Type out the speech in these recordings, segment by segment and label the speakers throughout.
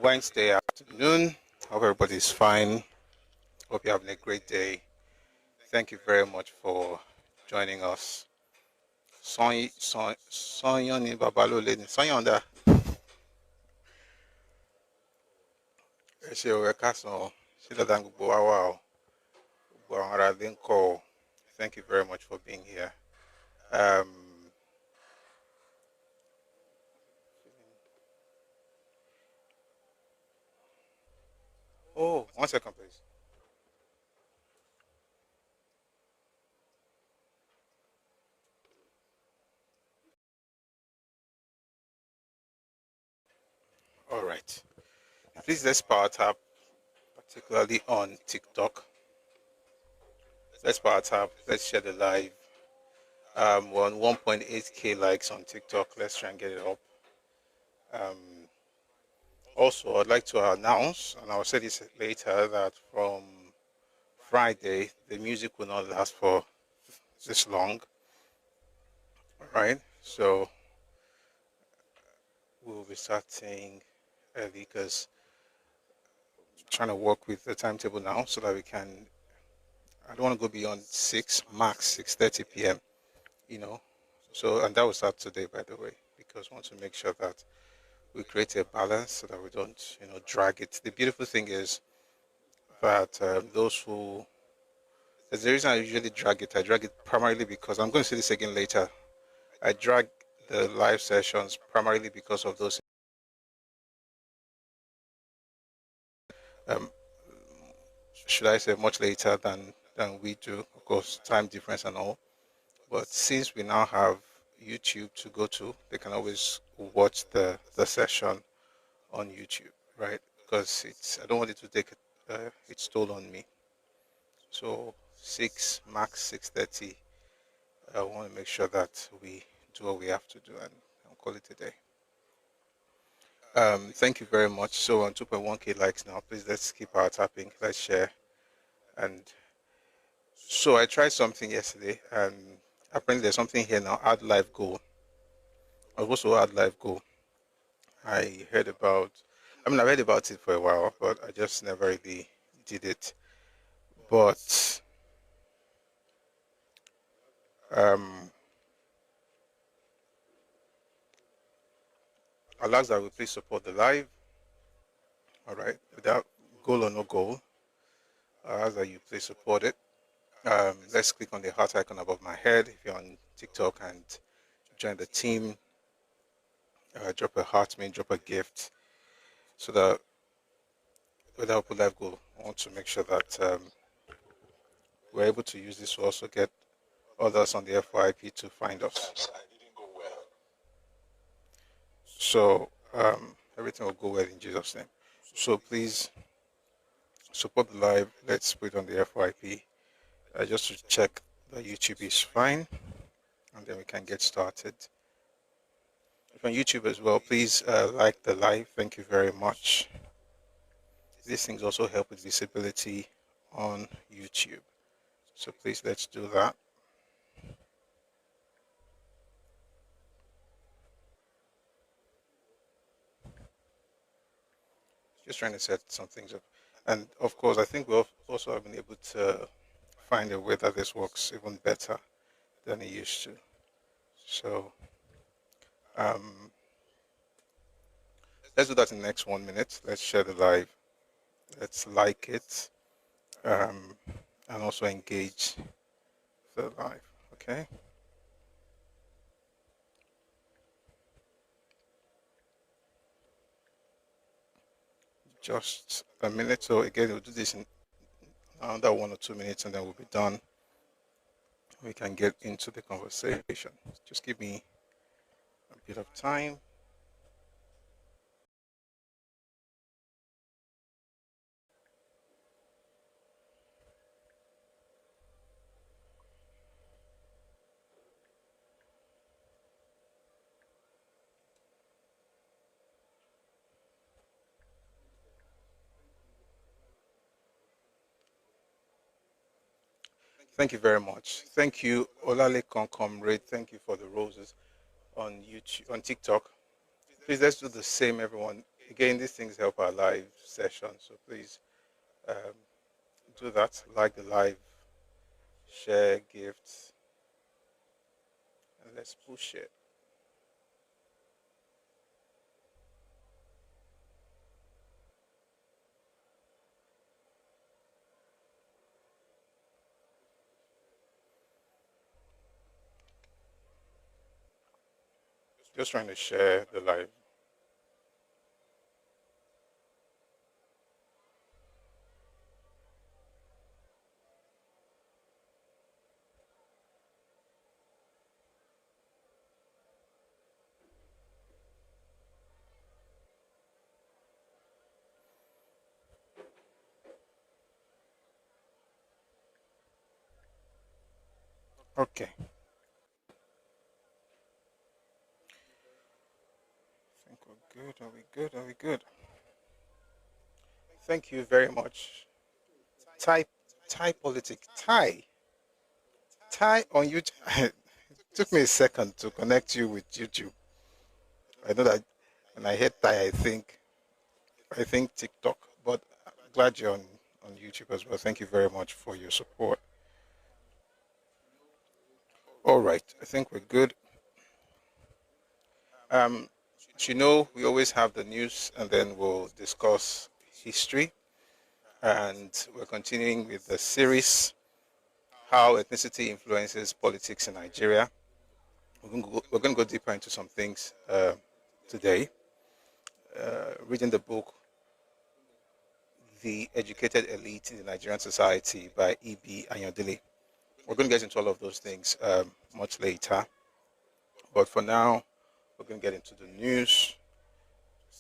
Speaker 1: Wednesday afternoon. Hope everybody's fine. Hope you're having a great day. Thank you very much for joining us. Sonya ni babalole ni Sonyonda. Ẹ ṣé o, ẹ káàsán. Ṣé dáadáa ni gbogbo wa wà o? Gbogbo àwọn ará ilé ń kọ́ o. Thank you very much for being here. Oh, 1 second, please. All right. Please let's power tap, particularly on TikTok. Let's power tap. Let's share the live. We're on 1.8k likes on TikTok. Let's try and get it up. Also, I'd like to announce, and I'll say this later, that from Friday, the music will not last for this long. All right. So we'll be starting early because trying to work with the timetable now so that we can. I don't want to go beyond 6, max 6:30 p.m. So, and that will start today, by the way, because we want to make sure that we create a balance so that we don't, drag it. The beautiful thing is that there's the reason I usually drag it. I drag it primarily because I'm going to say this again later. I drag the live sessions primarily because of those. Should I say much later than we do? Of course, time difference and all. But since we now have YouTube to go to, they can always watch the session on YouTube, right? Because I don't want it to take its toll on me. So 6, max 6:30. I want to make sure that we do what we have to do and call it a day. Thank you very much. So on 2.1k likes now, please let's keep our tapping. Let's share. And so I tried something yesterday, and apparently there's something here now. Add live goal. I was also add live goal. I've heard about it for a while, but I just never really did it. But I'll ask that we please support the live. All right, without goal or no goal, I'll ask that you please support it. Let's click on the heart icon above my head if you're on TikTok and join the team. Drop a heart, drop a gift, so that without live goal, I want to make sure that we're able to use this to also get others on the FYP to find us. So everything will go well in Jesus' name. So please support the live. Let's put it on the FYP just to check that YouTube is fine, and then we can get started. If on YouTube as well, please like the live. Thank you very much. These things also help with visibility on YouTube. So please let's do that. Just trying to set some things up. And of course, I think we also have been able to find a way that this works even better than it used to. So let's do that in the next 1 minute. Let's share the live. Let's like it and also engage the live. Okay. Just a minute. So again, we'll do this in another 1 or 2 minutes, and then we'll be done. We can get into the conversation. Just give me a bit of time. Thank you very much. Thank you, Olalekan Comrade. Thank you for the roses on YouTube, on TikTok. Please let's do the same, everyone. again, these things help our live session, so please do that. Like the live, share, gifts, and let's push it. Just trying to share the live. Okay. I think we're good. Are we good? Are we good? Thank you very much. Thai politic. Thai on YouTube. It took me a second to connect you with YouTube. I know that when I hit Thai, I think TikTok, but I'm glad you're on YouTube as well. Thank you very much for your support. All right, I think we're good. Um, as you know, we always have the news and then we'll discuss history. And we're continuing with the series, How Ethnicity Influences Politics in Nigeria. We're going to go deeper into some things today. Reading the book, The Educated Elite in the Nigerian Society by E.B. Ayodele. We're going to get into all of those things much later. But for now, we're going to get into the news,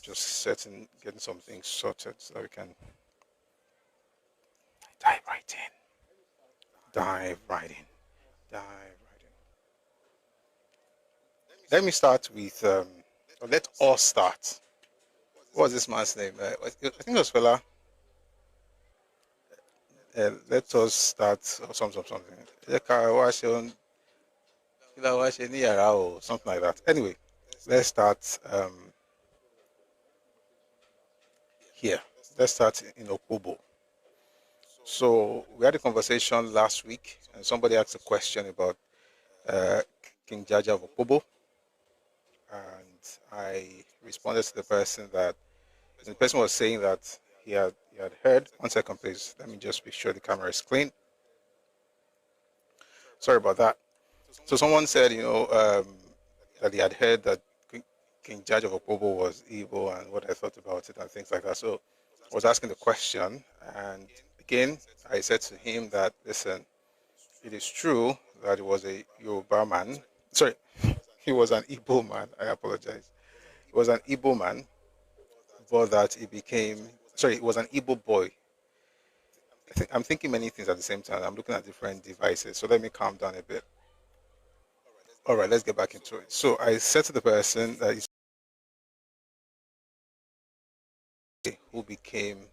Speaker 1: just getting some things sorted so that we can dive right in. Dive right in. Dive right in. Let me start with, let us start. What was this man's name? I think it was fella. Let us start or something. Something like that. Anyway, let's start here. Let's start in Opobo. So we had a conversation last week, and somebody asked a question about King Jaja of Opobo, and I responded to the person that the person was saying that he had heard. 1 second, please. Let me just be sure the camera is clean. Sorry about that. So someone said, that he had heard that King Jaja of Opobo was evil and what I thought about it and things like that. So I was asking the question, and again, I said to him that, listen, it is true that he was a Yoruba man. Sorry, he was an Igbo man. I apologize. He was an Igbo man, but that he became, it was an Igbo boy. I'm thinking many things at the same time. I'm looking at different devices. So let me calm down a bit. All right, let's get back into it. So I said to the person that who became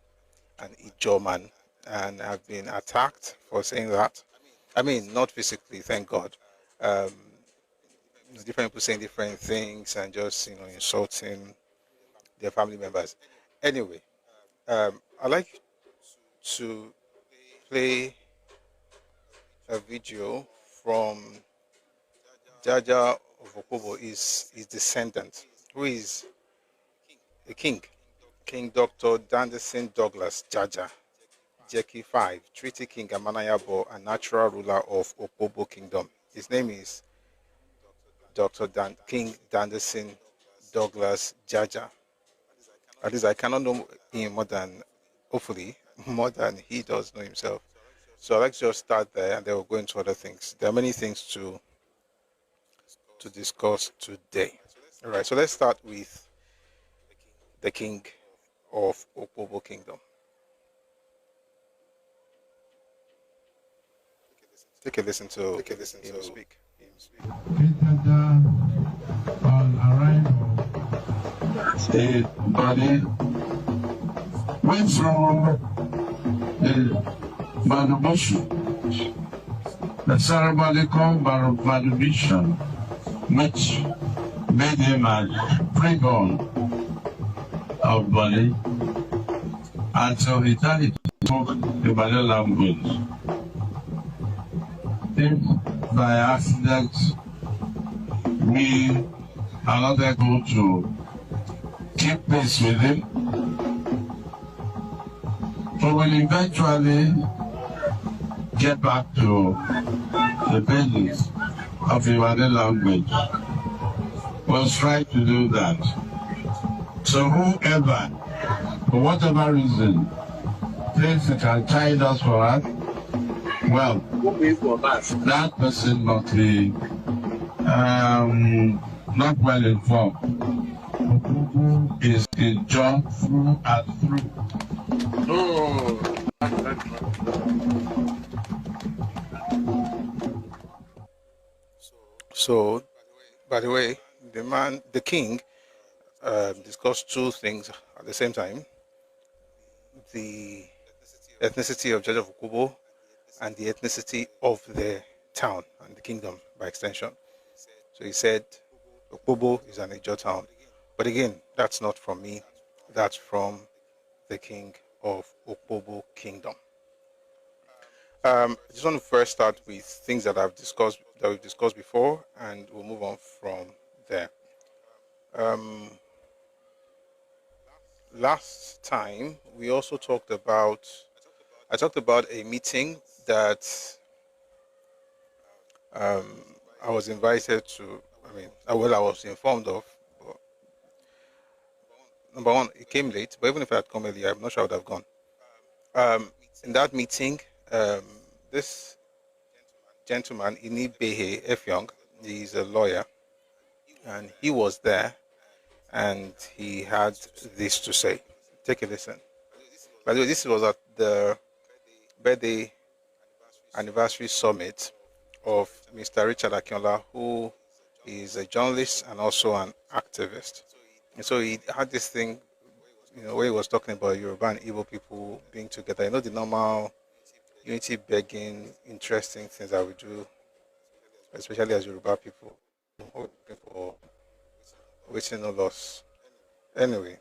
Speaker 1: an Ijo man, and I've been attacked for saying that. I mean, not physically, thank God. Different people saying different things and just insulting their family members. Anyway, I like to play a video from Jaja of Opobo, his descendant, who is a king, King Dr. Dandison Douglas Jaja, Jeki 5, Treaty King Amanayabo, and natural ruler of Opobo Kingdom. His name is Dr. King Dandison Douglas Jaja. At least I cannot know him more than, hopefully, more than he does know himself. So I'd like to just start there and then we'll go into other things. There are many things to discuss today. All right, so let's start with the king of Opobo Kingdom. Take a listen to him speak.
Speaker 2: On arrival, a body went from Badubushu, the ceremony called Badubishan, which made him a preborn of Bali until he started to talk the Bali language. If by accident we are not able to keep pace with him, we will eventually get back to the basics of the Bali language. We'll try to do that. So whoever, for whatever reason, thinks it can guide us for us, well, that person must be not well informed. Opobo is a job through and through.
Speaker 1: So, by the way, the king, discussed two things at the same time: the ethnicity of Judge of Okubo and the ethnicity of the town and the kingdom by extension. So he said Opobo is an Ijaw town. But again, that's not from me, that's from the king of Opobo Kingdom. I just want to first start with things that we've discussed before, and we'll move on from there. Um, Last time we also talked about I talked about a meeting that um, I was invited to. I was informed of. But number one, it came late, but even if I had come earlier, I'm not sure I would have gone. In that meeting, um, this gentleman, Inibehe Efyong, he's a lawyer, and he was there, and he had this to say. Take a listen. By the way, this was at the birthday anniversary summit of Mr. Richard Akinola, who is a journalist and also an activist. And so he had this thing, where he was talking about Yoruba and Igbo people being together. The normal unity begging, interesting things that we do, especially as Yoruba people, hoping for waiting no loss. Anyway,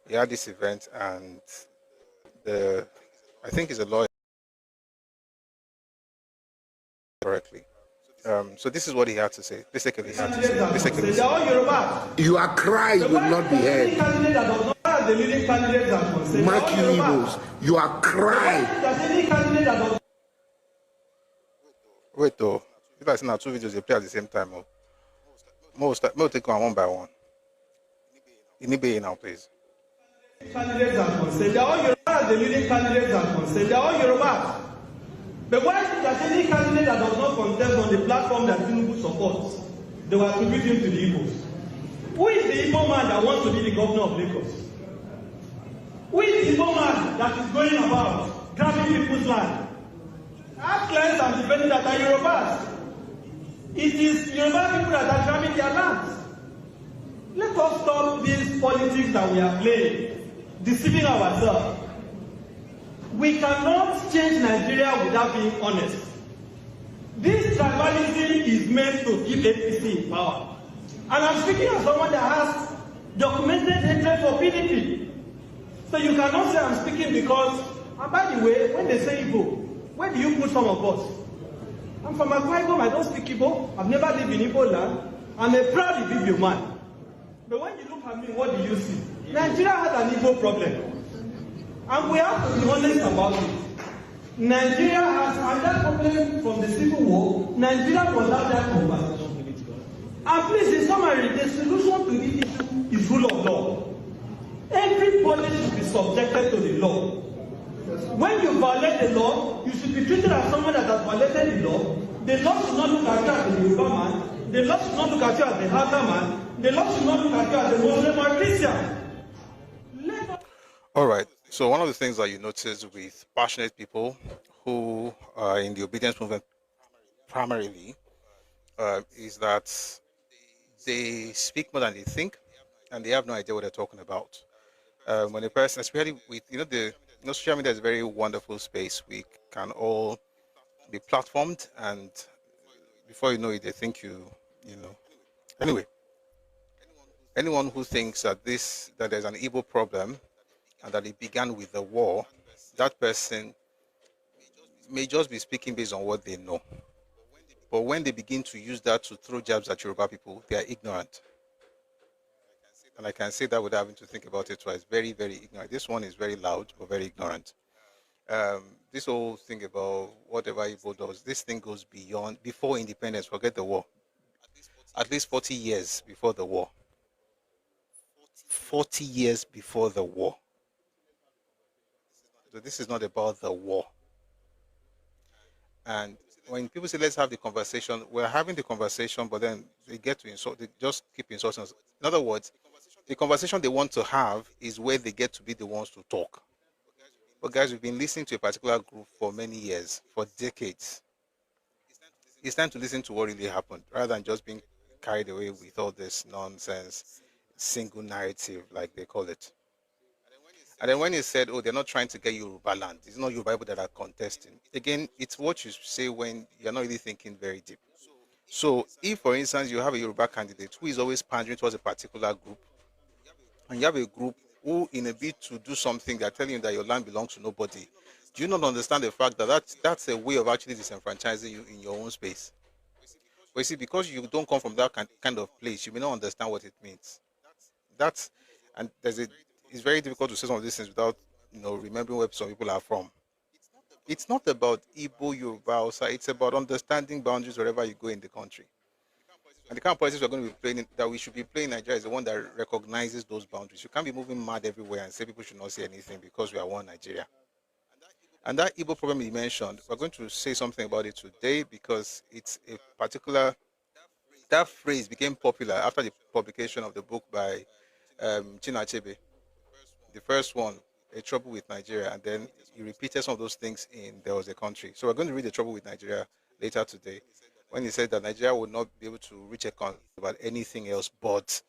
Speaker 1: he had this event, and I think he's a lawyer correctly. So this is what he had to say. Please take a listen.
Speaker 3: Your cry will not be heard. Mark you Igbos, your cry.
Speaker 1: Wait though, if I send out two videos, they play at the same time. Most take one by one. Inibe now, please.
Speaker 4: Candidates are concerned. They are all Yoruba. The leading candidates are concerned. They are all Yoruba. But why is it that any candidate that does not contest on the platform that Tinubu supports, they will attribute him to the Igbos? Who is the Igbo man that wants to be the governor of Lagos? Who is the Igbo man that is going about grabbing people's land? I have clients and defending that are Yorubas. It is Yoruba people that are grabbing their lands. Let us stop these politics that we are playing, deceiving ourselves. We cannot change Nigeria without being honest. This tribalism is meant to keep APC in power. And I'm speaking as someone that has documented hatred for PDP. So you cannot say I'm speaking because, and by the way, when they say Igbo, where do you put some of us? I'm from Akwa Ibom, I don't speak Igbo. I've never lived in Igbo land. I'm a proud Ibibio man. But when you look at me, what do you see? Nigeria has an Igbo problem. And we have to be honest about it. Nigeria has another problem from the Civil War. Nigeria was out that conversation. And please, in summary, the solution to this issue is rule of law. Everybody should be subjected to the law. When you violate the law, you should be treated as someone that has violated the law. The law should not look at you as a Yoruba man. The law should not look at you as a Hausa man. The law should not look at you as a Muslim or Christian.
Speaker 1: All right. So one of the things that you notice with passionate people who are in the obedience movement primarily is that they speak more than they think, and they have no idea what they're talking about. When a person, especially with social media is a very wonderful space. We can all be platformed, and before you know it, they think you know. Anyway, Anyone who thinks that there's an Igbo problem and that it began with the war, that person may just be speaking based on what they know. But when they begin to use that to throw jabs at Yoruba people, they are ignorant. And I can say that without having to think about it twice. Very, very ignorant. This one is very loud, but very ignorant. This whole thing about whatever Igbo does, this thing goes beyond, before independence, forget the war. At least 40 years before the war. 40 years before the war. So this is not about the war. And when people say, let's have the conversation, we're having the conversation, but then they get to insult, they just keep insulting us. In other words, the conversation they want to have is where they get to be the ones to talk. But guys, we've been listening to a particular group for many years, for decades. It's time to listen to what really happened, rather than just being carried away with all this nonsense, single narrative, like they call it. And then when he said, oh, they're not trying to get Yoruba land, it's not Yoruba people that are contesting. Again, it's what you say when you're not really thinking very deep. So if, for instance, you have a Yoruba candidate who is always pandering towards a particular group, and you have a group who, in a bid to do something, they're telling you that your land belongs to nobody, do you not understand the fact that that's a way of actually disenfranchising you in your own space? But you see, because you don't come from that kind of place, you may not understand what it means. That's, and it's very difficult to say some of these things without, remembering where some people are from. It's not about Igbo, Yoruba, Hausa. It's about understanding boundaries wherever you go in the country. And the kind of politics we're going to be playing, that we should be playing in Nigeria, is the one that recognizes those boundaries. You can't be moving mad everywhere and say people should not say anything because we are one Nigeria. And that Igbo problem you mentioned, we're going to say something about it today because it's a particular, that phrase became popular after the publication of the book by Chinua Achebe, the first one, A Trouble with Nigeria, and then he repeated some of those things in There Was a Country. So we're going to read The Trouble with Nigeria later today, when he said that Nigeria would not be able to reach a consensus about anything else but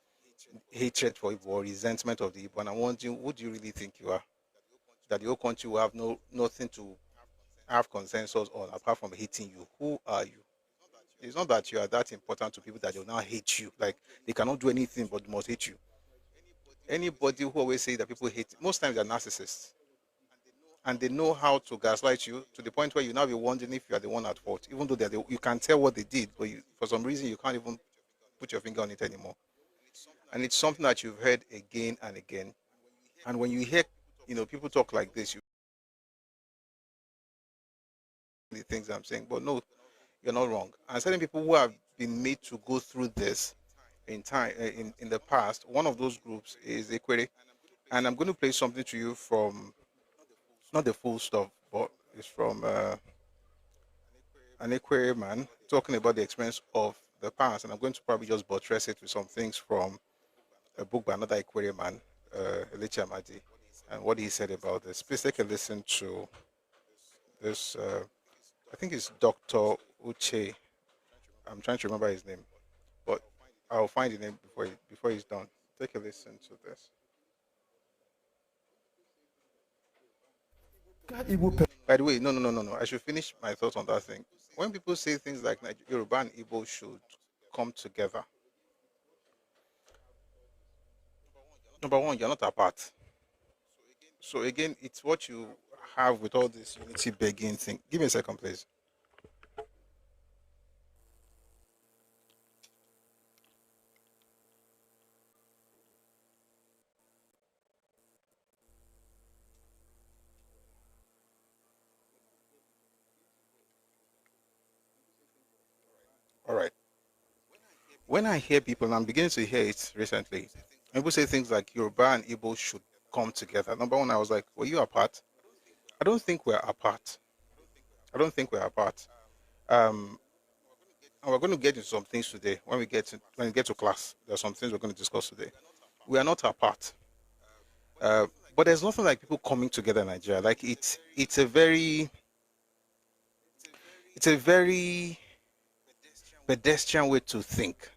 Speaker 1: hatred for Igbo or resentment of the Igbo. And I'm wondering, who do you really think you are? That the whole country will have nothing to have consensus on apart from hating you. Who are you? It's not that you are that important to people that they will now hate you. Like, they cannot do anything but must hate you. Anybody who always say that people hate, most times they're narcissists. And they know how to gaslight you to the point where you now be wondering if you are the one at fault, even though you can tell what they did, but for some reason you can't even put your finger on it anymore. And it's something that you've heard again and again. And when you hear, people talk like this, you the things I'm saying, but no, you're not wrong. And certain people who have been made to go through this in time, in the past, one of those groups is Ekwere. And I'm going to play something to you from, not the full stuff, but it's from an Ekwere man talking about the experience of the past. And I'm going to probably just buttress it with some things from a book by another Ekwere man, Elechi Amadi, and what he said about this. Please take a listen to this. I think it's Dr. Uche. I'm trying to remember his name, but I'll find the name before he's done. Take a listen to this. By the way, no. I should finish my thoughts on that thing. When people say things like Yoruba and Igbo should come together, number one, you're not apart. So again, it's what you have with all this unity begging thing. Give me a second, please. All right. When I hear people, and I'm beginning to hear it recently, people say things like Yoruba and Igbo should come together. Number one, I was like, were you apart? I don't think we're apart. I don't think we're apart. Um, and we're going to get into some things today when we get to class. There's some things we're going to discuss today. We are not apart. But there's nothing like people coming together in Nigeria. Like it's a very pedestrian way to think.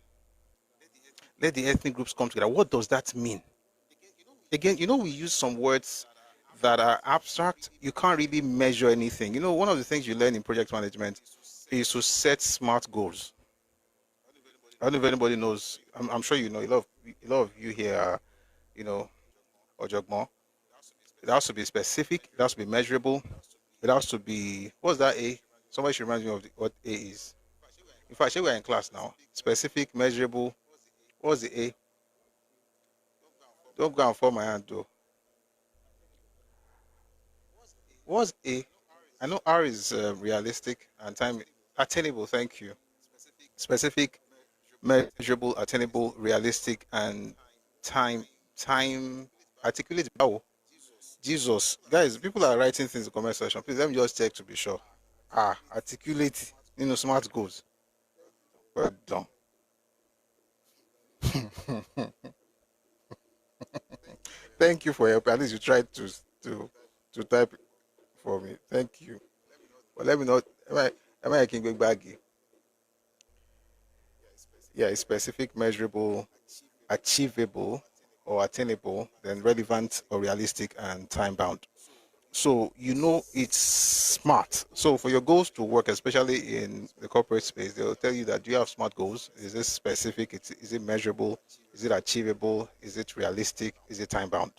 Speaker 1: Let the ethnic groups come together. What does that mean? Again, we use some words that are abstract. You can't really measure anything. One of the things you learn in project management is to set SMART goals. I don't know if anybody knows I'm sure you know a lot of you here are, you know, Ojogmo. It has to be specific. It has to be measurable. It has to be, what's that A? Somebody should remind me of what A is. In fact, we're in class now. Specific, measurable. What's the A? Don't go and fall my hand though. What's A? I know R is realistic and time attainable. Thank you. Specific, measurable, attainable, realistic, and time articulate. Oh, Jesus, guys, people are writing things in the comment section. Please let me just check to be sure. Articulate, smart goals. Well done. Thank you for help. At least you tried to type for me. Thank you. But let me know. Am I a king baggy? Yeah, it's specific, measurable, achievable, or attainable, then relevant or realistic and time bound. So it's smart. So for your goals to work, especially in the corporate space, they'll tell you that, do you have smart goals? Is it specific? Is it measurable? Is it achievable? Is it realistic? Is it time bound?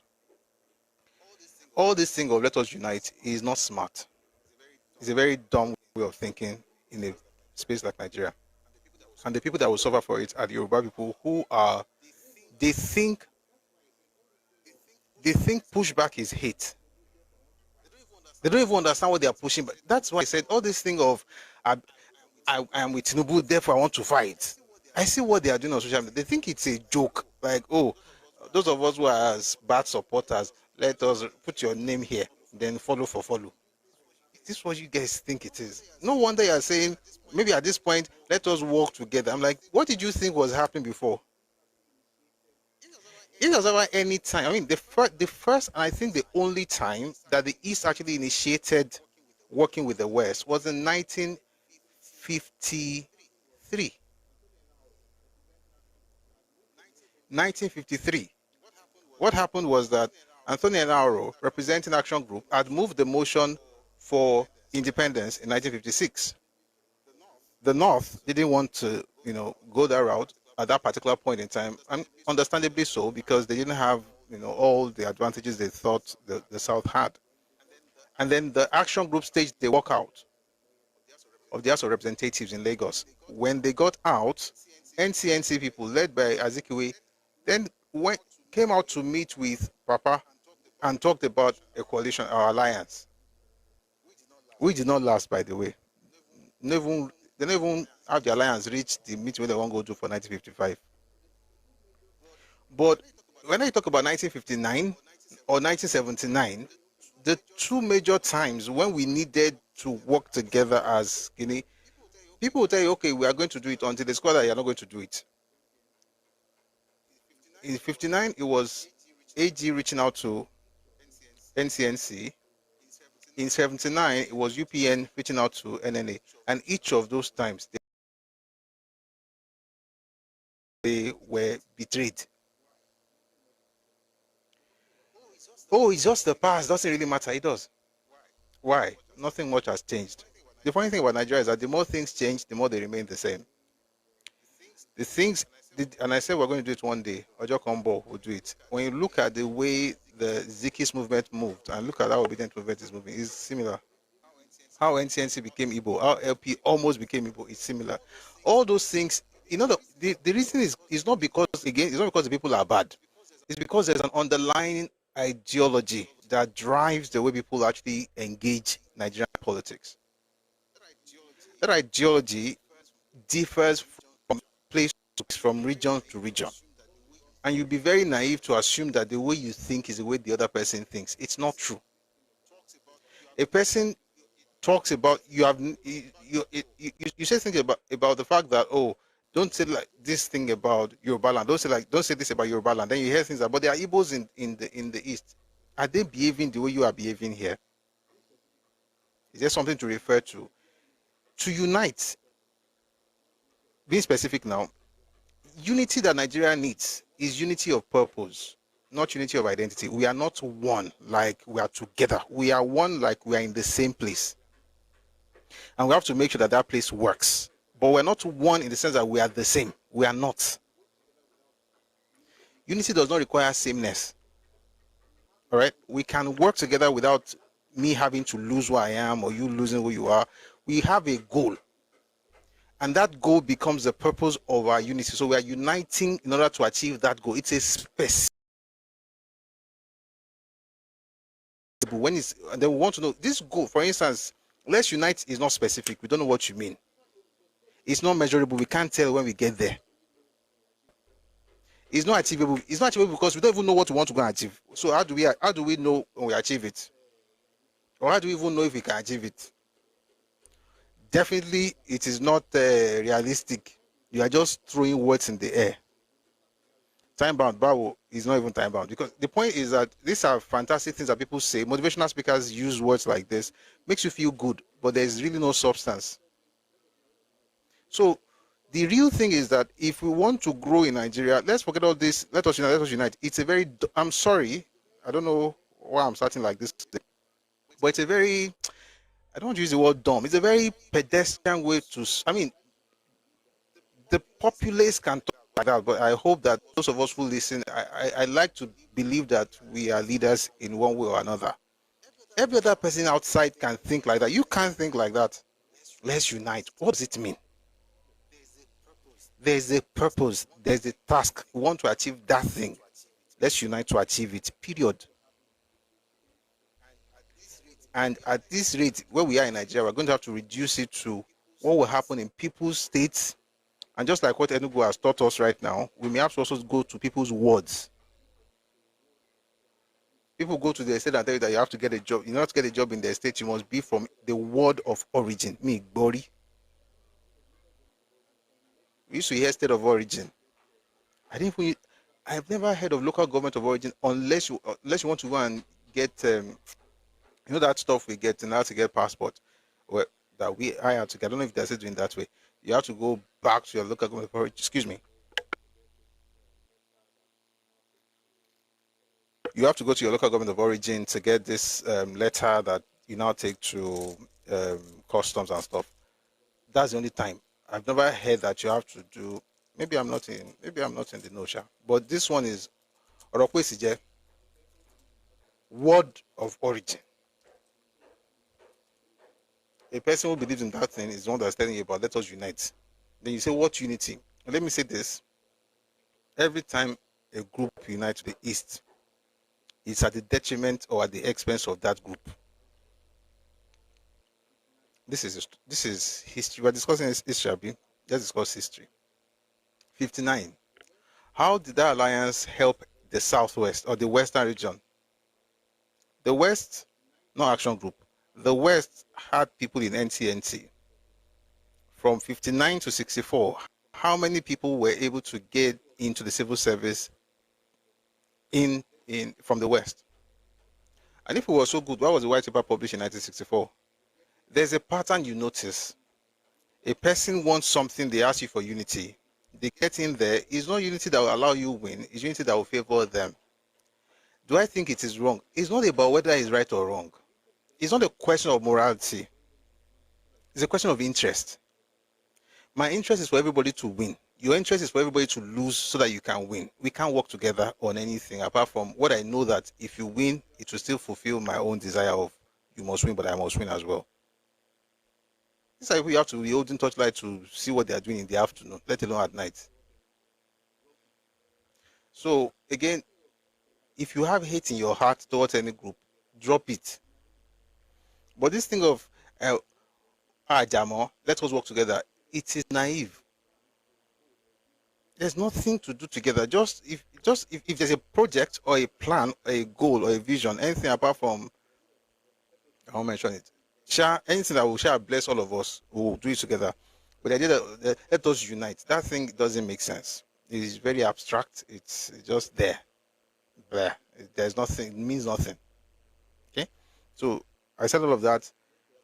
Speaker 1: All this thing of let us unite is not smart. It's a very dumb way of thinking in a space like Nigeria. And the people that will suffer for it are the Yoruba people who are, they think pushback is hate. They don't even understand what they are pushing. But that's why I said all this thing of I am with Tinubu, therefore I want to fight. I see what they are doing on social media. They think it's a joke. Like, oh, those of us who are as bad supporters, let us put your name here, then follow for follow. Is this what you guys think it is? No wonder you are saying, maybe at this point, let us work together. I'm like, what did you think was happening before? It was ever any time. I mean, the first, and I think the only time that the East actually initiated working with the West was in 1953. 1953. What happened was that Anthony Enaro, representing Action Group, had moved the motion for independence in 1956. The North didn't want to, go that route at that particular point in time, and understandably so, because they didn't have, all the advantages they thought the South had. And then the Action Group staged the walkout of the House of Representatives in Lagos. When they got out, NCNC people led by Azikiwe then came out to meet with Papa and talked about a coalition or alliance. We did not last, by the way. They don't even have the alliance reach the meeting where they want to go to for 1955. But when I talk about 1959 or 1979, the two major times when we needed to work together as Guinea, people will tell you, okay, we are going to do it, until they discover that you are not going to do it. In 59, it was AG reaching out to NCNC. In 79, it was UPN reaching out to NNA. And each of those times, they were betrayed. Oh, it's just the past. Doesn't really matter. It does. Why? Nothing much has changed. The funny thing about Nigeria is that the more things change, the more they remain the same. The things, and I said we're going to do it one day. Ojo Kombo will do it. When you look at the way the Zikis movement moved and look at how obedient movement is moving, it's similar. How NCNC became Igbo, how LP almost became Igbo, it's similar. All those things, the reason is not because, again, it's not because the people are bad. It's because there's an underlying ideology that drives the way people actually engage Nigerian politics. That ideology differs from place to place, from region to region. And you'd be very naive to assume that the way you think is the way the other person thinks. It's not true. A person talks about, you say things about the fact that, oh, don't say like this thing about Yoruba land. Don't say this about Yoruba land. Then you hear things about there are Igbos in the East. Are they behaving the way you are behaving here? Is there something to refer to? To unite, being specific now, unity that Nigeria needs is unity of purpose, not unity of identity. We are not one like we are together. We are one like we are in the same place. And we have to make sure that that place works. But we're not one in the sense that we are the same. We are not. Unity does not require sameness. All right, we can work together without me having to lose who I am or you losing who you are. We have a goal, and that goal becomes the purpose of our unity. So we are uniting in order to achieve that goal. It's a specific. When it's, and then we want to know this goal. For instance, let's unite is not specific. We don't know what you mean. It's not measurable. We can't tell when we get there. It's not achievable. It's not achievable because we don't even know what we want to go and achieve. So how do we know when we achieve it? Or how do we even know if we can achieve it? Definitely, it is not realistic. You are just throwing words in the air. Time bound, Bravo is not even time bound, because the point is that these are fantastic things that people say. Motivational speakers use words like this, makes you feel good, but there's really no substance. So the real thing is that if we want to grow in Nigeria, let's forget all this. Let us unite. It's a very, I'm sorry, I don't know why I'm starting like this, but it's a very, I don't want to use the word dumb. It's a very pedestrian way to, I mean, the populace can talk like that, but I hope that those of us who listen, I like to believe that we are leaders in one way or another. Every other person outside can think like that. You can't think like that. Let's unite. What does it mean? There's a purpose. There's a task. We want to achieve that thing. Let's unite to achieve it. Period. And at this rate, where we are in Nigeria, we're going to have to reduce it to what will happen in people's states. And just like what Enugu has taught us right now, we may have to also go to people's wards. People go to the state and tell you that you have to get a job. In order to get a job in their state, you must be from the ward of origin. Me, Bori. We used to hear state of origin. I've never heard of local government of origin unless you want to go and get you know that stuff we get in order to get passport, or that I have to get. I don't know if they're still doing that way. You have to go back to your local government of origin. Excuse me. You have to go to your local government of origin to get this letter that you now take to customs and stuff. That's the only time. I've never heard that you have to do. Maybe I'm not in the notion. But this one is Orokwesije, word of origin. A person who believes in that thing is the one that's telling you about let us unite. Then you say, what unity? Let me say this. Every time a group unites to the east, it's at the detriment or at the expense of that group. This is history. We're discussing history, Abi. Let's discuss history. 59. How did that alliance help the Southwest or the Western region? The West, no action group. The West had people in NTNT. From 59 to 64, how many people were able to get into the civil service from the West? And if it was so good, why was the white paper published in 1964? There's a pattern you notice. A person wants something, they ask you for unity. They get in there. It's not unity that will allow you win. It's unity that will favor them. Do I think it is wrong? It's not about whether it's right or wrong. It's not a question of morality. It's a question of interest. My interest is for everybody to win. Your interest is for everybody to lose so that you can win. We can't work together on anything apart from what I know that if you win, it will still fulfill my own desire of you must win, but I must win as well. It's like we have to be holding torchlight to see what they are doing in the afternoon, let alone at night. So again, if you have hate in your heart towards any group, drop it. But this thing of Jamo, let us work together, it is naive. There's nothing to do together. Just if there's a project or a plan or a goal or a vision, anything apart from, I won't mention it. Anything that will bless all of us, we will do it together. But the idea that let us unite, that thing doesn't make sense. It is very abstract. It's just there. There's nothing, it means nothing. Okay? So I said all of that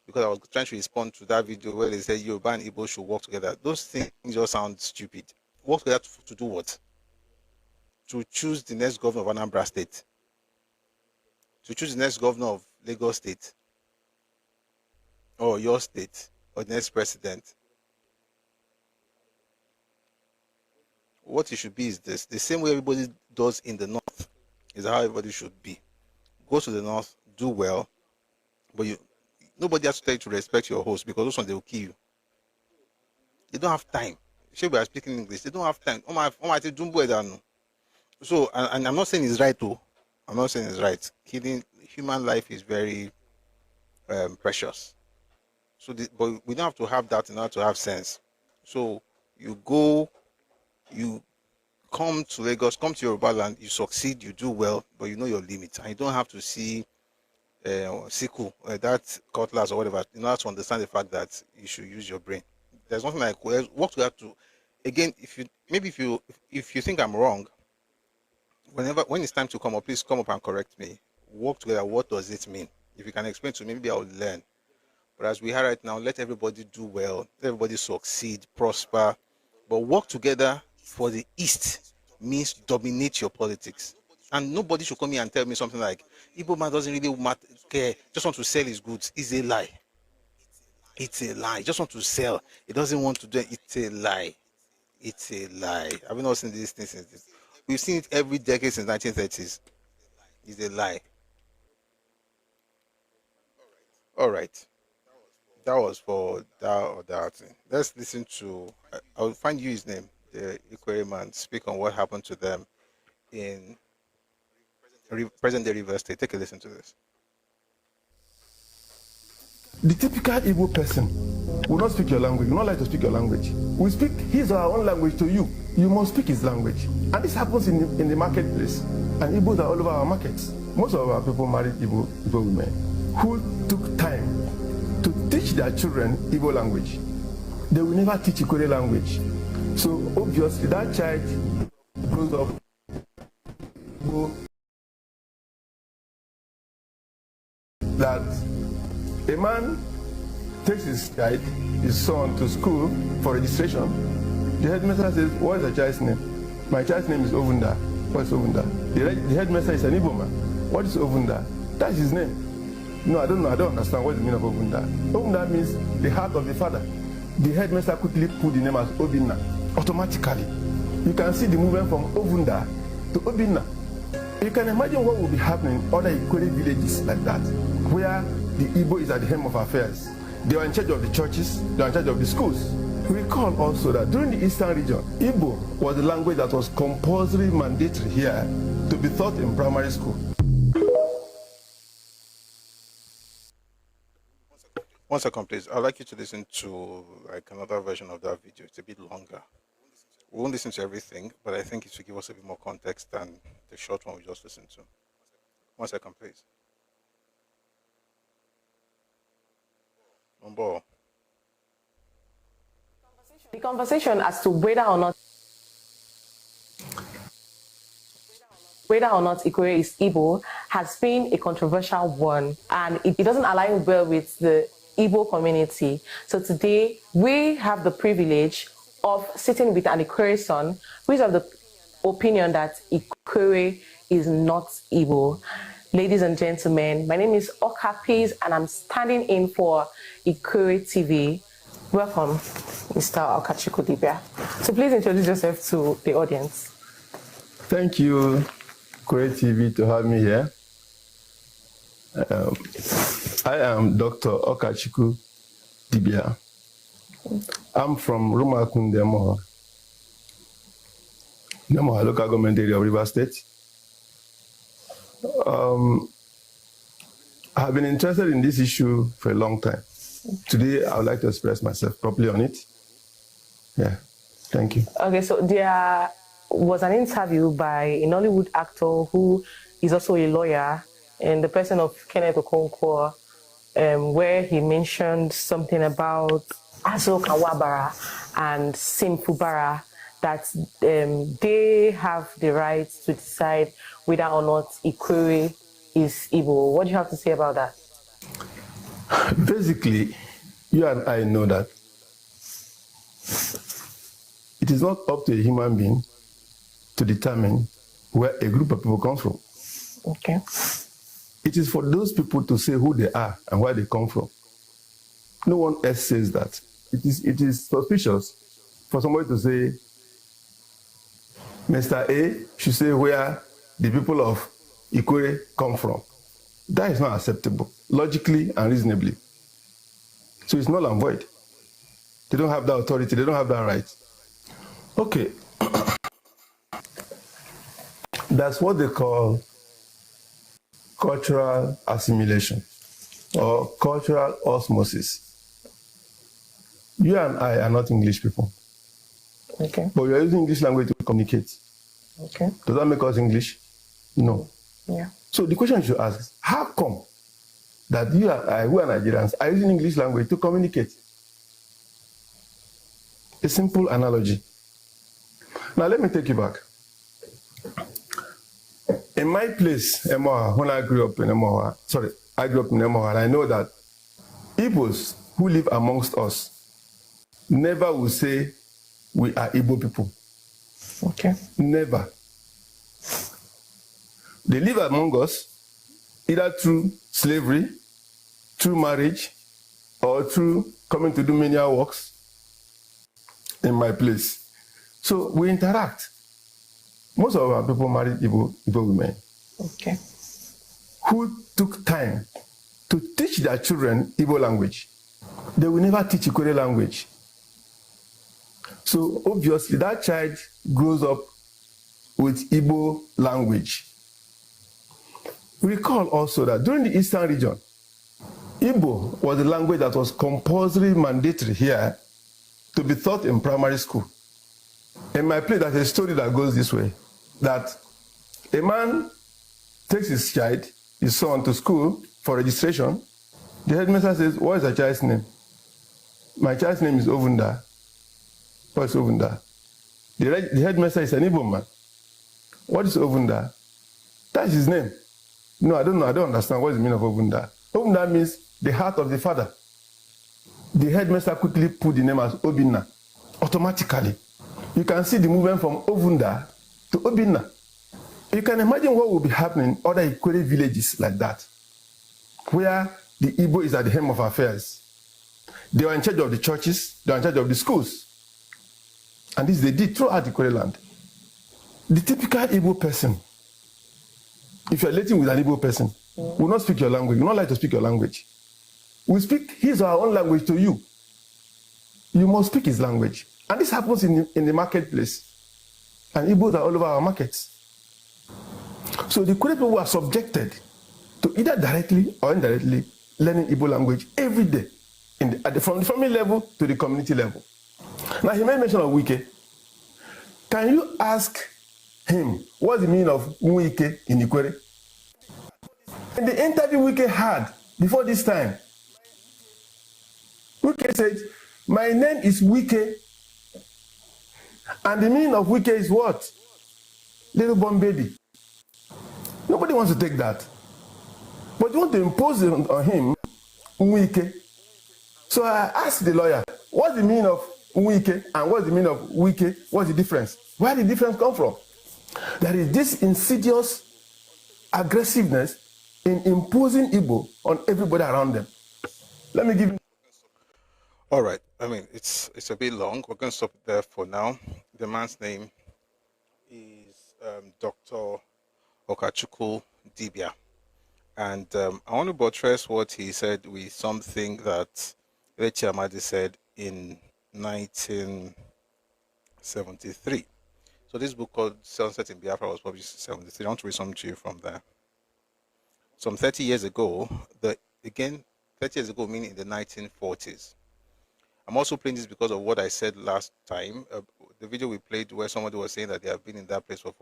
Speaker 1: because I was trying to respond to that video where they said Yoruba and Igbo should work together. Those things just sound stupid. Work together to do what? To choose the next governor of Anambra State. To choose the next governor of Lagos State. Or your state. Or the next president. what it should be is this: the same way everybody does in the north is how everybody should be. Go to the north, do well, but nobody has to tell you to respect your host, because those ones, they will kill you. They don't have time. Sure, we are speaking English. They don't have time. So, and I'm not saying it's right, too. I'm not saying it's right. Killing human life is very precious. So, but we don't have to have that in order to have sense. So, you come to Lagos, come to Yoruba land, you succeed, you do well, but you know your limits, and you don't have to see sickle, that cutlass or whatever, in order to understand the fact that you should use your brain. There's nothing like work together to. Again, if you think I'm wrong, when it's time to come up, please come up and correct me. Work together. What does it mean? If you can explain to me, maybe I'll learn. But as we are right now, let everybody do well, let everybody succeed, prosper. But work together for the East means dominate your politics. And nobody should come here and tell me something like, Igbo man doesn't really care, just want to sell his goods. It's a lie. It's a lie. Just want to sell. He doesn't want to do it. It's a lie. It's a lie. I've not seen these things since this. We've seen it every decade since 1930s. It's a lie. All right. That was for that or that thing. Let's listen to. I'll find you his name, the Ikwere man. Speak on what happened to them in present-day Rivers State. Take a listen to this.
Speaker 5: The typical Igbo person will not speak your language, will not like to speak your language. We speak his or her own language to you. You must speak his language. And this happens in the marketplace. And Igbos are all over our markets. Most of our people married Igbo women who took time to teach their children Igbo language. They will never teach Ikwere language. So obviously that child grows up that a man takes his child, his son, to school for registration. The headmaster says, what is the child's name? My child's name is Ovunda. What is Ovunda? The headmaster is an Igbo man. What is Ovunda? That's his name. No, I don't know. I don't understand what the meaning of Ovunda. Ovunda means the heart of the father. The headmaster quickly put the name as Obinna. Automatically. You can see the movement from Ovunda to Obinna. You can imagine what will be happening in other Ikwere villages like that, where the Igbo is at the helm of affairs. They are in charge of the churches, they are in charge of the schools. Recall also that during the Eastern region, Igbo was the language that was compulsory mandatory here to be taught in primary school.
Speaker 1: One second, please. I'd like you to listen to like another version of that video. It's a bit longer. We won't listen to everything, but I think it should give us a bit more context than the short one we just listened to. 1 second, please. Number.
Speaker 6: The conversation as to whether or not Ikwere is Igbo has been a controversial one, and it doesn't align well with the Igbo community. So today we have the privilege of sitting with an Ikwere son who is of the opinion that Ikwere is not Igbo. Ladies and gentlemen, my name is Okapis and I'm standing in for Ikwere TV. Welcome, Mr. Okachukwu Dibia. So please introduce yourself to the audience.
Speaker 5: Thank you, Ikwere TV, to have me here. I am Dr. Okachukwu Dibia. I'm from Rumakun, Nemoha local government area of Rivers State. I have been interested in this issue for a long time. Today, I would like to express myself properly on it. Yeah, thank you.
Speaker 6: Okay, so there was an interview by a Nollywood actor who is also a lawyer, and the person of Kenneth Okonkwo, where he mentioned something about Azok Awabara and Simfubara, that they have the right to decide whether or not Ikwere is Igbo. What do you have to say about that?
Speaker 5: Basically, you and I know that it is not up to a human being to determine where a group of people comes from.
Speaker 6: Okay.
Speaker 5: It is for those people to say who they are and where they come from. No one else says that. It is suspicious for somebody to say Mr. A should say where the people of Ikure come from. That is not acceptable, logically and reasonably. So it's null and void. They don't have that authority, they don't have that right. Okay. That's what they call cultural assimilation or cultural osmosis. You and I are not English people.
Speaker 6: Okay.
Speaker 5: But we are using English language to communicate.
Speaker 6: Okay.
Speaker 5: Does that make us English? No.
Speaker 6: Yeah.
Speaker 5: So the question you should ask is, how come that you and I, who are Nigerians, are using English language to communicate? A simple analogy. Now let me take you back. In my place, Emoha, when I grew up in Emoha, I grew up in Emoha, and I know that Igbos who live amongst us never will say we are Igbo people.
Speaker 6: Okay.
Speaker 5: Never. They live among us either through slavery, through marriage, or through coming to do menial works in my place. So we interact. Most of our people married Igbo women.
Speaker 6: Okay.
Speaker 5: Who took time to teach their children Igbo language. They will never teach Ikore language. So obviously that child grows up with Igbo language. Recall also that during the Eastern region, Igbo was the language that was compulsory mandatory here to be taught in primary school. In my place, there's a story that goes this way, that a man takes his child, his son, to school for registration. The headmaster says, what is the child's name? My child's name is Ovunda. What is Ovunda? The headmaster is an Igbo man. What is Ovunda? That's his name. No, I don't know. I don't understand what is the meaning of Ovunda. Ovunda means the heart of the father. The headmaster quickly put the name as Obinna. Automatically. You can see the movement from Ovunda to Obinna. You can imagine what will be happening in other Ikore villages like that, where the Igbo is at the helm of affairs. They were in charge of the churches, they were in charge of the schools. And this they did throughout Ikore land. The typical Igbo person, if you're relating with an Igbo person, will not speak your language, will not like to speak your language. We speak his or her own language to you. You must speak his language. And this happens in the marketplace. And Igbos are all over our markets. So the Ikore people are subjected to either directly or indirectly learning Igbo language every day, from the family level to the community level. Now he made mention of Wike. Can you ask him what's the meaning of Wike in Ikore? In the interview Wike had before this time, Wike said, my name is Wike, and the meaning of Wike is what? Little born baby. Nobody wants to take that. But you want to impose it on him, Wike. So I asked the lawyer, what's the meaning of Wike and what's the meaning of Wike? What's the difference? Where did the difference come from? There is this insidious aggressiveness in imposing Igbo on everybody around them. Let me give you.
Speaker 1: All right. I mean, it's a bit long. We're going to stop there for now. The man's name is Dr. Okachukwu Dibia. And I want to buttress what he said with something that Lechi Amadi said in 1973. So this book called Sunset in Biafra was published in 1973. I want to read something to you from there. Some 30 years ago, 30 years ago meaning in the 1940s. I'm also playing this because of what I said last time. The video we played where somebody was saying that they have been in that place for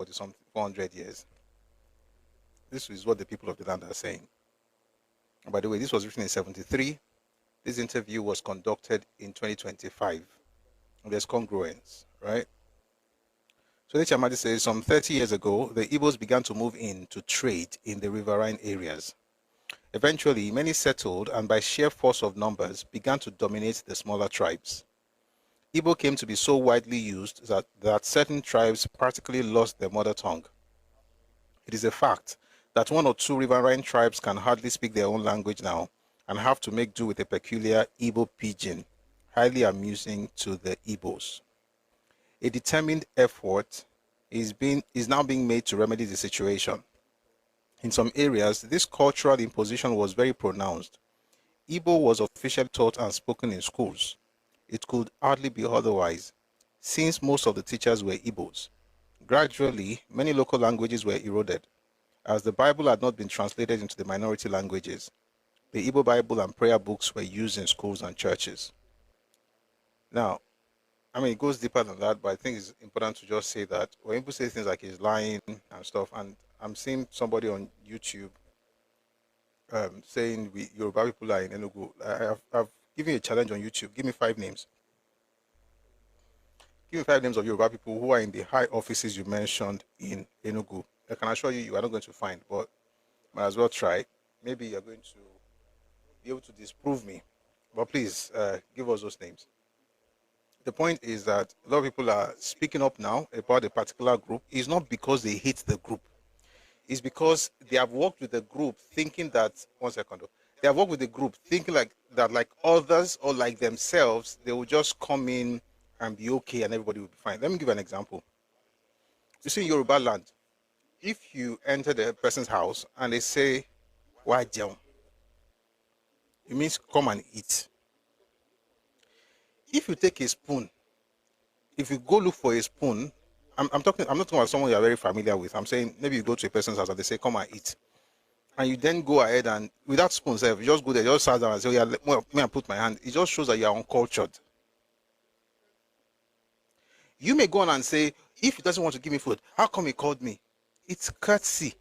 Speaker 1: 400 years. This is what the people of the land are saying. And by the way, this was written in 1973. This interview was conducted in 2025. And there's congruence, right? So Lechi Amadi says, some 30 years ago, the Igbos began to move in to trade in the riverine areas. Eventually, many settled and by sheer force of numbers began to dominate the smaller tribes. Igbo came to be so widely used that certain tribes practically lost their mother tongue. It is a fact that one or two riverine tribes can hardly speak their own language now and have to make do with a peculiar Igbo pidgin, highly amusing to the Igbos. A determined effort is now being made to remedy the situation. In some areas, this cultural imposition was very pronounced. Igbo was officially taught and spoken in schools. It could hardly be otherwise, since most of the teachers were Igbos. Gradually, many local languages were eroded, as the Bible had not been translated into the minority languages. The Igbo Bible and prayer books were used in schools and churches. Now, I mean, it goes deeper than that, but I think it's important to just say that when people say things like he's lying and stuff, and I'm seeing somebody on YouTube saying Yoruba people are in Enugu. I've given you a challenge on YouTube. Give me 5 names. Give me 5 names of Yoruba people who are in the high offices you mentioned in Enugu. I can assure you, you are not going to find, but might as well try. Maybe you're going to be able to disprove me. But please, give us those names. The point is that a lot of people are speaking up now about a particular group. It's not because they hate the group. It's because they have worked with the group thinking that, they have worked with the group thinking like others or like themselves, they will just come in and be okay and everybody will be fine. Let me give an example. You see in Yoruba land, if you enter the person's house and they say, "Why jẹun?" It means come and eat. If you take a spoon, if you go look for a spoon, I'm not talking about someone you are very familiar with. I'm saying maybe you go to a person's house and they say, "Come and eat." And you then go ahead and without spoons, you just go there, just sit down and say, "Oh, yeah, let me put my hand." It just shows that you are uncultured. You may go on and say, if he doesn't want to give me food, how come he called me? It's courtesy.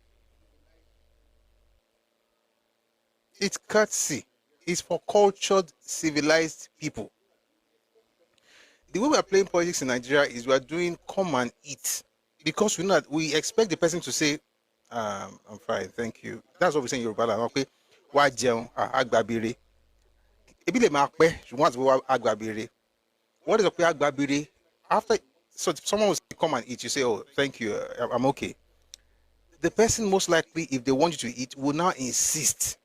Speaker 1: It's courtesy. It's for cultured, civilized people. The way we are playing politics in Nigeria is we are doing come and eat. Because we expect the person to say, I'm fine, thank you. That's what we say in Yoruba land. Okay. Why jẹun? Agbabire. Ebi le ma pe, once we agbabire. What is agbabire? After, so if someone will say, come and eat, you say, "Oh, thank you, I'm okay." The person most likely, if they want you to eat, will now insist.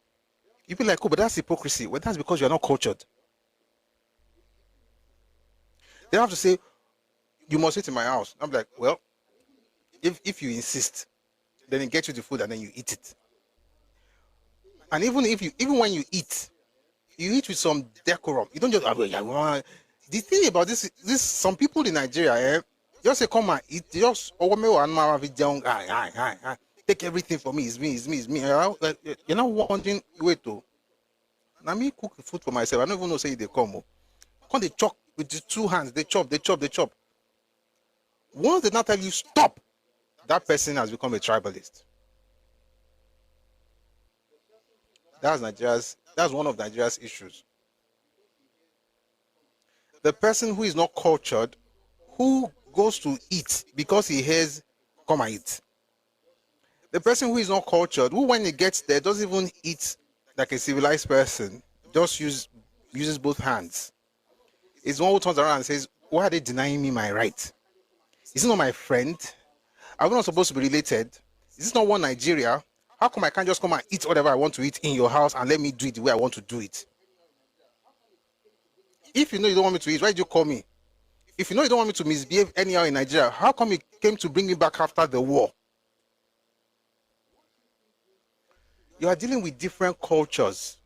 Speaker 1: You'll be like, "Oh, but that's hypocrisy." Well, that's because you're not cultured. They have to say, "You must eat in my house." I'm like, well, if you insist, then they get you the food and then you eat it. And even when you eat with some decorum. You don't just the thing about this some people in Nigeria, just say come and eat, just take everything for me, it's me. You're not wanting wait to. Now me cook the food for myself. I don't even know say they come. When they chop with the 2 hands, they chop. Once they not tell you stop, that person has become a tribalist. That's one of Nigeria's issues. The person who is not cultured, who goes to eat because he hears come and eat. The person who is not cultured, who when he gets there doesn't even eat like a civilized person, just uses both hands. It's one who turns around and says, "Why are they denying me my right? Is it not my friend? Are we not supposed to be related? Is this not one Nigeria? How come I can't just come and eat whatever I want to eat in your house and let me do it the way I want to do it? If you know you don't want me to eat, why did you call me? If you know you don't want me to misbehave anyhow in Nigeria, how come you came to bring me back after the war?" You are dealing with different cultures.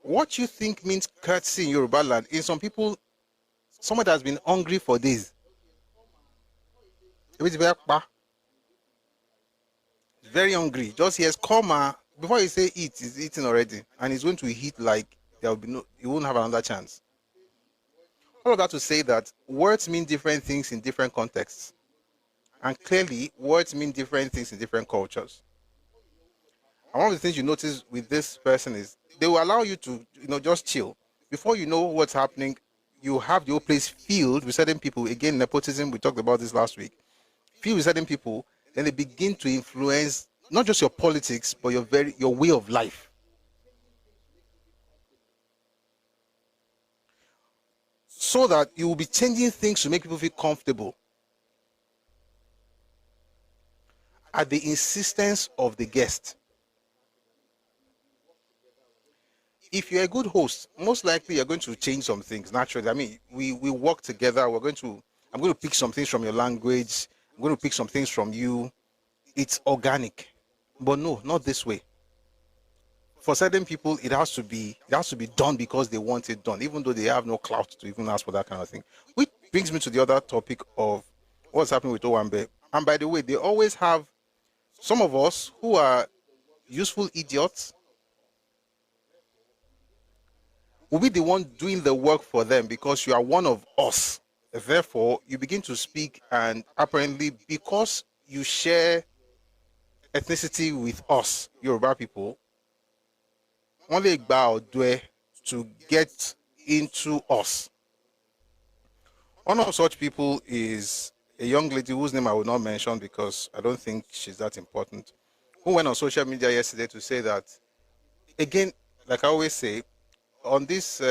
Speaker 1: What you think means courtesy in Yoruba land, in some people, someone that has been hungry for days. Very hungry. Just hears comma before you say eat, he's eating already, and he's going to eat like there will be he won't have another chance. All of that to say that words mean different things in different contexts, and clearly words mean different things in different cultures. And one of the things you notice with this person is they will allow you to just chill. Before you know what's happening, you have the whole place filled with certain people. Again, nepotism, we talked about this last week. Filled with certain people, then they begin to influence not just your politics, but your way of life. So that you will be changing things to make people feel comfortable at the insistence of the guest. If you're a good host, most likely you're going to change some things naturally. I mean, we work together. We're going to I'm going to pick some things from your language. I'm going to pick some things from you. It's organic. But no, not this way. For certain people, it has to be done because they want it done, even though they have no clout to even ask for that kind of thing. Which brings me to the other topic of what's happening with Owambe. And by the way, they always have some of us who are useful idiots will be the one doing the work for them because you are one of us. Therefore, you begin to speak, and apparently, because you share ethnicity with us, Yoruba people, only bow to get into us. One of such people is a young lady whose name I will not mention because I don't think she's that important, who went on social media yesterday to say that, again, like I always say, on this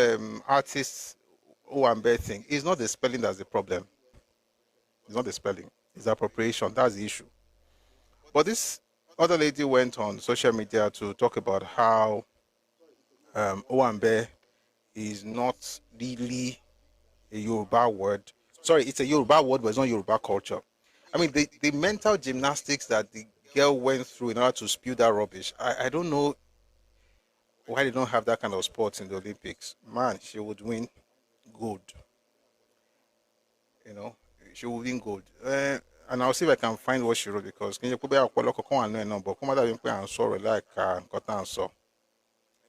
Speaker 1: artist Owambe thing, it's not the spelling that's the problem. It's not the spelling. It's the appropriation. That's the issue. But this other lady went on social media to talk about how Owambe is not really a Yoruba word. Sorry, it's a Yoruba word, but it's not Yoruba culture. I mean, the mental gymnastics that the girl went through in order to spew that rubbish, I don't know why they don't have that kind of sports in the Olympics. Man, she would win gold. You know, she would win gold. And I'll see if I can find what she wrote because can you put back a local and no, but come out and sorry like Cotton so.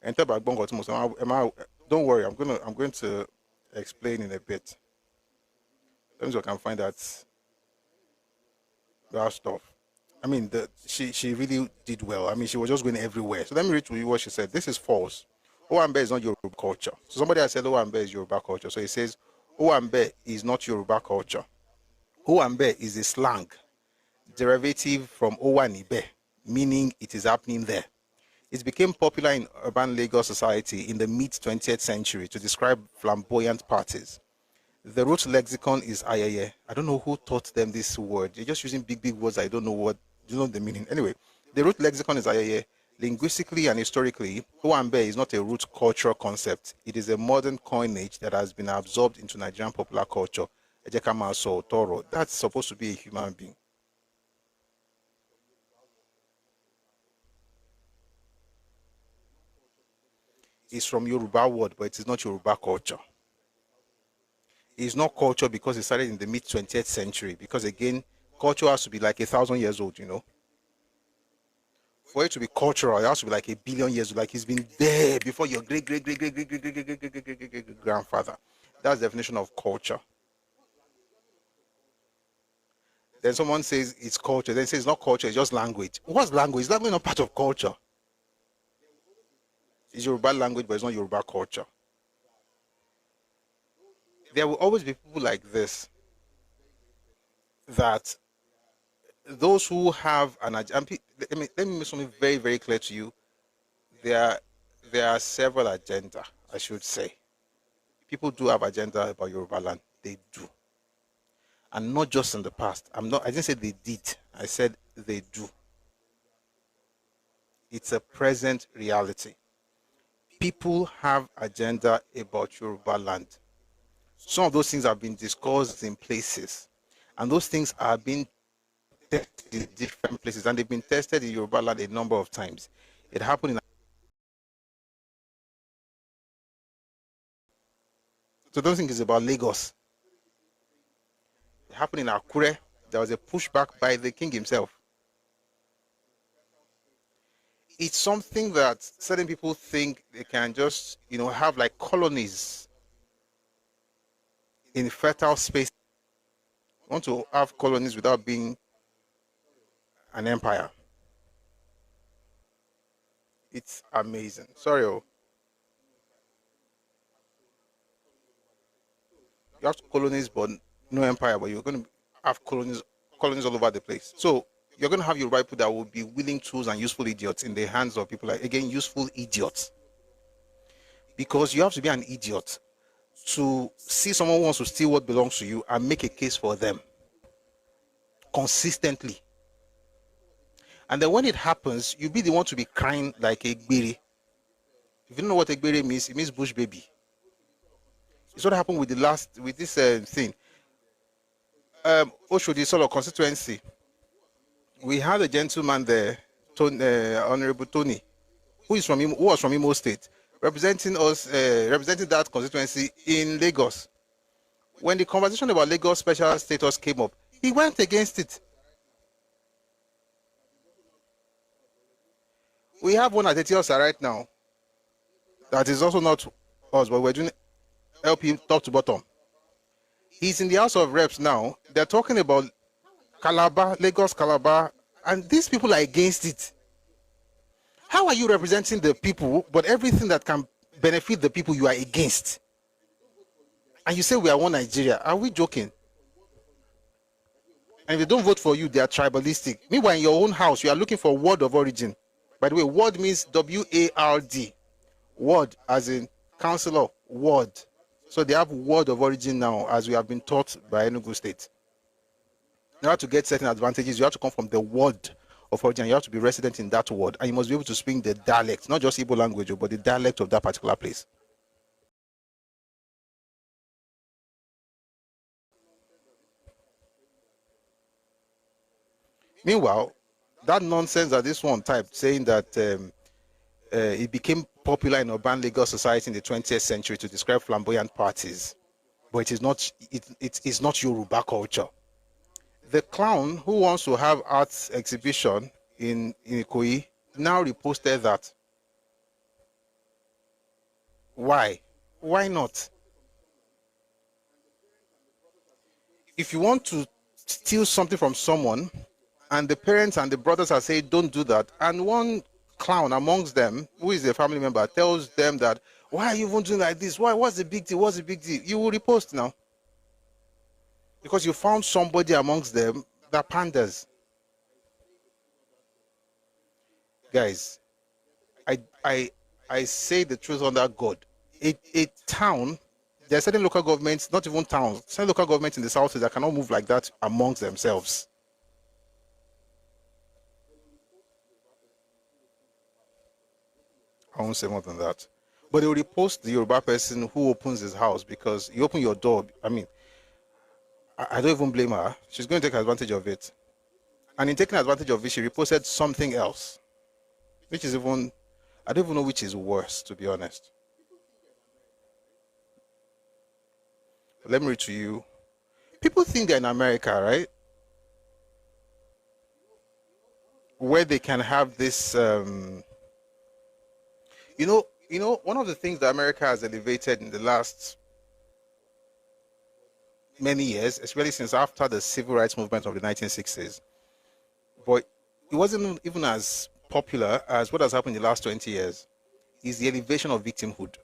Speaker 1: And don't worry, I'm going to explain in a bit. Let me see if I can find that stuff. I mean, she really did well. I mean, she was just going everywhere. So let me read to you what she said. This is false. Owambe is not Yoruba culture. So somebody has said Owambe is Yoruba culture. So it says Owambe is not Yoruba culture. Owambe is a slang derivative from Owanibe, meaning it is happening there. It became popular in urban Lagos society in the mid-20th century to describe flamboyant parties. The root lexicon is ayeye. I don't know who taught them this word. They're just using big words. I don't know the meaning. Anyway, the root lexicon is ayeye. Linguistically and historically, Owambe is not a root cultural concept. It is a modern coinage that has been absorbed into Nigerian popular culture. Ejekamaso Toro. That's supposed to be a human being. It's from Yoruba word, but it is not Yoruba culture. It's not culture because it started in the mid-20th century. Because again, culture has to be like 1,000 years old, you know. For it to be cultural, it has to be like 1 billion years old. Like it's been there before your great grandfather. That's the definition of culture. Then someone says it's culture. Then says it's not culture, it's just language. What's language? Is language not part of culture? It's Yoruba language, but it's not Yoruba culture. There will always be people like this, that those who have an agenda, let me make something very, very clear to you. There are several agenda, I should say. People do have agenda about Yoruba land. They do. And not just in the past. I didn't say they did. I said they do. It's a present reality. People have agenda about Yoruba land. Some of those things have been discussed in places, and those things are being tested in different places, and they've been tested in Yoruba land a number of times. It happened in. So don't think it's about Lagos. It happened in Akure. There was a pushback by the king himself. It's something that certain people think they can just, have like colonies in fertile space. Want to have colonies without being an empire. It's amazing. Sorry. You have colonies but no empire, but you're going to have colonies all over the place. So you're going to have your people that will be willing tools and useful idiots in the hands of people like, again, useful idiots. Because you have to be an idiot to see someone who wants to steal what belongs to you and make a case for them consistently. And then when it happens, you'll be the one to be crying like a gbere. If you don't know what a gbere means, it means bush baby. It's what happened with this thing. Oshodi Solo constituency, we had a gentleman there, Honorable Tony, who was from Imo State, representing us, representing that constituency in Lagos. When the conversation about Lagos special status came up, he went against it. We have one at Etiosa right now that is also not us, but we're doing LP top to bottom. He's in the House of Reps now. They're talking about Calabar, Lagos, Calabar, and these people are against it. How are you representing the people, but everything that can benefit the people you are against? And you say we are one Nigeria. Are we joking? And if they don't vote for you, they are tribalistic. Meanwhile, in your own house, you are looking for word of origin. By the way, ward means W-A-R-D. Word, as in councillor, word. So they have word of origin now, as we have been taught by Enugu State. In order to get certain advantages, you have to come from the word of origin. You have to be resident in that ward, and you must be able to speak the dialect, not just Igbo language, but the dialect of that particular place. Meanwhile, that nonsense that this one typed, saying that it became popular in urban Lagos society in the 20th century to describe flamboyant parties, but it is not. It is not Yoruba culture. The clown who wants to have arts exhibition in Ikoyi now reposted that. Why? Why not? If you want to steal something from someone, and the parents and the brothers are saying, don't do that, and one clown amongst them, who is a family member, tells them that, why are you even doing like this? Why? What's the big deal? What's the big deal? You will repost now. Because you found somebody amongst them that panders. Guys, I say the truth under God. A town, there are certain local governments, not even towns, certain local governments in the south that cannot move like that amongst themselves. I won't say more than that. But they will repost the Yoruba person who opens his house, because you open your door. I mean, I don't even blame her. She's going to take advantage of it. And in taking advantage of it, she reposted something else, which is even, I don't even know which is worse, to be honest. Let me read to you. People think they're in America, right? Where they can have this, you know, one of the things that America has elevated in the last many years, especially since after the civil rights movement of the 1960s, but it wasn't even as popular as what has happened in the last 20 years, is the elevation of victimhood.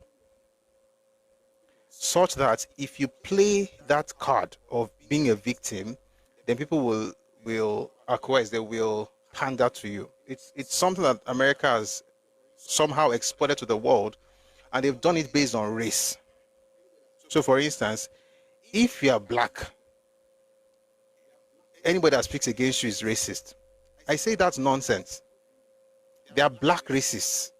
Speaker 1: Such that if you play that card of being a victim, then people will acquiesce, they will pander to you. It's something that America has somehow exported to the world, and they've done it based on race. So for instance, if you are black, anybody that speaks against you is racist. I say that's nonsense. They are black racists.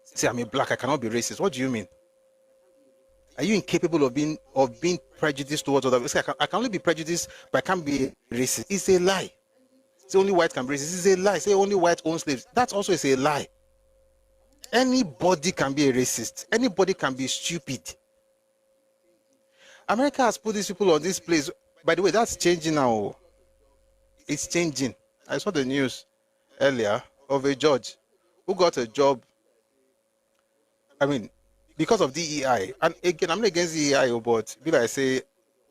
Speaker 1: Say, I'm a black, I cannot be racist. What do you mean? Are you incapable of being prejudiced towards others? I can only be prejudiced, but I can't be racist. It's a lie. Say only white can be racist. It's a lie. Say only white own slaves. That's also a lie. Anybody can be a racist. Anybody can be stupid. America has put these people on this place. By the way, that's changing now. It's changing. I saw the news earlier of a judge who got a job, I mean, because of DEI. And again, I'm not against DEI, but like I say,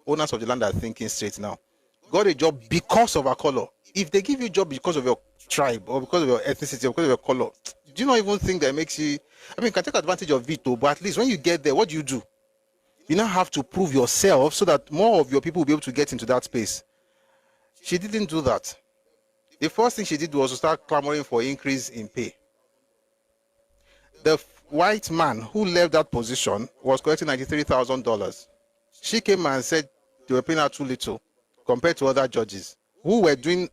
Speaker 1: owners of the land are thinking straight now. Got a job because of our color. If they give you a job because of your tribe or because of your ethnicity or because of your color, do you not even think that makes you, I mean, you can take advantage of it, but at least when you get there, what do? You now have to prove yourself so that more of your people will be able to get into that space. She didn't do that. The first thing she did was to start clamoring for increase in pay. The white man who left that position was collecting $93,000. She came and said they were paying her too little compared to other judges who were doing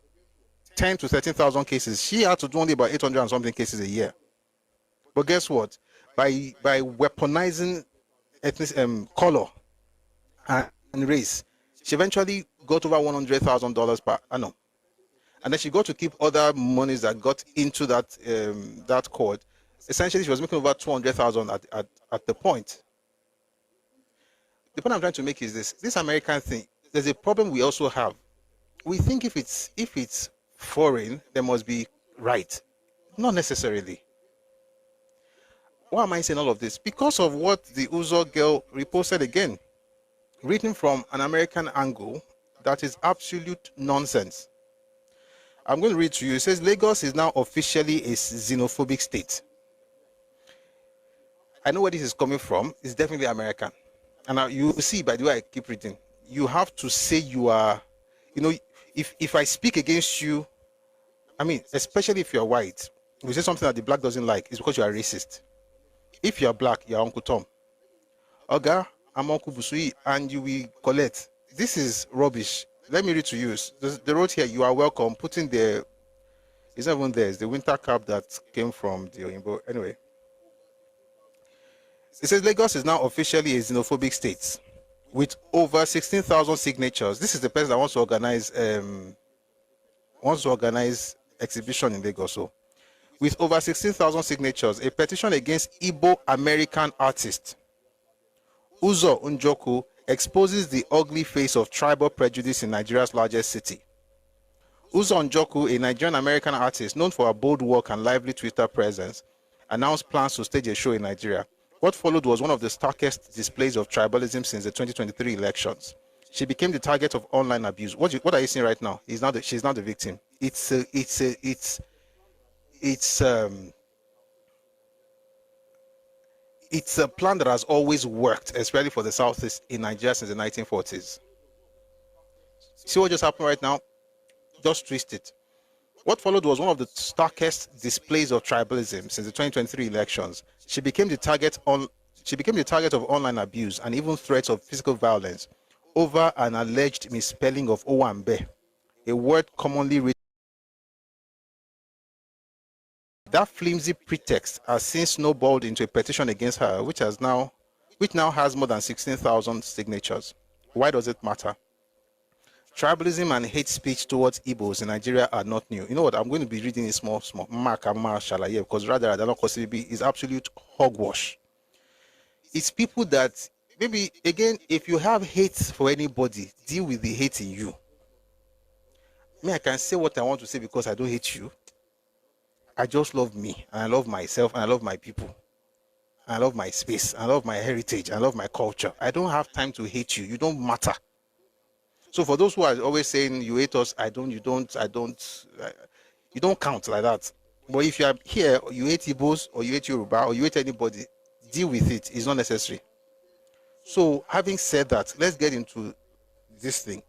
Speaker 1: 10 to 13,000 cases. She had to do only about 800 and something cases a year. But guess what? By weaponizing ethnic color and race, She eventually got over $100,000 per annum. And then she got to keep other monies that got into that court. Essentially, she was making over 200,000 at the point. The point I'm trying to make is this American thing. There's a problem we also have. We think if it's foreign, there must be right. Not necessarily. Why am I saying all of this? Because of what the Uzo girl reposted again, written from an American angle, that is absolute nonsense. I'm going to read to you. It says, Lagos is now officially a xenophobic state. I know where this is coming from. It's definitely American. And now you see, by the way I keep reading, you have to say you are, if I speak against you, I mean, especially if you're white, if you say something that the black doesn't like, it's because you are racist. If you're black, you're Uncle Tom. Oga, I'm Uncle Busui, and you will collect. This is rubbish. Let me read to you. The road here, you are welcome. Putting the, it's not even there, it's the winter cap that came from the Oyinbo. Anyway. It says Lagos is now officially a xenophobic state with over 16,000 signatures. This is the person that wants to organize exhibition in Lagos. So, with over 16,000 signatures, a petition against Igbo American artist Uzo Njoku exposes the ugly face of tribal prejudice in Nigeria's largest city. Uzo Njoku, a Nigerian American artist known for her bold work and lively Twitter presence, announced plans to stage a show in Nigeria. What followed was one of the starkest displays of tribalism since the 2023 elections. She became the target of online abuse. What are you seeing right now? She's not the victim. It's a plan that has always worked, especially for the Southeast in Nigeria since the 1940s. See what just happened right now? Just twist it. What followed was one of the starkest displays of tribalism since the 2023 elections. She became the target of online abuse and even threats of physical violence over an alleged misspelling of Owambe, a word commonly written. That flimsy pretext has since snowballed into a petition against her, which now has more than 16,000 signatures. Why does it matter? Tribalism and hate speech towards Igbos in Nigeria are not new. You know what? I'm going to be reading a small mark because rather I don't know is absolute hogwash. It's people that maybe again, if you have hate for anybody, deal with the hate in you. I can say what I want to say because I don't hate you. I just love me and I love myself and I love my people. And I love my space. I love my heritage. I love my culture. I don't have time to hate you. You don't matter. So for those who are always saying you hate us, you don't count like that. But if you are here, you hate Igbos or you hate Yoruba or you hate anybody, deal with it. It's not necessary. So having said that, let's get into this thing.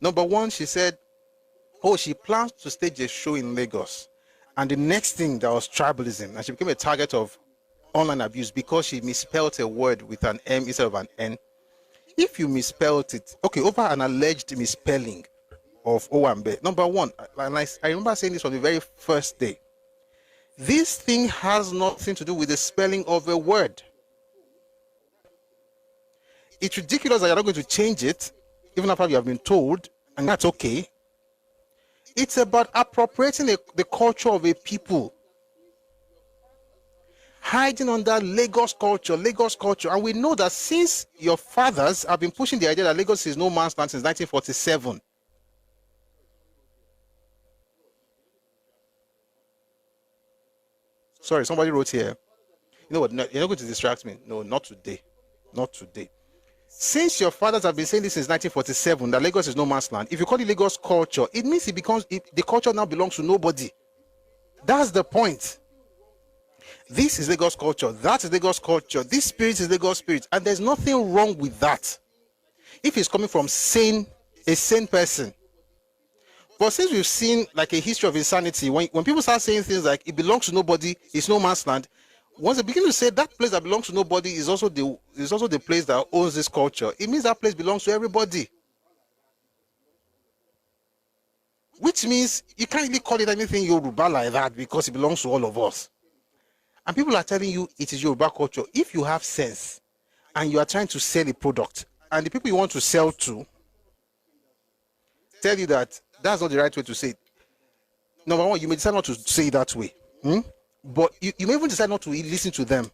Speaker 1: Number one, she said, she plans to stage a show in Lagos. And the next thing, that was tribalism. And she became a target of online abuse because she misspelled a word with an M instead of an N. If you misspelled it, over an alleged misspelling of Owambe, number one, and I remember saying this on the very first day, this thing has nothing to do with the spelling of a word. It's ridiculous that you're not going to change it, even after you have been told, and that's okay. It's about appropriating the culture of a people. Hiding under Lagos culture. And we know that since your fathers have been pushing the idea that Lagos is no man's land since 1947. Sorry, somebody wrote here. You know what? No, you're not going to distract me. No, not today. Not today. Since your fathers have been saying this since 1947, that Lagos is no man's land, if you call it Lagos culture, it means the culture now belongs to nobody. That's the point. This is Lagos culture. That is Lagos culture. This spirit is Lagos spirit. And there's nothing wrong with that. If it's coming from a sane person. But since we've seen like a history of insanity, when people start saying things like it belongs to nobody, it's no man's land, once they begin to say that place that belongs to nobody is also the place that owns this culture, it means that place belongs to everybody. Which means you can't really call it anything Yoruba like that because it belongs to all of us. And people are telling you it is Yoruba culture. If you have sense and you are trying to sell a product and the people you want to sell to tell you that that's not the right way to say it. Number one, you may decide not to say it that way. But you may even decide not to listen to them.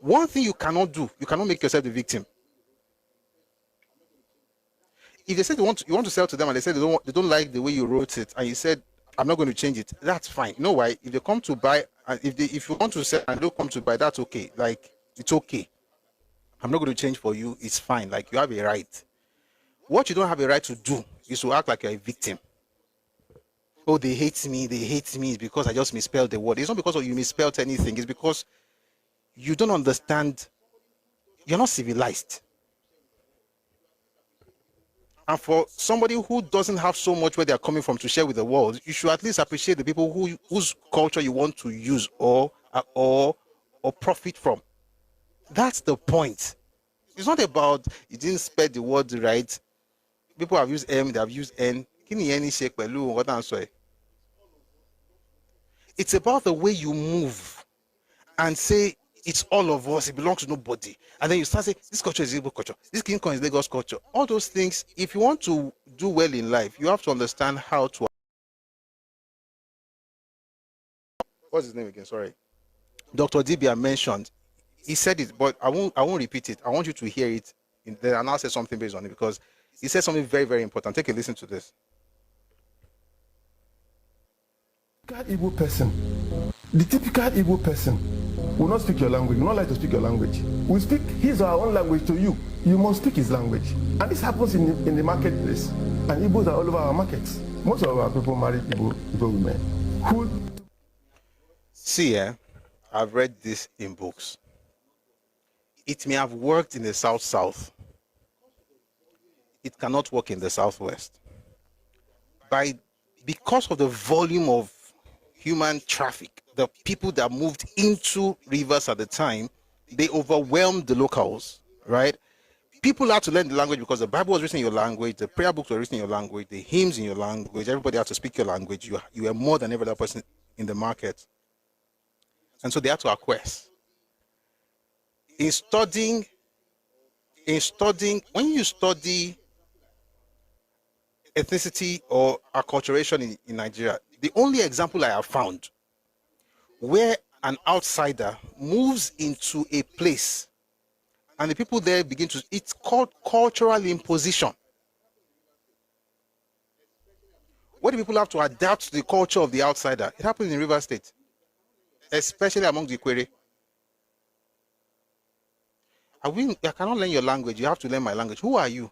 Speaker 1: One thing you cannot do, you cannot make yourself the victim. If they said you want to sell to them and they said they don't like the way you wrote it, and you said, I'm not going to change it, that's fine. You know why? If they come to buy, and if you want to sell and don't come to buy, that's okay. Like, it's okay. I'm not going to change for you. It's fine. Like, you have a right. What you don't have a right to do is to act like you're a victim. Oh, they hate me. It's because I just misspelled the word. It's not because you misspelled anything. It's because you don't understand. You're not civilized. And for somebody who doesn't have so much where they're coming from to share with the world, you should at least appreciate the people whose culture you want to use or profit from. That's the point. It's not about you didn't spell the word right. People have used M, they have used N. It's about the way you move and say it's all of us, it belongs to nobody. And then you start saying, this culture is Igbo culture, this King Kong is Lagos culture. All those things, if you want to do well in life, you have to understand how to... What's his name again? Sorry. Dr. Dibia mentioned, he said it, but I won't repeat it. I want you to hear it, then I'll say something based on it, because he said something very, very important. Take a listen to this.
Speaker 5: Igbo person, the typical Igbo person will not speak your language, will not like to speak your language. We speak his or our own language to you. You must speak his language. And this happens in the marketplace. And Igbos are all over our markets. Most of our people marry Igbo women.
Speaker 1: See, I've read this in books. It may have worked in the South. It cannot work in the Southwest. Because of the volume of human traffic, the people that moved into rivers at the time, they overwhelmed the locals, right? People had to learn the language because the Bible was written in your language, the prayer books were written in your language, the hymns in your language, everybody had to speak your language. You were more than every other person in the market. And so they had to acquiesce. In studying, when you study ethnicity or acculturation in Nigeria, the only example I have found where an outsider moves into a place and the people there begin to, it's called cultural imposition. Where do people have to adapt to the culture of the outsider? It happens in River State, especially among the Ikwere. I cannot learn your language. You have to learn my language. Who are you?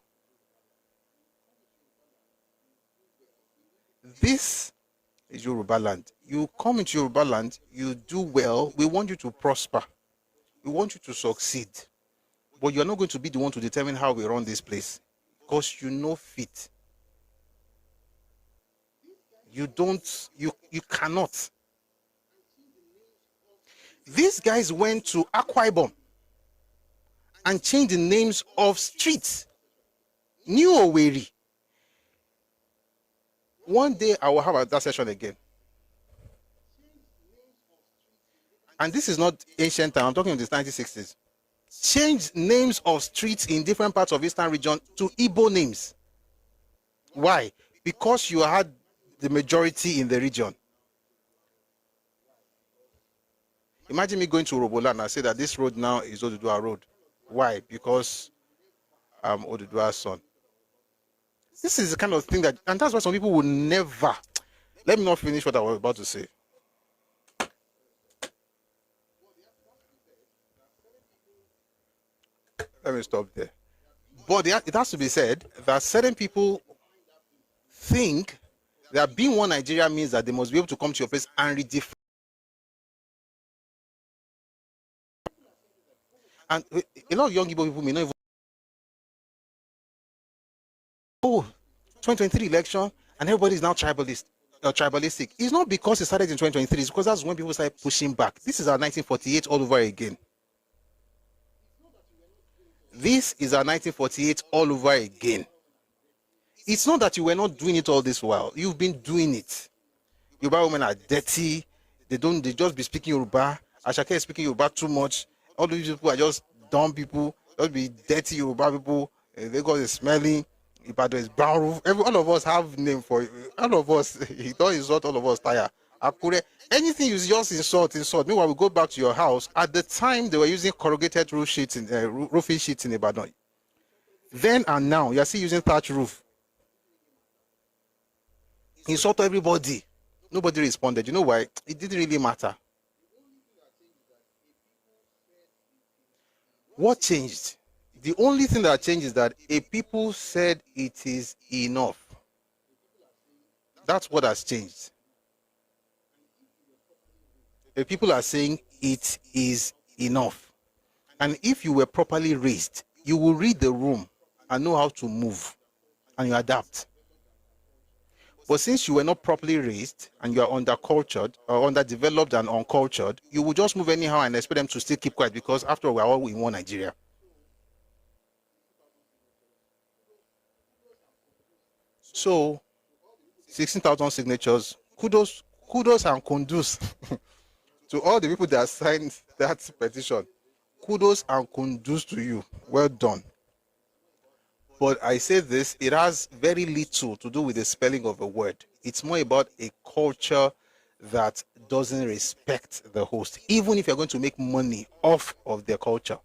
Speaker 1: This is Yoruba land. You come into Yoruba land, you do well. We want you to prosper. We want you to succeed. But you're not going to be the one to determine how we run this place, because you know fit. You cannot. These guys went to Akwa Ibom and changed the names of streets. New Owerri. One day I will have that session again. And this is not ancient time, I'm talking in the 1960s. Changed names of streets in different parts of Eastern region to Igbo names. Why? Because you had the majority in the region. Imagine me going to Robola and I say that this road now is Oduduwa Road. Why? Because I'm Oduduwa's son. This is the kind of thing that, and that's why some people will never, let me not finish what I was about to say. Let me stop there. But it has to be said that certain people think that being one Nigeria means that they must be able to come to your place and redefine. And a lot of young people may not even, oh, 2023 election, and everybody is now tribalistic. It's not because it started in 2023, it's because that's when people started pushing back. This is our 1948 all over again. This is our 1948 all over again. It's not that you were not doing it all this while. You've been doing it. Yoruba women are dirty. They just be speaking Yoruba. Ashake is speaking Yoruba too much. All these people are just dumb people. Just be dirty Yoruba people. Lagos is smelling. Ibadan is brown roof. All of us have name for it. All of us. He don't insult all of us. Tire. Akure. Anything you just insult. Meanwhile, we go back to your house. At the time, they were using corrugated roof sheets in roofing sheets in Ibadan. Then and now, you're still using thatch roof. Insult everybody. Nobody responded. You know why? It didn't really matter. What changed? The only thing that changed is that a people said it is enough. That's what has changed. The people are saying it is enough. And if you were properly raised, you will read the room and know how to move and you adapt. But since you were not properly raised and you are undercultured or underdeveloped and uncultured, you will just move anyhow and expect them to still keep quiet because after all, we're all in one Nigeria. So, 16,000 signatures. Kudos and condos to all the people that signed that petition. Kudos and condos to you. Well done. But I say this, it has very little to do with the spelling of a word. It's more about a culture that doesn't respect the host, even if you're going to make money off of their culture.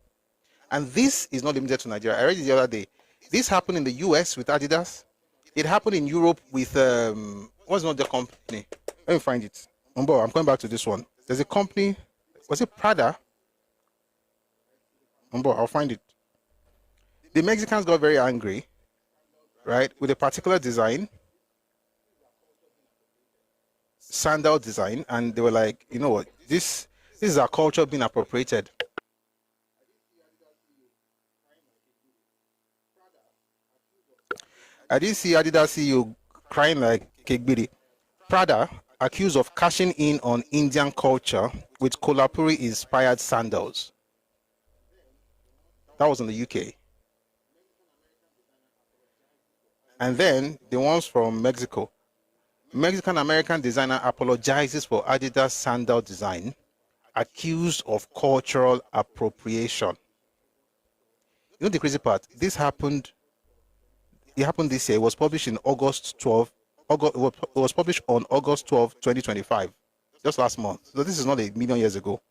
Speaker 1: And this is not limited to Nigeria. I read it the other day. This happened in the US with Adidas. It happened in Europe with, what's not the company? Let me find it. I'm going back to this one. There's a company, was it Prada? I'll find it. The Mexicans got very angry, right, with a particular design, sandal design, and they were like, you know what, this is our culture being appropriated. I didn't see Adidas CEO crying like Kegbiri. Prada accused of cashing in on Indian culture with Kolhapuri-inspired sandals. That was in the UK. And then the ones from Mexico. Mexican-American designer apologizes for Adidas sandal design, accused of cultural appropriation. You know the crazy part? It happened this year. It was published in August 12. It was published on August 12, 2025, just last month. So this is not a million years ago.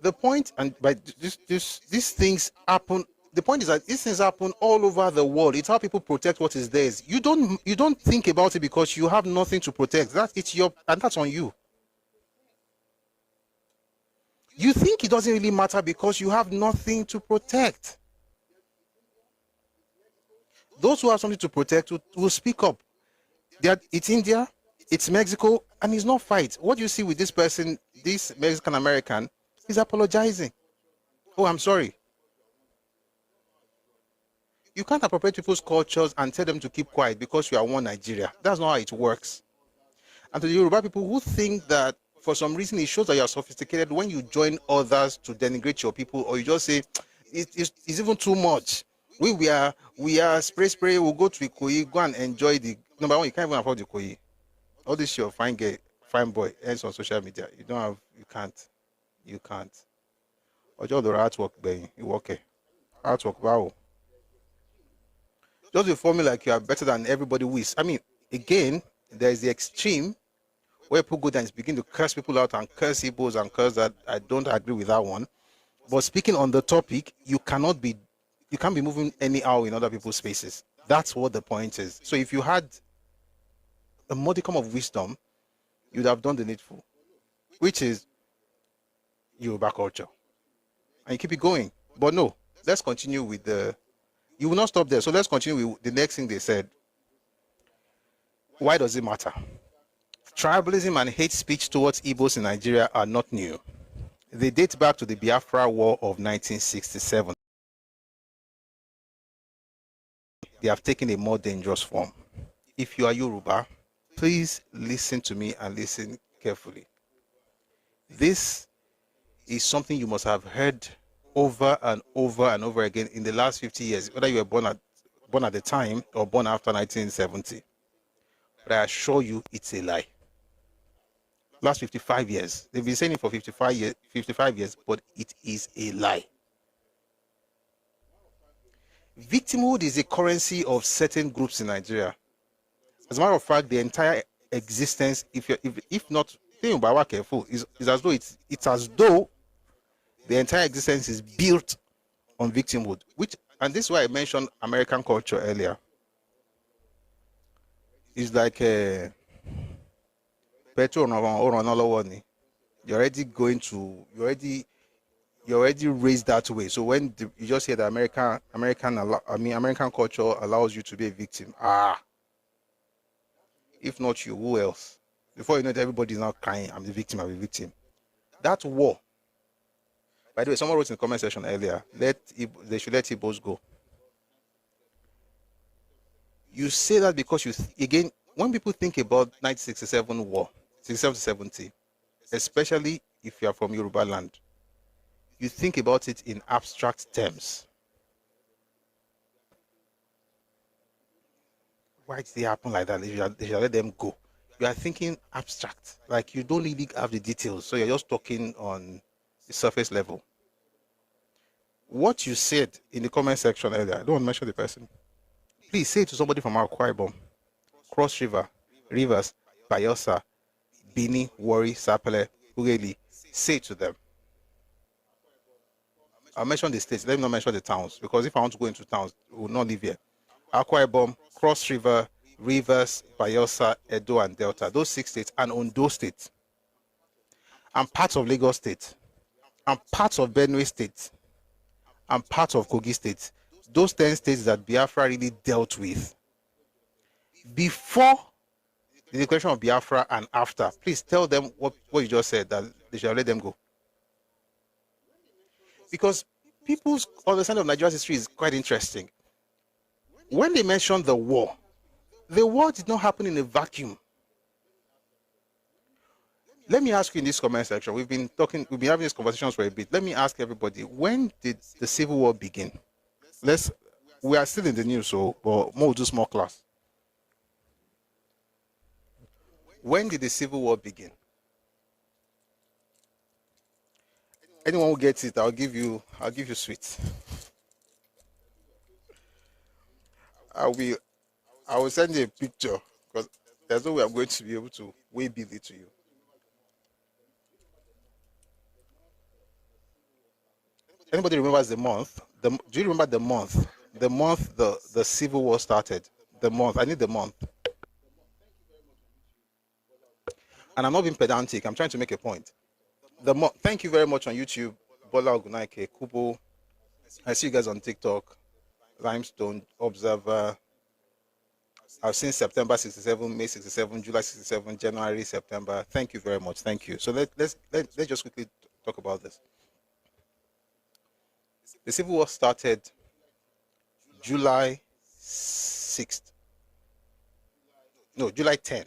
Speaker 1: The point, and by these things happen. The point is that these things happen all over the world. It's how people protect what is theirs. You don't think about it because you have nothing to protect. That's on you. You think it doesn't really matter because you have nothing to protect. Those who have something to protect will speak up. It's India, it's Mexico, and it's not fight. What you see with this person, this Mexican American, is apologizing. Oh, I'm sorry. You can't appropriate people's cultures and tell them to keep quiet because you are one Nigeria. That's not how it works. And to the Yoruba people who think that for some reason it shows that you are sophisticated when you join others to denigrate your people, or you just say it's even too much. We are spray. We'll go to Ikoyi, go and enjoy the number one. You can't even afford Ikoyi. All this your fine boy ends on social media. You can't. Ojo the artwork, baby. You okay? Artwork, wow. Just before me like you are better than everybody who is. I mean, again, there is the extreme where people go down and begin to curse people out and curse Igbos and curse that. I don't agree with that one. But speaking on the topic, you can't be moving anyhow in other people's spaces. That's what the point is. So if you had a modicum of wisdom, you'd have done the needful, which is Yoruba culture. And you keep it going. But no, let's continue with you will not stop there. So let's continue with the next thing they said. Why does it matter? Tribalism and hate speech towards Igbos in Nigeria are not new. They date back to the Biafra War of 1967. They have taken a more dangerous form. If you are Yoruba, please listen to me and listen carefully. This is something you must have heard over and over and over again in the last 50 years, whether you were born at the time or born after 1970. But I assure you, it's a lie. Last 55 years. They've been saying it for 55 years, but it is a lie. Victimhood is the currency of certain groups in Nigeria. As a matter of fact, the entire existence, if not think about careful, is as though it's as though the entire existence is built on victimhood. And this is why I mentioned American culture earlier. It's like petrol on you're already going to you're already raised that way. So when you just hear that American culture allows you to be a victim, if not you, who else? Before you know it, everybody's now crying, I'm the victim, I'm the victim. That war. By the way, someone wrote in the comment section earlier, they should let Igbos go. You say that because again, when people think about 1967 war, 67 to 70, especially if you are from Yoruba land, you think about it in abstract terms. Why did it happen like that? They should let them go. You are thinking abstract, like you don't really have the details, so you're just talking on the surface level. What you said in the comment section earlier, I don't want to mention the person. Please say it to somebody from Ẹkáàbọ, Cross River, Rivers, Bayelsa, Bini, Warri, Sapele, Ughelli. Say it to them. I'll mention the states. Let me not mention the towns, because if I want to go into towns, we will not live here. Ẹkáàbọ, Cross River, Rivers, Bayelsa, Edo, and Delta. Those 6 states, and Ondo State, and parts of Lagos State, and parts of Benue State, and parts of Kogi State. Those 10 states that Biafra really dealt with before the declaration of Biafra and after. Please tell them what you just said, that they should let them go. Because people's understanding of Nigeria's history is quite interesting. When they mentioned the war did not happen in a vacuum. Let me ask you in this comment section, we've been having these conversations for a bit. Let me ask everybody, when did the Civil War begin? We are still in the news, but we'll do small class. When did the Civil War begin? Anyone who gets it, I'll give you sweets. I will send you a picture, because there's no way I'm going to be able to way bill it to you. Anybody remembers the month? Do you remember the month? The month the Civil War started. The month. I need the month. And I'm not being pedantic. I'm trying to make a point. The month. Thank you very much on YouTube. Bola Ogunaike, Kubo. I see you guys on TikTok. Limestone, Observer. I've seen September 67, May 67, July 67, January, September. Thank you very much. Thank you. So let's just quickly talk about this. The Civil War started July 6th. No, July 10,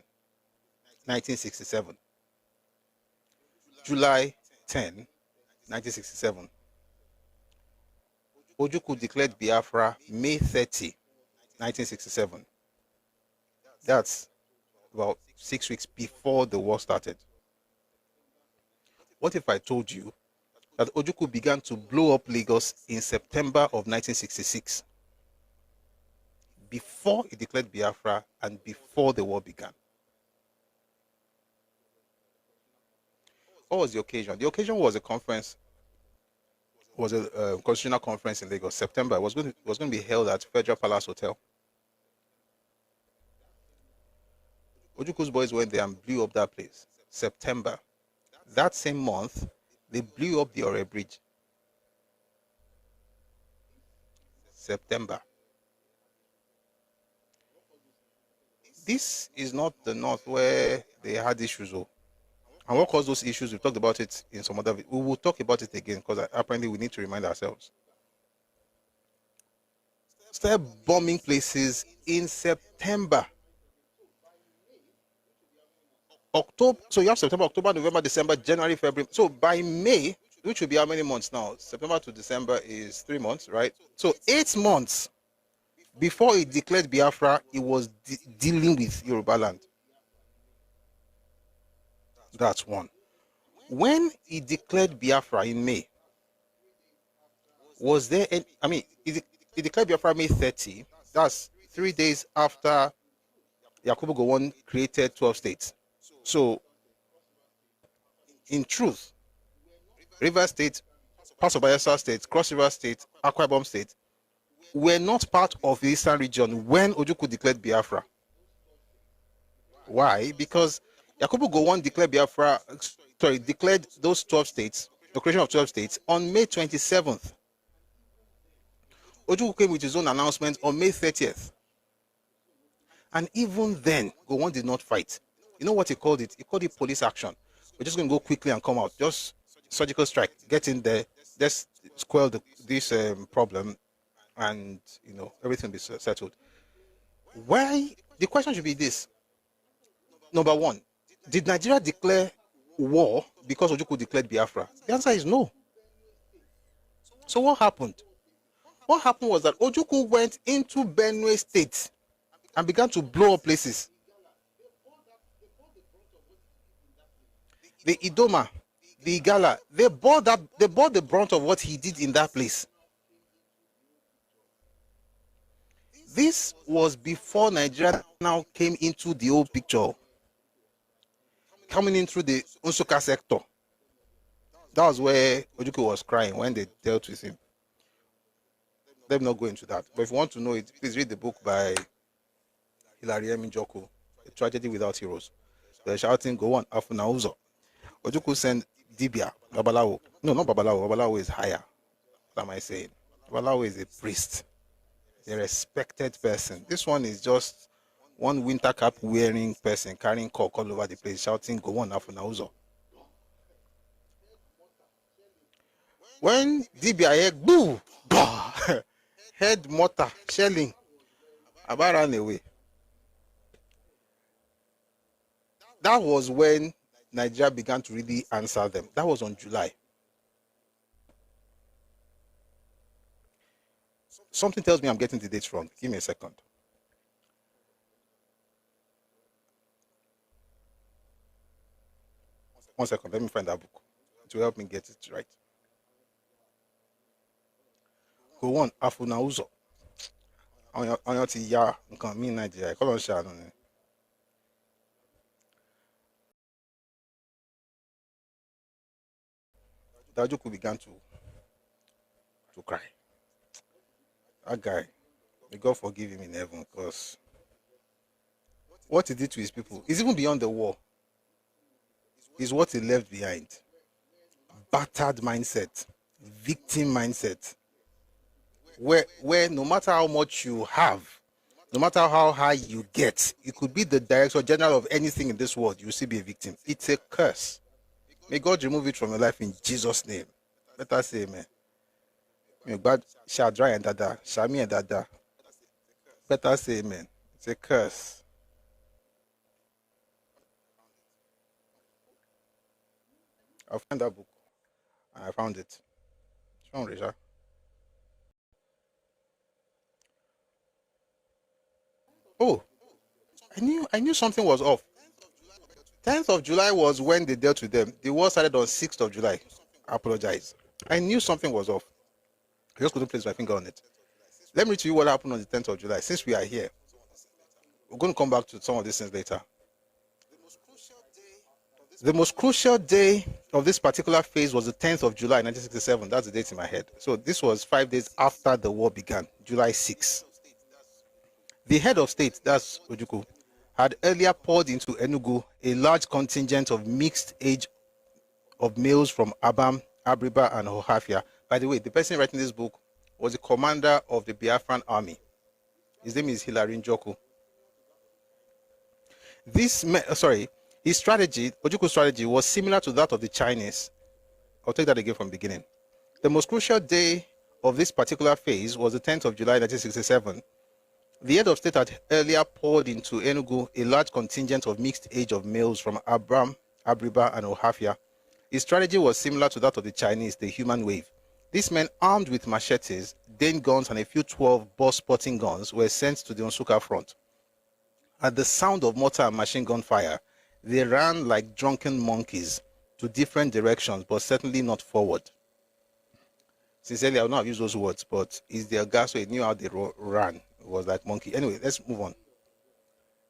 Speaker 1: 1967. July 10, 1967. Ojukwu declared Biafra May 30, 1967. That's about 6 weeks before the war started. What if I told you that Ojukwu began to blow up Lagos in September of 1966, before he declared Biafra and before the war began? What was the occasion? The occasion was a conference, was a constitutional conference in Lagos. September. It was going to be held at Federal Palace Hotel. Ojukwu's boys went there and blew up that place. September. That same month, they blew up the Ore Bridge. September. This is not the north where they had issues. And what caused those issues? We talked about it in some other. We will talk about it again, because apparently we need to remind ourselves. Started bombing places in September. October. So you have September, October, November, December, January, February. So by May, which will be how many months now? September to December is 3 months, right? So 8 months before he declared Biafra, he was dealing with Yoruba land. That's one. When he declared Biafra in May, was there any, he declared Biafra May 30. That's 3 days after Yakubu Gowon created 12 states. So, in truth, River State, parts of Bayelsa State, Cross River State, Akwa Ibom State were not part of the Eastern region when Ojukwu declared Biafra. Why? Because Yakubu Gowon declared declared those 12 states, the creation of 12 states, on May 27th. Ojukwu came with his own announcement on May 30th. And even then, Gowon did not fight. You know what he called it? He called it police action. We're just going to go quickly and come out. Just surgical strike. Get in there. Let's quell this problem, and everything will be settled. Why? The question should be this. Number one, did Nigeria declare war because Ojukwu declared Biafra? The answer is no. So what happened? What happened was that Ojukwu went into Benue State and began to blow up places. The Idoma, the Igala, they bore the brunt of what he did in that place. This was before Nigeria now came into the whole picture, coming in through the Nsukka sector. That was where Ojukwu was crying when they dealt with him. Let me not go into that. But if you want to know it, please read the book by Hilary Eminjoko, A Tragedy Without Heroes. They're shouting, "Go on, Afuna Uzo." Ojukwu sent Dibia, Babalawo. No, not Babalawo. Babalawo is higher. What am I saying? Babalawo is a priest, a respected person. This one is just one winter cap wearing person carrying cock all over the place, shouting, "Go on, Afuna Uzo." When Dibia heard, boo, bah, head mortar, shelling, Aba ran away. That was when Nigeria began to really answer them. That was on July. Something tells me I'm getting the dates wrong. Give me a second. One second. Let me find that book. It will help me get it right. Go on, Afuna Uzo. On ti ya nkan mi Nigeria. Call on Shannon. Ojukwu began to cry. That guy, may God forgive him in heaven, because what he did to his people is even beyond the war. Is what he left behind. Battered mindset, victim mindset, where no matter how much you have, no matter how high you get, you could be the director general of anything in this world, you will still be a victim. It's a curse. May God remove it from your life in Jesus' name. Let us say amen. May God shall dry and dada, shall me and dada. Let us say amen. It's a curse. I found that book. And I found it. Found Risha. Oh, I knew something was off. 10th of July was when they dealt with them. The war started on 6th of July. I apologize. I knew something was off. I just couldn't place my finger on it. Let me read to you what happened on the 10th of July. Since we are here, we're going to come back to some of these things later. The most crucial day of this particular phase was the 10th of July, 1967. That's the date in my head. So this was 5 days after the war began, July 6. The head of state, that's Ojukwu, had earlier poured into Enugu a large contingent of mixed age of males from Abam, Abriba, and Ohafia. By the way, the person writing this book was the commander of the Biafran army. His name is Hilary Njoku. His strategy, Ojuku's strategy, was similar to that of the Chinese. I'll take that again from the beginning. The most crucial day of this particular phase was the 10th of July, 1967. The head of state had earlier poured into Enugu a large contingent of mixed age of males from Abram, Abriba, and Ohafia. His strategy was similar to that of the Chinese, the human wave. These men, armed with machetes, Dane guns, and a few 12 boss-spotting guns, were sent to the Nsukka front. At the sound of mortar and machine gun fire, they ran like drunken monkeys to different directions, but certainly not forward. Sincerely, I would not have used those words, but it's their gas, so he knew how they ran. It was like monkey. Anyway, let's move on.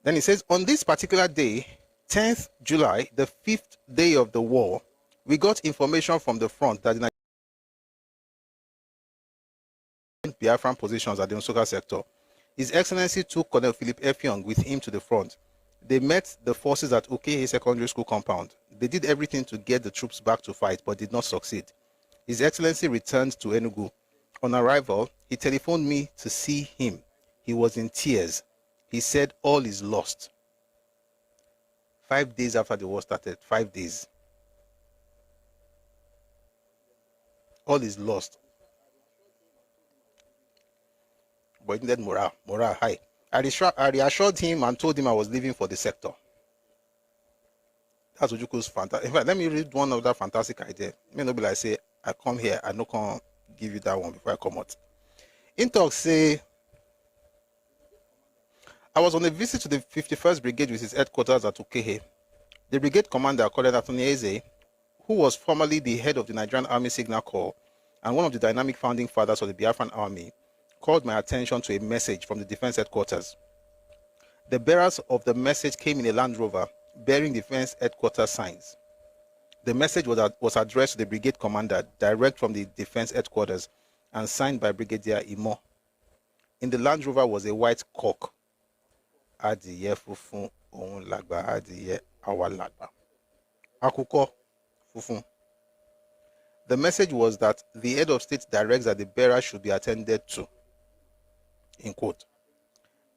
Speaker 1: Then he says, on this particular day, 10th July, the 5th day of the war, we got information from the front that the Biafran positions at the Nsukka sector. His Excellency took Colonel Philip F. Young with him to the front. They met the forces at Okehe Secondary School compound. They did everything to get the troops back to fight, but did not succeed. His Excellency returned to Enugu. On arrival, he telephoned me to see him. He was in tears. He said all is lost. 5 days after the war started, 5 days. All is lost. But he needed morale high. I reassured him and told him I was leaving for the sector. That's Ojuku's fantastic. In fact, let me read one of that fantastic idea. It may not be like, say, I come here, I no can give you that one before I come out. In talk, say, I was on a visit to the 51st Brigade with its headquarters at Okehe. The brigade commander, Colonel Anthony Eze, who was formerly the head of the Nigerian Army Signal Corps and one of the dynamic founding fathers of the Biafran Army, called my attention to a message from the defense headquarters. The bearers of the message came in a Land Rover bearing defense headquarters signs. The message was addressed to the brigade commander, direct from the defense headquarters, and signed by Brigadier Imo. In the Land Rover was a white cock. Adiye fufun ohun lagba adiye awa lagba. Akuko fufun. The message was that the head of state directs that the bearer should be attended to. In quote.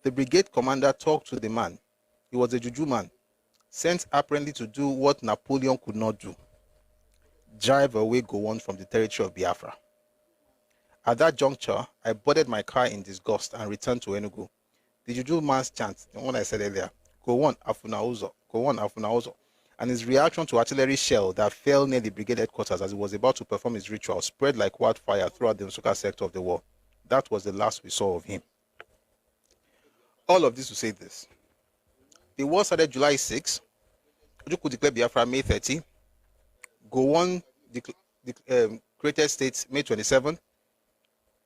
Speaker 1: The brigade commander talked to the man. He was a juju man, sent apparently to do what Napoleon could not do: drive away Gowon from the territory of Biafra. At that juncture, I boarded my car in disgust and returned to Enugu. The juju man's chant, the one I said earlier, Gowon Afuna Uzo, Gowon Afuna Uzo, and his reaction to artillery shell that fell near the brigade headquarters as he was about to perform his ritual spread like wildfire throughout the Nsukka sector of the war. That was the last we saw of him. All of this to say this. The war started July 6. Ojukwu declared Biafra May 30. Gowon created states May 27.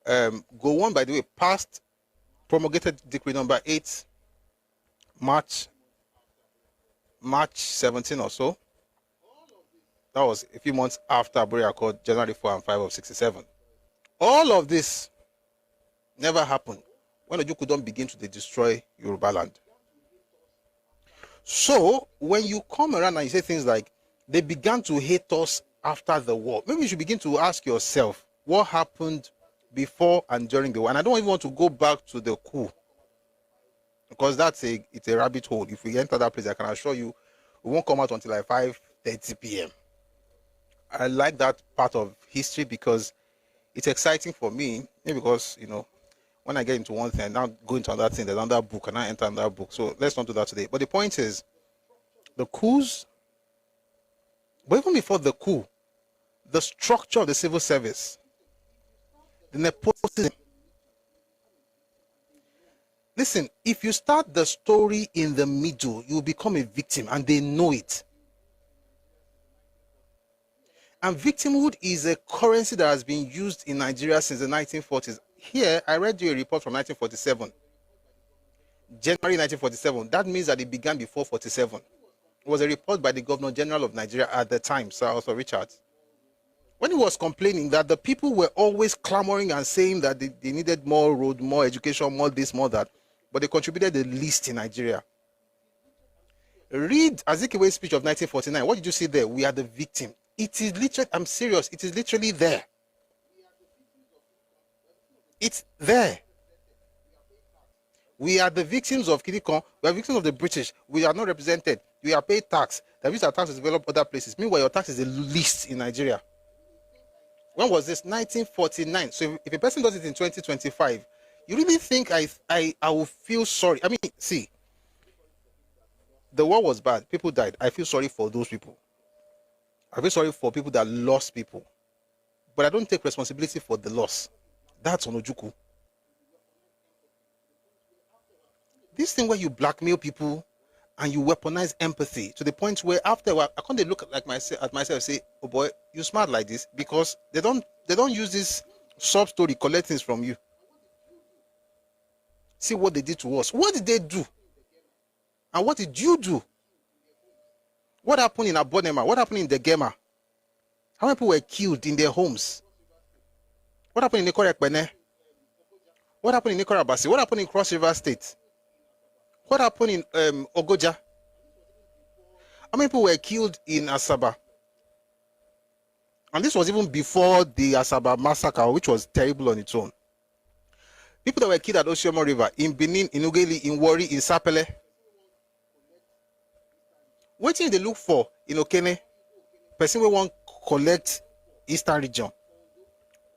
Speaker 1: Gowon, by the way, passed promulgated decree number 8 March 17 or so. That was a few months after Aburi Accord, January 4 and 5 of 67. All of this never happened when Ojukwu don't begin to destroy Yoruba land. So when you come around and you say things like, they began to hate us after the war, maybe you should begin to ask yourself, what happened before and during the war? And I don't even want to go back to the coup, because it's a rabbit hole. If we enter that place, I can assure you we won't come out until like 5:30 p.m. I like that part of history because it's exciting for me, maybe because, when I get into one thing, now go into another thing, there's another book, and I enter another book. So let's not do that today. But the point is, the coups, but even before the coup, the structure of the civil service, the nepotism. Listen, if you start the story in the middle, you will become a victim, and they know it. And victimhood is a currency that has been used in Nigeria since the 1940s. Here, I read you a report from 1947. January 1947. That means that it began before 47. It was a report by the Governor General of Nigeria at the time, Sir Arthur Richards, when he was complaining that the people were always clamoring and saying that they needed more road, more education, more this, more that, but they contributed the least in Nigeria. Read Azikiwe's speech of 1949. What did you see there? We are the victim. It is literally, I'm serious, it is literally there. It's there. We are the victims of Kidikon. We are victims of the British. We are not represented. We are paid tax. That means our tax is developed other places. Meanwhile, your tax is the least in Nigeria. When was this? 1949. So if a person does it in 2025, you really think I will feel sorry? I mean, see, the war was bad. People died. I feel sorry for those people. I feel sorry for people that lost people. But I don't take responsibility for the loss. That's on Ojukwu. This thing where you blackmail people and you weaponize empathy to the point where after a while, I can't look at myself and say, oh boy, you smart like this, because they don't use this Sub story, collect things from you. See what they did to us. What did they do? And what did you do? What happened in Abonema? What happened in the Gema? How many people were killed in their homes? What happened in Ikorekpene? What happened in Ikorabasi? What happened in Cross River State? What happened in Ogoja? How many people were killed in Asaba? And this was even before the Asaba massacre, which was terrible on its own. People that were killed at Osiomo River, in Benin, in Ugeli, in Wari, in Sapele. What thing they look for in Okene? Person will want collect Eastern region.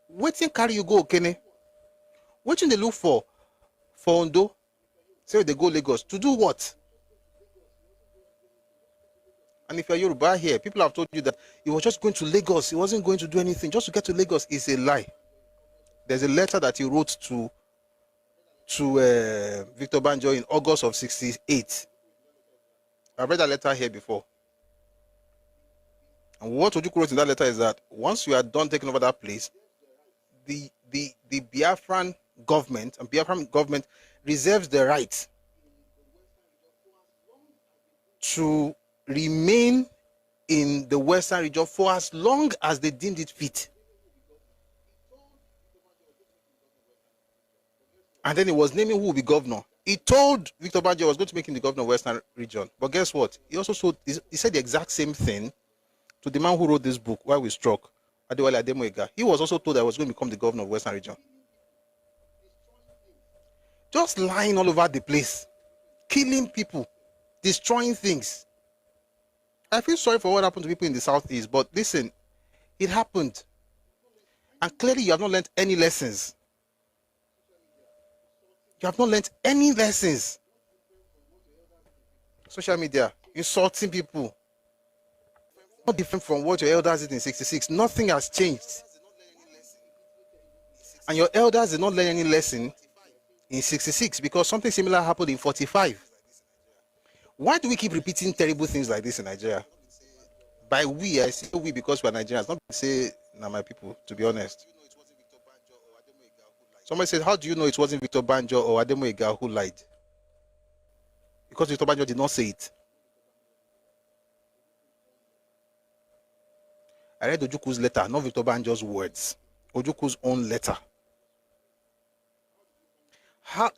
Speaker 1: What thing carry you go Okene? What thing they look for Ondo? Say they go Lagos. To do what? And if you're Yoruba here, people have told you that he was just going to Lagos. He wasn't going to do anything. Just to get to Lagos is a lie. There's a letter that he wrote to Victor Banjo in August of 68. I've read that letter here before. And what Ojukwu wrote in that letter is that once you are done taking over that place, the Biafran government and Biafran government reserves the right to remain in the Western region for as long as they deemed it fit. And then he was naming who will be governor. He told Victor Banjo was going to make him the governor of Western region. But guess what? He also he said the exact same thing to the man who wrote this book, Why We Struck, Adewale Ademoyega. He was also told that he was going to become the governor of Western region. Just lying all over the place, killing people, destroying things. I feel sorry for what happened to people in the Southeast, but listen, it happened. And clearly you have not learned any lessons. You have not learned any lessons. Social media, insulting people. Not different from what your elders did in 66. Nothing has changed. And your elders did not learn any lesson in 66 because something similar happened in 45. Why do we keep repeating terrible things like this in Nigeria? By we, I say we because we are Nigerians, not say nah, my people, to be honest. Somebody said, how do you know it wasn't Victor Banjo or Ademoyega who lied? Because Victor Banjo did not say it. I read Ojukwu's letter, not Victor Banjo's words. Ojukwu's own letter.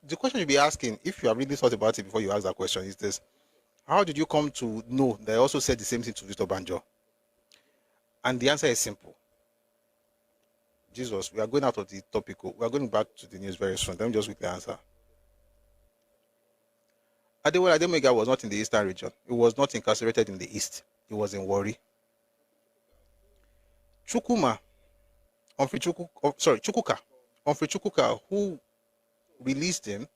Speaker 1: The question you'll be asking, if you have really thought about it before you ask that question, is this: how did you come to know that I also said the same thing to Victor Banjo? And the answer is simple. Jesus, we are going out of the topic. We are going back to the news very soon. Let me just quickly answer. Adewale Ademoyega was not in the Eastern region. He was not incarcerated in the East. He was in Warri. Chukwuka, Humphrey Chukwuka, who released him,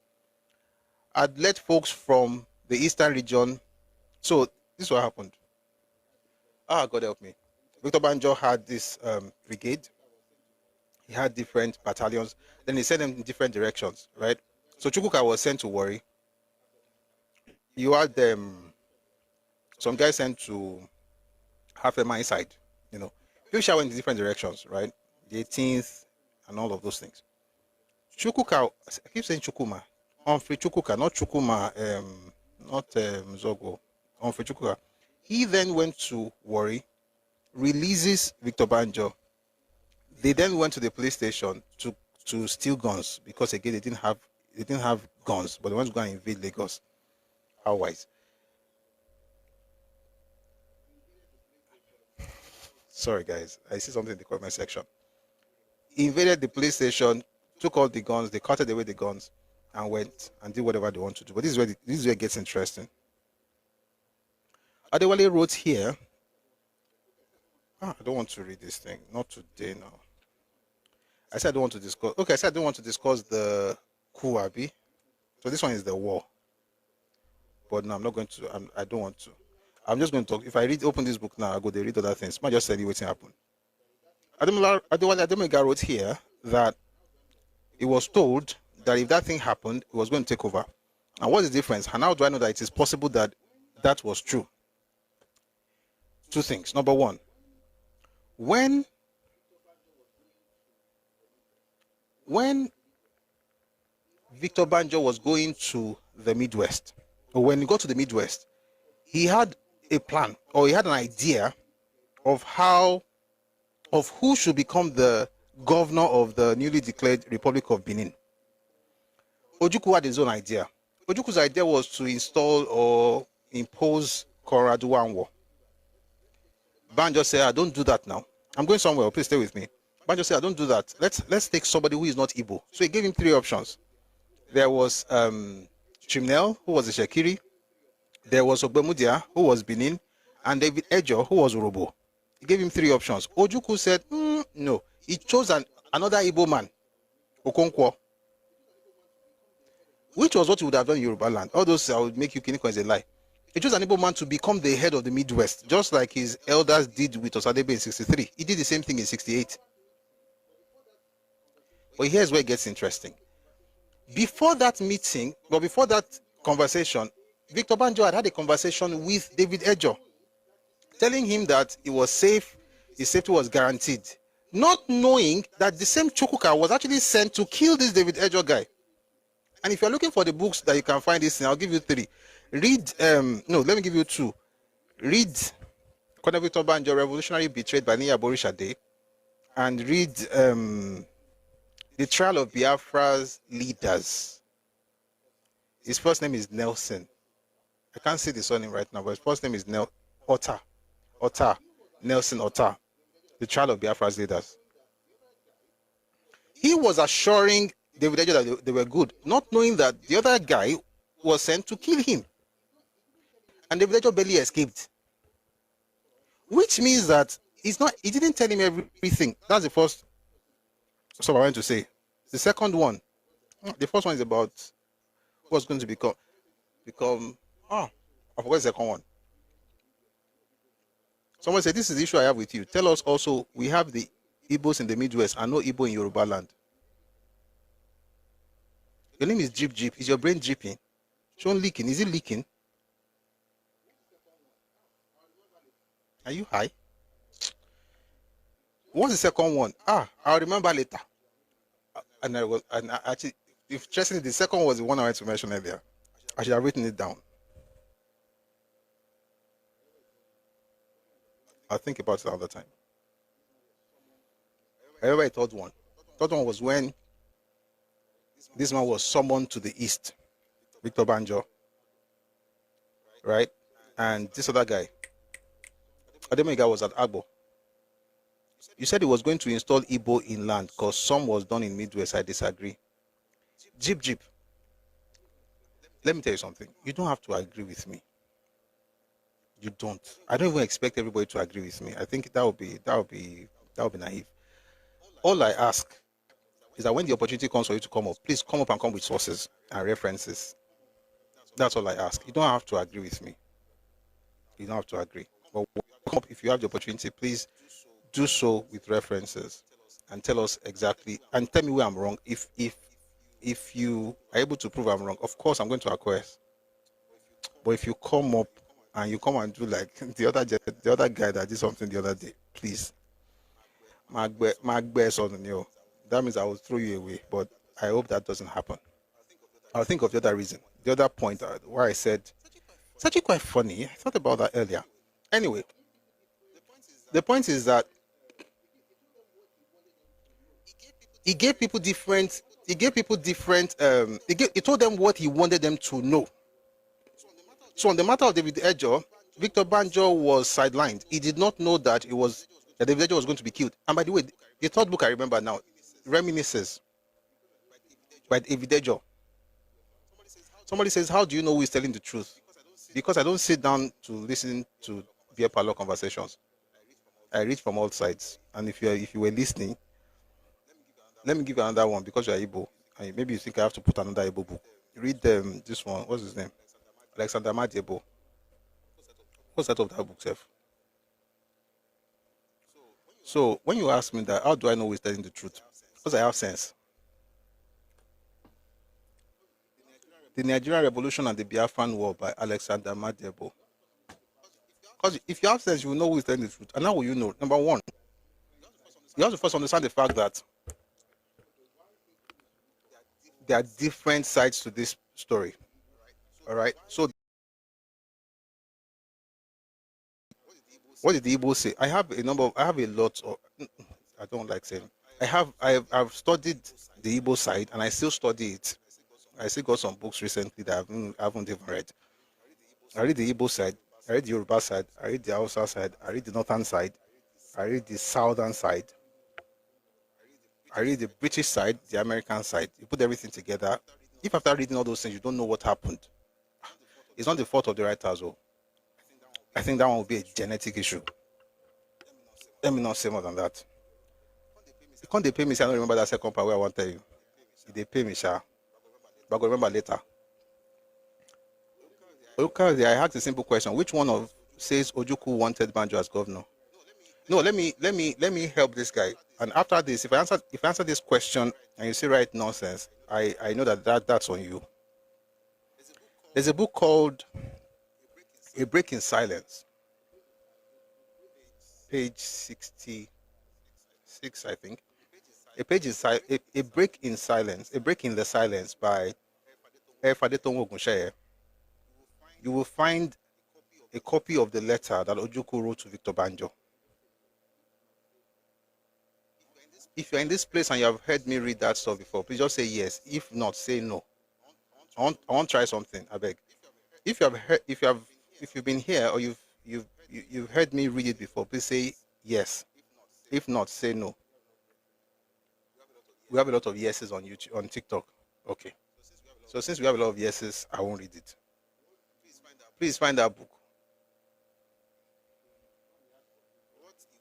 Speaker 1: had let folks from the Eastern region. So this is what happened. God help me. Victor Banjo had this brigade. He had different battalions. Then he sent them in different directions, right? So Chukwuka was sent to Warri. You had some guys sent to Half a Mile side, you know. People went in different directions, right? The 18th and all of those things. Chukwuka, I keep saying Chukwuma. Humphrey Chukwuka, not Chukwuma, not Zogo. Humphrey Chukwuka. He then went to Warri, releases Victor Banjo. They then went to the police station to steal guns because again they didn't have guns, but they wanted to go and invade Lagos. How wise. Sorry guys, I see something in the comment section. Invaded the police station, took all the guns, they carted away the guns, and went and did whatever they want to do. But this is where it gets interesting. Adewale wrote here. I don't want to read this thing. Not today now. I said I don't want to discuss. Okay, I said I don't want to discuss the coup, Abi. So this one is the war. But no, I'm not going to. I don't want to. I'm just going to talk. If I open this book now, I go to read other things. I just tell you what's happened. Adewale Ademoyega wrote here that he was told that if that thing happened, he was going to take over. And what's the difference? And how do I know that it is possible that that was true? Two things. Number one, when when Victor Banjo was going to the Midwest, or when he got to the Midwest, he had a plan, or he had an idea of who should become the governor of the newly declared Republic of Benin. Ojukwu had his own idea. Ojukwu's idea was to install or impose Konrad Nwanwo. Banjo said, don't do that now. I'm going somewhere, please stay with me. Banjo said, don't do that. Let's take somebody who is not Igbo. So he gave him 3 options. There was Chimnel, who was a Shekiri. There was Ogbemudia, who was Benin. And David Ejo, who was Urobo. He gave him 3 options. Ojukwu said, no. He chose another Igbo man, Okonkwo, which was what he would have done in Yoruba land. All those I would make you Kiniko is a lie. He chose an Igbo man to become the head of the Midwest, just like his elders did with Osadebe in 63. He did the same thing in 68. But here's where it gets interesting. Before that meeting, or before that conversation, Victor Banjo had a conversation with David Ejo, telling him that it was safe, his safety was guaranteed, not knowing that the same Chukwuka was actually sent to kill this David Ejo guy. And if you're looking for the books that you can find this in, I'll give you 3. Read, no, let me give you 2. Read Colonel Victor Banjo, Revolutionary Betrayed by Niya Borishade, and read The Trial of Biafra's Leaders. His first name is Nelson. I can't see the surname right now, but his first name is Nelson Otta. The Trial of Biafra's Leaders. He was assuring David Ejo that they were good, not knowing that the other guy was sent to kill him. And David Ejo barely escaped. Which means that he didn't tell him everything. That's the first stuff I want to say. The second one, the first one is about what's going to become, I forgot the second one. Someone said, this is the issue I have with you. Tell us also, we have the Igbos in the Midwest and no Igbo in Yoruba land. Your name is Jeep Jeep. Is your brain jeeping? Sean leaking. Is it leaking? Are you high? What's the second one? I'll remember later. And actually, if interestingly, the second was the one I wanted to mention earlier. I should have written it down. I'll think about it another time. I remember the third one. The third one was when this man was summoned to the east, Victor Banjo, right? And this other guy, Ademega, was at Agbo. You said he was going to install Igbo in land because some was done in Midwest. I disagree. Jeep. Let me tell you something. You don't have to agree with me. You don't. I don't even expect everybody to agree with me. I think that would be naive. All I ask is that when the opportunity comes for you to come up, please come up and come with sources and references. That's all I ask. You don't have to agree with me. You don't have to agree. But come up, if you have the opportunity, please do so with references and tell us exactly, and tell me where I'm wrong. If you are able to prove I'm wrong, of course I'm going to acquiesce. But if you come up and you come and do like the other guy that did something the other day, please, that means I will throw you away. But I hope that doesn't happen. I'll think of the other reason, the other point where I said it's actually quite funny. I thought about that earlier. Anyway, the point is that he gave people different. He told them what he wanted them to know. So on the matter of David Ejo, Victor Banjo was sidelined. He did not know that David Ejo was going to be killed. And by the way, the third book I remember now, Reminiscences by David Ejo. Somebody says, how do you know who is telling the truth? Because I don't sit down to listen to beer parlor conversations. I read from all sides. And if you were listening, let me give you another one because you are Igbo. Maybe you think I have to put another Igbo book. Read this one. What's his name? Alexander Madiebo. What's that of that book, Seth? So when you ask me that, how do I know who is telling the truth? Because I have sense. The Nigerian Revolution and the Biafran War by Alexander Madiebo. Because if you have sense, you will know who is telling the truth. And how will you know? Number one, you have to first understand the fact that there are different sides to this story. All right. So what did the Igbo say? I have a lot of, I don't like saying, I've studied the Igbo side and I still study it. I still got some books recently that I haven't even read. I read the Igbo side, I read the Yoruba side, I read the Hausa side, I read the northern side, I read the southern side, I read the British side, the American side. You put everything together. If after reading all those things you don't know what happened, it's not the fault of the writers. Oh, I think that one will be a genetic issue. Let me not say more than that. You can't they pay me, say I don't remember that second part where I want to tell you. If they pay me, sha, but I'll remember later. Okay, I asked a simple question. Which one of says Ojukwu wanted Banjo as governor? No, let me help this guy. And after this, if I answer this question and you say right nonsense, I know that's on you. There's a book called A Break in Silence, page 66, I think. A break in silence, a break in the silence by Efadeton Ogunsheye. You will find a copy of the letter that Ojukwu wrote to Victor Banjo. If you're in this place and you have heard me read that stuff before, please just say yes. If not, say no. I want to try something. I beg. If you've been here or you've heard me read it before, please say yes. If not, say no. We have a lot of yeses on YouTube, on TikTok. Okay. So since we have a lot of yeses, I won't read it. Please find that book.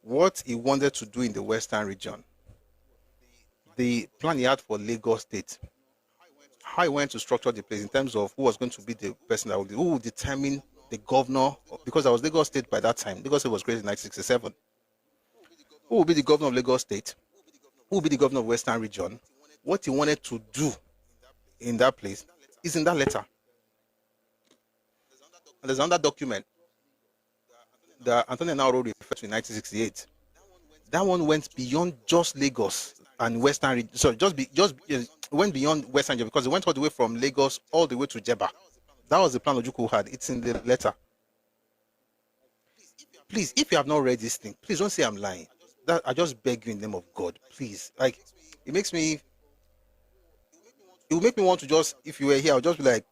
Speaker 1: What he wanted to do in the Western region. The plan he had for Lagos State. How he went to structure the place in terms of who was going to be the person who would determine the governor, because I was Lagos State by that time. Lagos State was created in 1967. Who will be the governor of Lagos State? Who will be the governor of Western region? What he wanted to do in that place is in that letter. And there's another document that Antonio Nauro referred to in 1968. That one went beyond just Lagos and Western region. So went beyond Western region because it went all the way from Lagos all the way to Jeba. That was the plan Ojukwu had. It's in the letter. Please, if you have not read this thing, please don't say I'm lying. I just beg you in the name of God, please. Like, it will make me want to just, if you were here, I'll just be like,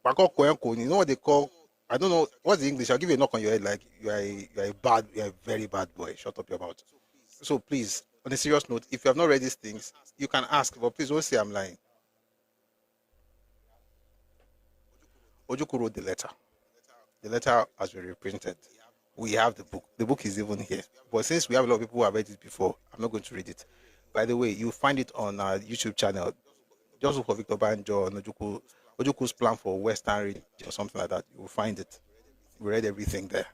Speaker 1: you know what they call, I don't know, what's the English? I'll give you a knock on your head like, you're a very bad boy. Shut up your mouth. So please, on a serious note, if you have not read these things, you can ask, but please don't say I'm lying. Ojukwu wrote the letter. The letter has been reprinted. We have the book. The book is even here. But since we have a lot of people who have read it before, I'm not going to read it. By the way, you'll find it on our YouTube channel. Just look for Victor Banjo and Ojukwu's plan for Western region or something like that. You will find it. We read everything there.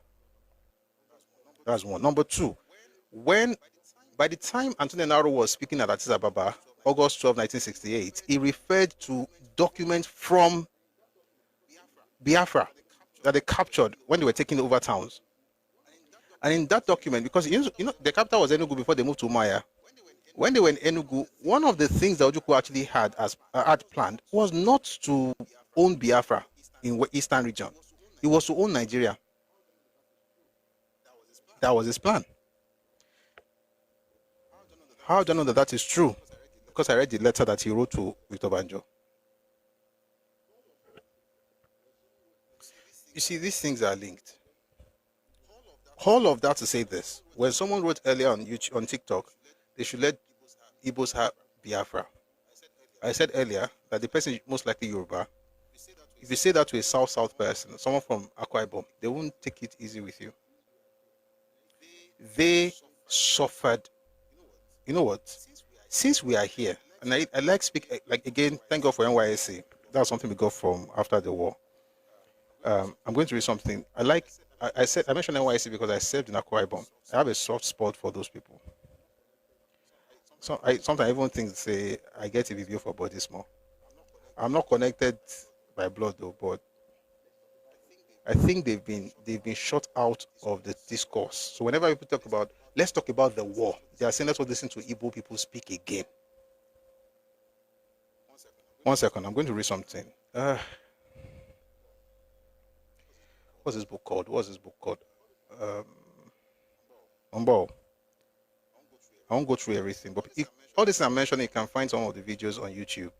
Speaker 1: That's one. Number two, by the time Antonio Nauro was speaking at Addis Ababa, August 12, 1968, he referred to documents from Biafra that they captured when they were taking over towns. And in that document, because you know the capital was Enugu before they moved to Maya. When they were in Enugu, one of the things that Ojukwu actually had planned was not to own Biafra in the Eastern region. It was to own Nigeria. That was his plan. How do I know that is true? Because I read the letter that he wrote to Victor Banjo. You see, these things are linked. All of that to say this. When someone wrote earlier on YouTube, on TikTok, they should let Igbos have Biafra. I said earlier that the person is most likely Yoruba. If you say that to a South person, someone from Akwa Ibom, they won't take it easy with you. They suffered. You know what? Since we are here, and I like speak like again. Thank God for NYSC. That was something we got from after the war. I'm going to read something. I mentioned NYSC because I served in Akwa Ibom. I have a soft spot for those people. So sometimes I even think say I get a review for body small. I'm not connected by blood though, but I think they've been shut out of the discourse. So whenever people talk about let's talk about the war, they are saying let's listen to Igbo people speak again. 1 second, I'm going to read something. What's this book called? Umbo. I won't go through everything, but all this I'm mentioning, you can find some of the videos on YouTube,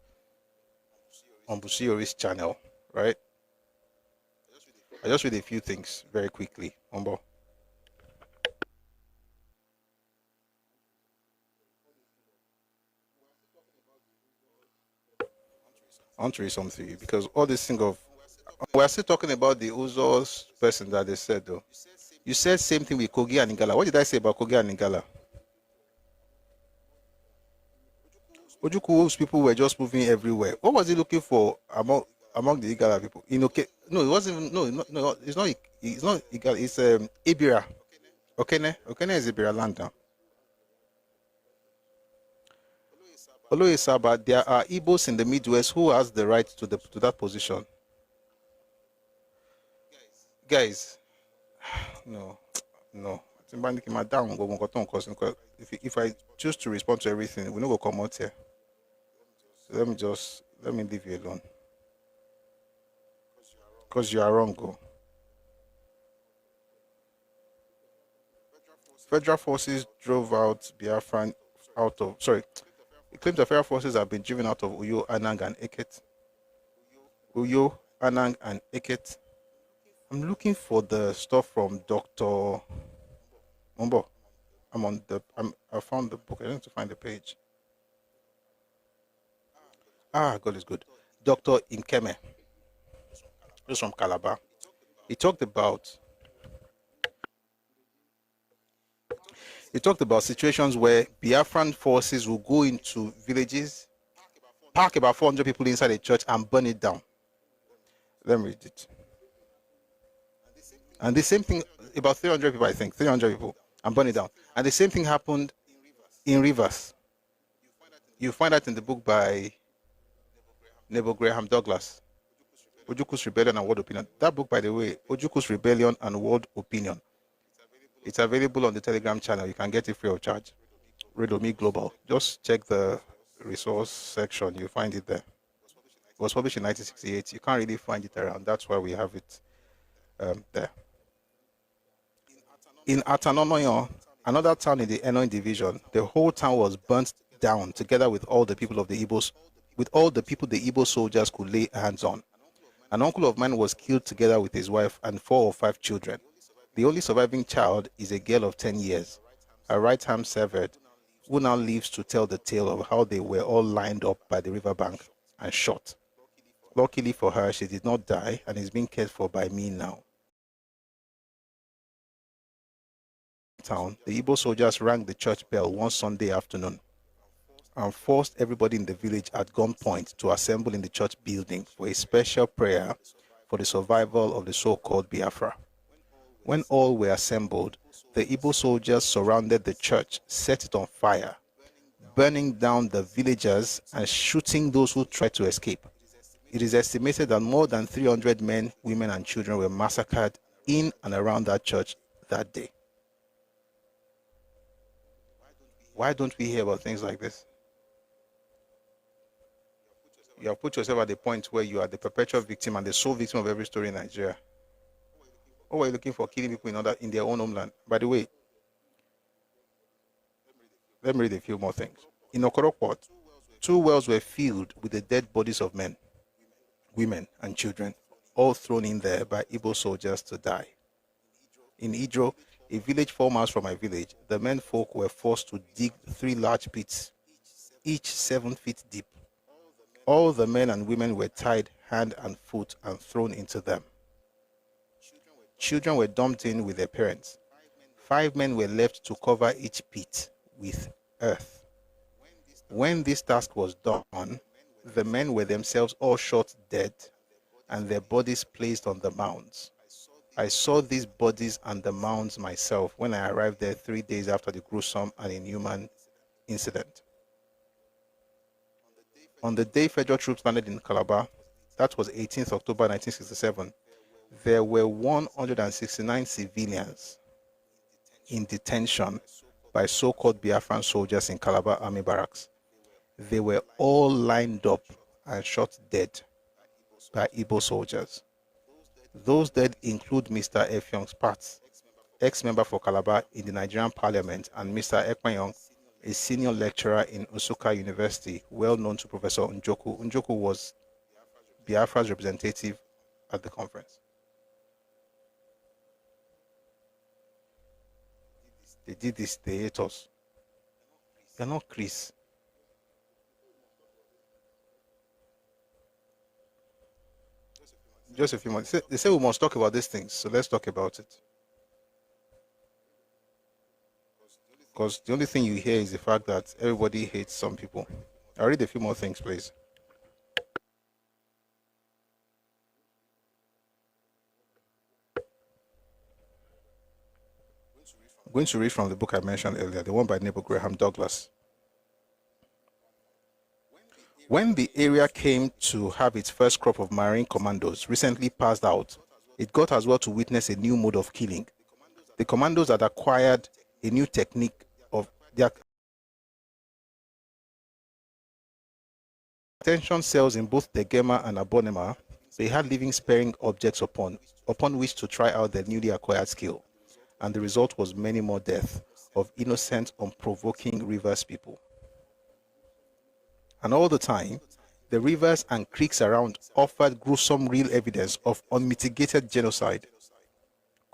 Speaker 1: on Busiori's channel, right? I just read a few things very quickly. Umbo. I want to read something to you because all this thing of we're still talking about the Uzos person that they said though. You said same thing with Kogi and Ingala. What did I say about Kogi and Ingala? Ojuku's people were just moving everywhere. What was he looking for among the Igala people? No, it wasn't even, no, it's not Igala, it's Ibira. Okene is Ibira land now. Oloye Saba, there are Igbos in the Midwest who has the right to that position. Guys, no. If I choose to respond to everything, we no go come out here. So let me leave you alone. Because you are wrong, go. Federal forces drove out Biafran it claims the federal forces have been driven out of Uyo, Anang, and Eket. I'm looking for the stuff from Dr. Mumbo. I found the book. I need to find the page. God is good. Dr. Inkeme. He's from Calabar. He talked about situations where Biafran forces will go into villages, park about 400 people inside a church and burn it down. Let me read it. And the same thing, about 300 people, I think, 300 people, and burn it down. And the same thing happened in Rivers. You find that in the book by Nebo Graham Douglas, Ojuku's Rebellion and World Opinion. That book, by the way, Ojuku's Rebellion and World Opinion. It's available on the Telegram channel. You can get it free of charge. Redomi Global. Just check the resource section. You'll find it there. It was published in 1968. You can't really find it around. That's why we have it there. In Atanonoyo, another town in the Enoy division, the whole town was burnt down together with all the people of the Igbos, with all the people the Igbo soldiers could lay hands on. An uncle of mine was killed together with his wife and 4 or 5 children. The only surviving child is a girl of 10 years, her right arm severed, who now lives to tell the tale of how they were all lined up by the riverbank and shot. Luckily for her, she did not die and is being cared for by me now. Town, the Igbo soldiers rang the church bell one Sunday afternoon and forced everybody in the village at gunpoint to assemble in the church building for a special prayer for the survival of the so-called Biafra. When all were assembled, the Igbo soldiers surrounded the church, set it on fire, burning down the villagers and shooting those who tried to escape. It is estimated that more than 300 men, women, and children were massacred in and around that church that day. Why don't we hear about things like this? You have put yourself at the point where you are the perpetual victim and the sole victim of every story in Nigeria. What were you looking for? Killing people in their own homeland. By the way, let me read a few more things. In Okorokpot, 2 wells were filled with the dead bodies of men, women, and children, all thrown in there by Igbo soldiers to die. In Idro, a village 4 miles from my village, the men folk were forced to dig 3 large pits, each 7 feet deep. All the men and women were tied hand and foot and thrown into them. Children were dumped in with their parents. 5 men were left to cover each pit with earth. When this task was done, the men were themselves all shot dead and their bodies placed on the mounds. I saw these bodies and the mounds myself when I arrived there 3 days after the gruesome and inhuman incident. On the day federal troops landed in Calabar, that was 18th October 1967, there were 169 civilians in detention by so-called Biafran soldiers in Calabar Army Barracks. They were all lined up and shot dead by Igbo soldiers. Those dead include Mr. Effiong's Parts, ex-member for Calabar in the Nigerian Parliament, and Mr. Ekpanyong, a senior lecturer in Nsukka University, well known to Professor Njoku. Njoku was Biafra's representative at the conference. They did this, they hate us. They're not Chris. Just a few months. They say we must talk about these things, so let's talk about it. Because the only thing you hear is the fact that everybody hates some people. I'll read a few more things, please. I'm going to read from the book I mentioned earlier, the one by Neil Graham Douglas. When the area came to have its first crop of Marine commandos recently passed out, it got as well to witness a new mode of killing. The commandos had acquired a new technique of their detention cells in both Degema and Abonema. They had living sparing objects upon which to try out their newly acquired skill, and the result was many more deaths of innocent, unprovoking Rivers people. And all the time, the rivers and creeks around offered gruesome real evidence of unmitigated genocide,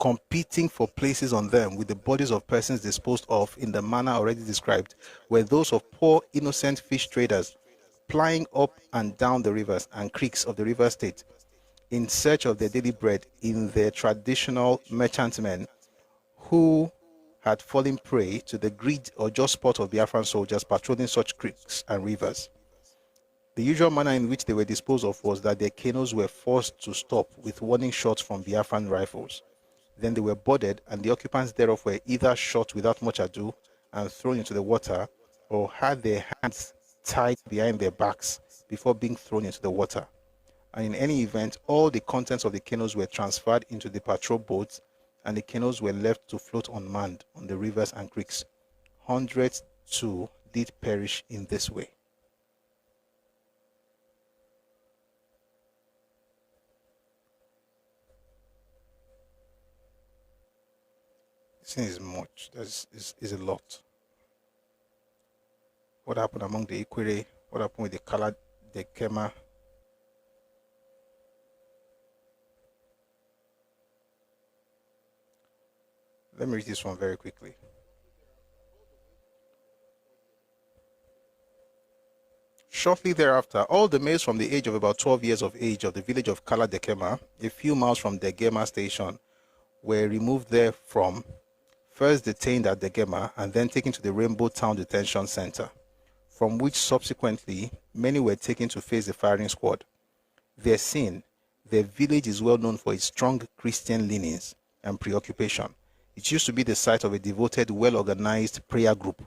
Speaker 1: competing for places on them with the bodies of persons disposed of in the manner already described, were those of poor innocent fish traders plying up and down the rivers and creeks of the river state in search of their daily bread in their traditional merchantmen who had fallen prey to the greed or just sport of Biafran soldiers patrolling such creeks and rivers. The usual manner in which they were disposed of was that their canoes were forced to stop with warning shots from Biafran rifles. Then they were boarded, and the occupants thereof were either shot without much ado and thrown into the water, or had their hands tied behind their backs before being thrown into the water. And in any event, all the contents of the canoes were transferred into the patrol boats, and the canoes were left to float unmanned on the rivers and creeks. Hundreds too did perish in this way. This thing is much. Is a lot. What happened among the Ikwere? What happened with the Kala, the Kema? Let me read this one very quickly. Shortly thereafter, all the males from the age of about 12 years of age of the village of Kala Dekema, a few miles from Degema station, were removed therefrom, first detained at Degema and then taken to the Rainbow Town Detention Center, from which subsequently many were taken to face the firing squad. Their scene, their village is well known for its strong Christian leanings and preoccupation. It used to be the site of a devoted, well-organized prayer group,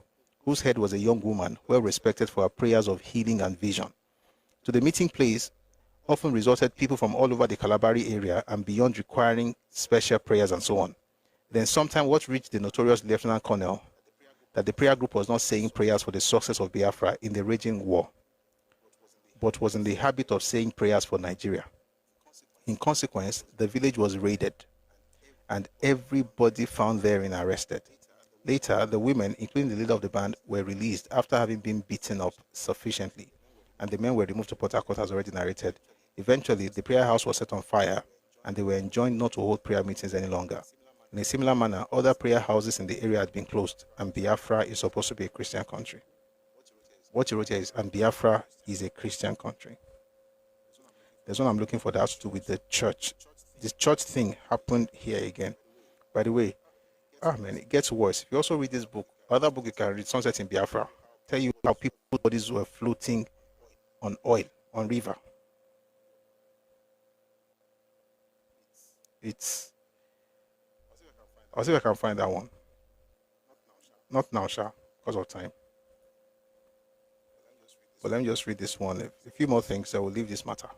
Speaker 1: whose head was a young woman, well respected for her prayers of healing and vision. To the meeting place often resorted people from all over the Kalabari area and beyond, requiring special prayers and so on. Then sometime what reached the notorious Lieutenant Colonel that the prayer group was not saying prayers for the success of Biafra in the raging war, but was in the habit of saying prayers for Nigeria. In consequence, the village was raided, and everybody found therein arrested. Later, the women, including the leader of the band, were released after having been beaten up sufficiently, and the men were removed to Port Harcourt as already narrated. Eventually, the prayer house was set on fire, and they were enjoined not to hold prayer meetings any longer. In a similar manner, other prayer houses in the area had been closed, and Biafra is supposed to be a Christian country. What you wrote here is, and Biafra is a Christian country. There's one I'm looking for that has to do with the church. This church thing happened here again. By the way, it gets worse. If you also read this book, other book you can read, Sunset in Biafra, tell you how people's bodies were floating on oil, on river. I'll see if I can find that one. Not now, Sha, because of time. But let me just read this one. A few more things, I will leave this matter.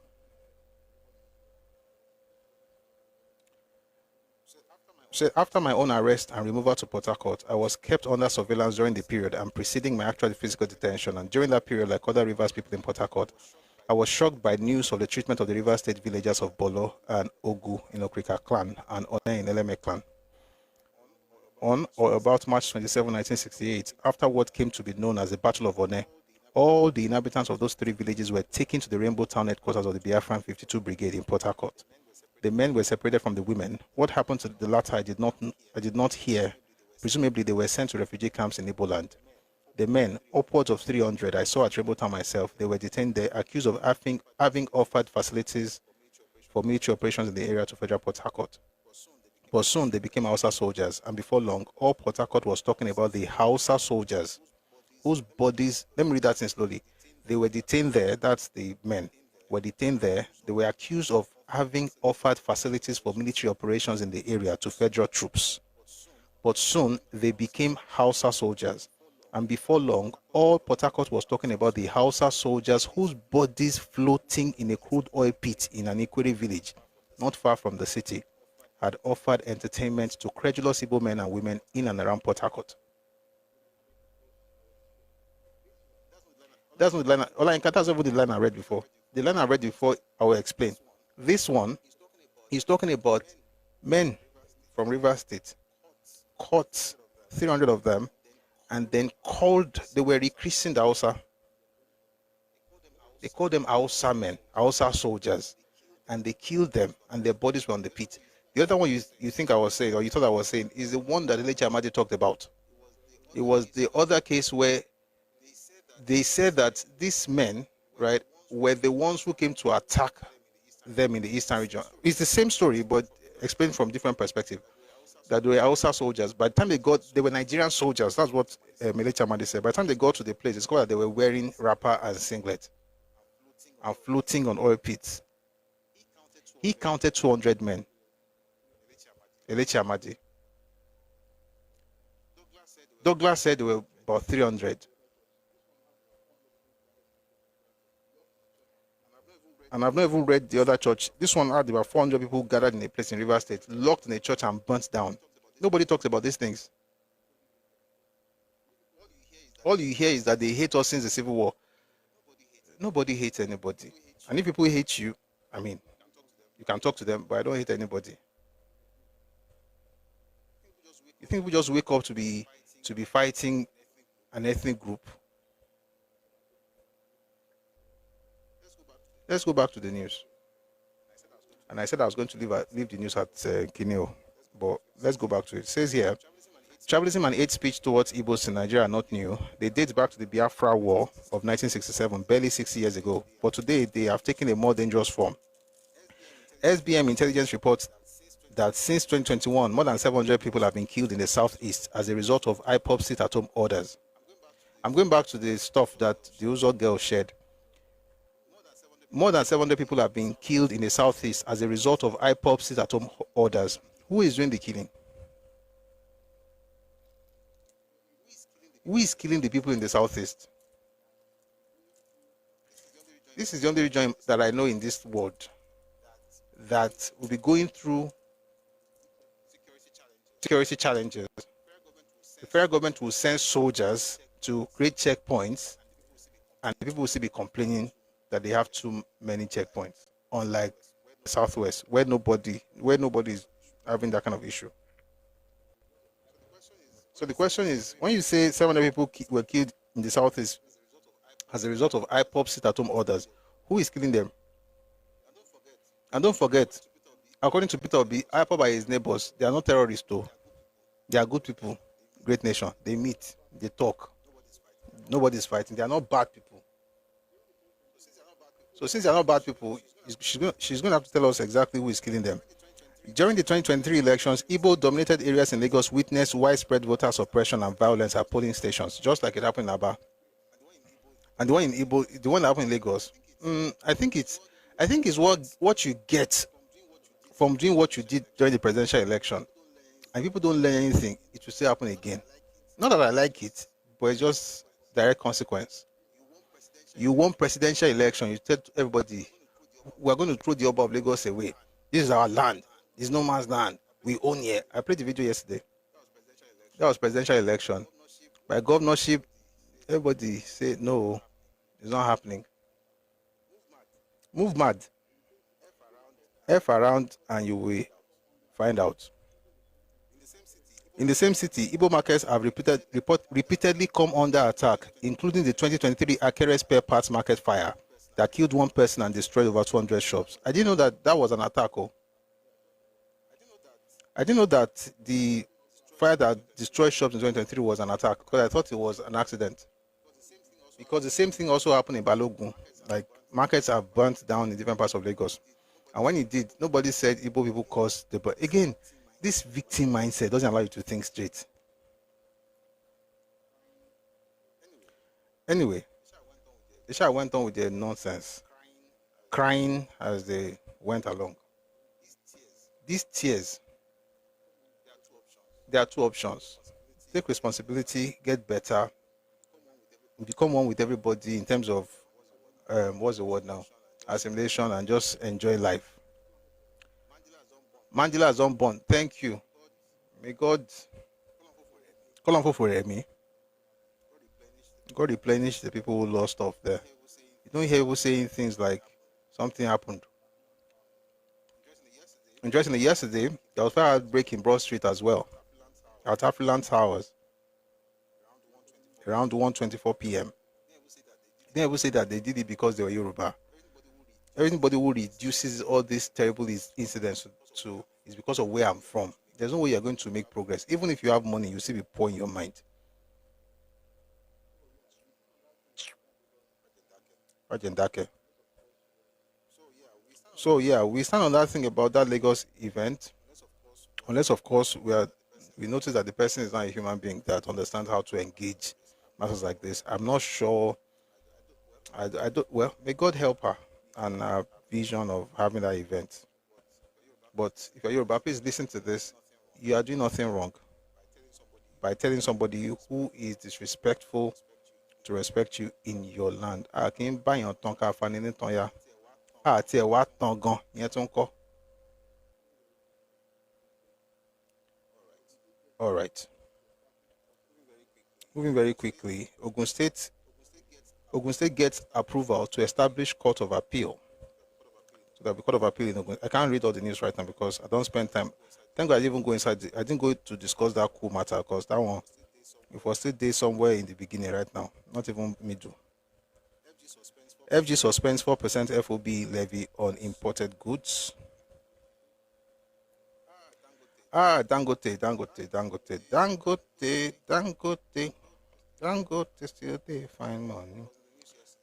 Speaker 1: So after my own arrest and removal to Port Harcourt, I was kept under surveillance during the period and preceding my actual physical detention. And during that period, like other Rivers people in Port Harcourt, I was shocked by news of the treatment of the River State villagers of Bolo and Ogu in Okrika clan and One in Eleme clan. On or about March 27, 1968, after what came to be known as the Battle of One, all the inhabitants of those three villages were taken to the Rainbow Town headquarters of the Biafran 52 Brigade in Port Harcourt. The men were separated from the women. What happened to the latter I did not hear. Presumably they were sent to refugee camps in Igbo land. The men, upwards of 300, I saw at Rainbow Town myself, they were detained there, accused of having offered facilities for military operations in the area to Federal Port Harcourt. But soon they became Hausa soldiers, and before long, all Port Harcourt was talking about the Hausa soldiers, whose bodies, let me read that in slowly. They were detained there, that's the men, were detained there. They were accused of having offered facilities for military operations in the area to federal troops. But soon they became Hausa soldiers, and before long, all Port Harcourt was talking about the Hausa soldiers whose bodies floating in a crude oil pit in an Ikwere village, not far from the city, had offered entertainment to credulous Igbo men and women in and around Port Harcourt. That's not the line. That's not the line I read before. The line I read before, I will explain. This one, he's talking about men from River State, caught 300 of them, and then they were recreasing the Hausa. They called them Hausa men, Hausa soldiers, and they killed them, and their bodies were on the pit. The other one you think I was saying, or you thought I was saying, is the one that Elechi Amadi talked about. It was the other case where they said that these men, right, were the ones who came to attack them in the eastern region. It's the same story, but explained from different perspective. That they were Hausa soldiers. By the time they were Nigerian soldiers. That's what Elechi Amadi said. By the time they got to the place, it's called that they were wearing wrapper and singlet and floating on oil pits. He counted 200 men. Elechi Amadi. Douglas said there were about 300. And I've not even read the other church. This one had about 400 people gathered in a place in River State, locked in a church and burnt down. Nobody talks about these things. All you hear is that they hate us since the Civil War. Nobody hates anybody. And if people hate you, I mean, you can talk to them, but I don't hate anybody. You think we just wake up to be fighting an ethnic group? Let's go back to the news. And I said I was going to leave the news at Kineo, but let's go back to it. It says here, tribalism and hate speech towards Igbos in Nigeria are not new. They date back to the Biafra War of 1967, barely 60 years ago. But today, they have taken a more dangerous form. SBM intelligence reports that since 2021, more than 700 people have been killed in the southeast as a result of IPOB sit-at-home orders. I'm going back to the stuff that the Uzo girl shared. More than 700 people have been killed in the southeast as a result of IPOB sit-at-home orders. Who is doing the killing? Who is killing the people in the southeast? This is the only region that I know in this world that will be going through security challenges. The federal government will send soldiers to create checkpoints, and people will still be complaining that they have too many checkpoints, unlike the southwest, where nobody is having that kind of issue. So the question is, when you say 700 people were killed in the southeast as a result of IPOB sit-at-home orders, who is killing them? And don't forget, according to Peter Obi, IPOB are his neighbors. They are not terrorists, though. They are good people, great nation. They meet, they talk. Nobody is fighting. They are not bad people. So since they are not bad people, she's going to have to tell us exactly who is killing them. During the 2023 elections, Igbo-dominated areas in Lagos witnessed widespread voter suppression and violence at polling stations, just like it happened in Aba. And the one in Igbo, the one that happened in Lagos, I think it's what you get from doing what you did during the presidential election. And people don't learn anything, it will still happen again. Not that I like it, but it's just direct consequence. You won presidential election, you tell everybody, we're going to throw the Oba of Lagos away. This is our land. This is no man's land. We own here. I played the video yesterday. That was presidential election. By governorship, everybody said, no, it's not happening. Move mad. F around and you will find out. In the same city, Igbo markets have repeatedly come under attack, including the 2023 Akere spare parts market fire that killed one person and destroyed over 200 shops. I didn't know that was an attack. Oh. I didn't know that the fire that destroyed shops in 2023 was an attack, because I thought it was an accident. Because the same thing also happened in Balogun. Like, markets have burnt down in different parts of Lagos. And when it did, nobody said Igbo people caused the burn. Again, this victim mindset doesn't allow you to think straight. Anyway, the Isha went on with their nonsense, crying as they went along. These tears, there are two options. Take responsibility, get better, become one with everybody in terms of, what's the word now? Assimilation, and just enjoy life. Mandela is unborn. Thank you. May God call on for me. God replenish the people who lost stuff there. You don't hear people saying things like something happened. Interestingly, yesterday there was fire outbreak in Broad Street as well, at Affluent Towers, around 1:24 p.m. They never say that they did it because they were Yoruba. Everybody who reduces all these terrible incidents to is because of where I'm from. There's no way you're going to make progress. Even if you have money, you still be poor in your mind. So yeah, we stand on that thing about that Lagos event, unless of course we notice that the person is not a human being that understands how to engage matters like this. I'm not sure. I don't. Well, may God help her and her vision of having that event. But if you're Yoruba, please listen to this. You are doing nothing wrong by telling somebody who is disrespectful to respect you in your land. I can buy your tonka fanini tonya. Tell what tongon yetonko. All right. Moving very quickly, Ogun State gets approval to establish Court of Appeal. So that the Court of Appeal in Ogun. I can't read all the news right now because I don't spend time. Thank God I didn't even go inside. I didn't go to discuss that cool matter because that one, if we're still there somewhere in the beginning right now, not even middle. FG suspends 4% FOB levy on imported goods. Dangote still they find money.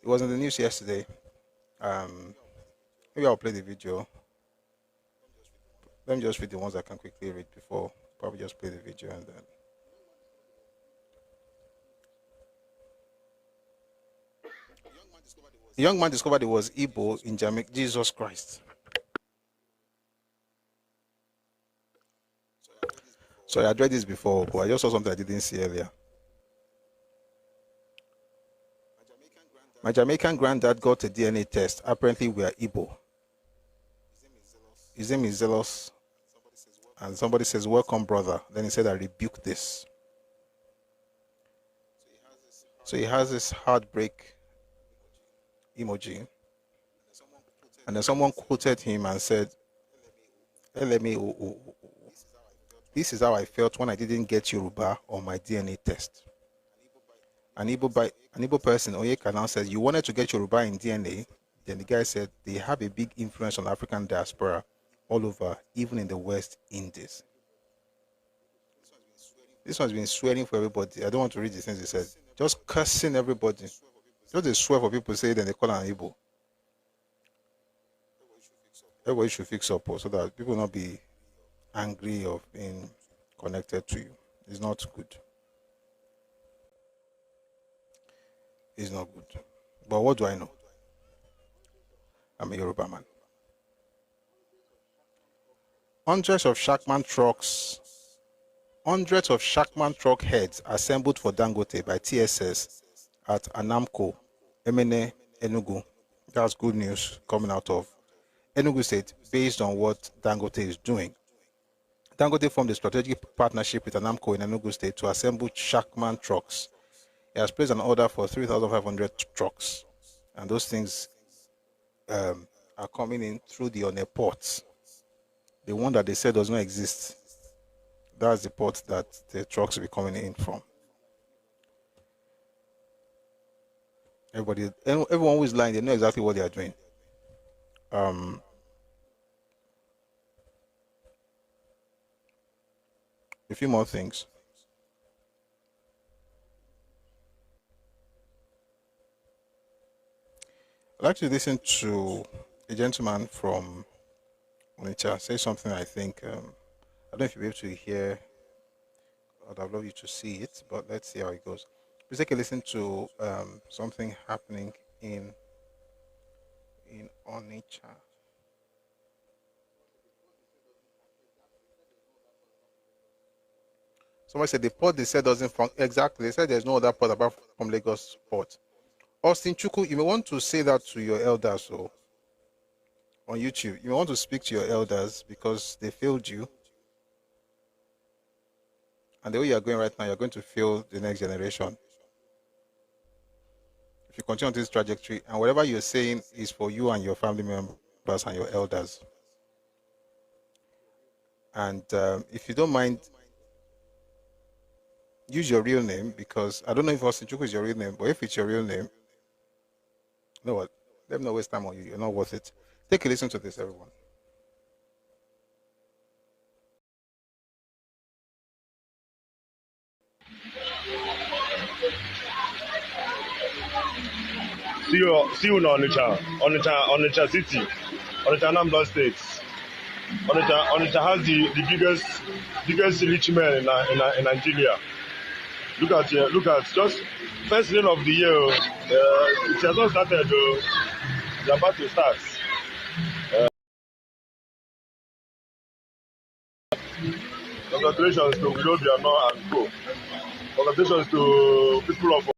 Speaker 1: It was in the news yesterday. Maybe I'll play the video. Let me just read the ones I can quickly read before. Probably just play the video and then. A young man discovered it was Igbo in Jamaica. Jesus Christ. So I read this before, but I just saw something I didn't see earlier. My Jamaican granddad got a DNA test. Apparently, we are Igbo. His name is Zealous. And somebody says, welcome, brother. Then he said, I rebuke this. So he has this heartbreak emoji. And then someone quoted him and said, LMA, this is how I felt when I didn't get Yoruba on my DNA test. An Igbo person, Oyeka, now said, you wanted to get Yoruba in DNA? Then the guy said, they have a big influence on African diaspora all over, even in the West Indies. This one's been swearing for everybody. I don't want to read the things he said. Just cursing everybody. Just they swear for people say, then they call an Igbo. Everybody should fix up so that people will not be angry of being connected to you. It's not good. It's not good. But what do I know? I'm a Yoruba man. Hundreds of Shackman truck heads assembled for Dangote by TSS at Anamco, Emene, Enugu. That's good news coming out of Enugu State based on what Dangote is doing. Dangote formed a strategic partnership with Anamco in Enugu State to assemble Shackman trucks. He has placed an order for 3,500 trucks. And those things are coming in through the Onne port. The one that they said does not exist. That's the port that the trucks will be coming in from. Everyone who is lying, they know exactly what they are doing. A few more things. I'd like to listen to a gentleman from Onitsha say something. I think I don't know if you'll be able to hear. I'd love you to see it, but let's see how it goes. Please take a listen to something happening in Onitsha. Somebody said the port they said doesn't function. Exactly. They said there's no other port apart from Lagos port. Austin Chuku, you may want to say that to your elders so on YouTube. You may want to speak to your elders because they failed you. And the way you're going right now, you're going to fail the next generation. If you continue on this trajectory, and whatever you're saying is for you and your family members and your elders. And if you don't mind, use your real name, because I don't know if Austin Chuku is your real name, but if it's your real name, you know what? Let me not waste time on you. You're not worth it. Take a listen to this, everyone.
Speaker 7: See you in Onitsha City, Onitsha Anambra State. Onitsha has the biggest rich man in Nigeria. Look at just first day of the year. It has not started. It's about to start. Congratulations to Willoughby and Co. Congratulations to people of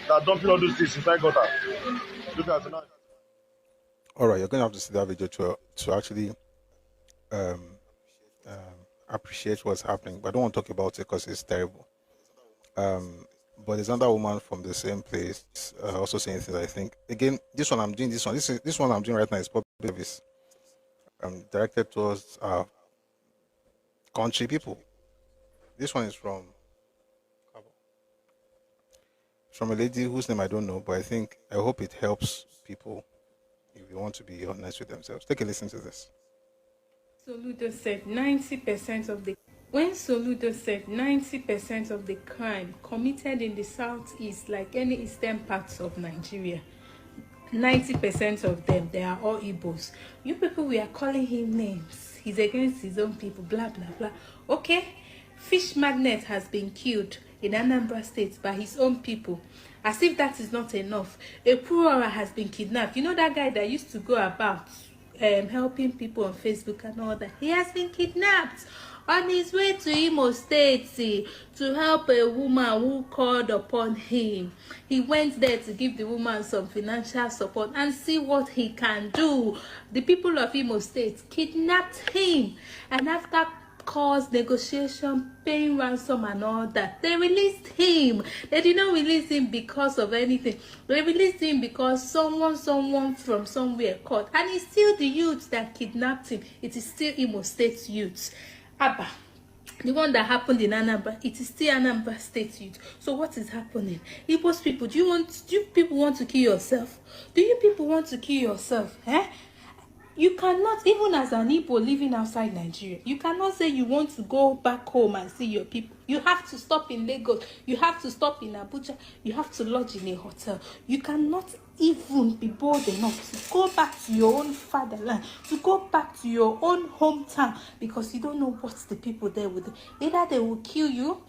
Speaker 7: that dumping all those things inside gutter. Look at tonight.
Speaker 1: All right, you're going to have to see that video to actually appreciate what's happening. But I don't want to talk about it because it's terrible. But there's another woman from the same place also saying things. I think again, this one I'm doing. This one I'm doing right now is public service. Directed towards country people. This one is from a lady whose name I don't know, but I hope it helps people if you want to be honest with themselves. Take a listen to this.
Speaker 8: Soludo said 90% of the crime committed in the southeast, like any eastern parts of Nigeria, 90% of them, they are all Igbos. You people, we are calling him names. He's against his own people, blah, blah, blah. Okay? Fish magnet has been killed in Anambra State by his own people. As if that is not enough. A Purora has been kidnapped. You know that guy that used to go about helping people on Facebook and all that? He has been kidnapped on his way to Imo State to help a woman who called upon him. He went there to give the woman some financial support and see what he can do. The people of Imo State kidnapped him, and after calls, negotiation, paying ransom and all that, they released him. They did not release him because of anything. They released him because someone from somewhere called, and it's still the youth that kidnapped him. It is still Imo State youth. Abba, the one that happened in Anambra, it is still Anambra State youth. So what is happening? Igbo's people, do you people want to kill yourself? Do you people want to kill yourself? You cannot, even as an Igbo living outside Nigeria, you cannot say you want to go back home and see your people. You have to stop in Lagos. You have to stop in Abuja. You have to lodge in a hotel. You cannot even be bold enough to go back to your own fatherland, to go back to your own hometown, because you don't know what the people there will do. Either they will kill you,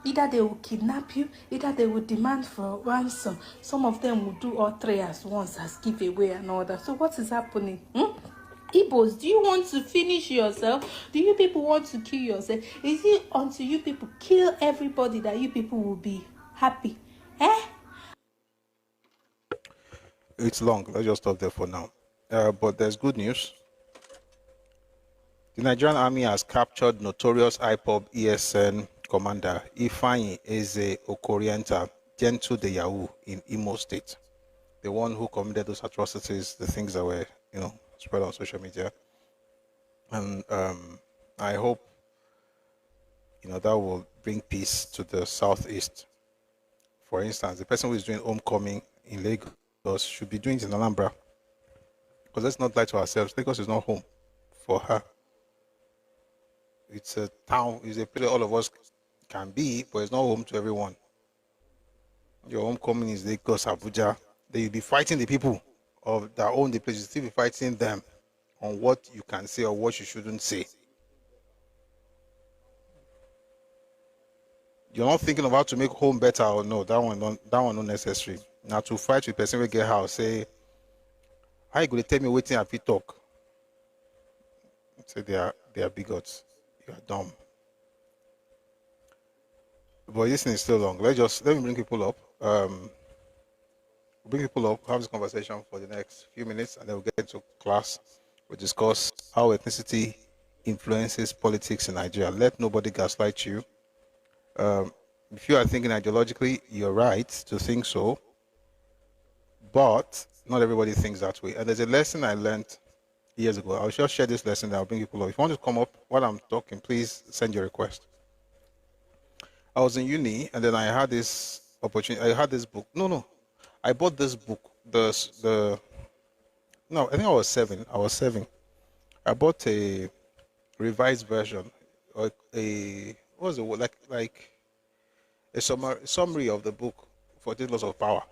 Speaker 8: either they will kidnap you, either they will demand for ransom. Some of them will do all three at once as giveaway and all that. So what is happening? Igbos, do you want to finish yourself? Do you people want to kill yourself? Is it until you people kill everybody that you people will be happy?
Speaker 1: It's long. Let's just stop there for now. But there's good news. The Nigerian army has captured notorious IPOB ESN commander Ifeanyi Eze Okorienta, Gentle de Yahoo in Imo State. the one who committed those atrocities, the things that were, spread on social media. And I hope, that will bring peace to the southeast. For instance, the person who is doing homecoming in Lagos should be doing it in Alhambra. Because let's not lie to ourselves, Lagos is not home for her. It's a town, it's a place all of us can be, but it's not home to everyone. Your homecoming is Lagos, Abuja. They will be fighting the people that own the place. You still be fighting them on what you can say or what you shouldn't say. You're not thinking about to make home better or no. That one not necessary. Now to fight with person will get house, say, how you going to tell me waiting at fit talk? Say they are bigots. You are dumb. But this thing is still long. Let me bring people up. Have this conversation for the next few minutes, and then we'll get into class. We'll discuss how ethnicity influences politics in Nigeria. Let nobody gaslight you. If you are thinking ideologically, you're right to think so, but not everybody thinks that way. And there's a lesson I learned years ago. I'll just share this lesson, I'll bring people up. If you want to come up while I'm talking, please send your request. I was in uni, and then I had this opportunity. I had this book. No. I bought this book. I think I was 7. I bought a revised version, or what was it, like a summary of the book, 14 Laws of Power.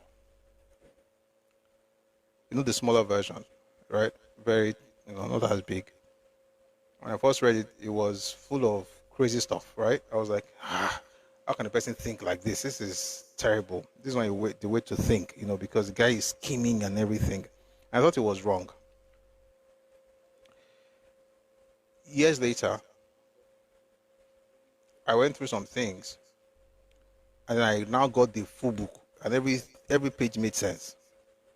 Speaker 1: The smaller version, right? Very, not as big. When I first read it, it was full of crazy stuff, right? I was like, how can a person think like this? This is terrible. This is not the way to think, because the guy is scheming and everything. I thought it was wrong. Years later, I went through some things, and I now got the full book, and every page made sense.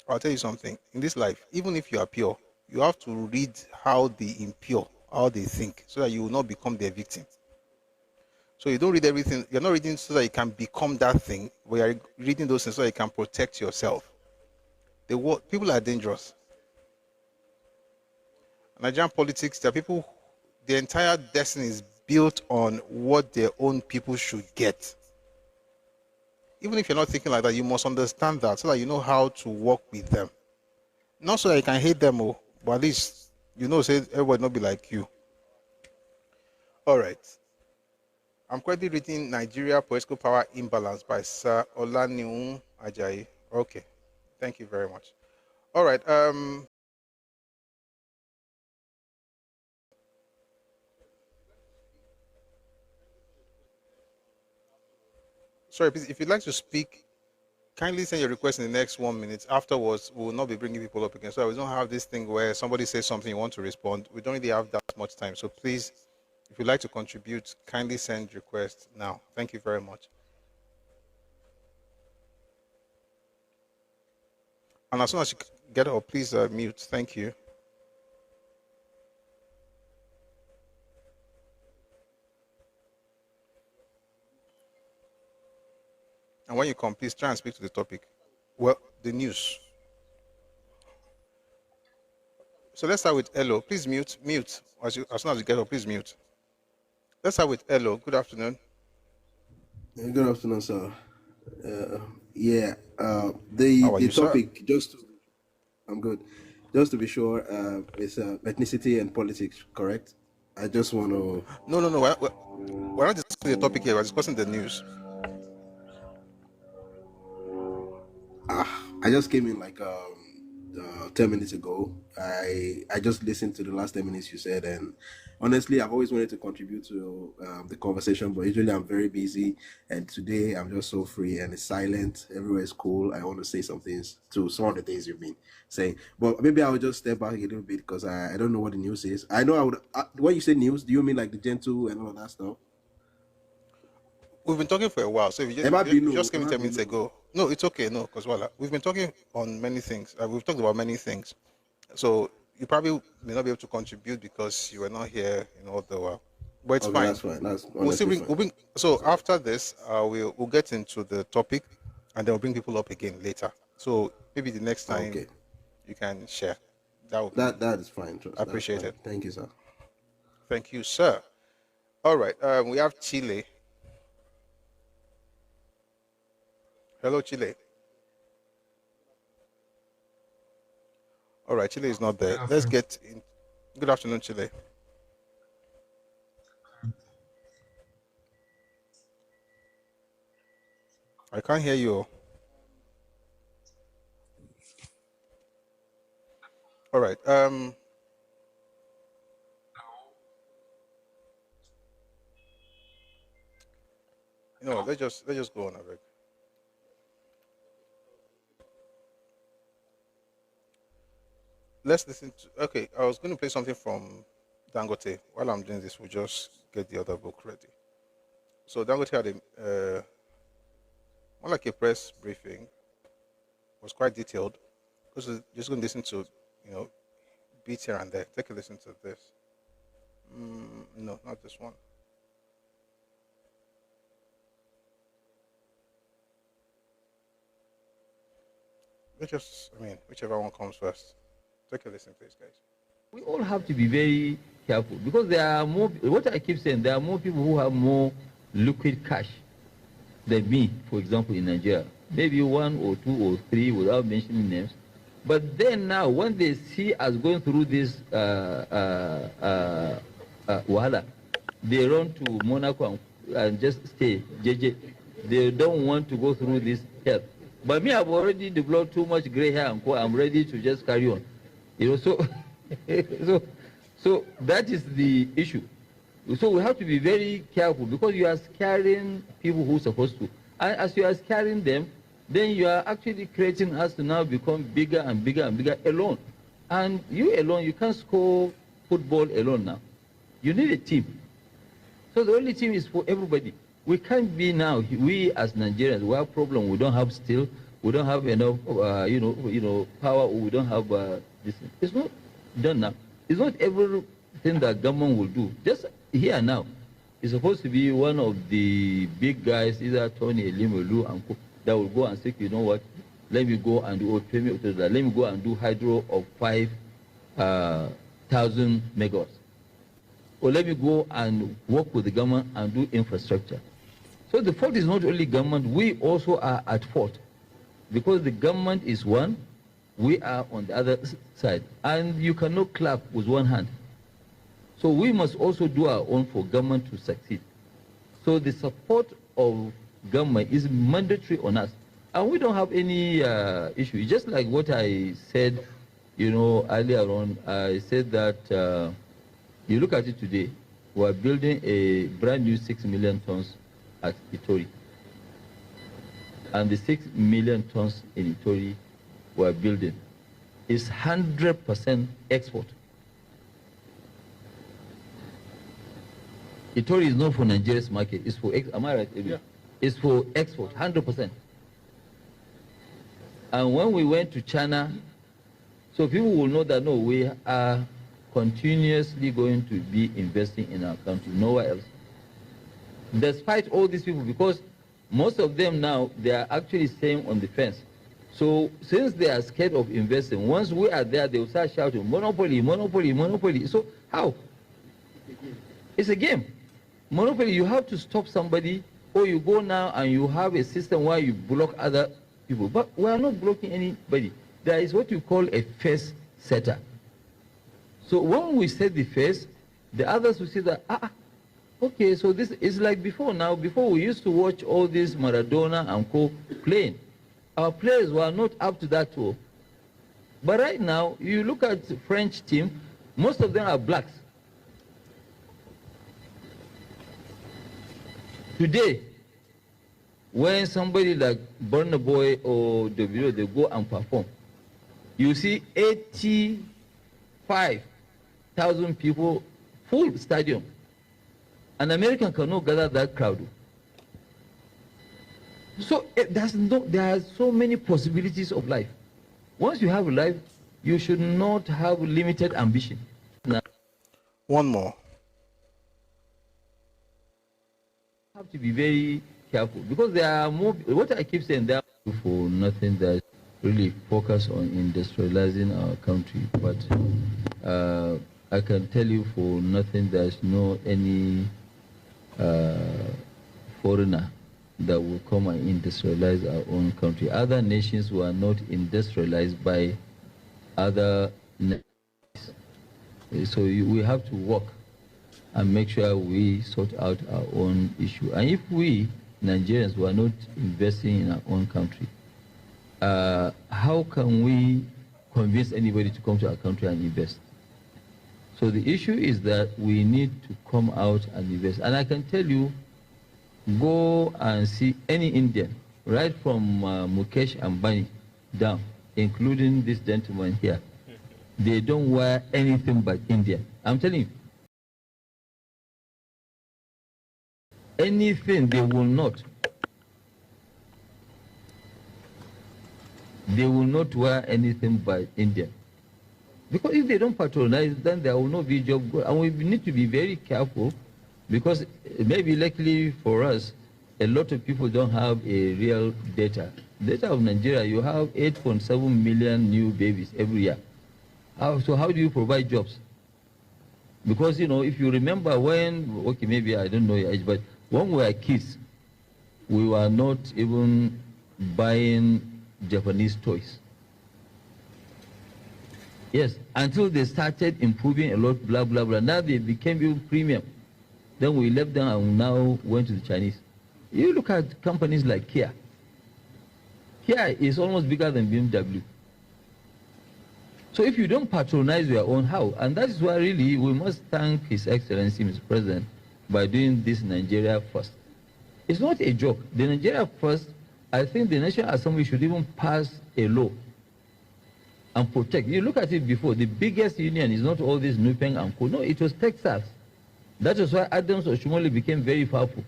Speaker 1: I'll tell you something. In this life, even if you are pure, you have to read how the impure, how they think, so that you will not become their victim. So you don't read everything. You're not reading so that you can become that thing, but you're reading those things so that you can protect yourself. People are dangerous. Nigerian politics, there are people, the entire destiny is built on what their own people should get. Even if you're not thinking like that, you must understand that so that you know how to work with them. Not so that you can hate them, but at least, say everybody not be like you. All right. I'm currently reading Nigeria Political Power Imbalance by Sir Olaniun Ajayi. Okay. Thank you very much. All right. Sorry, please, if you'd like to speak, kindly send your request in the next 1 minute. Afterwards, we will not be bringing people up again. So we don't have this thing where somebody says something, you want to respond. We don't really have that much time. So please, if you'd like to contribute, kindly send requests now. Thank you very much. And as soon as you get up, please mute. Thank you. And when you come, please try and speak to the topic. Well, the news. So let's start with Elo. Please mute. As soon as you get up, please mute. Let's start with Elo. Good afternoon.
Speaker 9: Good afternoon, sir. The topic, sir? I'm good. Just to be sure, it's ethnicity and politics, correct? I just want to...
Speaker 1: No. We're not discussing the topic here. We're discussing the news.
Speaker 9: I just came in like 10 minutes ago. I just listened to the last 10 minutes you said, and honestly, I've always wanted to contribute to the conversation, but usually I'm very busy, and today I'm just so free and it's silent. Everywhere is cool. I want to say some things to some of the things you've been saying, but maybe I will just step back a little bit because I don't know what the news is. I know I would. When you say news, do you mean like the gentle and all of that stuff?
Speaker 1: We've been talking for a while, so if you just came in 10 minutes ago. No, it's okay. No, because we've been talking on many things. We've talked about many things. So you probably may not be able to contribute because you were not here all the while. But it's fine.
Speaker 9: That's fine.
Speaker 1: So after this, we'll get into the topic, and then we'll bring people up again later. So maybe the next time
Speaker 9: Okay.
Speaker 1: you can share. That would
Speaker 9: That is fine. Trust. That's
Speaker 1: appreciate
Speaker 9: fine.
Speaker 1: it.
Speaker 9: Thank you, sir.
Speaker 1: Thank you, sir. All right. We have Chile. Hello, Chile. All right, Chile is not there. Let's get in. Good afternoon, Chile. I can't hear you. All right. Let's just go on, Avec. Let's listen to. Okay, I was going to play something from Dangote. While I'm doing this, we'll just get the other book ready. So Dangote had more like a press briefing. It was quite detailed. Just going to listen to, you know, beats here and there. Take a listen to this. No, not this one. Whichever one comes first. Take a listen, please, guys.
Speaker 10: We all have to be very careful because there are more, what I keep saying, there are more people who have more liquid cash than me, for example, in Nigeria. Maybe one or two or three without mentioning names. But then now, when they see us going through this wahala, they run to Monaco and just stay, JJ. They don't want to go through this hell. But me, I've already developed too much gray hair and I'm ready to just carry on. You know, so, so that is the issue. So we have to be very careful because you are scaring people who are supposed to. And as you are scaring them, then you are actually creating us to now become bigger and bigger and bigger alone. And you alone, you can't score football alone now. You need a team. So the only team is for everybody. We can't be now, we as Nigerians, we have problem, we don't have steel, we don't have enough, power, we don't have this. It's not done now. It's not everything that government will do. Just here now, it's supposed to be one of the big guys, either Tony Elimolu and Co, that will go and say, you know what, let me go and do, let me go and do hydro of 5,000 megawatts. Or let me go and work with the government and do infrastructure. So the fault is not only government, we also are at fault. Because the government is one, we are on the other side. And you cannot clap with one hand. So we must also do our own for government to succeed. So the support of government is mandatory on us. And we don't have any issue. Just like what I said, earlier on, I said that you look at it today, we are building a brand new 6 million tons at Itori. And the 6 million tons in Itori we are building is 100% export. Itori is not for Nigeria's market, it's for, am I right? Yeah. It's for export, 100%. And when we went to China, so people will know that, no, we are continuously going to be investing in our country, nowhere else. Despite all these people, because most of them now, they are actually staying on the fence. So since they are scared of investing, once we are there, they will start shouting, monopoly, monopoly, monopoly. So how? It's a game. Monopoly, you have to stop somebody, or you go now and you have a system where you block other people. But we are not blocking anybody. There is what you call a face setter. So when we set the face, the others will see that, okay, so this is like before now. Before we used to watch all these Maradona and Co playing. Our players were not up to that tool. But right now, you look at the French team, most of them are blacks. Today, when somebody like Burna Boy or W, they go and perform, you see 85,000 people, full stadium. An American cannot gather that crowd. So there are so many possibilities of life. Once you have life, you should not have limited ambition. Now,
Speaker 1: one more.
Speaker 10: You have to be very careful because there are more, what I keep saying, there are for nothing that really focus on industrializing our country, but I can tell you for nothing, there's no any foreigner that will come and industrialize our own country. Other nations were not industrialized by other nations. So we have to work and make sure we sort out our own issue. And if we, Nigerians, were not investing in our own country, how can we convince anybody to come to our country and invest? So the issue is that we need to come out and invest. And I can tell you, go and see any Indian, right from Mukesh Ambani down, including this gentleman here. They don't wear anything but Indian. I'm telling you. Anything they will not. They will not wear anything but Indian. Because if they don't patronize, then there will not be job growth. And we need to be very careful, because maybe luckily for us, a lot of people don't have a real data. Data of Nigeria, you have 8.7 million new babies every year. So how do you provide jobs? Because, you know, if you remember when, okay, maybe I don't know your age, but when we were kids, we were not even buying Japanese toys. Yes, until they started improving a lot, blah, blah, blah. Now they became even premium. Then we left them and now went to the Chinese. You look at companies like Kia. Kia is almost bigger than BMW. So if you don't patronize your own, how? And that is why really we must thank His Excellency, Mr. President, by doing this Nigeria First. It's not a joke. The Nigeria First, I think the National Assembly should even pass a law and protect. You look at it before, the biggest union is not all this Nupeng and Co. No, it was Texas. That is why Adams Oshomole became very powerful.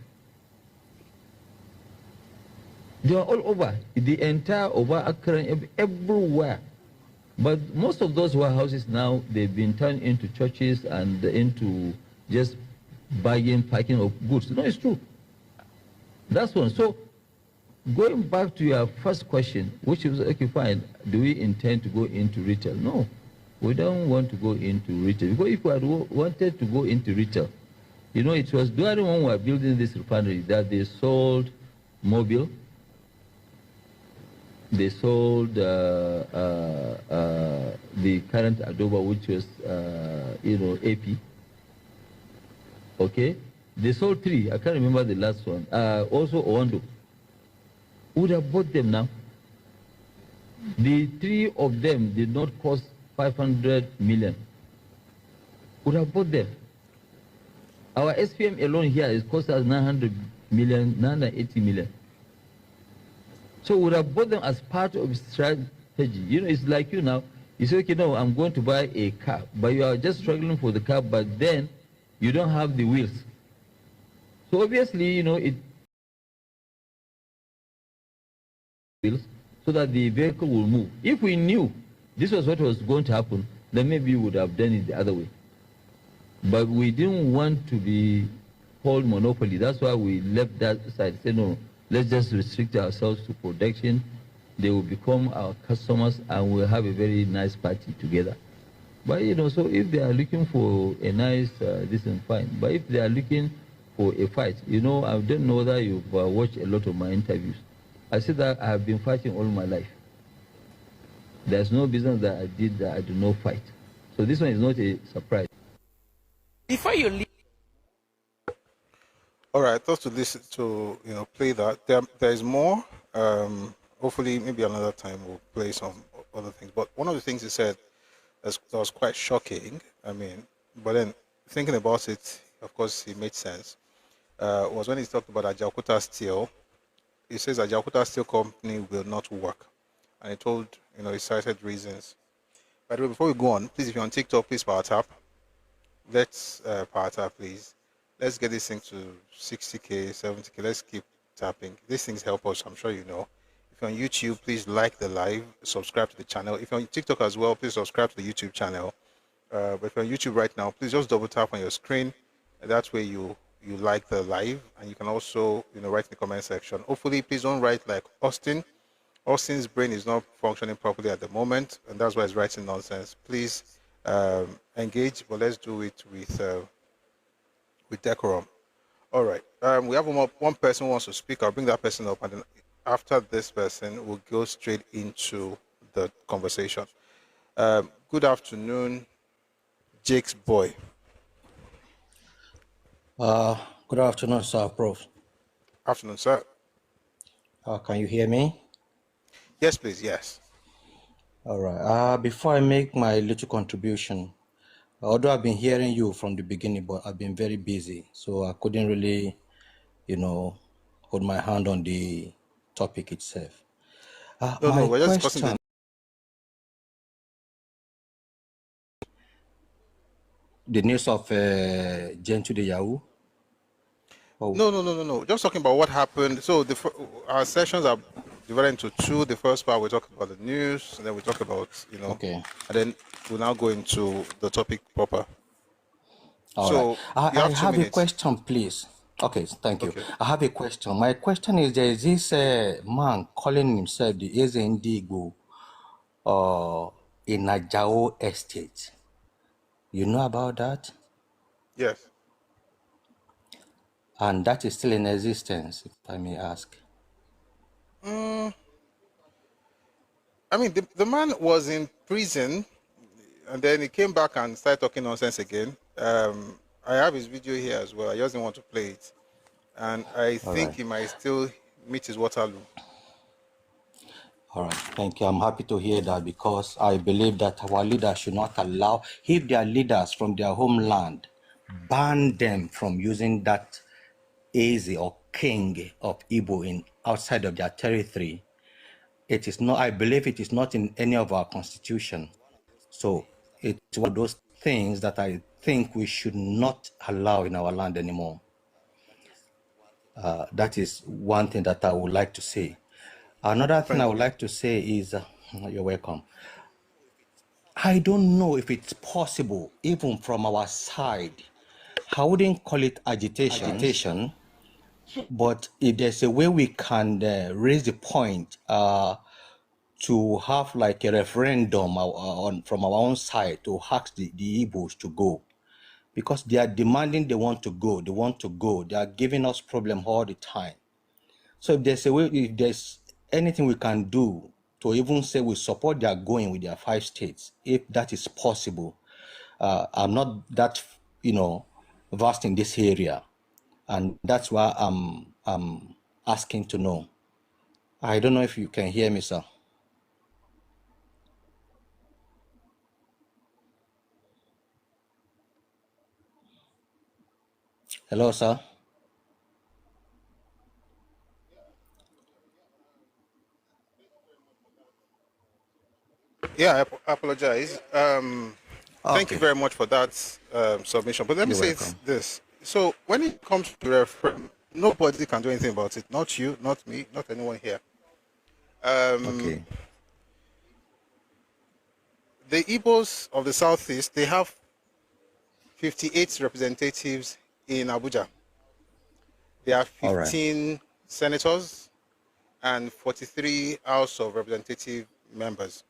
Speaker 10: They are all over, the entire over Accra, everywhere. But most of those warehouses now, they've been turned into churches and into just buying, packing of goods. No, it's true. That's one. So going back to your first question, which is, okay, fine, do we intend to go into retail? No, we don't want to go into retail. Because if we had wanted to go into retail, you know, it was during when we were building this refinery that they sold Mobile, they sold the current Adobe, which was, you know, AP. Okay, they sold 3. I can't remember the last one. Also Oando. Would have bought them now. The 3 of them did not cost 500 million. Would have bought them. Our SPM alone here is cost us 900 million, 980 million. So we would have bought them as part of strategy. You know, it's like you now, you say, okay, no, I'm going to buy a car, but you are just struggling for the car, but then you don't have the wheels. So obviously, you know, it wheels so that the vehicle will move. If we knew this was what was going to happen, then maybe we would have done it the other way. But we didn't want to be called monopoly. That's why we left that side. Say, no, let's just restrict ourselves to production. They will become our customers and we'll have a very nice party together. But, you know, so if they are looking for a nice, this is fine. But if they are looking for a fight, you know, I don't know whether you've watched a lot of my interviews. I said that I have been fighting all my life. There's no business that I did that I do not fight. So this one is not a surprise.
Speaker 6: Before you leave.
Speaker 1: All right, thought to listen to, you know, play that. There is more. Hopefully, maybe another time we'll play some other things. But one of the things he said that was quite shocking. I mean, but then thinking about it, of course, it made sense. Was when he talked about Ajaokuta Steel. He says Ajaokuta Steel Company will not work, and he told, you know, he cited reasons. By the way, before we go on, please, if you're on TikTok, please power tap. Let's power tap, please. Let's get this thing to 60K, 70K. Let's keep tapping. These things help us, I'm sure you know. If you're on YouTube, please like the live, subscribe to the channel. If you're on TikTok as well, please subscribe to the YouTube channel. But if you're on YouTube right now, please just double tap on your screen. That way you like the live, and you can also, you know, write in the comment section. Hopefully, please don't write like Austin. Austin's brain is not functioning properly at the moment, and that's why he's writing nonsense. Please engage, but let's do it with decorum. All right. We have one person who wants to speak. I'll bring that person up, and then after this person, we'll go straight into the conversation. Good afternoon, Jake's boy.
Speaker 11: Good afternoon, sir, Prof.
Speaker 1: Afternoon, sir.
Speaker 11: Can you hear me?
Speaker 1: Yes, please. Yes.
Speaker 11: All right. Before I make my little contribution, although I've been hearing you from the beginning, but I've been very busy, so I couldn't really, put my hand on the topic itself.
Speaker 1: No, we're just discussing
Speaker 11: the news of Gentu de Yahoo.
Speaker 1: Oh. No. Just talking about what happened. So our sessions are divided into two. The first part we talk about the news, and then we talk about
Speaker 11: Okay.
Speaker 1: And then we'll now go into the topic proper.
Speaker 11: All right. I have a question, please. Okay, thank you. I have a question. My question is: there is this man calling himself the Eze Ndigo in Najao Estate. You know about that?
Speaker 1: Yes.
Speaker 11: And that is still in existence, if I may ask.
Speaker 1: I mean, the man was in prison, and then he came back and started talking nonsense again. I have his video here as well. I just didn't want to play it. And I think he might still meet his Waterloo.
Speaker 11: All right, thank you. I'm happy to hear that, because I believe that our leaders should not allow, if their leaders from their homeland ban them from using that Eze or king of Igbo in outside of their territory. It is not, I believe it is not in any of our constitution. So it's one of those things that I think we should not allow in our land anymore. That is one thing that I would like to say. Another thing I would like to say is, you're welcome. I don't know if it's possible, even from our side. I wouldn't call it agitation, but if there's a way we can raise the point to have like a referendum from our own side to ask the Igbos to go, because they are demanding they want to go. They are giving us problem all the time. So if there's a way, if there's anything we can do to even say we support their going with their 5 states, if that is possible. I'm not that, vast in this area, and that's why I'm asking to know. I don't know if you can hear me, sir. Hello, sir.
Speaker 1: Yeah, I apologize. Thank you very much for that submission. But let me say this. So when it comes to referendum, nobody can do anything about it. Not you, not me, not anyone here.
Speaker 11: Okay.
Speaker 1: The Igbos of the Southeast, they have 58 representatives in Abuja. There are 15 senators and 43 House of Representative members.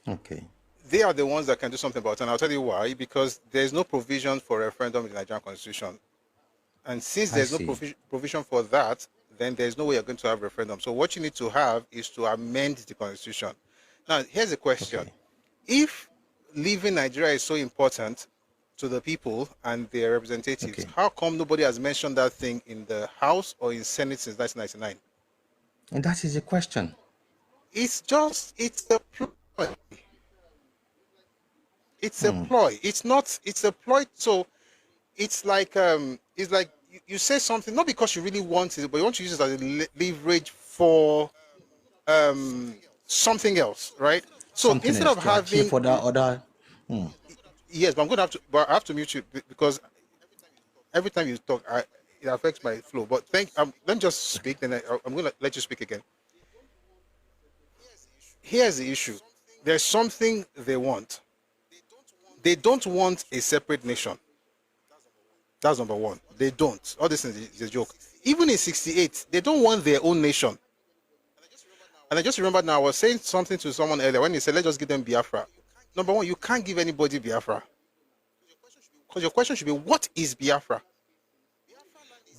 Speaker 11: Okay.
Speaker 1: They are the ones that can do something about it, and I'll tell you why. Because there's no provision for referendum in the Nigerian Constitution. And since there's no provision for that, then there's no way you're going to have referendum. So what you need to have is to amend the Constitution. Now, here's a question. Okay. If leaving Nigeria is so important to the people and their representatives, how come nobody has mentioned that thing in the House or in Senate since 1999?
Speaker 11: And that is a question.
Speaker 1: It's a ploy. It's a ploy. It's a ploy. So it's like you say something, not because you really want it, but you want to use it as a leverage for something else, right? So
Speaker 11: something
Speaker 1: instead
Speaker 11: else
Speaker 1: of having
Speaker 11: for that other
Speaker 1: yes, but I have to mute you because every time you talk it affects my flow. But let me just speak, then I'm going to let you speak again. Here's the issue. There's something they want. They don't want a separate nation. That's number one. They don't. All this is a joke. Even in 68, they don't want their own nation. And I just remember now, I was saying something to someone earlier when he said, let's just give them Biafra. Number one, you can't give anybody Biafra. Because your question should be, what is Biafra?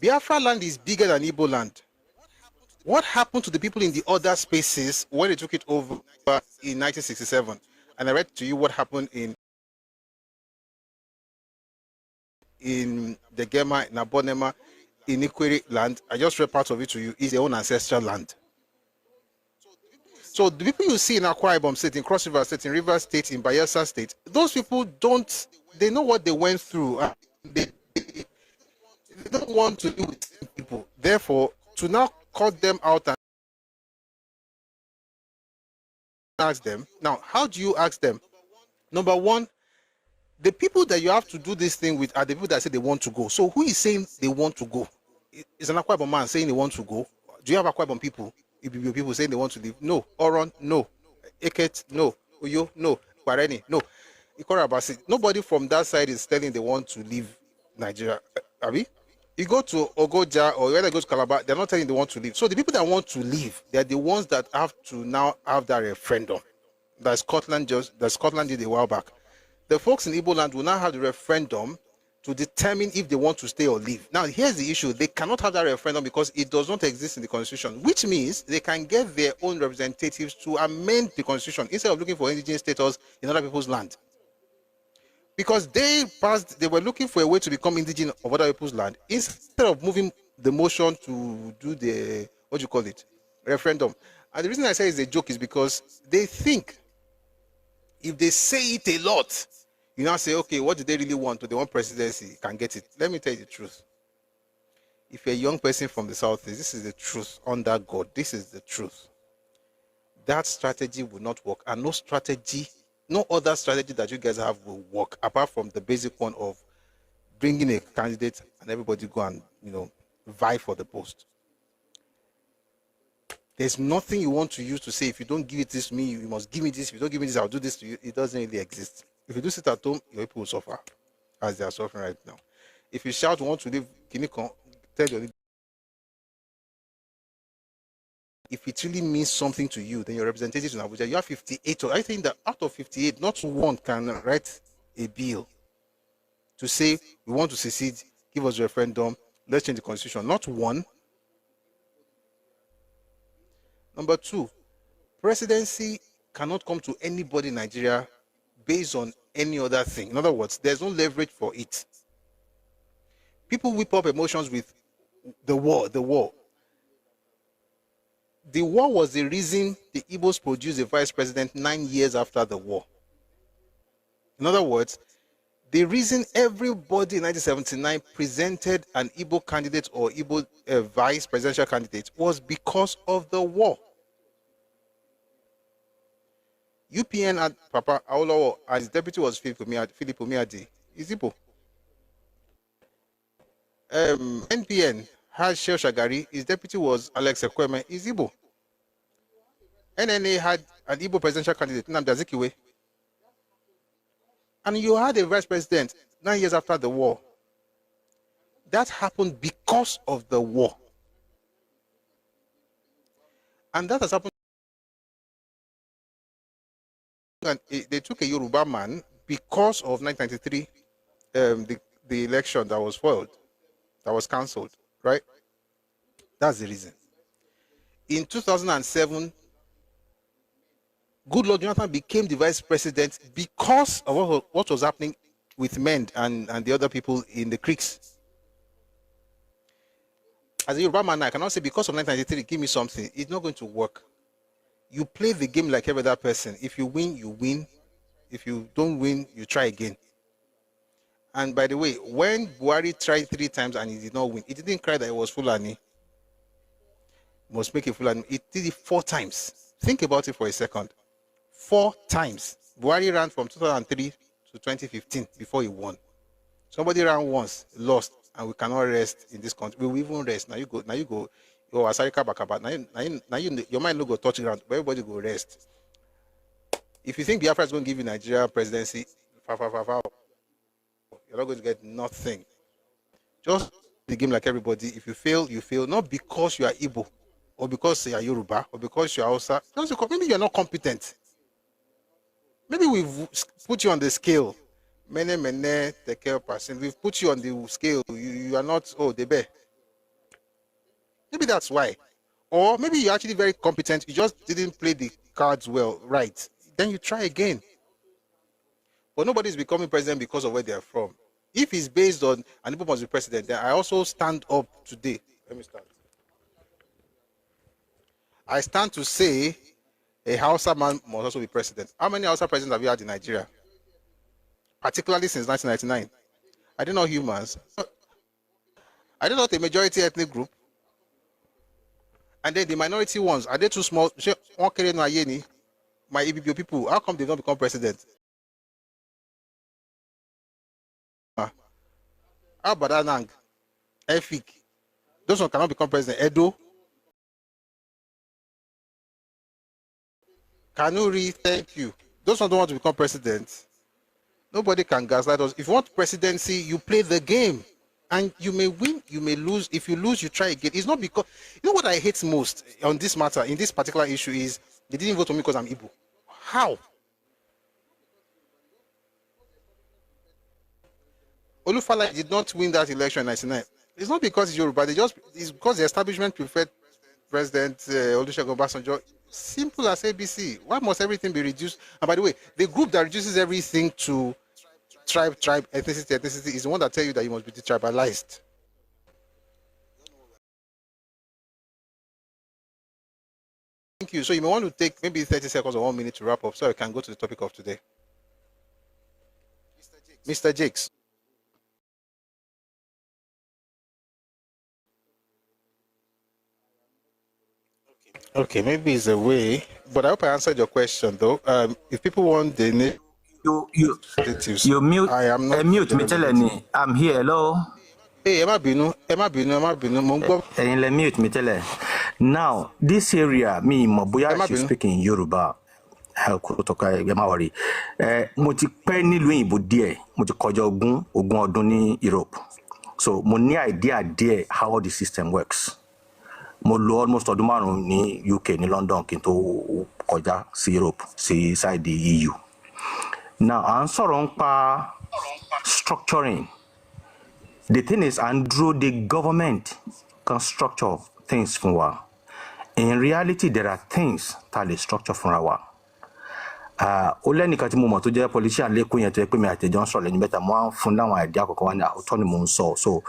Speaker 1: Biafra land is bigger than Igbo land. What happened to the people in the other spaces when they took it over in 1967? And I read to you what happened in the Gema, in Abonema, in Ikwere land. I just read part of it to you. It's their own ancestral land. So the people you see in Akwa Ibom State, in Cross River State, in Rivers State, in Bayelsa State, those people they know what they went through. They don't want to do with people. Therefore, to now cut them out and ask them. Now, how do you ask them? Number one, the people that you have to do this thing with are the people that say they want to go. So who is saying they want to go? Is an Akwa Ibom man saying they want to go? Do you have Akwa Ibom people? Ibibio people saying they want to leave? No. Oron, no. Eket, no. Uyo, no. Bareni, no. Ikorabasi, nobody from that side is telling they want to leave Nigeria. Abi? You go to Ogoja or whether you go to Calabar, they're not telling they want to leave. So the people that want to leave, they're the ones that have to now have that referendum that Scotland did a while back. The folks in Igbo land will now have the referendum to determine if they want to stay or leave. Now, here's the issue. They cannot have that referendum because it does not exist in the Constitution, which means they can get their own representatives to amend the Constitution instead of looking for indigenous status in other people's land. Because they were looking for a way to become indigenous of other people's land instead of moving the motion to do the, what do you call it, referendum. And the reason I say it's a joke is because they think if they say it a lot, you now say, okay, what do they really want? Do they want presidency? Can get it. Let me tell you the truth. If you're a young person from the Southeast, this is the truth. Under God, this is the truth. That strategy will not work. And no other strategy that you guys have will work, apart from the basic one of bringing a candidate and everybody go and, vie for the post. There's nothing you want to use to say, if you don't give it this to me, you must give me this. If you don't give me this, I'll do this to you. It doesn't really exist. If you do sit at home, your people will suffer, as they are suffering right now. If you shout, want to leave, tell your leader. If it really means something to you, then your representatives in Abuja, you have 58. I think that out of 58, not one can write a bill to say, we want to secede, give us a referendum, let's change the constitution. Not one. Number two, presidency cannot come to anybody in Nigeria based on any other thing. In other words, there's no leverage for it. People whip up emotions with the war. The war was the reason the Igbos produced a vice president 9 years after the war. In other words, the reason everybody in 1979 presented an Igbo candidate or Igbo vice presidential candidate was because of the war. UPN had Papa Awolowo, and his deputy was Philip Omiadi. He's Igbo. NPN had Sheo Shagari, his deputy was Alex Ekweme, he's Igbo. NNA had an Igbo presidential candidate, Nnamdi Azikiwe. And you had a vice president 9 years after the war. That happened because of the war. And that has happened. And they took a Yoruba man because of 1993, the election that was foiled, that was cancelled, right? That's the reason. In 2007, Goodluck Jonathan became the vice president because of what was happening with Mend and the other people in the creeks. As a Yoruba man, I cannot say because of 1993, give me something. It's not going to work. You play the game like every other person. If you win, you win. If you don't win, you try again. And by the way, when Buhari tried 3 times and he did not win, he didn't cry that it was Fulani. He must make it Fulani. He did it 4 times. Think about it for a second. 4 times. Buhari ran from 2003 to 2015 before he won. Somebody ran once, lost, and we cannot rest in this country. We will even rest. Now you go. Oh, Asarika Bakaba. Now your mind no go touch ground, but everybody go rest. If you think Biafra is going to give you Nigeria presidency, you're not going to get nothing. Just the game like everybody. If you fail, you fail. Not because you are Igbo or because you are Yoruba, or because you are Hausa, maybe you're not competent. Maybe we've put you on the scale. Mene, take care person. We've put you on the scale. You are not, Debe. Maybe that's why. Or maybe you're actually very competent. You just didn't play the cards well, right? Then you try again. But nobody's becoming president because of where they're from. If it's based on an Igbo must be president, then I also stand up today. Let me start. I stand to say a Hausa man must also be president. How many Hausa presidents have you had in Nigeria? Particularly since 1999. Are they not humans? Are they not a majority ethnic group? And then the minority ones, are they too small? My Ibibio people, how come they don't become president? How about Anang? Efik? Those ones cannot become president. Edo? Kanuri, thank you. Those ones don't want to become president. Nobody can gaslight us. If you want presidency, you play the game. And you may win, you may lose. If you lose, you try again. It's not because... You know what I hate most on this matter, in this particular issue, is they didn't vote for me because I'm Igbo. How? Olufala did not win that election in 1999. It's not because he's Yoruba. It's because the establishment preferred President Olusegun Obasanjo. Simple as ABC. Why must everything be reduced? And by the way, the group that reduces everything to tribe, ethnicity is the one that tells you that you must be detribalized. Thank you. So you may want to take maybe 30 seconds or 1 minute to wrap up so I can go to the topic of today. Mr. Jakes. Okay, maybe it's a way, but I hope I answered your question though. If people want the name,
Speaker 12: you mute.
Speaker 1: I am not
Speaker 12: mute me. I'm here. Hello.
Speaker 1: Hey, Emma Binu.
Speaker 12: Mute me. Now this area, me Mobuya, she speaking Yoruba. Mo ti pẹ́ nílùú òyìnbó díẹ̀, mo ti kọjá ogún ọdún ní Europe. So mo ní idea díẹ̀ how the system works. Mo lò almost ọdún márùn-ún ní UK ní London kí n tó kọjá sí Europe sí side the EU. Now à ń sọ̀rọ̀ nípa structuring. The thing is, Andrew, the government can structure things fún wa. In reality, there are things that they structure fún wa. Ó lẹ́nìkan tí mo mọ̀ tó jẹ́ politician lẹ́kọ̀ọ́ yẹn tó yẹ pé mi àtẹ̀jọ́ ń sọ̀rọ̀ lẹ́yìn mẹ́ta mo á fún láwọn idea kọ̀ọ̀kan wá ní àwòtọ́ ni mo ń sọ. So,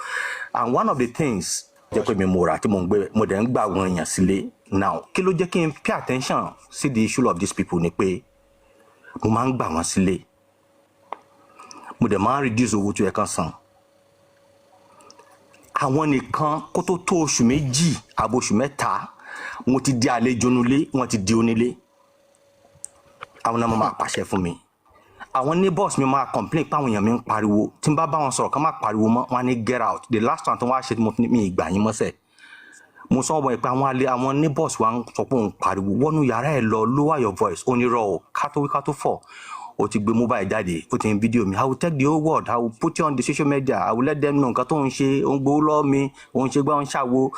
Speaker 12: and one of the things jẹ́ pé mi mo rà tí mo dẹ̀ ń gbà àwọn èèyàn sílé. Now, kí ló jẹ́ kí n pay attention sí the issue of these people ni pé mo máa ń gbà wọ́n sílé. Mo dẹ̀ máa ń reduce owó tó yẹ kán san. Àwọn nìkan kó tó tó oṣù méjì àbò oṣù mẹ́ta wọ́n ti di àlejò nulé, wọ́n ti di onílé. Àwọn náà máa pàṣẹ fún mi. Àwọn neighbors mi máa complain pé àwọn èèyàn mi ń pariwo. Tí n bá wọn sọ̀rọ̀ kán máa pariwo mọ́, wọ́n á ní get out. The last time tí wọ́n á ṣe tí mo fi mi ìgbà yín mọ́sẹ̀. Mo sọ wọ́n pé àwọn neighbors wa ń sọ pé òun pariwo. Wọ́nú yàrá ẹ̀ lọ lower your voice. Onírọ̀ o, ká tó wí ká tó fọ̀. O ti gbé mobile jáde, o ti ń video mi. I will take the whole world. I will put you on the social media. I will let them know nǹkan tó ń ṣe, ó ń gbowó lọ́wọ́ mi, ó ń ṣe gbá ń ṣàwo,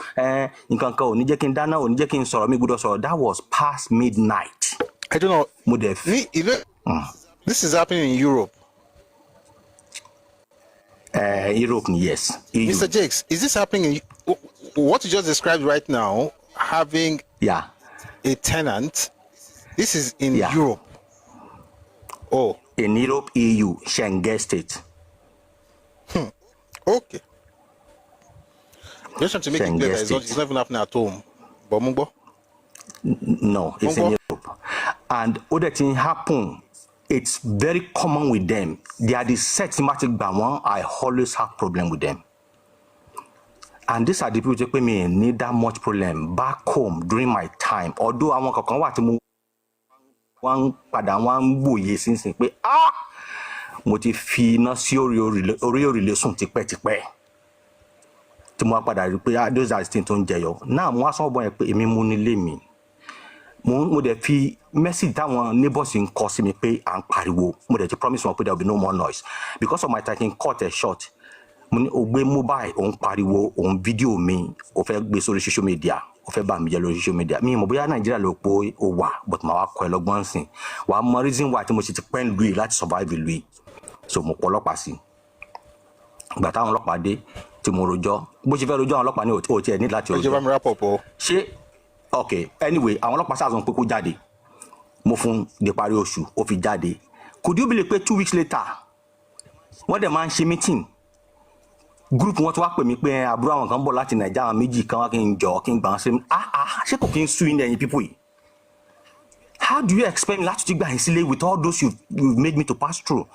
Speaker 12: nǹkan kan ò ní jẹ́ kí n dáná, ò ní jẹ́ kí n sọ̀rọ̀ mi gbọ́dọ̀ sọ̀rọ̀. That was past midnight.
Speaker 1: I don't know. This is happening in Europe.
Speaker 12: Europe, yes. EU.
Speaker 1: Mr. Jakes, is this happening in what you just described right now? Having a tenant. This is in Europe. Oh,
Speaker 12: in Europe, EU, Schengen state.
Speaker 1: Okay. Just want to make it clear that it's not even happening at home. But
Speaker 12: no, it's in Europe. And other thing happen. It's very common with them. They are the systematic one. I always have problem with them. And these are the people who me need that much problem back home during my time. Although I want to come to one padà one boye since pé mo ti fi iná sí orí relation tipẹ́tipẹ́ tí mo padà rí pé those are things tó ń jẹyọ náà mo wá sọ bọ́ yẹn pé èmi mú nílé mi mo dẹ̀ fi message táwọn neighbors ń kọ sí mi pé à ń pariwo mo dẹ̀ ti promise wọn pé there will be no more noise because of my taking cut a short mo ní o gbé mobile òun pariwo òun video mi o fẹ́ gbé sórí social media ó fẹ́ bá mi jẹ́ lórí social media mi mọ̀ bóyá Nàìjíríà ló pé ó wà but màá wá kọ́ ẹ lọ́gbọ́n sìn wàá mọ reason why tí mo ṣe ti pẹ́ ń lu yìí láti survive ìlú yìí so mo pọ̀ ọlọ́pàá sí ìgbà táwọn ọlọ́pàá dé tí mo rojọ́ bó ṣe fẹ́ rojọ́ àwọn ọlọ́pàá ní òtí ẹ̀ ní láti rojọ́ ṣé ok anyway àwọn ọlọ́pàá sáà sọ pé kó jáde mo fún de parí oṣù ó fi jáde could you believe pé 2 weeks later wọ́n dẹ̀ máa ń ṣe meeting group wọn tó wá pè mí pé àbúrò àwọn kan bọ̀ láti Nàìjíríà àwọn méjì kan wá kí n jọ kí n gbà wọn sí ṣé kò kí n sú ilẹ̀ yín people yìí how do you expect me láti ti gbà yín sílé with all those you've made me to pass through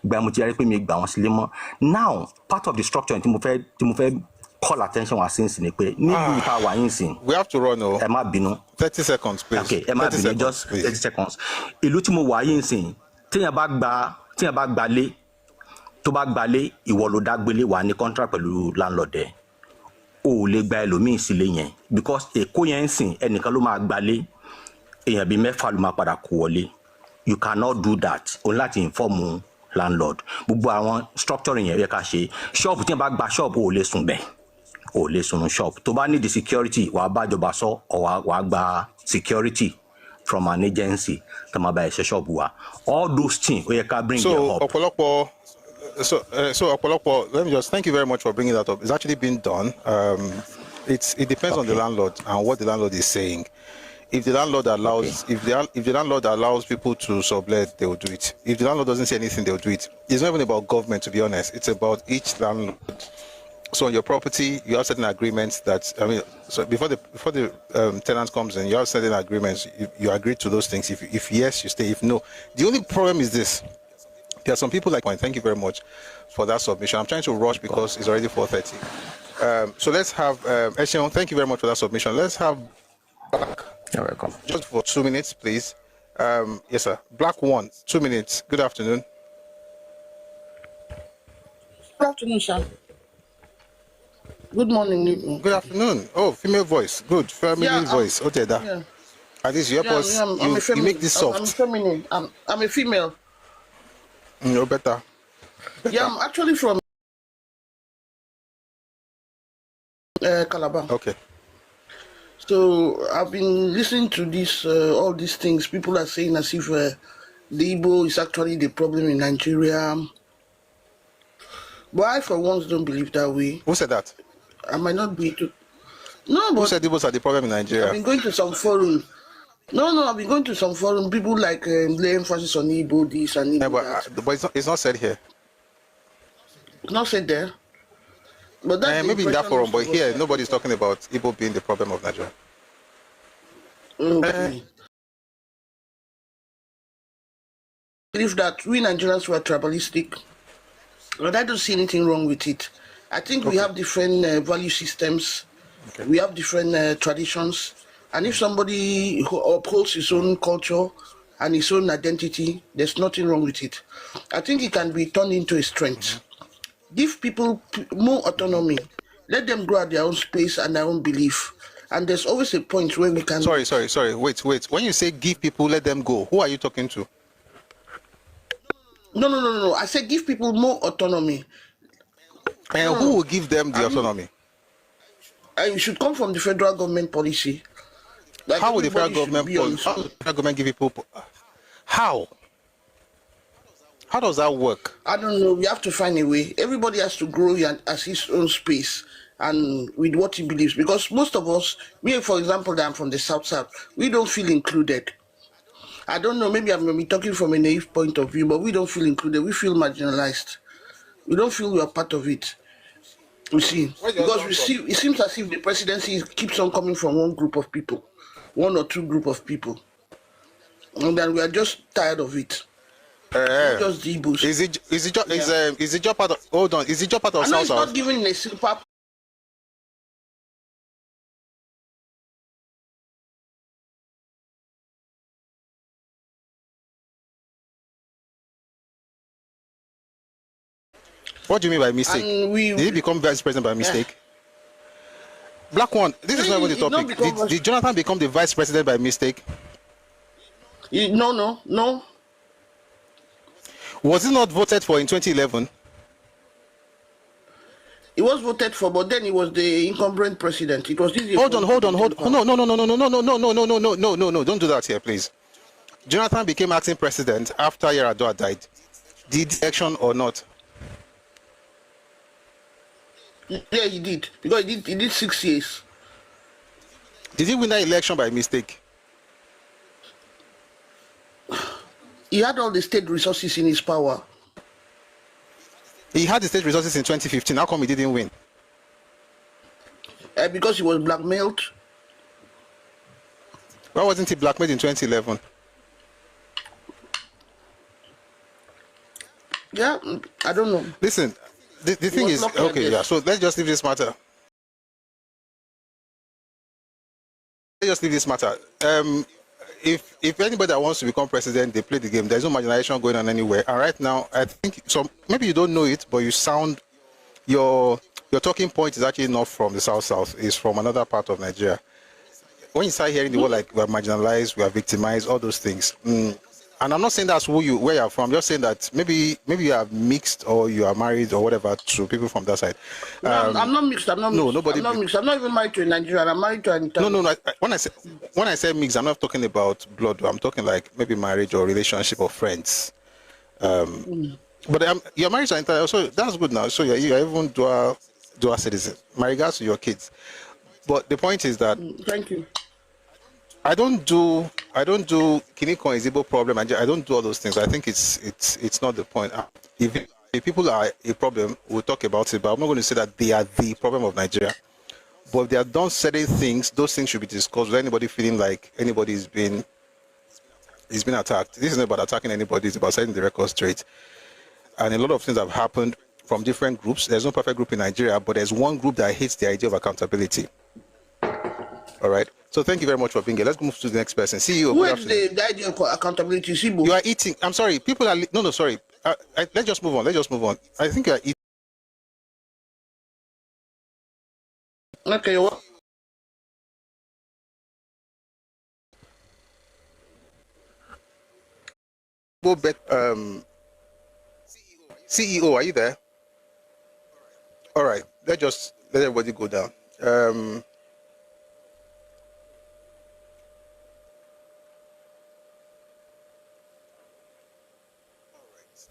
Speaker 12: gbà mo ti rí pé mi gbà wọn sílé mọ́ now part of the structure tí mo fẹ́ call attention wa since ni pé níbi ìta wà yín sìn.
Speaker 1: We have to run o.
Speaker 12: ẹ má bínú.
Speaker 1: 30 seconds please.
Speaker 12: Okay ẹ má bínú just 30 seconds. ìlú tí mo wà yín sìn téèyàn bá gbalé tó bá gbalé ìwọ ló dá gbélé wà ní contract pẹ̀lú landlord ẹ̀ o ò lè gba ẹlòmíì sílé yẹn because èkó yẹn ń sìn ẹnìkan ló máa gbalé èèyàn bíi mẹ́fà ló máa padà kó wọlé you cannot do that o láti inform landlord gbogbo àwọn structuring yẹn yẹ ká ṣe ṣọ́ọ̀bù tí wọ́n bá gba ṣọ́ọ̀bù ò lè sùn bẹ́ẹ̀ ò lè sùn ṣọ́ọ̀bù tó bá need the security wàá bá ìjọba sọ ọ̀ wàá gba security from an agency tó máa bá ẹ̀ ṣe ṣọ́ọ̀bù wa all those things ó yẹ ká bring them up.
Speaker 1: So let me just thank you very much for bringing that up. It's actually been done. It depends on the landlord and what the landlord is saying. If the landlord allows, if the landlord allows people to sublet, they will do it. If the landlord doesn't say anything, they will do it. It's not even about government, to be honest. It's about each landlord. So on your property, you have certain agreements that so before the tenant comes in, you have certain agreements. You agree to those things. If yes, you stay. If no, the only problem is this. There are some people like mine. Thank you very much for that submission. I'm trying to rush because it's already 4:30. So let's have Eshion. Thank you very much for that submission. Let's have Black.
Speaker 12: You're welcome.
Speaker 1: Just for 2 minutes, please. Yes, sir. Black 1, 2 minutes. Good afternoon.
Speaker 13: Good afternoon, sir. Good morning.
Speaker 1: Good afternoon. Oh, female voice. Good. Feminine voice. Okay, that. Yeah. At least you help us. You make this soft.
Speaker 13: I'm feminine. I'm a female.
Speaker 1: No better.
Speaker 13: Yeah, I'm actually from Calabar.
Speaker 1: Okay.
Speaker 13: So I've been listening to this, all these things. People are saying as if the Igbo is actually the problem in Nigeria. But I, for once, don't believe that way.
Speaker 1: Who said that?
Speaker 13: I might not be too. No, but
Speaker 1: who said Igbos are the problem in Nigeria?
Speaker 13: I've been going to some forum. No, I've been going to some forum. People like lay emphasis on Igbo this and Igbo that.
Speaker 1: But it's not said here.
Speaker 13: It's not said there. But that's
Speaker 1: maybe in that forum, but here nobody's talking about Igbo being the problem of Nigeria.
Speaker 13: Okay. I believe that we Nigerians were tribalistic, but I don't see anything wrong with it. I think we have different value systems. Okay. We have different traditions. And if somebody who upholds his own culture and his own identity, there's nothing wrong with it. I think it can be turned into a strength. Give people more autonomy. Let them grow at their own space and their own belief. And there's always a point where we can...
Speaker 1: Sorry. Wait. When you say give people, let them go, who are you talking to?
Speaker 13: No. I said give people more autonomy.
Speaker 1: And who will give them the autonomy?
Speaker 13: It should come from the federal government policy. Like
Speaker 1: how will the federal government give people? How? How does that work?
Speaker 13: I don't know. We have to find a way. Everybody has to grow at his own space and with what he believes. Because most of us, me, for example, that I'm from the South, we don't feel included. I don't know. Maybe I'm going to be talking from a naive point of view, but we don't feel included. We feel marginalized. We don't feel we are part of it. We see. Because we see, it seems as if the presidency keeps on coming from one group of people. One or two group of people, and then we are just tired of it. Just the Igbos.
Speaker 1: Is it your part of? Hold on. Is it your part of South?
Speaker 13: It's not given a super.
Speaker 1: What do you mean by mistake? Did he become vice president by mistake? Yeah. Black one, this is not even the topic. Did Jonathan become the vice president by mistake?
Speaker 13: No.
Speaker 1: Was he not voted for in 2011?
Speaker 13: He was voted for, but then he was the incumbent president. It was this.
Speaker 1: Hold on. No. Don't do that here, please. Jonathan became acting president after Yaradua died. Did election or not?
Speaker 13: Yeah, he did. Because he did 6 years.
Speaker 1: Did he win that election by mistake?
Speaker 13: He had all the state resources in his power.
Speaker 1: He had the state resources in 2015. How come he didn't win?
Speaker 13: Because he was blackmailed.
Speaker 1: Why wasn't he blackmailed in 2011?
Speaker 13: Yeah, I don't know.
Speaker 1: Listen, the thing is, okay, yeah, so let's just leave this matter. If anybody that wants to become president, they play the game. There's no marginalization going on anywhere. And right now, I think, so maybe you don't know it, but you sound, your talking point is actually not from the South. It's from another part of Nigeria. When you start hearing the word like we are marginalized, we are victimized, all those things, and I'm not saying that's where you're from. I'm just saying that maybe you are mixed or you are married or whatever to people from that side.
Speaker 13: No, I'm not mixed. I'm not mixed. I'm not even married to a Nigerian. I'm married to an Italian.
Speaker 1: No. When I say mixed, I'm not talking about blood. I'm talking like maybe marriage or relationship or friends. But you're married to an Italian, so that's good now. So you're even dual citizen. My regards to your kids. But the point is that.
Speaker 13: Thank you.
Speaker 1: I don't do Kiniko Izibo problem. I don't do all those things. I think it's not the point. If people are a problem, we'll talk about it. But I'm not going to say that they are the problem of Nigeria. But if they have done certain things, those things should be discussed with anybody feeling like anybody is being attacked. This is not about attacking anybody. It's about setting the record straight. And a lot of things have happened from different groups. There's no perfect group in Nigeria, but there's one group that hates the idea of accountability. All right. So thank you very much for being here. Let's move to the next person. CEO.
Speaker 13: Who is the idea of accountability?
Speaker 1: You are eating. I'm sorry. People are no. Sorry. Let's just move on. I think you are eating.
Speaker 13: Okay. What?
Speaker 1: Go back. CEO, are you there? All right. Let everybody go down.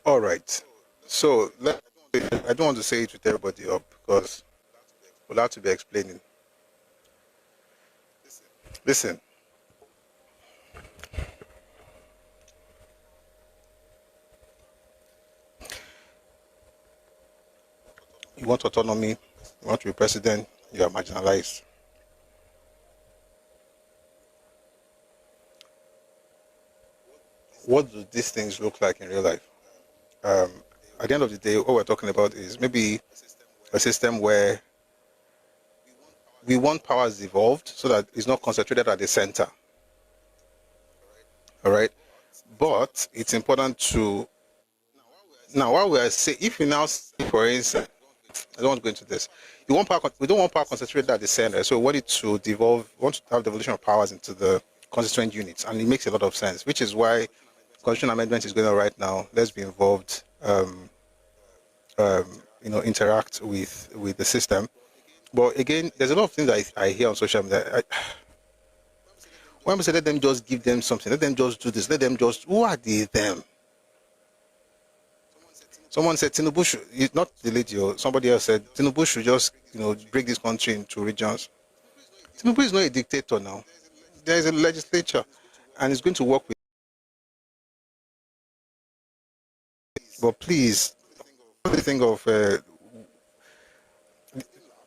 Speaker 1: All right. So I don't want to say it with everybody up because we'll have to be explaining. Listen. You want autonomy, you want to be president, you are marginalized. What do these things look like in real life? At the end of the day, what we're talking about is maybe a system where we want powers evolved so that it's not concentrated at the center. All right? But it's important to, now while we are saying, if you now see, for instance, I don't want to go into this. We don't want power concentrated at the center, so we want it to devolve, we want to have devolution of powers into the constituent units, and it makes a lot of sense, which is why constitutional amendment is going on right now. Let's be involved, interact with the system. But again, there's a lot of things that I hear on social media. When we say let them just give them something, let them just do this, let them just, who are they them? Someone said Tinubu should, not the lady, or somebody else said Tinubu should just, break this country into regions. Tinubu is not a dictator now. There is a legislature, and it's going to work with. But please, the thing of,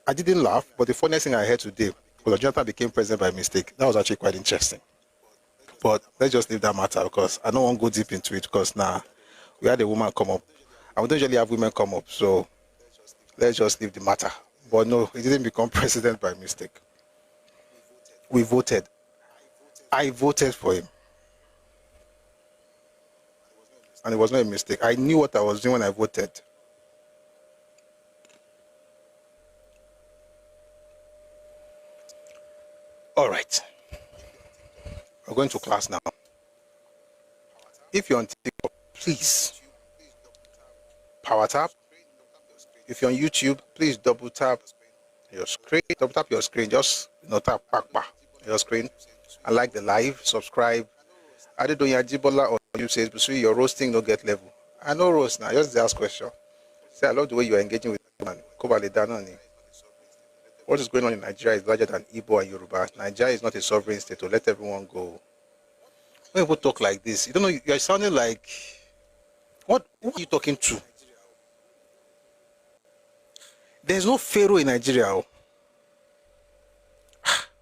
Speaker 1: I didn't laugh, but the funniest thing I heard today was that Jonathan became president by mistake. That was actually quite interesting. But let's just leave that matter because I don't want to go deep into it because we had a woman come up. And we don't usually have women come up, so let's just leave the matter. But no, he didn't become president by mistake. We voted. I voted for him. And it was not a mistake. I knew what I was doing when I voted. All right. We're going to class now. If you're on TikTok, please power tap, If you're on YouTube, please double tap your screen. Double tap your screen. Just tap your screen and like the live. Subscribe. I don't know Jibola or you says, but your roasting no get level. I know roast now. Just ask question. Say I love the way you are engaging with man. What is going on in Nigeria is larger than Igbo and Yoruba. Nigeria is not a sovereign state. To let everyone go. When people talk like this, you don't know. You're sounding like what? Who are you talking to? There's no pharaoh in Nigeria.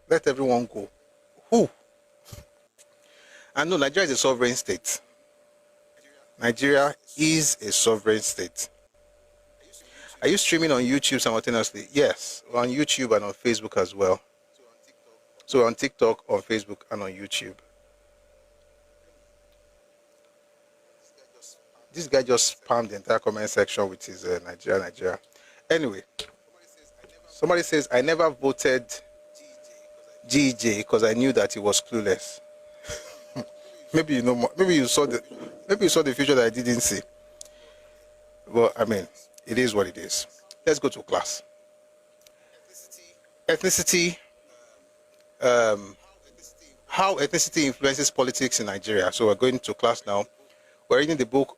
Speaker 1: Let everyone go. Who? And no, Nigeria is a sovereign state. Nigeria is a sovereign state. Are you streaming on YouTube simultaneously? Yes, we're on YouTube and on Facebook as well. So we're on TikTok, on Facebook, and on YouTube. This guy just spammed the entire comment section with his Nigeria. Anyway, somebody says, I never voted GJ because I knew that he was clueless. Maybe you know more. Maybe you saw the future that I didn't see. Well, I mean, it is what it is. Let's go to class. Ethnicity. How ethnicity influences politics in Nigeria. So we're going to class now. We're reading the book,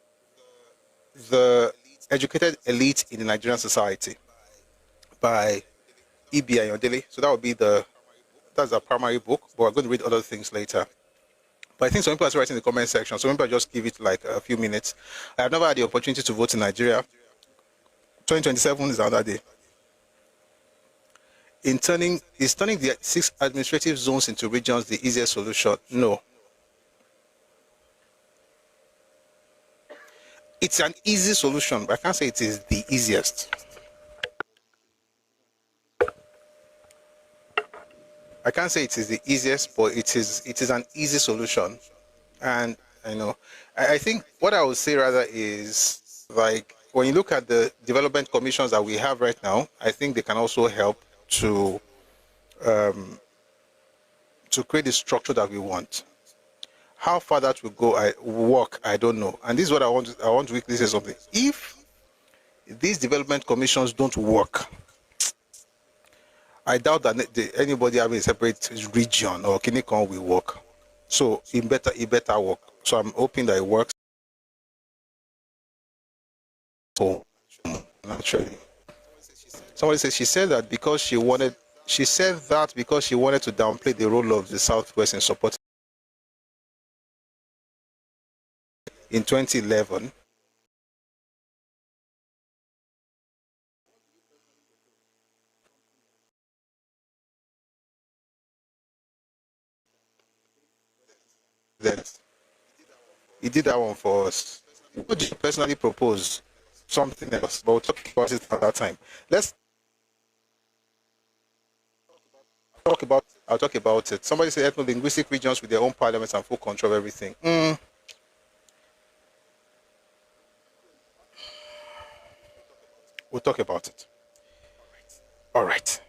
Speaker 1: The Educated Elite in the Nigerian Society by E.B. Ayodele. So that would be that's a primary book, but we're going to read other things later. But I think some people are writing in the comment section, so maybe I'll just give it like a few minutes. I have never had the opportunity to vote in Nigeria. 2027 is another day. Is turning the 6 administrative zones into regions the easiest solution? No. It's an easy solution, but I can't say it is the easiest. I can't say it is the easiest, but it is an easy solution. And I think what I would say rather is, like, when you look at the development commissions that we have right now, I think they can also help to create the structure that we want. How far that will work, I don't know. And this is what I want to quickly say something. If these development commissions don't work, I doubt that anybody having a separate region or Kinikon will work. So it better work. So I'm hoping that it works. So naturally, somebody says she said that because she wanted to downplay the role of the Southwest in supporting in 2011. That he did that one for us. He personally proposed something else, but we'll talk about it at that time. I'll talk about it. Somebody said ethno-linguistic regions with their own parliaments and full control of everything. We'll talk about it. All right.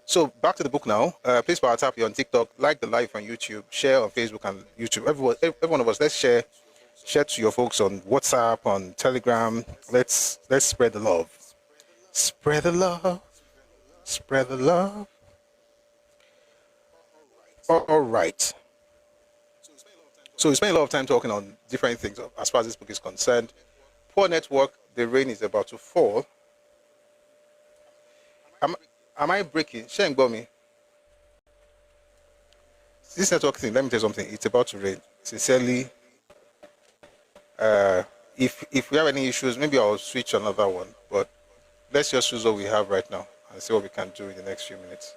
Speaker 1: So back to the book now. Please power tap you on TikTok, like the live on YouTube, share on Facebook and YouTube. Every one of us, let's share to your folks on WhatsApp, on Telegram. Let's spread the love. Spread the love. Spread the love. All right. So we spent a lot of time talking on different things as far as this book is concerned. Poor network, the rain is about to fall. Am I breaking? Sheng Bomi. This network thing, let me tell you something. It's about to rain. Sincerely, if we have any issues, maybe I'll switch another one. But let's just use what we have right now and see what we can do in the next few minutes.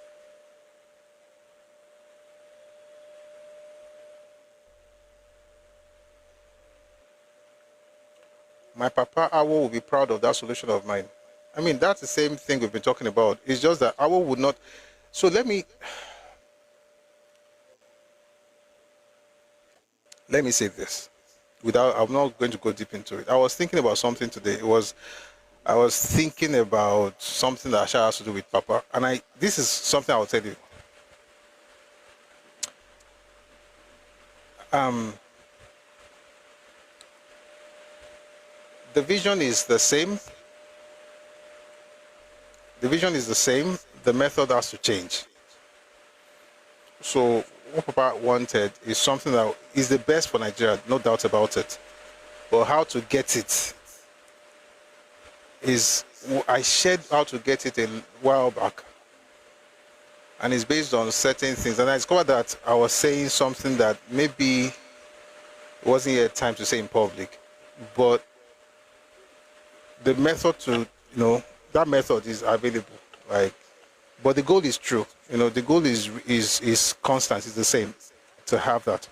Speaker 1: My Papa Awo will be proud of that solution of mine. I mean, that's the same thing we've been talking about. It's just that Awo would not. So let me say this. I'm not going to go deep into it. I was thinking about something today. I was thinking about something that Asha has to do with Papa. And this is something I'll tell you. the vision is the same. The vision is the same. The method has to change. So what Papa wanted is something that is the best for Nigeria, no doubt about it. But how to get it is, I shared how to get it a while back. And it's based on certain things. And I discovered that I was saying something that maybe it wasn't yet time to say in public. But the method to, that method is available. But the goal is true. The goal is constant, it's the same, to have that.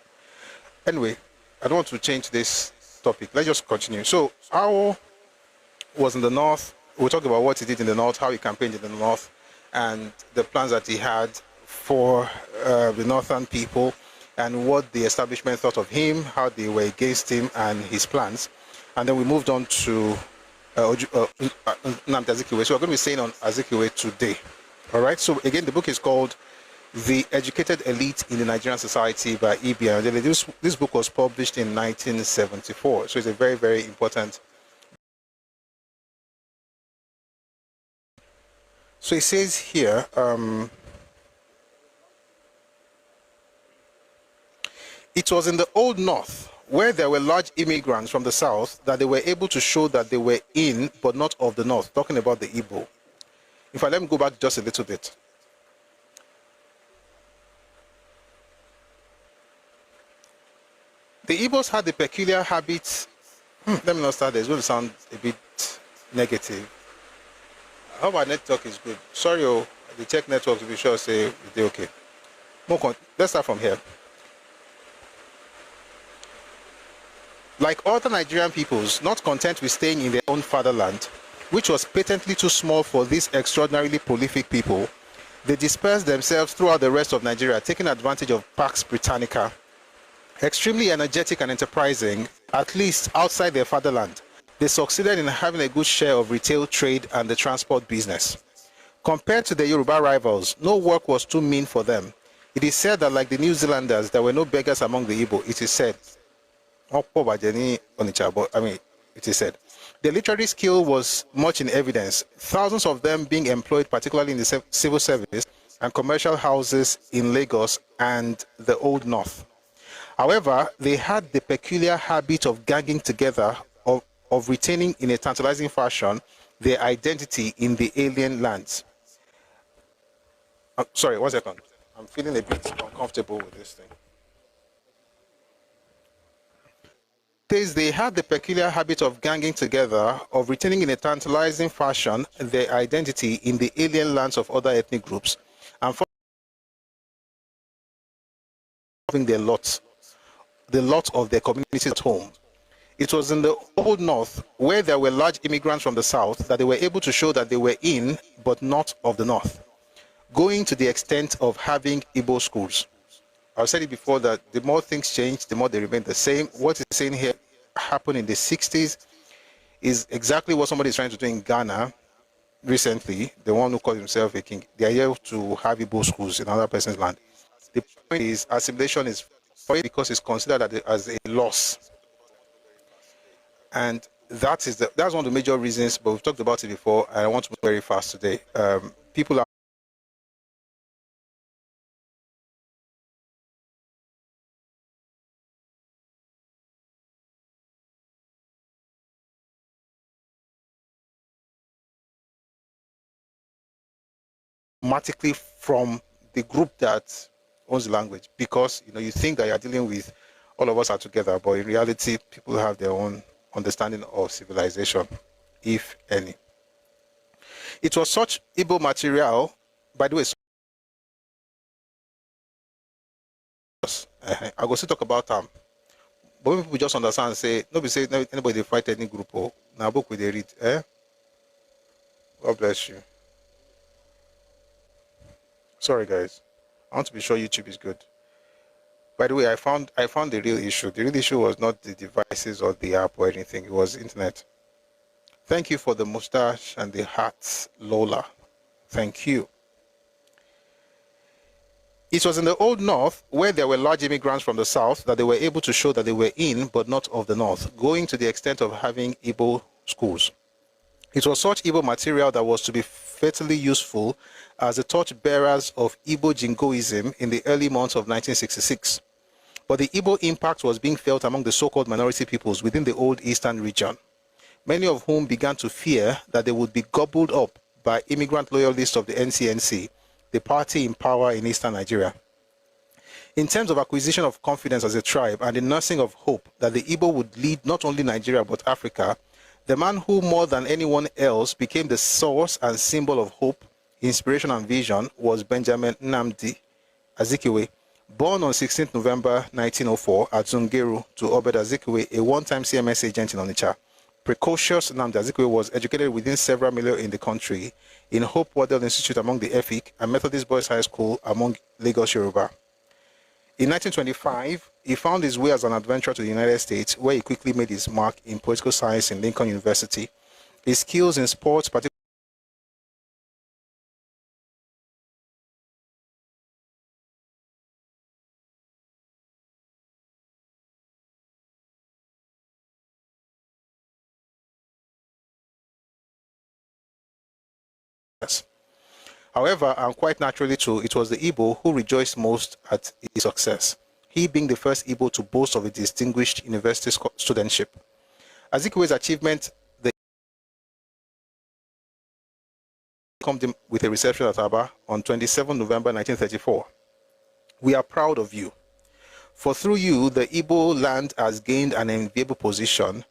Speaker 1: Anyway, I don't want to change this topic. Let's just continue. So, how was in the North? We'll talk about what he did in the North, how he campaigned in the North, and the plans that he had for the Northern people, and what the establishment thought of him, how they were against him and his plans. And then we moved on to azikiwe. So we're going to be saying on azikiwe today. All right. So again, the book is called The Educated Elite in the Nigerian Society by E.B. This book was published in 1974. So it's a very, very important. So it says here, it was in the Old North, where there were large immigrants from the South, that they were able to show that they were in, but not of the North, talking about the Igbo. In fact, let me go back just a little bit. The Igbos had the peculiar habit, let me not start there, it's going to sound a bit negative. I hope our network is good. Sorry, the tech network to be sure say they're okay. Let's start from here. Like other Nigerian peoples, not content with staying in their own fatherland, which was patently too small for these extraordinarily prolific people, they dispersed themselves throughout the rest of Nigeria, taking advantage of Pax Britannica. Extremely energetic and enterprising, at least outside their fatherland, they succeeded in having a good share of retail trade and the transport business. Compared to their Yoruba rivals, no work was too mean for them. It is said that, like the New Zealanders, there were no beggars among the Igbo. It is said. It is said. Their literary skill was much in evidence, thousands of them being employed particularly in the civil service and commercial houses in Lagos and the Old North. However, they had the peculiar habit of ganging together, of retaining in a tantalizing fashion their identity in the alien lands. Sorry, 1 second. I'm feeling a bit uncomfortable with this thing. They had the peculiar habit of ganging together, of retaining in a tantalizing fashion their identity in the alien lands of other ethnic groups, and having the lot of their communities at home. It was in the Old North, where there were large immigrants from the South, that they were able to show that they were in, but not of the North, going to the extent of having Igbo schools. I've said it before that the more things change, the more they remain the same. What is saying here happened in the 60s is exactly what somebody is trying to do in Ghana recently, the one who calls himself a king. The idea to have Igbo schools in another person's land. The point is, assimilation is funny because it's considered as a loss. And that's one of the major reasons, but we've talked about it before, and I want to move very fast today. People are automatically from the group that owns the language, because you think that you're dealing with all of us are together, but in reality people have their own understanding of civilization, if any. It was such Igbo material, by the way. I go still talk about them, but when people just understand and say nobody say anybody fight any group or now book with they read. God bless you. Sorry guys, I want to be sure YouTube is good. By the way, I found the real issue. The real issue was not the devices or the app or anything. It was internet. Thank you for the mustache and the hats, Lola. Thank you. It was in the Old North, where there were large immigrants from the South, that they were able to show that they were in, but not of the North, going to the extent of having Igbo schools. It was such Igbo material that was to be fatally useful as the torchbearers of Igbo jingoism in the early months of 1966. But the Igbo impact was being felt among the so-called minority peoples within the old eastern region, many of whom began to fear that they would be gobbled up by immigrant loyalists of the NCNC, the party in power in eastern Nigeria. In terms of acquisition of confidence as a tribe and the nursing of hope that the Igbo would lead not only Nigeria but Africa, the man who more than anyone else became the source and symbol of hope, inspiration and vision was Benjamin Nnamdi Azikiwe, born on 16th November 1904 at Zungeru to Obed Azikiwe, a one-time CMS agent in Onitsha. Precocious Nnamdi Azikiwe was educated within several million in the country in Hope Waddell Institute among the Efik and Methodist Boys High School among Lagos Yoruba. In 1925, he found his way as an adventurer to the United States, where he quickly made his mark in political science in Lincoln University. His skills in sports, particularly however, and quite naturally too, it was the Igbo who rejoiced most at his success, he being the first Igbo to boast of a distinguished university studentship. Azikiwe's achievement welcomed him with a reception at Aba on 27 November 1934. We are proud of you, for through you, the Igbo land has gained an enviable position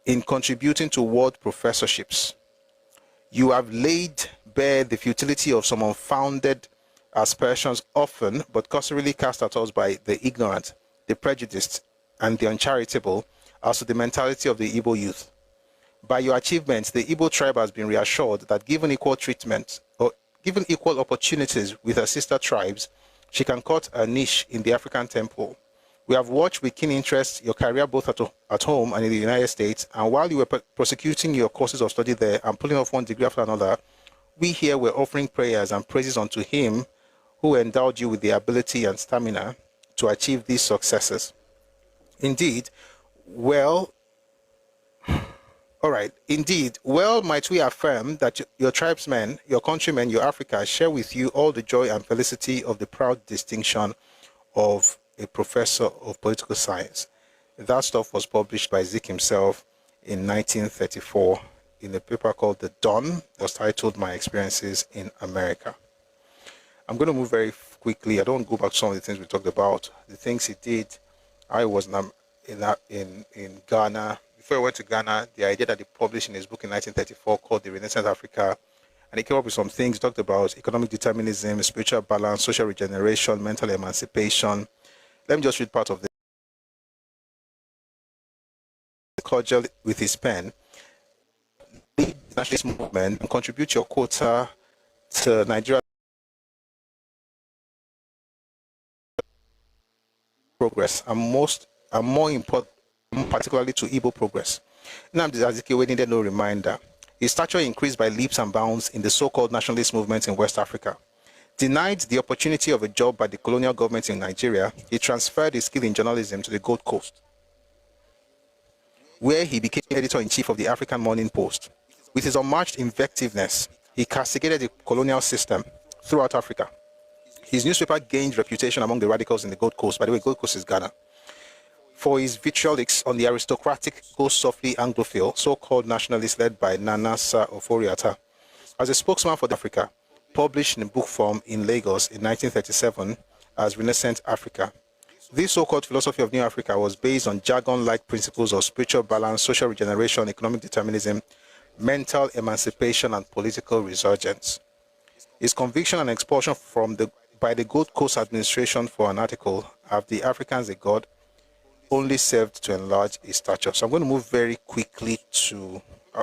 Speaker 1: in contributing to world professorships. You have laid bare the futility of some unfounded aspersions often but cursorily cast at us by the ignorant, the prejudiced, and the uncharitable as to the mentality of the Igbo youth. By your achievements, the Igbo tribe has been reassured that given equal treatment or given equal opportunities with her sister tribes, she can cut a niche in the African temple. We have watched with keen interest your career both at home and in the United States, and while you were prosecuting your courses of study there and pulling off one degree after another, we here were offering prayers and praises unto him who endowed you with the ability and stamina to achieve these successes. Indeed, well might we affirm that your tribesmen, your countrymen, your Africa share with you all the joy and felicity of the proud distinction of a professor of political science. That stuff was published by Zik himself in 1934 in a paper called The Dawn. It was titled My Experiences in America. I'm going to move very quickly. I don't go back to some of the things we talked about. The things he did. I was in Ghana. Before I went to Ghana, the idea that he published in his book in 1934 called The Renaissance Africa, and he came up with some things. He talked about economic determinism, spiritual balance, social regeneration, mental emancipation. Let me just read part of this. Cordial with his pen, lead the nationalist movement and contribute your quota to Nigeria progress and more important, particularly to Igbo progress. Nnamdi Azikiwe needed no reminder. His stature increased by leaps and bounds in the so-called nationalist movement in West Africa. Denied the opportunity of a job by the colonial government in Nigeria, he transferred his skill in journalism to the Gold Coast, where he became editor-in-chief of the African Morning Post. With his unmatched invectiveness, he castigated the colonial system throughout Africa. His newspaper gained reputation among the radicals in the Gold Coast. By the way, Gold Coast is Ghana. For his vitriolics on the aristocratic, go softly Anglophile, so-called nationalists led by Nana Sir Oforiatta. As a spokesman for Africa, published in book form in Lagos in 1937 as Renaissance Africa. This so-called philosophy of New Africa was based on jargon-like principles of spiritual balance, social regeneration, economic determinism, mental emancipation, and political resurgence. His conviction and expulsion by the Gold Coast administration for an article, "Have the Africans a God?" only served to enlarge his stature. So I'm going to move very quickly to...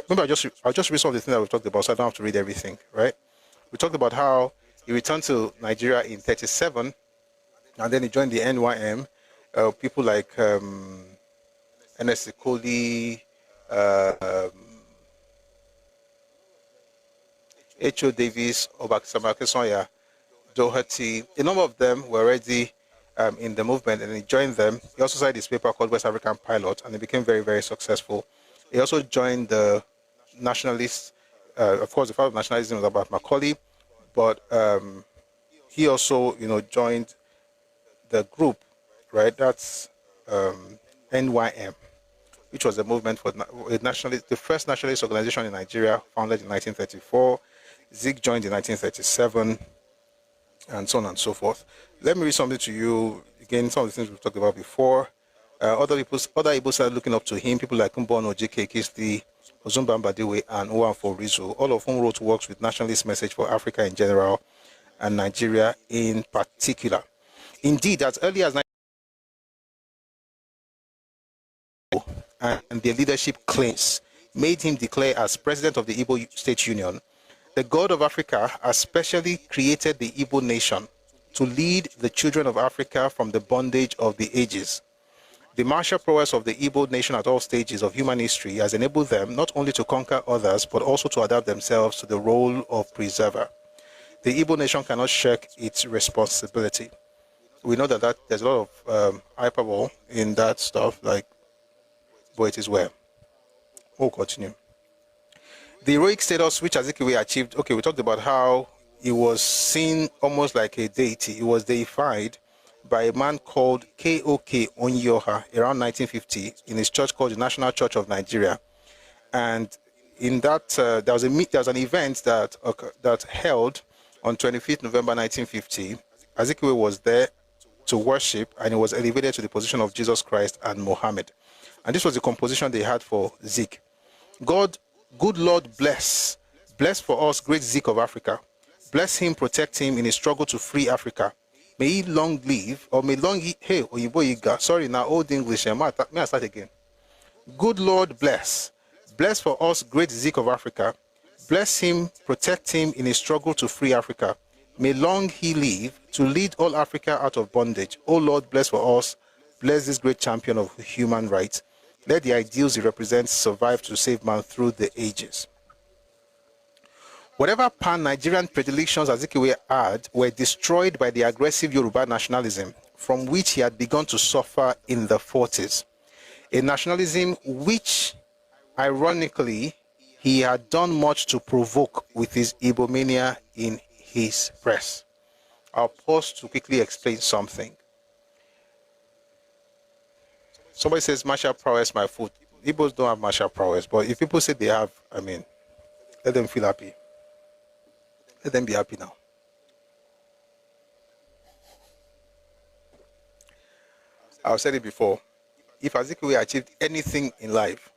Speaker 1: maybe I'll just read some of the things that we've talked about so I don't have to read everything, right? We talked about how he returned to Nigeria in 1937, and then he joined the NYM. People like Ernest Ekoli, H.O. Davis, Obakisamakesonya, Doherty. A number of them were already in the movement, and he joined them. He also started his paper called West African Pilot, and he became very, very successful. He also joined the nationalists. Of course, the father of nationalism was about Macaulay, but he also, joined the group, right? That's NYM, which was a movement for the first nationalist organization in Nigeria, founded in 1934. Zik joined in 1937, and so on and so forth. Let me read something to you. Again, some of the things we've talked about before. Other Igbos started looking up to him, people like Mbono, J.K. Kisti, Ozumba Mbadiwe, and Nwankwo Rizu, all of whom wrote works with nationalist message for Africa in general and Nigeria in particular. Indeed, as early as and their leadership claims made him declare as president of the Igbo State Union, the God of Africa has specially created the Igbo nation to lead the children of Africa from the bondage of the ages. The martial prowess of the Igbo nation at all stages of human history has enabled them not only to conquer others, but also to adapt themselves to the role of preserver. The Igbo nation cannot shirk its responsibility. We know that there's a lot of hyperbole in that stuff, but it is well. We'll continue. The heroic status which Azikiwe achieved, okay, we talked about how he was seen almost like a deity. He was deified by a man called K.O.K. Onyoha around 1950 in his church called the National Church of Nigeria. And in that, there was an event that held on 25th November 1950. Azikiwe was there to worship, and he was elevated to the position of Jesus Christ and Mohammed. And this was the composition they had for Zik. Good Lord, bless for us great Zik of Africa. Bless him, protect him in his struggle to free Africa. May he long live, or may long he, hey, Oyibo Iga, sorry, now Old English, may I start again? Good Lord, bless for us great Zik of Africa. Bless him, protect him in his struggle to free Africa. May long he live to lead all Africa out of bondage. Oh Lord, bless for us, bless this great champion of human rights. Let the ideals he represents survive to save man through the ages. Whatever pan-Nigerian predilections Azikiwe had were destroyed by the aggressive Yoruba nationalism from which he had begun to suffer in the 40s. A nationalism which, ironically, he had done much to provoke with his Igbo-mania in his press. I'll pause to quickly explain something. Somebody says martial prowess, my foot. Igbos don't have martial prowess, but if people say they have, let them feel happy. Let them be happy now. I've said it before. If Azikiwe achieved anything in life,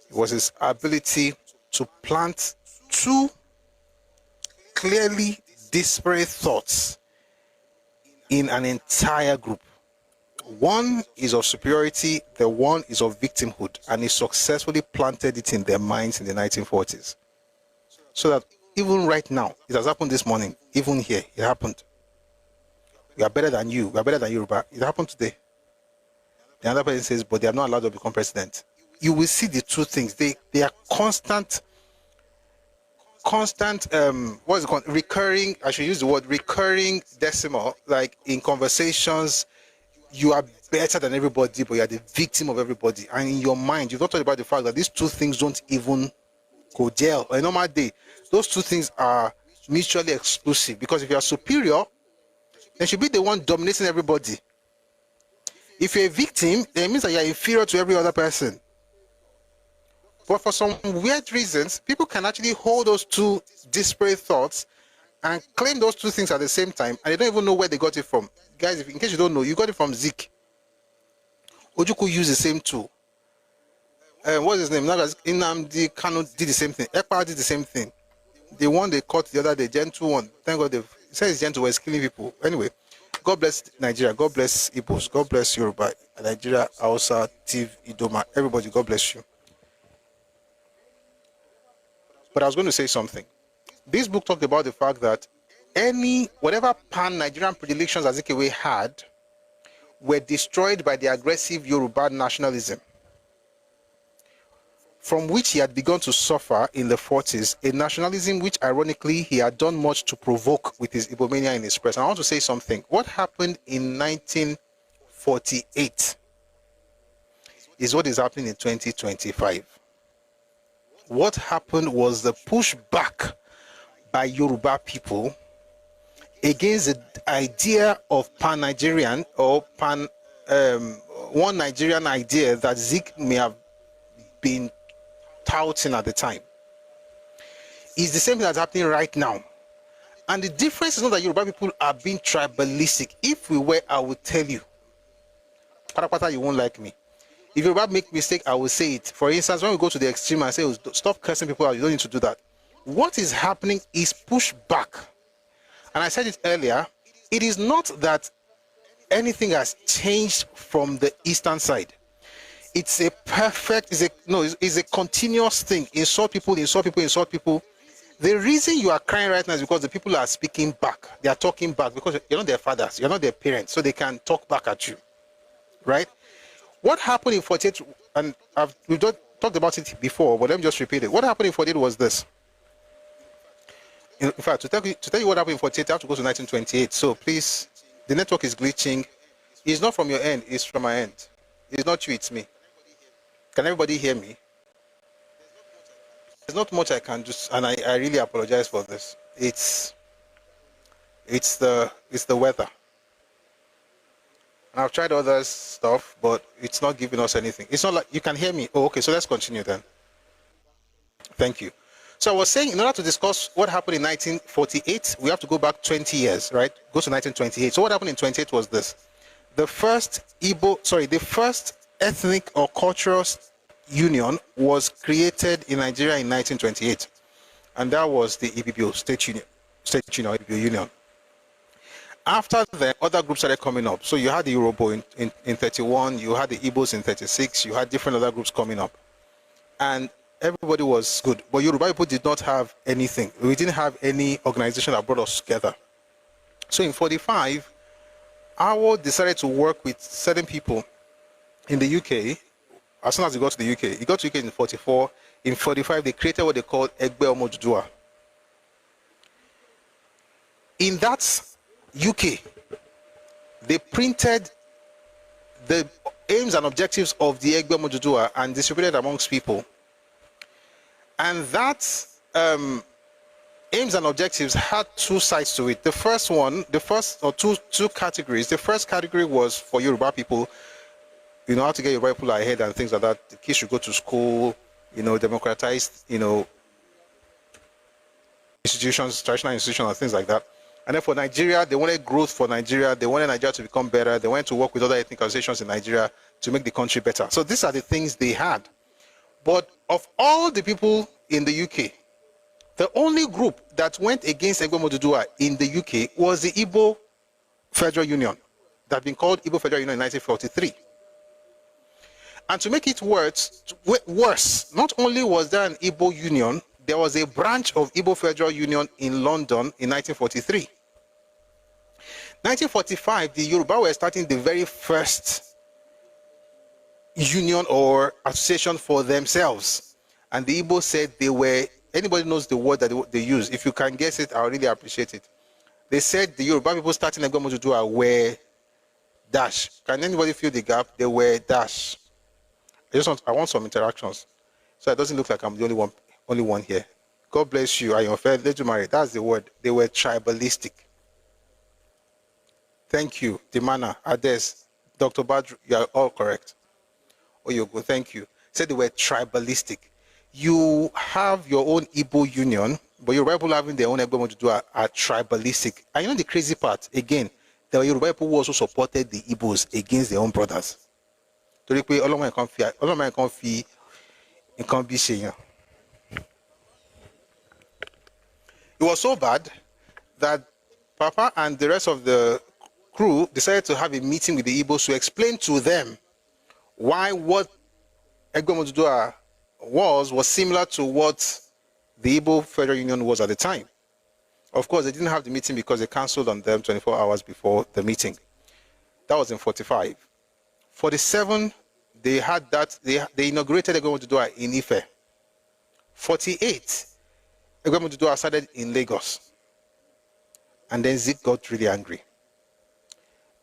Speaker 1: it was his ability to plant two clearly disparate thoughts in an entire group. One is of superiority, the one is of victimhood, and he successfully planted it in their minds in the 1940s. So that even right now, it has happened this morning, even here, it happened. We are better than you, we are better than Yoruba. It happened today. The other person says, but they are not allowed to become president. You will see the two things. They are constant, what is it called? Recurring, I should use the word recurring decimal, like in conversations, you are better than everybody, but you are the victim of everybody. And in your mind, you've not thought about the fact that these two things don't even go gel. On a normal day, those two things are mutually exclusive, because if you are superior, then you should be the one dominating everybody. If you're a victim, then it means that you're inferior to every other person. But for some weird reasons, people can actually hold those two disparate thoughts and claim those two things at the same time, and they don't even know where they got it from. Guys, in case you don't know, you got it from Zik. Ojukwu used the same tool. What's his name? Nnamdi Kanu did the same thing. Ekpa did the same thing. The one they caught the other day, gentle one. Thank God they said it's gentle, was killing people. Anyway, God bless Nigeria. God bless Igbos. God bless Yoruba, Nigeria, Hausa, Tiv, Idoma. Everybody, God bless you. But I was going to say something. This book talked about the fact that whatever pan-Nigerian predilections Azikiwe had were destroyed by the aggressive Yoruba nationalism from which he had begun to suffer in the 40s, a nationalism which, ironically, he had done much to provoke with his Igbo-mania in his press. And I want to say something. What happened in 1948 is what is happening in 2025. what happened was the pushback by Yoruba people against the idea of pan-Nigerian or one Nigerian idea that Zik may have been touting at the time. It's the same thing that's happening right now. And the difference is not that Yoruba people are being tribalistic. If we were, I would tell you. Patapata, you won't like me. If Yoruba make mistake, I will say it. For instance, when we go to the extreme and say, oh, stop cursing people out, you don't need to do that. What is happening is pushback. And I said it earlier, it is not that anything has changed from the eastern side. It's a continuous thing. Insult people, insult people, insult people. The reason you are crying right now is because the people are speaking back. They are talking back because you're not their fathers, you're not their parents, so they can talk back at you, right? What happened in 48, and we've talked about it before, but let me just repeat it. What happened in 48 was this. In fact, to tell you what happened in 48, I have to go to 1928. So please, the network is glitching. It's not from your end, it's from my end. It's not you, it's me. Can everybody hear me? There's not much I can do, and I really apologize for this. It's the weather. And I've tried other stuff, but it's not giving us anything. It's not like you can hear me. Oh, okay, so let's continue then. Thank you. So I was saying, in order to discuss what happened in 1948, we have to go back 20 years, right? Go to 1928. So what happened in 28 was this. The first ethnic or cultural union was created in Nigeria in 1928. And that was the EBBO, State Union, EBBO Union. After that, other groups started coming up. So you had the Yoruba in 31, you had the Igbos in 36, you had different other groups coming up. And everybody was good. But Yoruba people did not have anything. We didn't have any organization that brought us together. So in 45, Awo decided to work with certain people in the UK. As soon as he got to the UK, he got to the UK in 44. In 45, they created what they called Egbe Omo Oduduwa. In that UK, they printed the aims and objectives of the Egbe Omo Oduduwa and distributed amongst people. And that aims and objectives had two sides to it. The first two categories. The first category was for Yoruba people, how to get Yoruba people ahead and things like that. The kids should go to school, democratize, institutions, traditional institutions and things like that. And then for Nigeria, they wanted growth for Nigeria. They wanted Nigeria to become better. They wanted to work with other ethnic organizations in Nigeria to make the country better. So these are the things they had. But of all the people in the UK, the only group that went against Egbe Omo Oduduwa in the UK was the Igbo Federal Union, that had been called Igbo Federal Union in 1943. And to make it worse, not only was there an Igbo Union, there was a branch of Igbo Federal Union in London in 1943. 1945, the Yoruba were starting the very first union or association for themselves. And the Igbo said they were, anybody knows the word that they use, if you can guess it, I really appreciate it. They said the Yoruba people starting Egbe Omo Oduduwa were dash. Can anybody feel the gap? They were dash. I want some interactions, so it doesn't look like I'm the only one here. God bless you. That's the word. They were tribalistic. Thank you, Dimana, Ades, Dr. Badru. You are all correct. Oyogo, thank you. Said they were tribalistic. You have your own Igbo union, but Yoruba people having their own Egbe Omo Oduduwa are tribalistic. And the crazy part, again, the Yoruba people who also supported the Igbos against their own brothers. It was so bad that Papa and the rest of the crew decided to have a meeting with the Igbos to explain to them why what Egbe Omo Oduduwa was similar to what the Igbo Federal Union was at the time. Of course, they didn't have the meeting because they cancelled on them 24 hours before the meeting. That was in 45. 47, they had that, they inaugurated Egbe Omo Oduduwa in Ife. 48, Egbe Omo Oduduwa started in Lagos. And then Zik got really angry.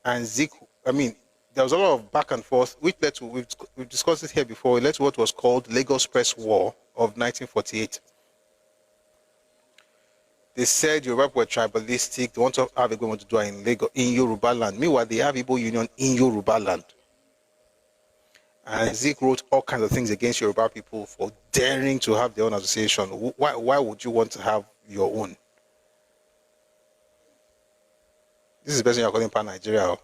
Speaker 1: And Zik, there was a lot of back and forth, which led to, we've discussed it here before, it led to what was called Lagos Press War of 1948. They said Yoruba were tribalistic. They want to have a government to do in Lagos, in Yoruba land. Meanwhile, they have Igbo Union in Yoruba land. And Zeke wrote all kinds of things against Yoruba people for daring to have their own association. Why would you want to have your own? This is the person you're calling Pan-Nigeria.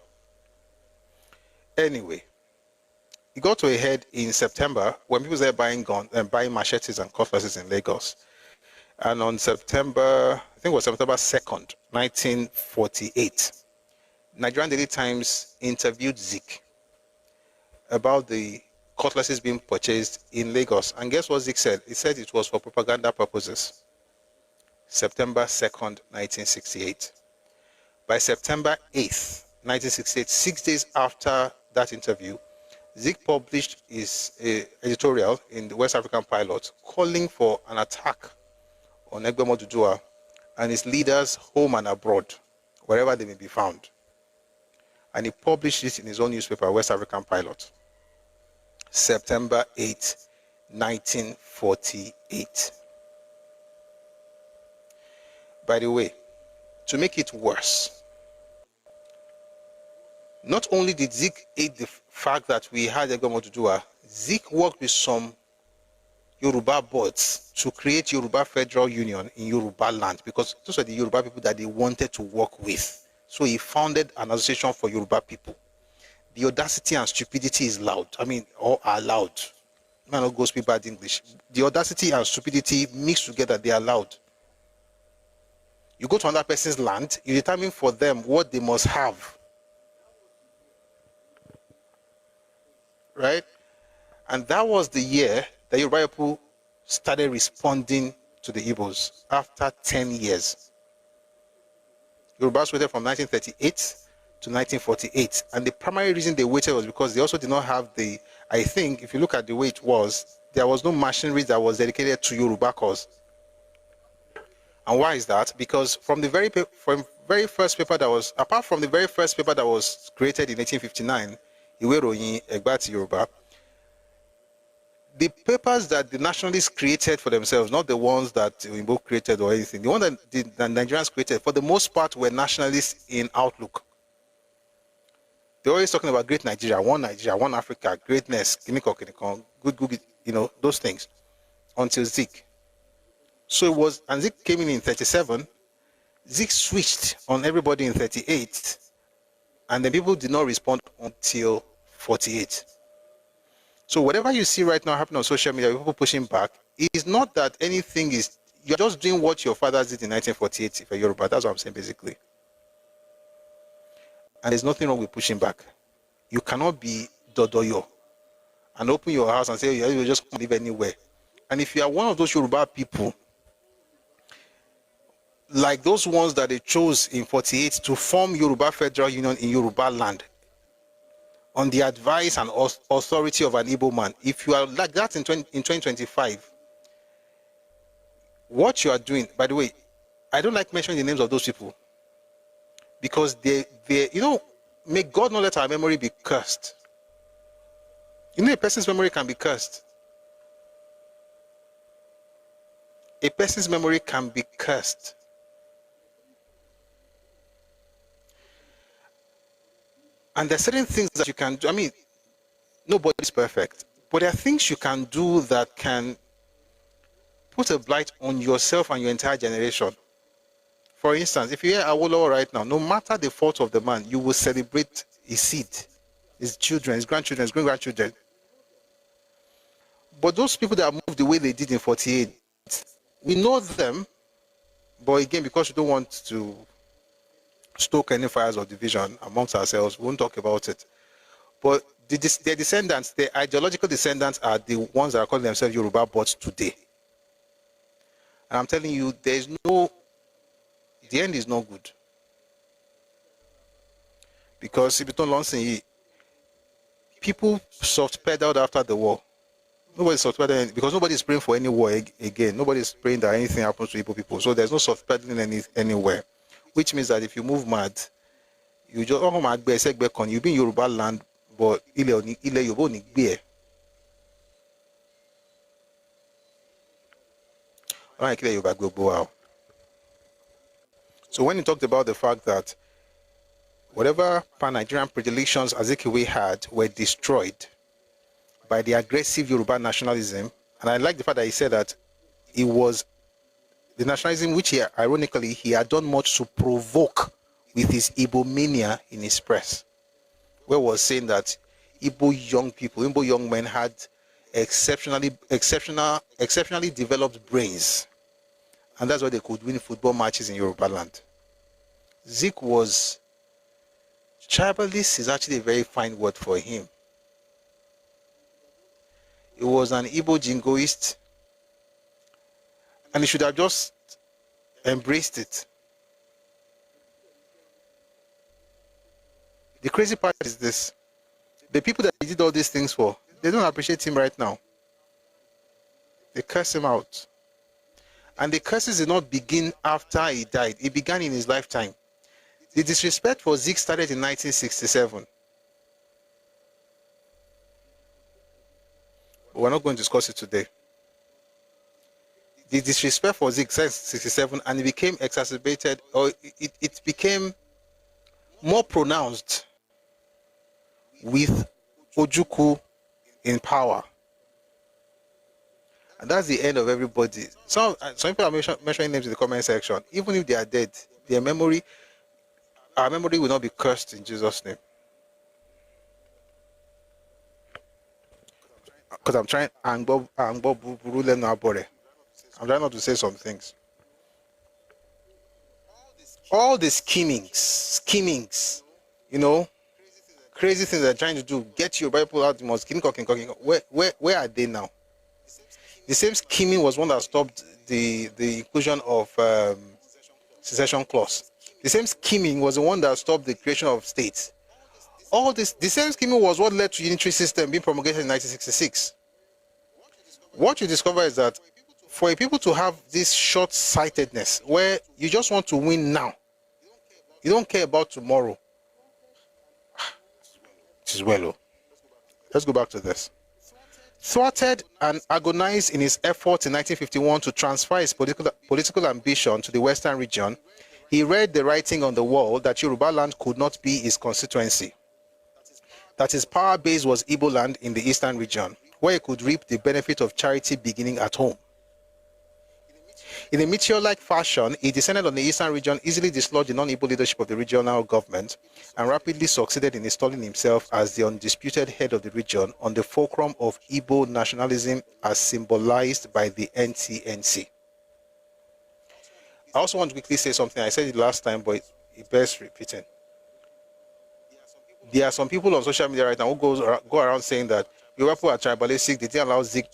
Speaker 1: Anyway, it got to a head in September when people started buying guns and buying machetes and cutlasses in Lagos. And on September, I think it was September 2nd, 1948, Nigerian Daily Times interviewed Zeke about the cutlasses being purchased in Lagos. And guess what Zeke said? He said it was for propaganda purposes. September 2nd, 1968. By September 8th, 1968, 6 days after that interview, Zeke published his editorial in the West African Pilot calling for an attack on Egbemo Dudua and his leaders home and abroad, wherever they may be found. And he published it in his own newspaper, West African Pilot, September 8, 1948. By the way, to make it worse, not only did Zeke aid the fact that we had Egbemo Dudua, Zeke worked with some Yoruba boards to create Yoruba Federal Union in Yoruba land because those are the Yoruba people that they wanted to work with. So he founded an association for Yoruba people. The audacity and stupidity is loud. I mean, all are loud. Man, not go speak bad English. The audacity and stupidity mixed together, they are loud. You go to another person's land, you determine for them what they must have. Right? And that was the year that Yoruba people started responding to the Igbos after 10 years. Yorubas waited from 1938 to 1948. And the primary reason they waited was because they also did not have the, I think, if you look at the way it was, there was no machinery that was dedicated to Yoruba cause. And why is that? Because from the very first paper that was, apart from the very first paper that was created in 1859, Iwe Iroyin Egbati Yoruba, the papers that the nationalists created for themselves, not the ones that Oyinbo created or anything, the ones that the Nigerians created, for the most part, were nationalists in outlook. They're always talking about great Nigeria, one Africa, greatness, good, you know, those things, until Zeke. So it was, and Zeke came in 37, Zeke switched on everybody in 38, and the people did not respond until 48. So whatever you see right now happening on social media, people pushing back, is not that anything is, you're just doing what your fathers did in 1948 if you're Yoruba. That's what I'm saying basically. And there's nothing wrong with pushing back. You cannot be Dodoyo and open your house and say, you just can't live anywhere. And if you are one of those Yoruba people, like those ones that they chose in 48 to form Yoruba Federal Union in Yoruba land, on the advice and authority of an Igbo man, if you are like that in 2025, what you are doing, by the way, I don't like mentioning the names of those people because they you know, may God not let our memory be cursed. You know, a person's memory can be cursed. A person's memory can be cursed. And there are certain things that you can do. I mean, nobody's perfect. But there are things you can do that can put a blight on yourself and your entire generation. For instance, if you hear Awolowo right now, no matter the fault of the man, you will celebrate his seed, his children, his grandchildren, his great-grandchildren. But those people that moved the way they did in 48, we know them, but again, because we don't want to stoke any fires of division amongst ourselves, we won't talk about it. But their descendants, their ideological descendants, are the ones that are calling themselves Yoruba bots today. And I'm telling you, the end is not good. Because if you don't learn, people soft pedaled after the war. Nobody soft pedaled because nobody is praying for any war again. Nobody is praying that anything happens to Igbo people. So there's no soft pedaling anywhere. Which means that if you move mad, you just you be in Yoruba land, but ile Yoruba ni gbe. So when he talked about the fact that whatever pan-Nigerian predilections Azikiwe had were destroyed by the aggressive Yoruba nationalism, and I like the fact that he said that it was the nationalism which he, ironically, he had done much to provoke with his Igbo mania in his press, where he was saying that Igbo young people, Igbo young men had exceptionally developed brains, and that's why they could win football matches in Yoruba land. Zik was tribalist is actually a very fine word for him. He was an Igbo jingoist, and he should have just embraced it. The crazy part is this: the people that he did all these things for, they don't appreciate him right now. They curse him out. And the curses did not begin after he died. It began in his lifetime. The disrespect for Zik started in 1967. But we're not going to discuss it today. The disrespect for Zik started in 1967, and it became exacerbated, or it became more pronounced with Ojukwu in power. And that's the end of everybody. Some people are mentioning names in the comment section. Even if they are dead, our memory will not be cursed in Jesus' name. Because I'm trying not to say some things. All the schemings, crazy things they're trying to do, get your Bible out, where are they now? The same scheming was one that stopped the inclusion of secession clause. The same scheming was the one that stopped the creation of states. The same scheming was what led to unitary system being promulgated in 1966. What you discover is that for a people to have this short-sightedness, where you just want to win now, you don't care about tomorrow. It is well. Let's go back to this. Thwarted and agonized in his efforts in 1951 to transfer his political ambition to the Western region, he read the writing on the wall that Yoruba land could not be his constituency, that his power base was Igbo land in the Eastern region, where he could reap the benefit of charity beginning at home. In a meteor-like fashion, he descended on the Eastern region, easily dislodged the non-Igbo leadership of the regional government, and rapidly succeeded in installing himself as the undisputed head of the region on the fulcrum of Igbo nationalism as symbolized by the NTNC. I also want to quickly say something. I said it last time, but it bears repeating. There are some people on social media right now who go around saying that Yoruba people are tribalistic, they didn't allow Zik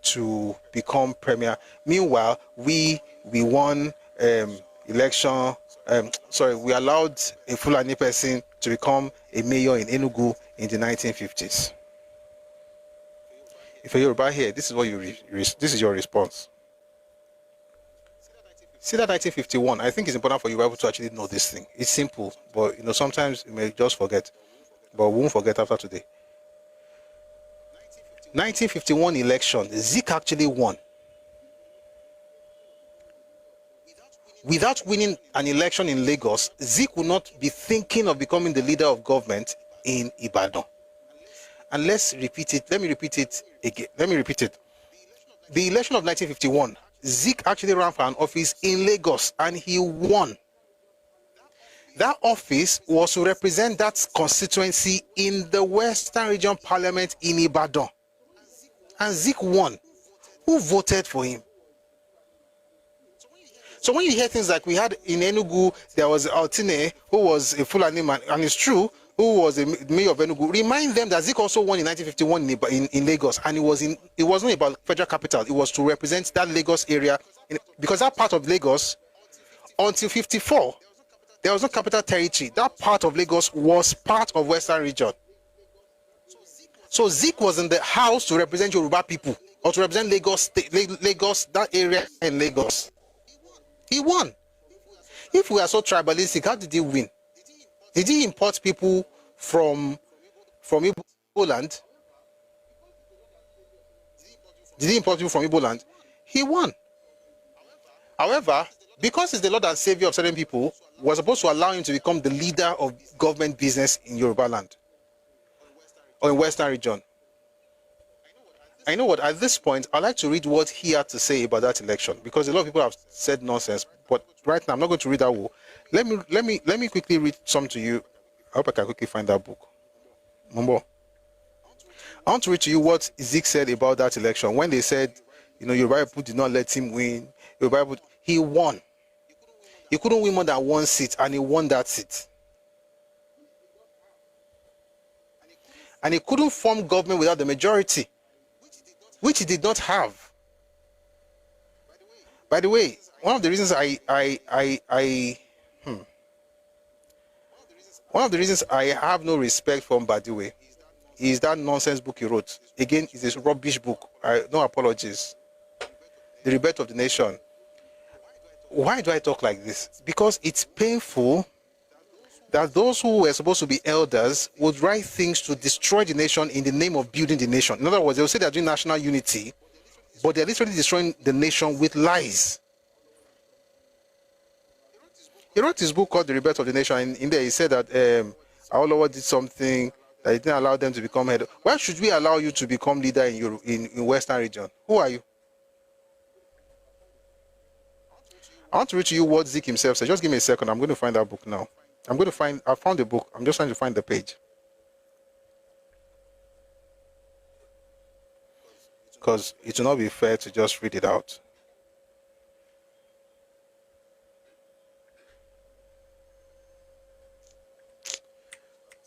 Speaker 1: to become premier. Meanwhile, we won election. We allowed a Fulani person to become a mayor in Enugu in the 1950s. If you're Yoruba here, this is what this is your response. See that 1951. I think it's important for you to actually know this thing. It's simple, but sometimes you may just forget. But we won't forget after today. 1951 election, Zik actually won. Without winning an election in Lagos, Zik would not be thinking of becoming the leader of government in Ibadan. And let me repeat it again. The election of 1951, Zik actually ran for an office in Lagos and he won. That office was to represent that constituency in the Western Region Parliament in Ibadan. And Zik won. Who voted for him? So when you hear things like we had in Enugu, there was Altine, who was a Fulani man, and it's true, who was the mayor of Enugu, remind them that Zik also won in 1951 in Lagos, and it wasn't about federal capital, it was to represent that Lagos area, because that part of Lagos, until 54, there was no capital territory. That part of Lagos was part of Western Region. So Zik was in the house to represent Yoruba people, or to represent Lagos, that area in Lagos. He won. If we are so tribalistic, how did he win? Did he import people from Igbo land? Did he import people from Igbo land? He won. However, because he's the Lord and Savior of certain people, we're supposed to allow him to become the leader of government business in Yoruba land or in Western region. I know what, at this point, I'd like to read what he had to say about that election, because a lot of people have said nonsense, but right now I'm not going to read that whole. Let me quickly read some to you. I hope I can quickly find that book. Mumbo. I want to read to you what Zeke said about that election when they said, you know, Yoruba people did not let him win. Yoruba people, he won. He couldn't win more than one seat, and he won that seat. And he couldn't form government without the majority, which he did not have. By the way, one of the reasons one of the reasons I have no respect for Mbadiwe is that nonsense book he wrote. Again, it's a rubbish book. No apologies. The Rebirth of the Nation. Why do I talk like this? Because it's painful that those who were supposed to be elders would write things to destroy the nation in the name of building the nation. In other words, they will say they're doing national unity, but they're literally destroying the nation with lies. He wrote his book called The Rebirth of the Nation, and in there he said that Awolowo did something that he didn't allow them to become head. Why should we allow you to become leader in Europe, in Western region? Who are you? I want to read to you what Zeke himself said. Just give me a second. I'm going to find that book now. I found the book. I'm just trying to find the page. Because it will not be fair to just read it out.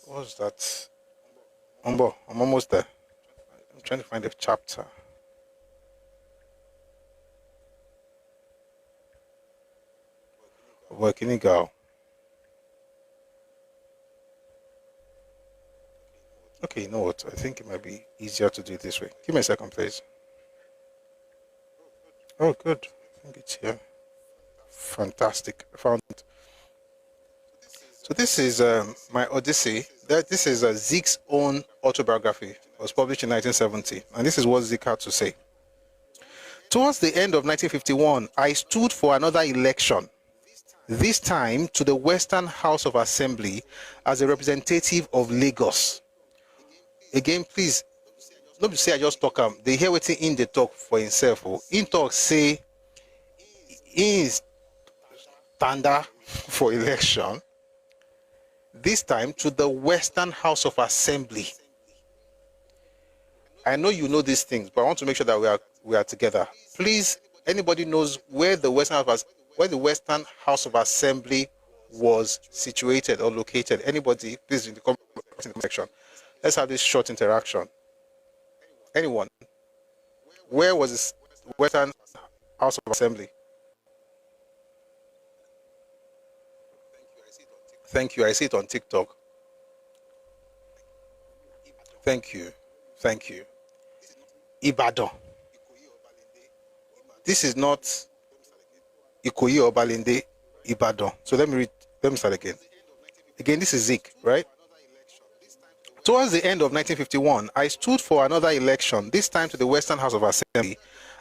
Speaker 1: What's that? Umbo, I'm almost there. I'm trying to find the chapter. Working girl. Okay, you know what? I think it might be easier to do it this way. Give me a second, please. Oh, good. I think it's here. Fantastic. I found it. So this is my Odyssey. This is Zeke's own autobiography. It was published in 1970. And this is what Zeke had to say. Towards the end of 1951, I stood for another election, this time to the Western House of Assembly as a representative of Lagos. Again, please, don't say I just talk. They hear what's in the talk for himself. In talk say, in standard for election, this time to the Western House of Assembly. I know you know these things, but I want to make sure that we are together. Please, anybody knows where the Western House of Assembly was situated or located? Anybody, please in the comment section. Let's have this short interaction. Anyone? Where was this Western House of Assembly? Thank you. I see it on TikTok. Thank you. Thank you. Ibadan. This is not Ikoyi or Balinde, Ibadan. So let me start again. Again, this is Zeke, right? Towards the end of 1951, I stood for another election, this time to the Western House of Assembly,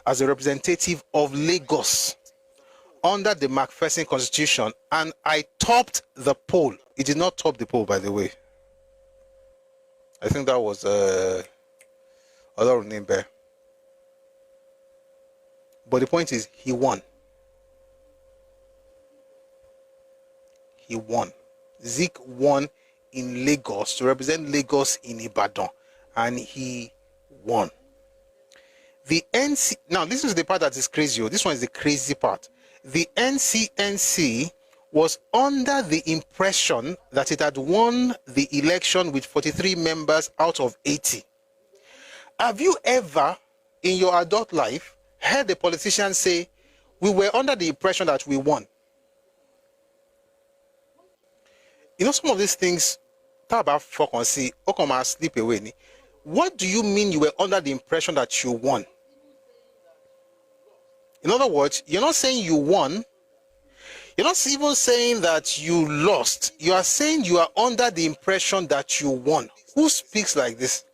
Speaker 1: as a representative of Lagos under the Macpherson Constitution, and I topped the poll. It did not top the poll, by the way. I think that was Olorunimbe. But the point is, he won. He won. Zeke won in Lagos to represent Lagos in Ibadan, and he won. The NC, now this is the part that is crazy. This one is the crazy part. The NCNC was under the impression that it had won the election with 43 members out of 80. Have you ever in your adult life heard a politician say, we were under the impression that we won? You know, some of these things, sleep away. What do you mean you were under the impression that you won? In other words, you're not saying you won. You're not even saying that you lost. You are saying you are under the impression that you won. Who speaks like this?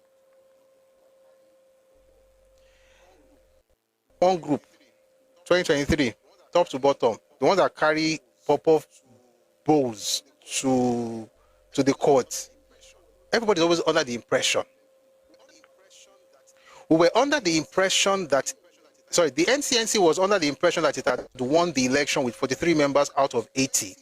Speaker 1: One group, 2023. top to bottom, the ones that carry pop-off bowls to the court, everybody's always under the impression. We were under the impression that, sorry, the NCNC was under the impression that it had won the election with 43 members out of 80.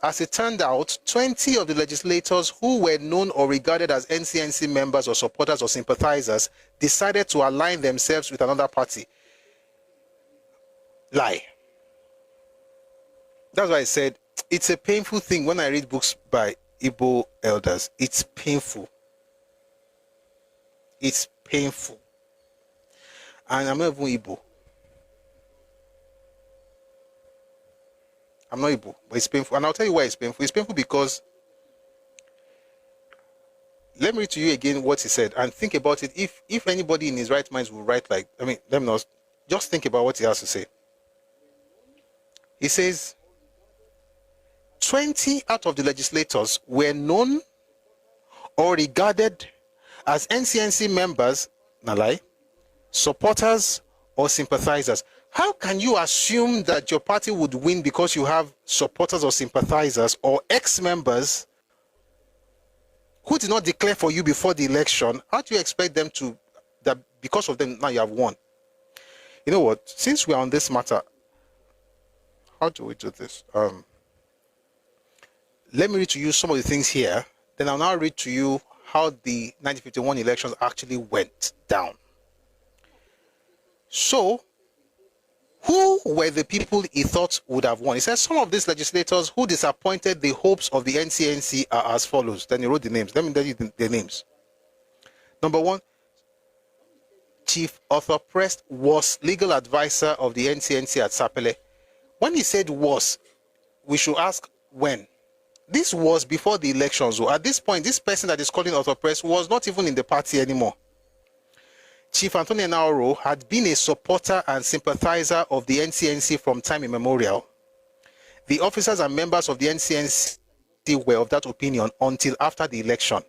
Speaker 1: As it turned out, 20 of the legislators who were known or regarded as NCNC members or supporters or sympathizers decided to align themselves with another party. Lie. That's why I said it's a painful thing when I read books by Igbo elders. It's painful. It's painful. And I'm not even Igbo. I'm not Igbo, but it's painful. And I'll tell you why it's painful. It's painful because, let me read to you again what he said and think about it. If anybody in his right mind will write like, I mean, let me know, just think about what he has to say. He says, 20 out of the legislators were known or regarded as NCNC members, Nalai, supporters or sympathizers. How can you assume that your party would win because you have supporters or sympathizers or ex-members who did not declare for you before the election? How do you expect them to, that because of them now you have won? You know what? Since we are on this matter, how do we do this? Let me read to you some of the things here. Then I'll now read to you how the 1951 elections actually went down. So, who were the people he thought would have won? He says some of these legislators who disappointed the hopes of the NCNC are as follows. Then he wrote the names. Let me tell you the names. Number one, Chief Arthur Prest was legal advisor of the NCNC at Sapele. When he said was, we should ask when. This was before the elections. So at this point, this person that is calling Arthur Prest was not even in the party anymore. Chief Anthony Nauro had been a supporter and sympathizer of the NCNC from time immemorial. The officers and members of the NCNC were of that opinion until after the election.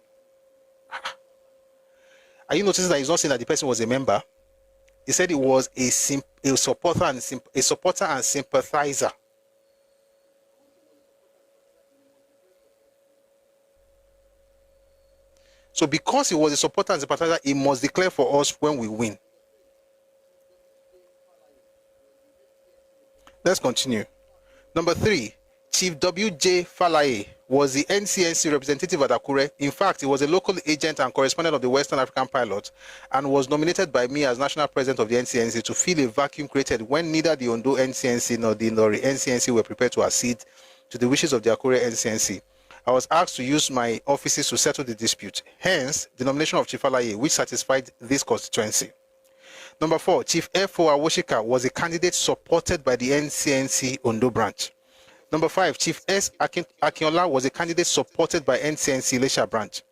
Speaker 1: Are you noticing that he's not saying that the person was a member? He said he was a supporter and sympathizer. So because he was a supporter and sympathizer, he must declare for us when we win. Let's continue. Number 3, Chief W.J. Falaye was the NCNC representative at Akure. In fact, he was a local agent and correspondent of the Western African Pilot and was nominated by me as national president of the NCNC to fill a vacuum created when neither the Ondo NCNC nor the Ilori NCNC were prepared to accede to the wishes of the Akure NCNC. I was asked to use my offices to settle the dispute. Hence, the nomination of Chief Falaye, which satisfied this constituency. Number 4, Chief F.O. Awoshika was a candidate supported by the NCNC Ondo branch. Number 5, Chief S. Akinola was a candidate supported by NCNC Ilesha branch.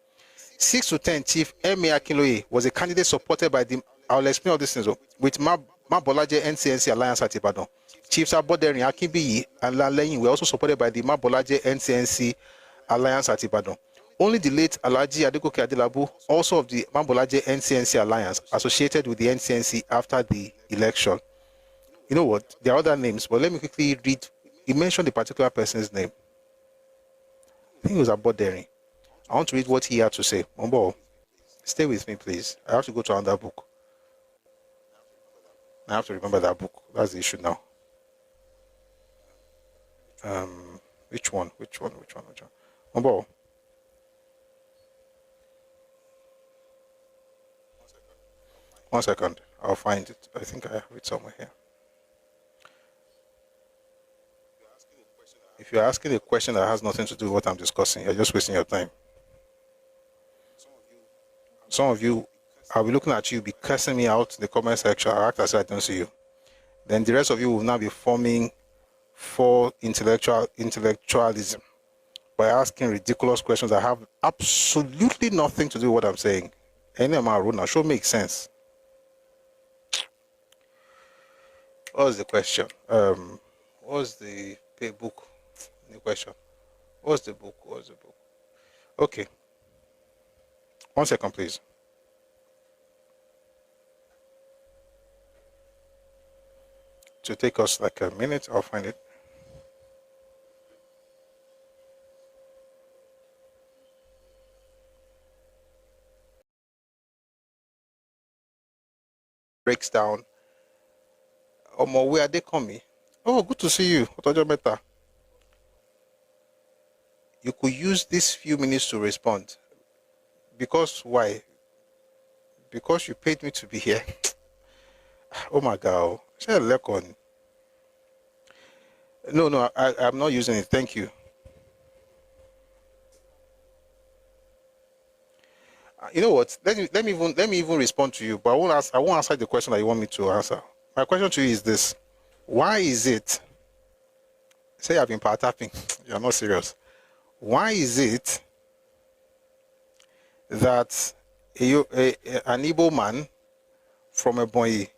Speaker 1: 6 to 10, Chief M.A. Akinloye was a candidate supported by the, I'll explain all these things, with Mabolaje NCNC Alliance at Ibadan. Chief Saboderi Akinbiyi and Laleyin were also supported by the Mabolaje NCNC Alliance at Ibadan. Only the late Alhaji Adegoke Adelabu, also of the Mabolaje NCNC Alliance, associated with the NCNC after the election. You know what? There are other names, but let me quickly read. He mentioned the particular person's name. I think it was Aboderi. I want to read what he had to say. Mombo, stay with me, please. I have to go to another book. I have to remember that book. That's the issue now. Which one? Mombo. One second. I'll find it. I think I have it somewhere here. If you're asking a question that has nothing to do with what I'm discussing, you're just wasting your time. Some of you, I'll be looking at you, be cursing me out in the comment section. I'll act as if I don't see you. Then the rest of you will now be forming for intellectualism by asking ridiculous questions that have absolutely nothing to do with what I'm saying. Any amount of now should make sense. What was the question? What was the book? The question. What's the book? Okay. 1 second, please. to take us like a minute. I'll find it. Breaks down. Where they coming? Oh, good to see you. Otojo Meta. You could use these few minutes to respond. Because why? Because you paid me to be here. Oh my God. No, I'm not using it. Thank you. You know what? Let me even respond to you, but I won't answer the question that you want me to answer. My question to you is this: why is it? Say I've been power tapping. You're not serious. Why is it that an Igbo man from a boy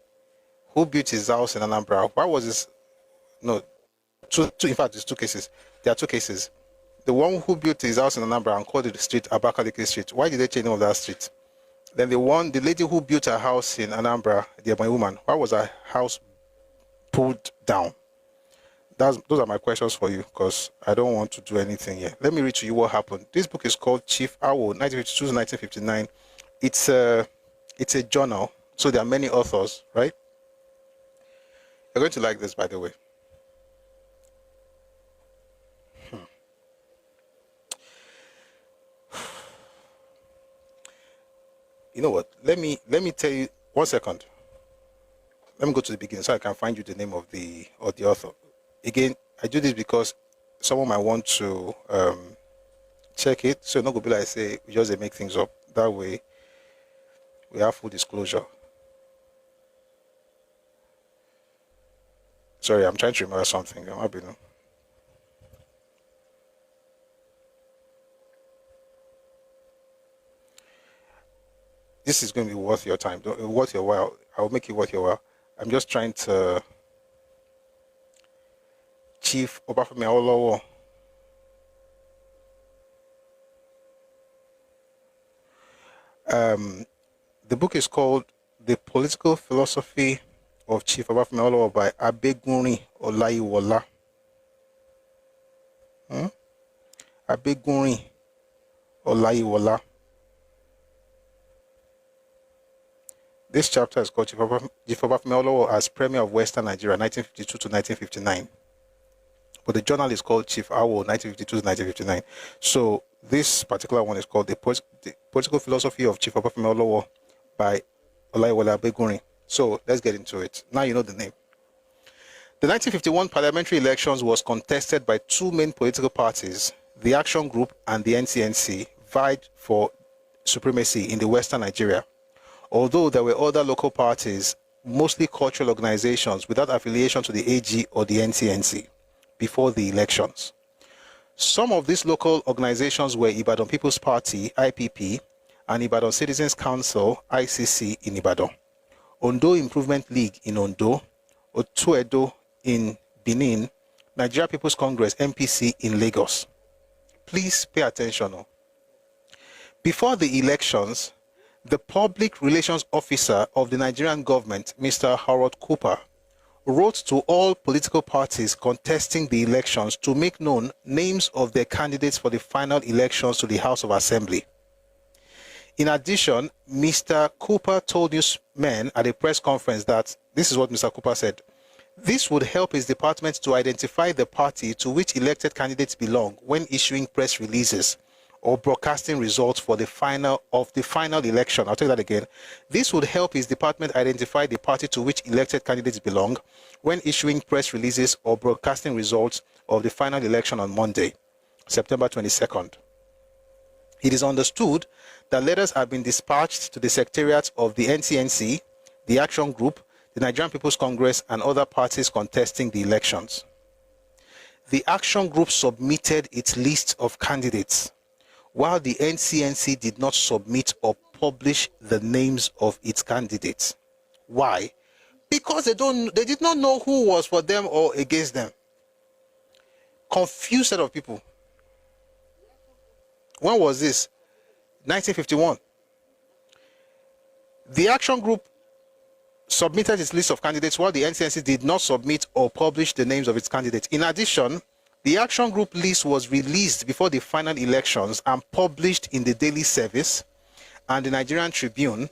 Speaker 1: who built his house in Anambra? Why was this? No, in fact, there's two cases. There are two cases. The one who built his house in Anambra and called it the street Abakaliki Street. Why did they change the name of that street? Then the lady who built her house in Anambra, the Ebonyi woman, why was her house pulled down? Those are my questions for you, because I don't want to do anything here. Let me read to you what happened. This book is called Chief Awo, 1952 to 1959. It's a journal, so there are many authors, right? You're going to like this, by the way. You know what? Let me tell you 1 second. Let me go to the beginning so I can find you the name of the author. Again, I do this because someone might want to check it, so not gonna be like say we just make things up. That way, we have full disclosure. Sorry, I'm trying to remember something. I might be no. This is going to be worth your time, worth your while. I'll make it worth your while. I'm just trying to. Chief Obafemi Awolowo. The book is called The Political Philosophy of Chief Obafemi Awolowo by Abegunrin Olayiwola. Abegunrin Olayiwola. This chapter is called Chief Obafemi Awolowo as Premier of Western Nigeria, 1952 to 1959. But the journal is called Chief Awo, 1952 to 1959. So this particular one is called The Political Philosophy of Chief Obafemi Awolowo by Olayiwola Abegunrin. So let's get into it. Now you know the name. The 1951 parliamentary elections was contested by two main political parties, the Action Group and the NCNC, vied for supremacy in the Western Nigeria. Although there were other local parties, mostly cultural organizations without affiliation to the AG or the NCNC before the elections. Some of these local organizations were Ibadan People's Party, IPP, and Ibadan Citizens Council, ICC, in Ibadan, Ondo Improvement League in Ondo, Otuedo in Benin, Nigeria People's Congress, MPC, in Lagos. Please pay attention. Before the elections, the Public Relations Officer of the Nigerian government, Mr. Harold Cooper, wrote to all political parties contesting the elections to make known names of their candidates for the final elections to the House of Assembly. In addition, Mr. Cooper told newsmen at a press conference that, this is what Mr. Cooper said, this would help his department to identify the party to which elected candidates belong when issuing press releases or broadcasting results for the final election. I'll take that again. This would help his department identify the party to which elected candidates belong when issuing press releases or broadcasting results of the final election on Monday, September 22nd. It is understood that letters have been dispatched to the secretariats of the NCNC, the Action Group, the Nigerian People's Congress, and other parties contesting the elections. The Action Group submitted its list of candidates, while the NCNC did not submit or publish the names of its candidates. Why? Because they did not know who was for them or against them. Confused set of people. When was this? 1951. The Action Group submitted its list of candidates while the NCNC did not submit or publish the names of its candidates. In addition, the action group list was released before the final elections and published in the Daily Service and the Nigerian Tribune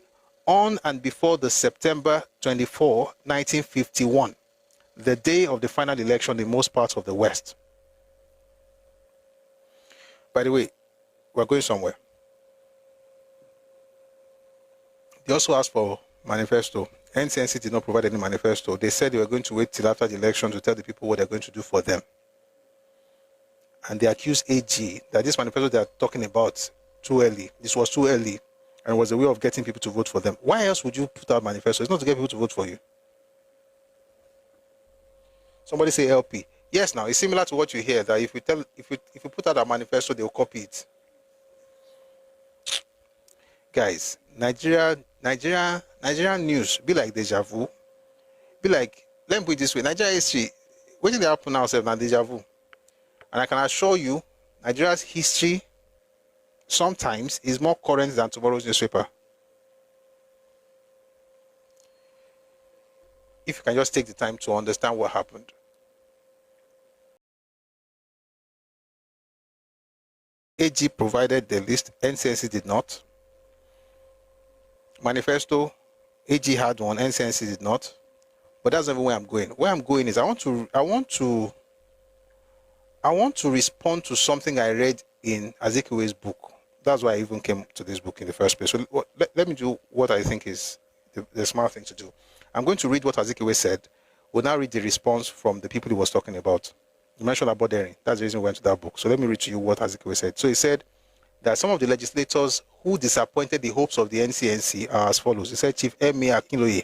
Speaker 1: on and before the September 24, 1951, the day of the final election in most parts of the West. By the way, we're going somewhere. They also asked for manifesto. NCNC did not provide any manifesto. They said they were going to wait till after the election to tell the people what they're going to do for them. And they accused AG that this manifesto they are talking about too early. This was too early and was a way of getting people to vote for them. Why else would you put out manifesto? It's not to get people to vote for you. Somebody say LP. Yes, now it's similar to what you hear that if you put out a manifesto, they will copy it. Guys, Nigerian news be like deja vu. Be like, let me put it this way, Nigeria history, what did they happen now now deja vu? And I can assure you, Nigeria's history sometimes is more current than tomorrow's newspaper. If you can just take the time to understand what happened. AG provided the list, NCNC did not. Manifesto, AG had one, NCNC did not. But that's not even where I'm going. Where I'm going is I want to respond to something I read in Azikiwe's book. That's why I even came to this book in the first place. So let me do what I think is the smart thing to do. I'm going to read what Azikiwe said. We'll now read the response from the people he was talking about. You mentioned about daring. That's the reason we went to that book. So let me read to you what Azikiwe said. So he said that some of the legislators who disappointed the hopes of the NCNC are as follows. He said Chief M.A. Akinloye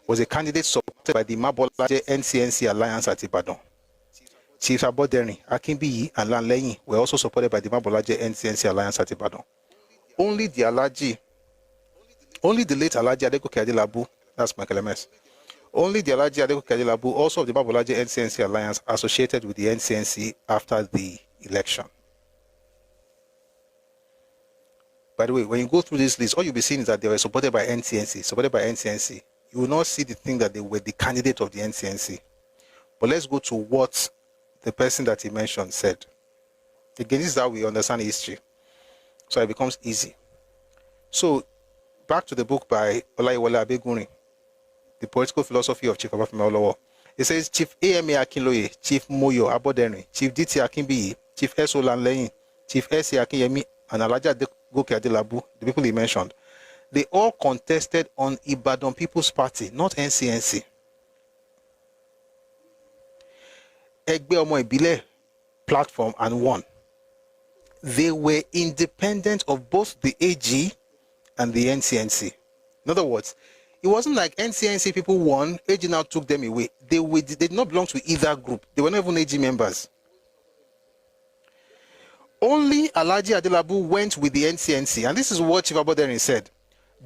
Speaker 1: was a candidate supported by the Mabolaje NCNC alliance at Ibadan. Chief Aboderi, Akinbiyi, and Lanleyin were also supported by the Mabolaje NCNC alliance at Ibadan. Only the late Alhaji Adegoke Adelabu, that's Michael MS. Only the Alhaji Adegoke Adelabu, also of the Mabolaje NCNC alliance, associated with the NCNC after the election. By the way, when you go through this list, all you'll be seeing is that they were supported by NCNC. You will not see the thing that they were the candidate of the NCNC. But let's go to what the person that he mentioned said. Again, this is how we understand history. So it becomes easy. So, back to the book by Olaiwole Abegunrin, The Political Philosophy of Chief Obafemi Awolowo. It says Chief A.M.A. Akinloye, Chief Moyo Aboderi, Chief D.T. Akinbiyi, Chief S.O. Lanleyin, Chief S.A. Akinyemi, and Alhaji Adegoke Adelabu, the people he mentioned, they all contested on Ibadan People's Party, not NCNC. Egbe Omo Ibile platform and won. They were independent of both the AG and the NCNC. In other words, it wasn't like NCNC people won, AG now took them away. They did not belong to either group. They were not even AG members. Only Alhaji Adelabu went with the NCNC, and this is what Chief Aboderi said.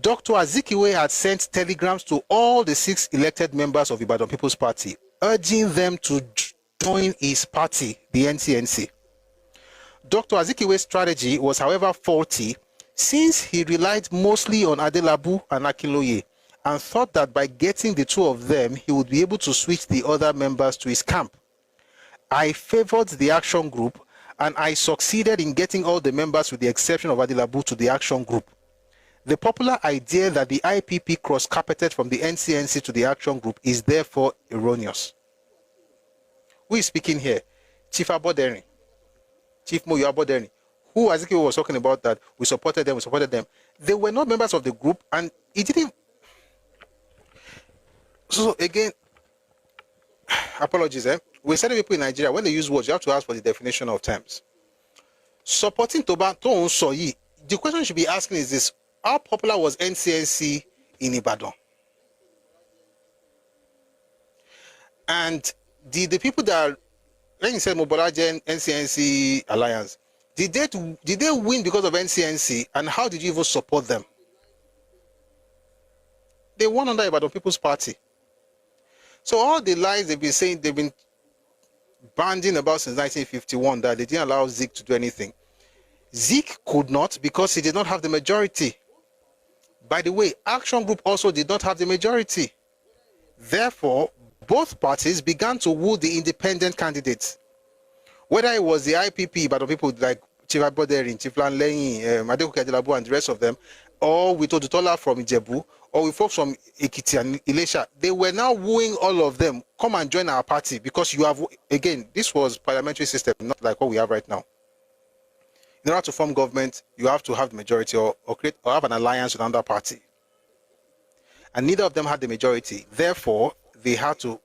Speaker 1: Dr. Azikiwe had sent telegrams to all the 6 elected members of Ibadan People's Party, urging them to join his party, the NCNC. Dr. Azikiwe's strategy was, however, faulty, since he relied mostly on Adelabu and Akinloye and thought that by getting the 2 of them, he would be able to switch the other members to his camp. I favored the action group, and I succeeded in getting all the members with the exception of Adelabu to the action group. The popular idea that the IPP cross-carpeted from the NCNC to the action group is therefore erroneous. Who is speaking here? Chief Aboderi, Chief Moyo Aboderi, who Azikiwe was talking about that we supported them. They were not members of the group, and it didn't. So again, apologies. We said to people in Nigeria, when they use words, you have to ask for the definition of terms. Supporting Toba Soyi, the question you should be asking is this: how popular was NCNC in Ibadan? And the people that, when you said Mobolaje NCNC alliance, did they win because of NCNC, and how did you even support them? They won under Ibadan People's Party. So all the lies they've been saying, they've been banding about since 1951, that they didn't allow Zik to do anything. Zik could not because he did not have the majority. By the way, Action Group also did not have the majority. Therefore, both parties began to woo the independent candidates. Whether it was the IPP, but people like Chief Aboderin, Chief Lanleyin, Adekunle Adelabu, and the rest of them, or with Odutola from Ijebu, or with folks from Ekiti and Ilesha, they were now wooing all of them, come and join our party, because you have, again, this was parliamentary system, not like what we have right now. In order to form government, you have to have the majority or create or have an alliance with another party. And neither of them had the majority. Therefore, they had to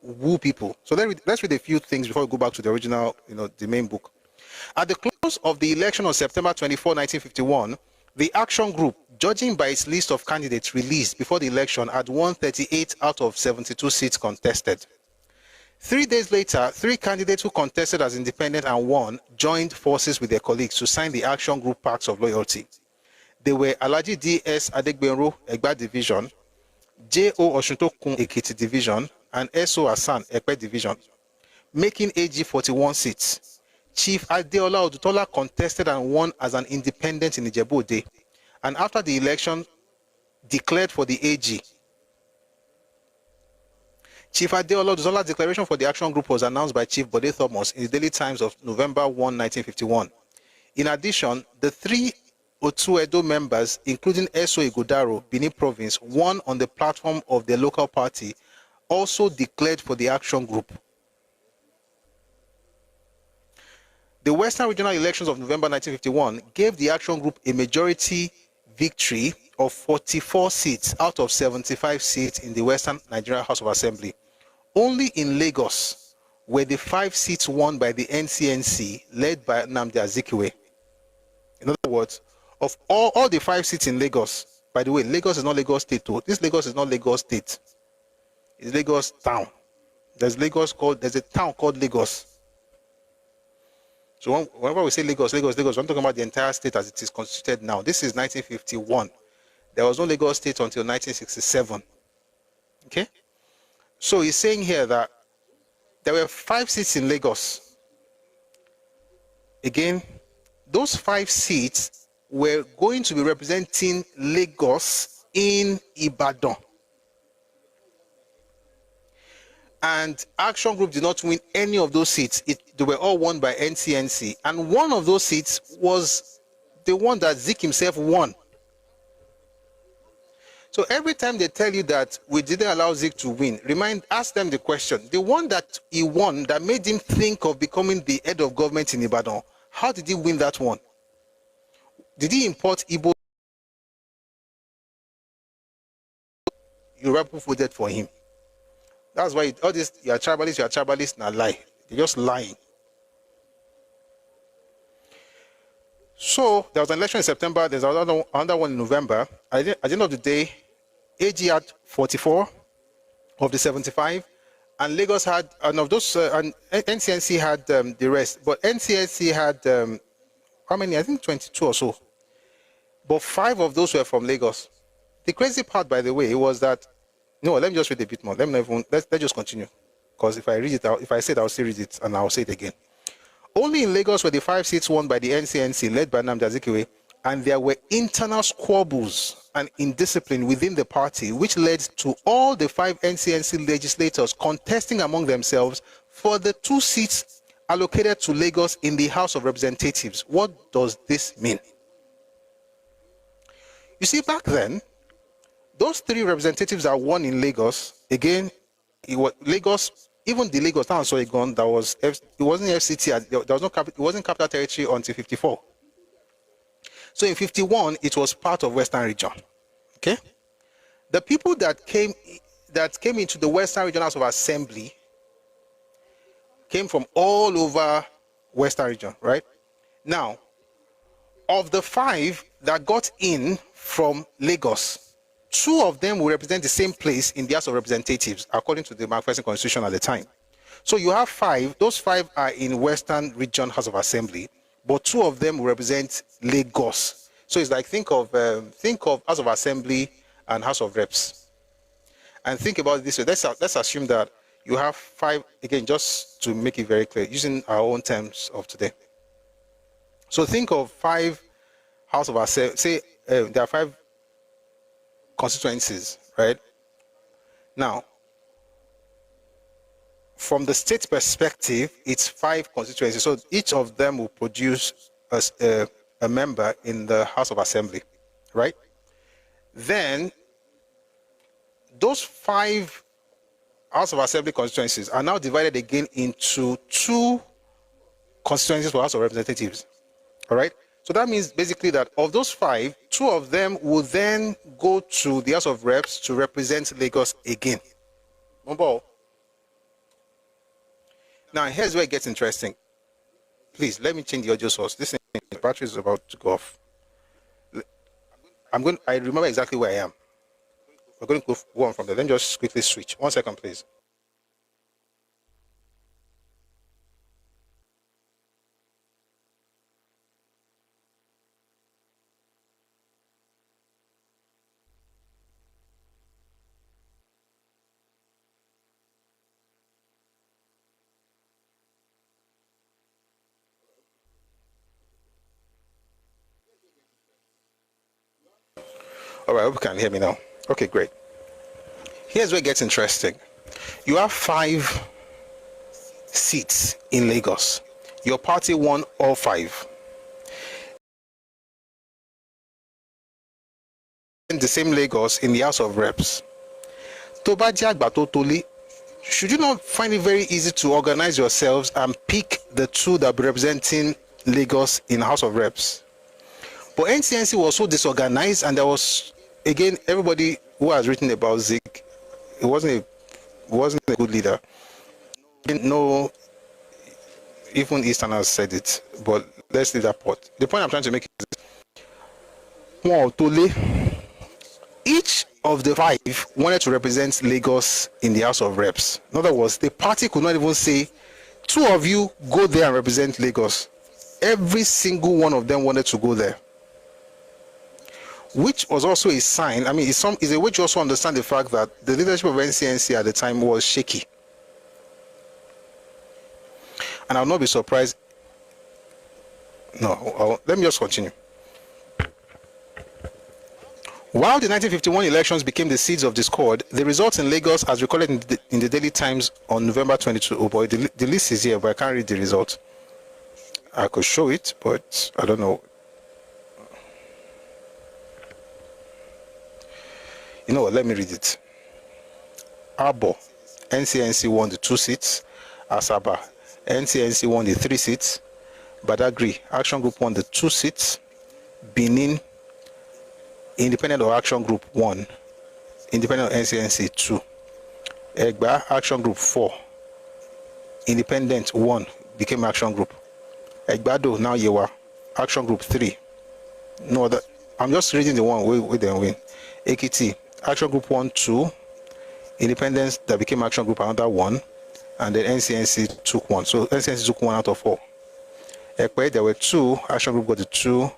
Speaker 1: woo people. So let's read a few things before we go back to the original, the main book. At the close of the election on September 24, 1951, the Action Group, judging by its list of candidates released before the election, had won 38 out of 72 seats contested. 3 days later, 3 candidates who contested as independent and won joined forces with their colleagues to sign the Action Group Pacts of Loyalty. They were Alhaji D.S. Adegbenro, Egba Division, J.O. Osuntokun, Ekiti Division, and S.O. Hassan, Epe Division, making AG 41 seats. Chief Adeola Odutola contested and won as an independent in Ijebu-Ode, and after the election, declared for the AG. Chief Adeola Odutola's declaration for the Action Group was announced by Chief Bode Thomas in the Daily Times of November 1, 1951. In addition, the 3 Otu Edo members, including Eso Ighodaro, Benin Province, won on the platform of their local party, also declared for the Action Group. The Western Regional Elections of November 1951 gave the Action Group a majority victory of 44 seats out of 75 seats in the Western Nigerian House of Assembly. Only in Lagos were the 5 seats won by the NCNC, led by Nnamdi Azikiwe. In other words, of all the 5 seats in Lagos, by the way, Lagos is not Lagos State. This Lagos is not Lagos State. It's Lagos Town. There's a town called Lagos. So whenever we say Lagos, I'm talking about the entire state as it is constituted now. This is 1951. There was no Lagos State until 1967. Okay? So he's saying here that there were 5 seats in Lagos. Again, those 5 seats were going to be representing Lagos in Ibadan. And Action Group did not win any of those seats. They were all won by NCNC. And one of those seats was the one that Zik himself won. So every time they tell you that we didn't allow Zik to win, ask them the question. The one that he won that made him think of becoming the head of government in Ibadan, how did he win that one? Did he import Igbo? Yoruba people voted for him. That's why all this, you are tribalist, now lie. They're just lying. So there was an election in September, there's another one in November. At the end of the day, AG had 44 of the 75, and Lagos had, and of those, and NCNC had the rest. But NCNC had, how many? I think 22 or so. But 5 of those were from Lagos. The crazy part, by the way, was that, no, let me just read a bit more. Let's just continue. Because if I read it out, if I say it, I'll still read it, and I'll say it again. Only in Lagos were the 5 seats won by the NCNC, led by Nnamdi Azikiwe, and there were internal squabbles and indiscipline within the party, which led to all the 5 NCNC legislators contesting among themselves for the 2 seats allocated to Lagos in the House of Representatives. What does this mean? You see, back then, those 3 representatives that won in Lagos, again, it was Lagos. Even the Lagos town saw it gone. It wasn't FCT. There was no it wasn't capital territory until 54. So in 51, it was part of Western Region. Okay, the people that came into the Western Region House of Assembly came from all over Western Region, right? Now, of the 5 that got in from Lagos, 2 of them will represent the same place in the House of Representatives, according to the Macpherson Constitution at the time. So you have 5. Those 5 are in Western Region House of Assembly, but 2 of them will represent Lagos. So it's like think of House of Assembly and House of Reps, and think about it this way. Let's assume that you have 5 again, just to make it very clear, using our own terms of today. So think of 5 House of Assembly. Say there are 5 constituencies, right? Now, from the state perspective, it's 5 constituencies. So each of them will produce a member in the House of Assembly, right? Then those 5 House of Assembly constituencies are now divided again into 2 constituencies for House of Representatives, all right? So that means basically that of those 5, 2 of them will then go to the House of Reps to represent Lagos again. Now, here's where it gets interesting. Please, let me change the audio source. This the battery is about to go off. I remember exactly where I am. We're going to go on from there. Let me just quickly switch. 1 second, please. All right, I hope you can hear me now. Okay, great. Here's where it gets interesting. You have 5 seats in Lagos. Your party won all 5. In the same Lagos in the House of Reps. Should you not find it very easy to organize yourselves and pick the 2 that be representing Lagos in the House of Reps? But NCNC was so disorganized, and there was, again, everybody who has written about Zik, it wasn't a good leader. No, even Easterners said it, but let's leave that part. The point I'm trying to make is each of the 5 wanted to represent Lagos in the House of Reps. In other words, the party could not even say, 2 of you go there and represent Lagos. Every single one of them wanted to go there, which was also a sign. I mean, it's a way to also understand the fact that the leadership of NCNC at the time was shaky. And I'll not be surprised. No, let me just continue. While the 1951 elections became the seeds of discord, the results in Lagos, as recorded in the Daily Times on November 22. Oh boy, the list is here, but I can't read the result. I could show it, but I don't know. You know what, let me read it. Ẹkáàbọ, NCNC won the 2 seats. Asaba, NCNC won the 3 seats. Badagry, Action Group won the 2 seats. Benin, Independent or Action Group 1. Independent NCNC 2. Egba, Action Group 4. Independent 1 became Action Group. Egbado, now Yewa, Action Group 3. No other. I'm just reading the one we then win. Ekiti, Action Group 1, 2. Independence that became Action Group another 1. And then NCNC took 1. So NCNC took 1 out of 4. Ekpe, there were 2. Action Group got the 2.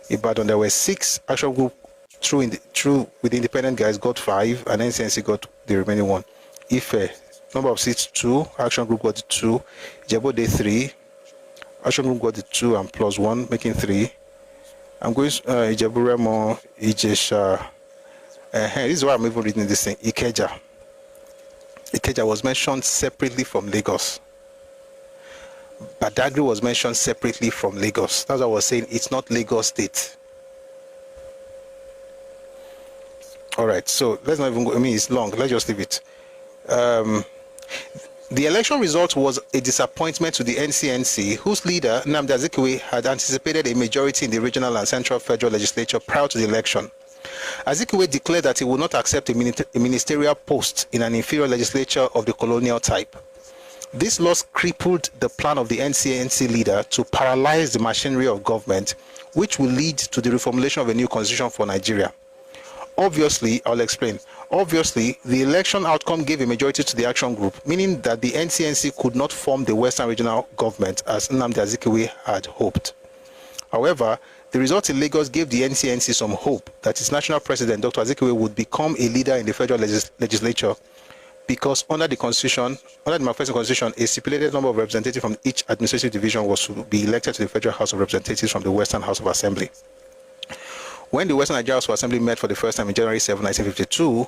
Speaker 1: Ibadan, there were 6. Action Group through with the independent guys got 5, and NCNC got the remaining 1. Ife, number of seats 2. Action Group got the 2. Jebode 3. Action Group got the 2 and plus 1, making 3. I'm going Ijeburemo, Ijesha. This is why I'm even reading this thing. Ikeja. Ikeja was mentioned separately from Lagos. Badagry was mentioned separately from Lagos. That's what I was saying. It's not Lagos State. All right. So let's not even go. I mean, it's long. Let's just leave it. The election result was a disappointment to the NCNC, whose leader, Nnamdi Azikiwe, had anticipated a majority in the regional and central federal legislature prior to the election. Azikiwe declared that he would not accept a ministerial post in an inferior legislature of the colonial type. This loss crippled the plan of the NCNC leader to paralyze the machinery of government, which will lead to the reformulation of a new constitution for Nigeria. Obviously, I'll explain. Obviously, the election outcome gave a majority to the Action Group, meaning that the NCNC could not form the Western Regional Government as Nnamdi Azikiwe had hoped. However, the result in Lagos gave the NCNC some hope that its national president, Dr. Azikiwe, would become a leader in the federal legislature, because under the Constitution, under the Manifesto Constitution, a stipulated number of representatives from each administrative division was to be elected to the Federal House of Representatives from the Western House of Assembly. When the Western Nigeria House of Assembly met for the first time in January 7, 1952,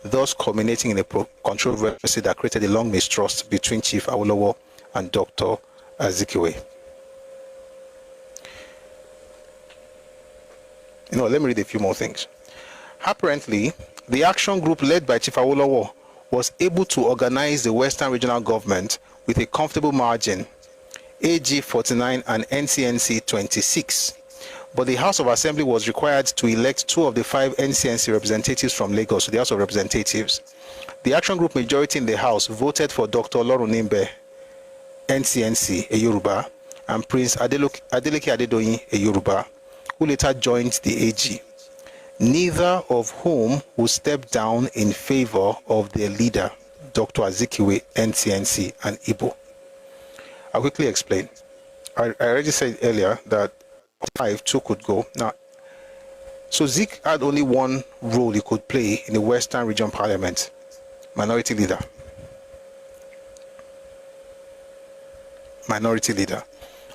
Speaker 1: thus culminating in a controversy that created a long mistrust between Chief Awolowo and Dr. Azikiwe. Let me read a few more things. Apparently, the action group led by Chief Awolowo was able to organize the Western Regional Government with a comfortable margin, AG 49 and NCNC 26. But the House of Assembly was required to elect 2 of the 5 NCNC representatives from Lagos to the House of Representatives. The action group majority in the House voted for Dr. Olorunimbe, NCNC, a Yoruba, and Prince Adeleke Adedoyin, a Yoruba, who later joined the AG, neither of whom would step down in favor of their leader, Dr. Azikiwe, NCNC, and Igbo. I'll quickly explain. I already said earlier that 2 could go. Now, so Zik had only one role he could play in the Western Region Parliament, minority leader.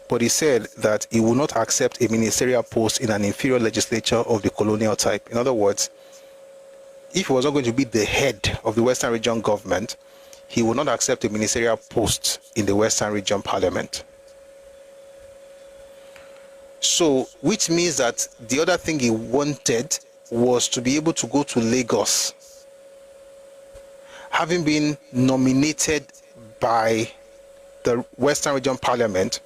Speaker 1: But he said that he would not accept a ministerial post in an inferior legislature of the colonial type. In other words, if he was not going to be the head of the Western Region government, he would not accept a ministerial post in the Western Region Parliament. So, which means that the other thing he wanted was to be able to go to Lagos, having been nominated by the Western Region Parliament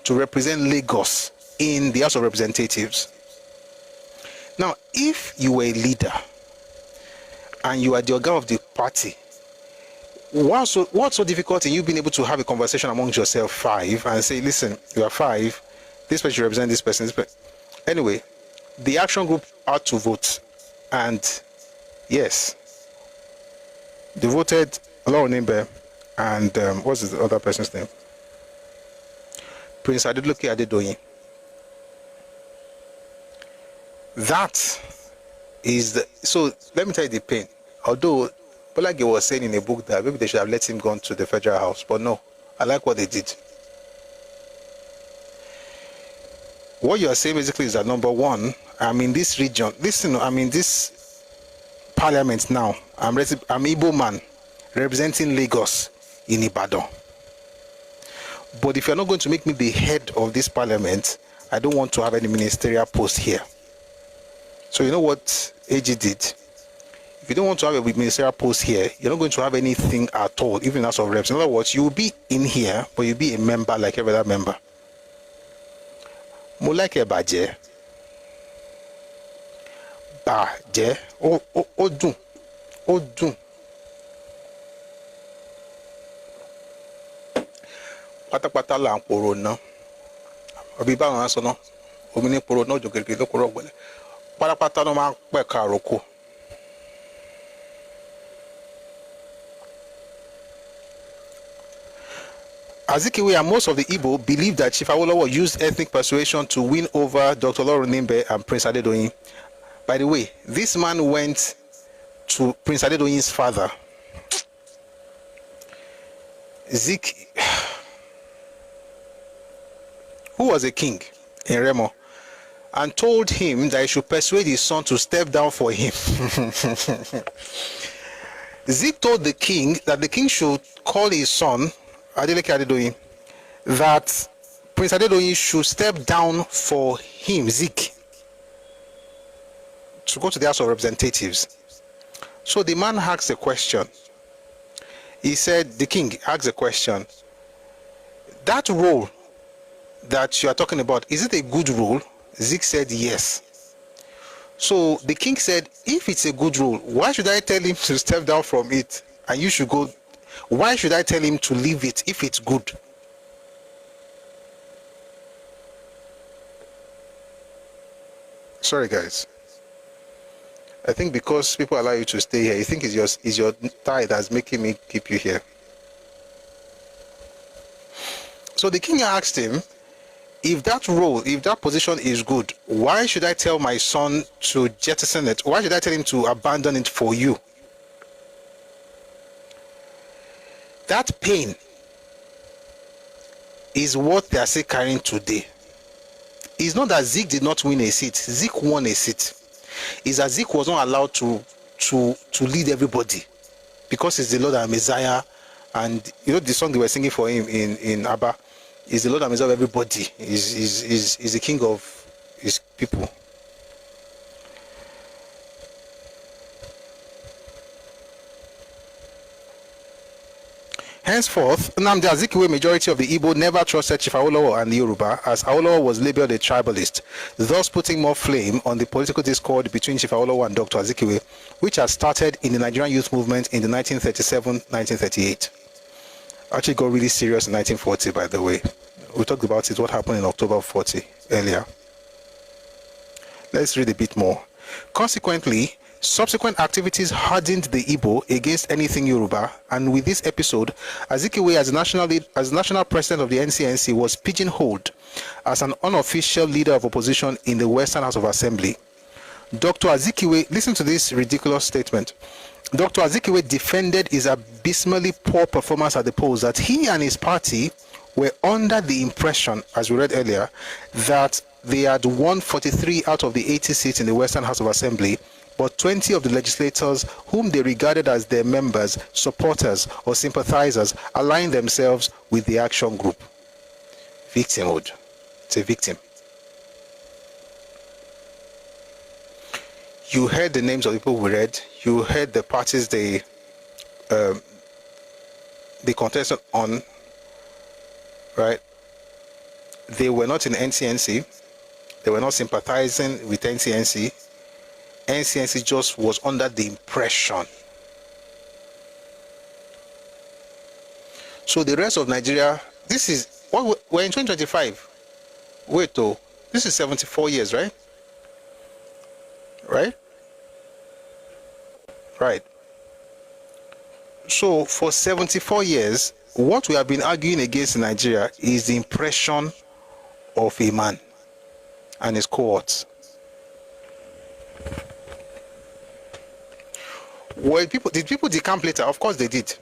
Speaker 1: to represent Lagos in the House of Representatives. Now, if you were a leader and you are the organ of the party, what's so difficult in you being able to have a conversation amongst yourself 5 and say, listen, you are 5, this person should represent this person, Anyway, the action group had to vote, and yes, they voted Olorunimbe and what's the other person's name? Prince Adeleke Adedoyin. That is so let me tell you the pain. Although Bolage was saying in a book that maybe they should have let him go to the federal house, but no, I like what they did. What you are saying basically is that, number one, I'm in this region. Listen, I'm in this parliament now. I'm Igbo man representing Lagos in Ibadan. But if you're not going to make me the head of this parliament, I don't want to have any ministerial post here. So you know what AG did? If you don't want to have a ministerial post here, you're not going to have anything at all, even in House of Reps. In other words, you will be in here, but you'll be a member like every other member. Mo like a baje. Baje. Odun. Pátápátá là ń poro ná. Obi bá wọn sọ ná. Omi ní poro ná jogere ló poro ọ̀gbẹlẹ̀. Pátápátá ló máa ń pẹ̀ka àròkọ. Azikiwe and most of the Igbo believe that Chief Awolowo used ethnic persuasion to win over Dr. Olorunimbe and Prince Adedoyin. By the way, this man went to Prince Adedoyin's father, Zik, who was a king in Remo, and told him that he should persuade his son to step down for him. Zik told the king that the king should call his son, Adeleke Adedoyin, that Prince Adedoyin should step down for him, Zik, to go to the House of Representatives. So the man asked a question. He said, the king asked a question. That role that you are talking about, is it a good role? Zik said yes. So the king said, if it's a good role, why should I tell him to step down from it and you should go? Why should I tell him to leave it if it's good? Sorry, guys. I think because people allow you to stay here, you think it's your tie that's making me keep you here. So the king asked him, if that role, if that position is good, why should I tell my son to jettison it? Why should I tell him to abandon it for you? That pain is what they are still carrying today. It's not that Zik did not win a seat. Zik won a seat. It's that Zik was not allowed to lead everybody, because he's the Lord and Messiah. And you know the song they were singing for him in Abba is the Lord and Messiah of everybody. Is the king of his people. Henceforth, Nnamdi Azikiwe majority of the Igbo never trusted Chief Awolowo and the Yoruba, as Awolowo was labelled a tribalist, thus putting more flame on the political discord between Chief Awolowo and Dr. Azikiwe, which had started in the Nigerian youth movement in the 1937-1938. Actually got really serious in 1940, by the way. We talked about it, what happened in October 40 earlier. Let's read a bit more. Consequently, subsequent activities hardened the Igbo against anything Yoruba, and with this episode, Azikiwe as national president of the NCNC was pigeonholed as an unofficial leader of opposition in the Western House of Assembly. Dr. Azikiwe, listen to this ridiculous statement. Dr. Azikiwe defended his abysmally poor performance at the polls, that he and his party were under the impression, as we read earlier, that they had won 43 out of the 80 seats in the Western House of Assembly, but 20 of the legislators whom they regarded as their members, supporters, or sympathizers aligned themselves with the action group. Victimhood. It's a victim. You heard the names of the people we read. You heard the parties they contested on, right? They were not in NCNC. They were not sympathizing with NCNC. NCNC just was under the impression. So the rest of Nigeria, this is what we're in 2025. Wait, though, this is 74 years, right? Right. So for 74 years, what we have been arguing against in Nigeria is the impression of a man and his cohorts. Well, did people decamp later? Of course they did.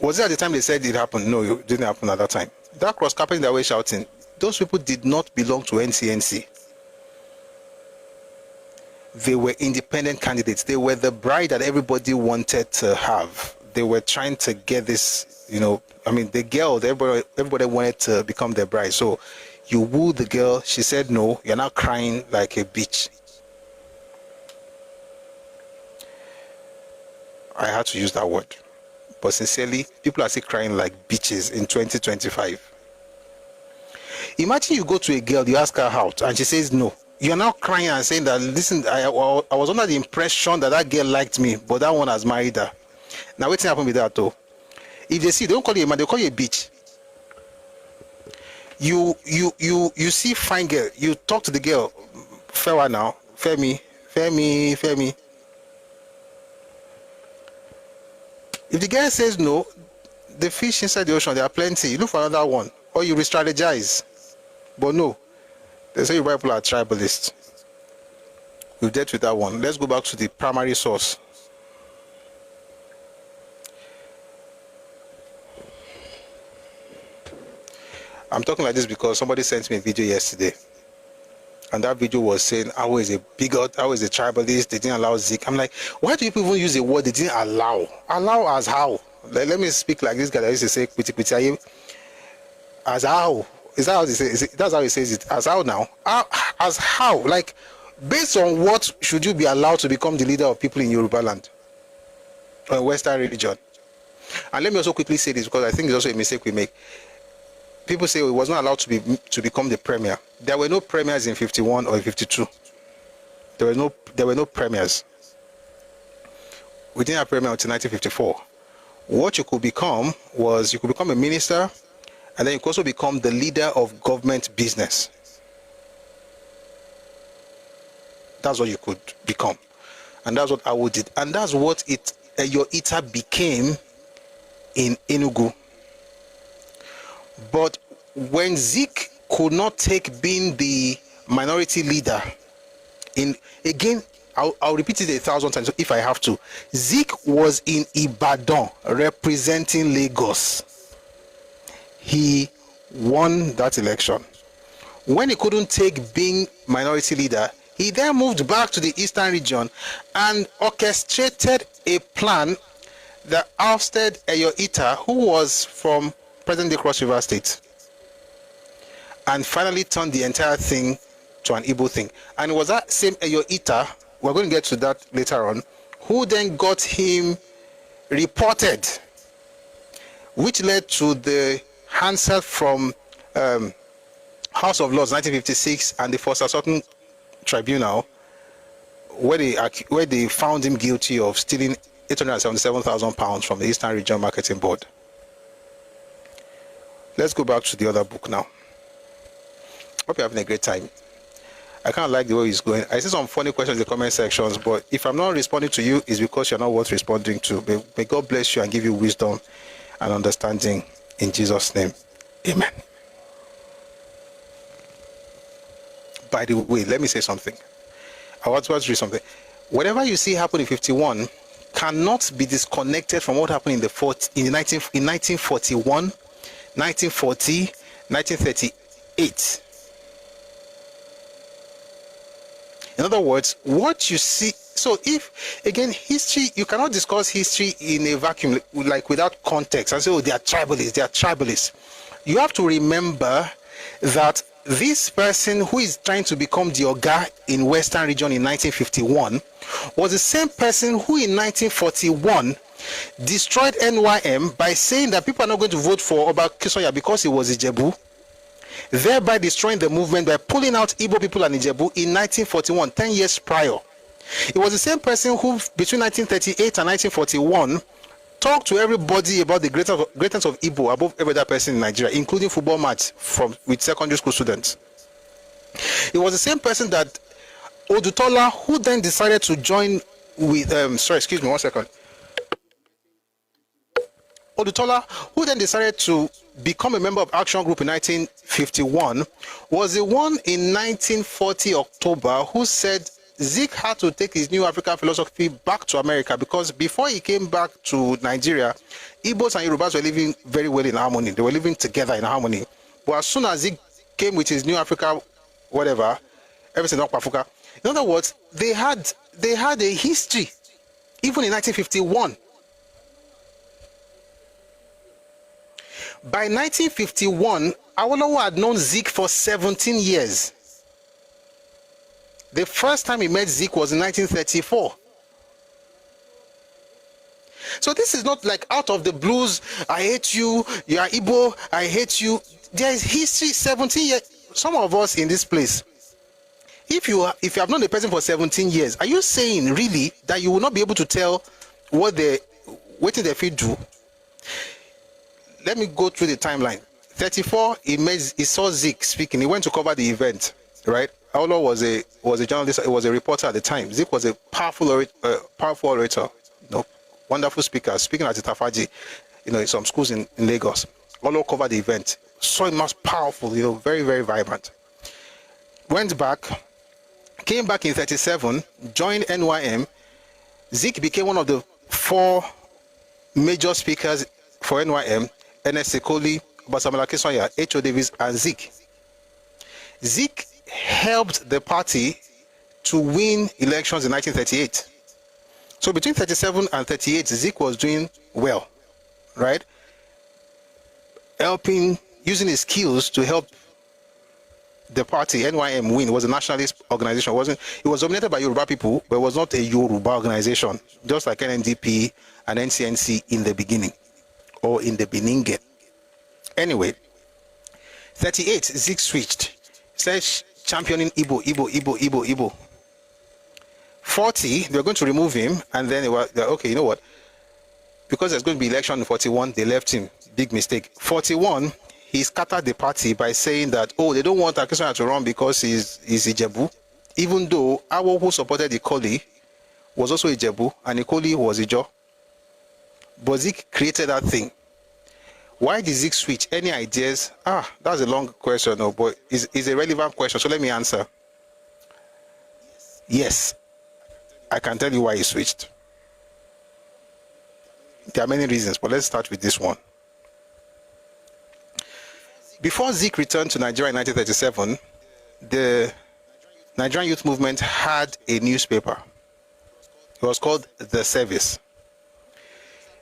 Speaker 1: Was it at the time they said it happened? No, it didn't happen at that time. That cross-capping that way shouting, those people did not belong to NCNC. They were independent candidates. They were the bride that everybody wanted to have. They were trying to get this, the girl, everybody wanted to become their bride. So you wooed the girl, she said no, you're now crying like a bitch. I had to use that word. But sincerely, people are still crying like bitches in 2025. Imagine you go to a girl, you ask her out, and she says no. You're now crying and saying that, listen, I was under the impression that girl liked me, but that one has married her. Now, what's happened with that, though? If they see, they don't call you a man, they call you a bitch. You see fine girl, you talk to the girl, fair one now, fair me. If the guy says no, the fish inside the ocean, there are plenty. You look for another one, or you re-strategize. But no, they say people are tribalists. We've dealt with that one. Let's go back to the primary source. I'm talking like this because somebody sent me a video yesterday. And that video was saying, I was a bigot, I was a tribalist, they didn't allow Zik. I'm like, why do people even use a word they didn't allow? Allow as how? Let me speak like this guy that used to say, kwiti, as how? Is that how they say it? That's how he says it. As how now? As how? Like, based on what should you be allowed to become the leader of people in Yoruba land? Or in Western religion? And let me also quickly say this, because I think it's also a mistake we make. People say it was not allowed to become the premier. There were no premiers in 51 or 52. There were no premiers. We didn't have premier until 1954. What you could become was, you could become a minister, and then you could also become the leader of government business. That's what you could become. And that's what Awo did. And that's what your Ita became in Enugu. But when Zik could not take being the minority leader, I'll repeat it 1,000 times if I have to. Zik was in Ibadan representing Lagos. He won that election. When he couldn't take being minority leader, he then moved back to the eastern region and orchestrated a plan that ousted Eyo Ita, who was from present-day Cross River State, and finally turned the entire thing to an Igbo thing. And it was that same Eyo Ita, we're going to get to that later on, who then got him reported, which led to the answer from House of Lords 1956 and the First Assault Tribunal, where they found him guilty of stealing £877,000 from the Eastern Region Marketing Board. Let's go back to the other book now. Hope you're having a great time. I kind of like the way he's going. I see some funny questions in the comment sections, but if I'm not responding to you, it's because you're not worth responding to. May God bless you and give you wisdom and understanding in Jesus' name. Amen. By the way, let me say something. I want to read something. Whatever you see happen in 51 cannot be disconnected from what happened in 1941, 1940, 1938. In other words, what you see, so if, again, history, you cannot discuss history in a vacuum, like without context, and say, oh, they are tribalists. You have to remember that this person who is trying to become the Oga in Western Region in 1951 was the same person who in 1941 destroyed NYM by saying that people are not going to vote for Oba Kisoya because he was Ijebu, thereby destroying the movement by pulling out Igbo people and Ijebu in 1941, 10 years prior. It was the same person who, between 1938 and 1941, talked to everybody about the greatness of Igbo above every other person in Nigeria, including football match with secondary school students. It was the same person that Odutola, who then decided to join with, Odutola, who then decided to become a member of Action Group in 1951, was the one in 1940 October who said Zik had to take his new African philosophy back to America, because before he came back to Nigeria, Igbos and Yorubas were living very well in harmony. They were living together in harmony. But as soon as Zik came with his new Africa, whatever, everything not Pafuka. In other words, they had a history, even in 1951. By 1951, Awolowo had known Zik for 17 years. The first time he met Zik was in 1934. So this is not like out of the blues, I hate you, you are Igbo, I hate you. There is history, 17 years. Some of us in this place, if you have known a person for 17 years, are you saying really that you will not be able to tell what they do? Let me go through the timeline. 34, he saw Zik speaking. He went to cover the event, right? Aulo was a journalist. He was a reporter at the time. Zik was a powerful orator, wonderful speaker, speaking at Itafaji, in some schools in Lagos. Aulo covered the event. Saw him as powerful, very, very vibrant. Went back, came back in 37, joined NYM. Zik became one of the 4 major speakers for NYM: Ernest Sekoli, Obasanjola Kisoya, H.O. Davis, and Zik. Zik helped the party to win elections in 1938. So between 37 and 38, Zik was doing well, right? Using his skills to help the party, NYM, win. It was a nationalist organization. It was dominated by Yoruba people, but it was not a Yoruba organization, just like NNDP and NCNC in the beginning, or in the Beninge. Anyway, 38, Zik switched. Started championing Igbo. 40, they were going to remove him, and then they were okay, you know what? Because there's going to be election in 41, they left him. Big mistake. 41, he scattered the party by saying that, oh, they don't want Akisanya to run because he's Ijebu, even though our who supported Ikoli was also Ijebu, and Ikoli was Ijo. But Zik created that thing. Why did Zik switch? Any ideas? That's a long question, but it's a relevant question, so let me answer. Yes, I can tell you why he switched. There are many reasons, but let's start with this one. Before Zik returned to Nigeria in 1937, the Nigerian youth movement had a newspaper. It was called The Service.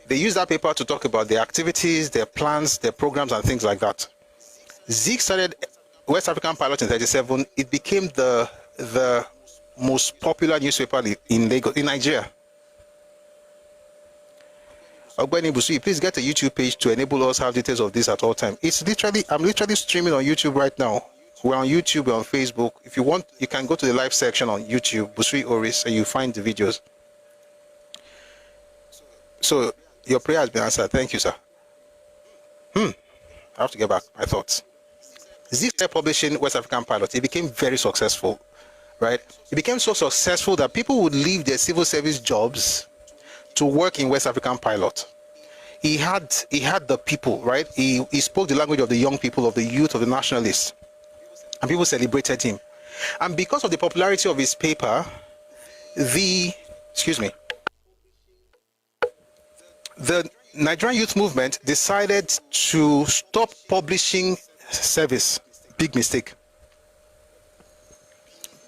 Speaker 1: They used that paper to talk about their activities, their plans, their programs, and things like that. Zeke started West African Pilot in 1937. It became the most popular newspaper in Lagos, in Nigeria. Ogbeni Busui, please get a YouTube page to enable us have details of this at all time. I'm literally streaming on YouTube right now. We're on YouTube, we're on Facebook. If you want, you can go to the live section on YouTube, Busui Oris, and you find the videos. So your prayer has been answered. Thank you, sir. I have to get back my thoughts. Zeke started publishing West African Pilot. It became very successful, right? It became so successful that people would leave their civil service jobs to work in West African Pilot. He had the people, right? He spoke the language of the young people, of the youth, of the nationalists, and people celebrated him. And because of the popularity of his paper, the Nigerian youth movement decided to stop publishing service. Big mistake.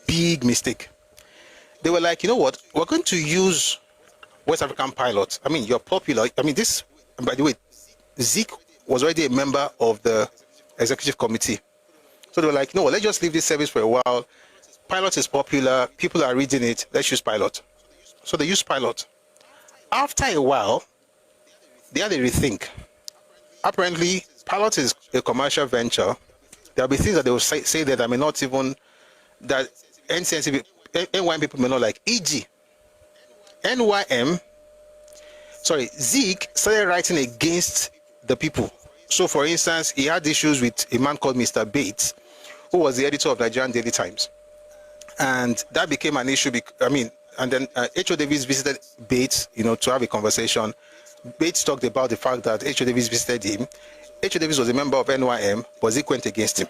Speaker 1: Big mistake. They were like, you know what? We're going to use West African Pilot. I mean, you're popular. I mean, this, by the way, Zeke was already a member of the executive committee. So they were like, no, let's just leave this service for a while. Pilot is popular. People are reading it. Let's use Pilot. So they used Pilot. After a while, they had a rethink. Apparently, Pilot is a commercial venture. There'll be things that they will say that I may not even, that NYM people may not like. E.g., Zeke started writing against the people. So, for instance, he had issues with a man called Mr. Bates, who was the editor of Nigerian Daily Times. And that became an issue, and then H.O. Davis visited Bates, to have a conversation. Bates talked about the fact that H.O. Davis visited him. H.O. Davis was a member of NYM, but Zeke went against him.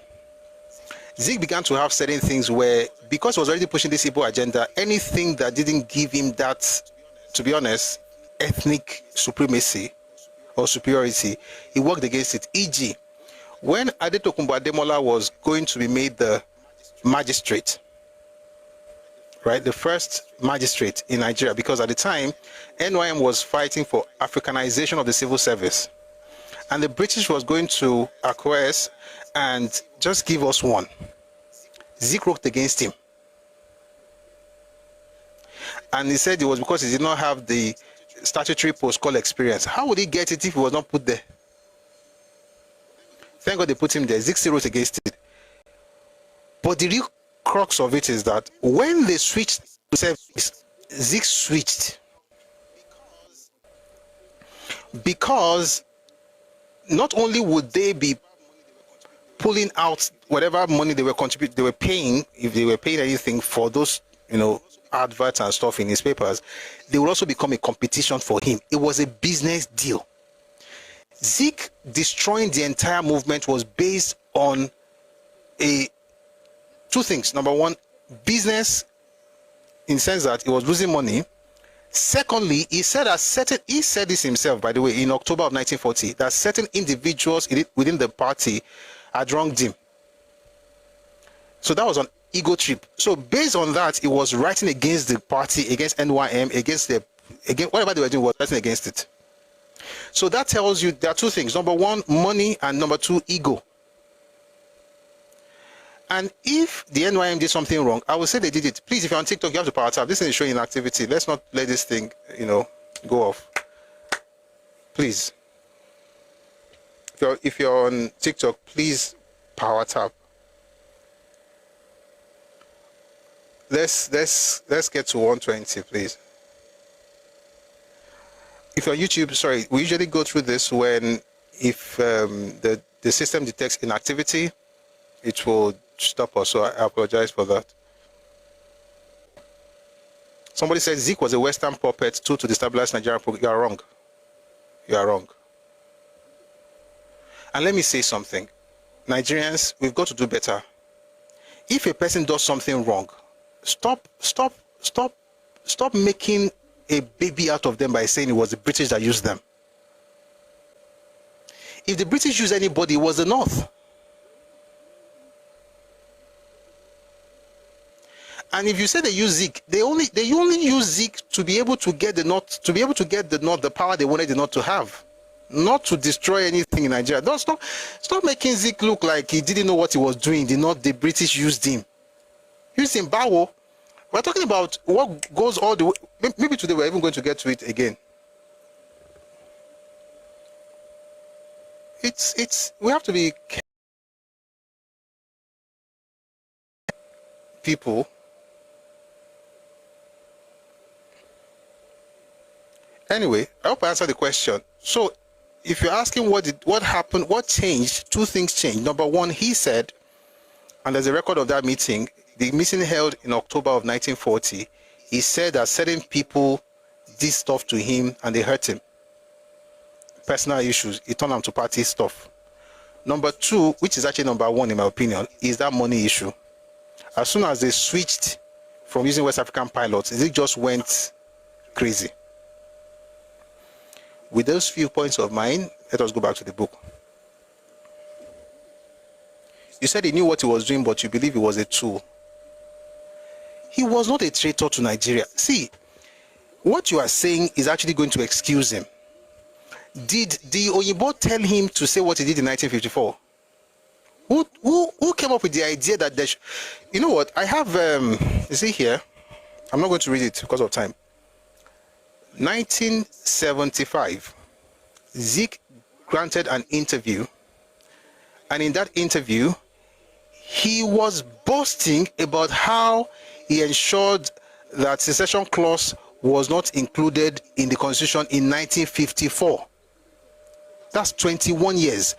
Speaker 1: Zeke began to have certain things where, because he was already pushing this Igbo agenda, anything that didn't give him that, to be honest, ethnic supremacy or superiority, he worked against it. E.g., when Adetokunbo Ademola was going to be made the magistrate, right, the first magistrate in Nigeria, because at the time, NYM was fighting for Africanization of the civil service. And the British was going to acquiesce and just give us one. Zeke worked against him. And he said it was because he did not have the statutory post-call experience. How would he get it if he was not put there? Thank God they put him there. Zeke still wrote against it. But the real crux of it is that when they switched to service, Zeke switched. Because not only would they be pulling out whatever money they were paying, if they were paying anything for those, adverts and stuff in his papers, they would also become a competition for him. It was a business deal. Zeke destroying the entire movement was based on two things. Number one, business, in the sense that it was losing money. Secondly, he said this himself, by the way, in October of 1940, that certain individuals within the party had wronged him. So that was an ego trip. So based on that, he was writing against the party, against NYM, against whatever they were doing, was writing against it. So that tells you there are two things. Number one, money, and number two, ego. And if the NYM did something wrong, I would say they did it. Please, if you're on TikTok, you have to power tap. This is showing inactivity. Let's not let this thing, go off. Please. If you're on TikTok, please power tap. Let's get to 120, please. If you're on YouTube, sorry, we usually go through this when if the system detects inactivity, it will stop us. So I apologize for that. Somebody said Zeke was a Western puppet tool to destabilize Nigeria. You are wrong. You are wrong. And let me say something. Nigerians, we've got to do better. If a person does something wrong, stop making a baby out of them by saying it was the British that used them. If the British used anybody, it was the North. And if you say they use Zeke, they only use Zeke to be able to get the North, the power they wanted the North to have, not to destroy anything in Nigeria. Don't stop making Zeke look like he didn't know what he was doing. The British used him. Used him, Bawo. We're talking about what goes all the way. Maybe today we're even going to get to it again. We have to be people. Anyway, I hope I answered the question. So, if you're asking what happened, what changed, two things changed. Number one, he said, and there's a record of that meeting, the meeting held in October of 1940, he said that certain people did stuff to him and they hurt him. Personal issues, it turned them to party stuff. Number two, which is actually number one in my opinion, is that money issue. As soon as they switched from using West African pilots, it just went crazy. With those few points of mine, let us go back to the book. You said he knew what he was doing, but you believe he was a tool. He was not a traitor to Nigeria. See, what you are saying is actually going to excuse him. Did the Oyibo tell him to say what he did in 1954? Who came up with the idea that they you know what? I have, you see here, I'm not going to read it because of time. 1975, Zeke granted an interview, and in that interview, he was boasting about how he ensured that secession clause was not included in the Constitution in 1954. That's 21 years.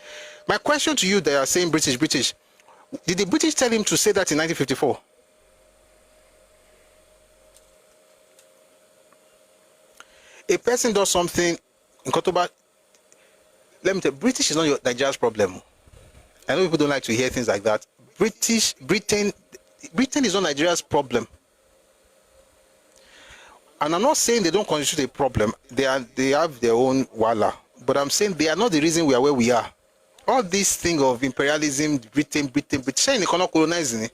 Speaker 1: My question to you, they are saying British. Did the British tell him to say that in 1954? A person does something in Kotoba, let me tell you, British is not Nigeria's problem. I know people don't like to hear things like that. Britain is not Nigeria's problem. And I'm not saying they don't constitute a problem. They have their own wala. But I'm saying they are not the reason we are where we are. All this thing of imperialism, Britain, China cannot colonize it.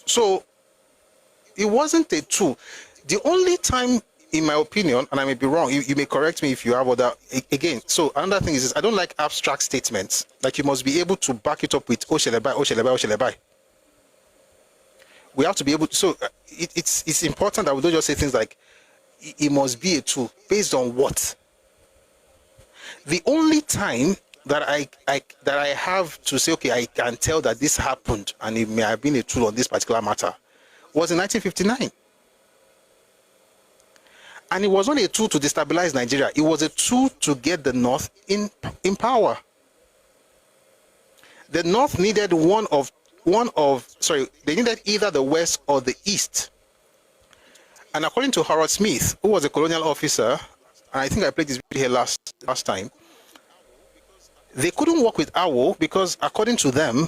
Speaker 1: So it wasn't a tool. The only time, in my opinion, and I may be wrong, you may correct me if you have other, again, so another thing is I don't like abstract statements. Like you must be able to back it up with Oshelebai. We have to be able to, so it's important that we don't just say things like, it must be a tool. Based on what? The only time that I have to say, okay, I can tell that this happened and it may have been a tool on this particular matter was in 1959. And it was not a tool to destabilize Nigeria. It was a tool to get the North in power. The North needed they needed either the West or the East. And according to Harold Smith, who was a colonial officer, and I think I played this video here last time, they couldn't work with Awo because according to them,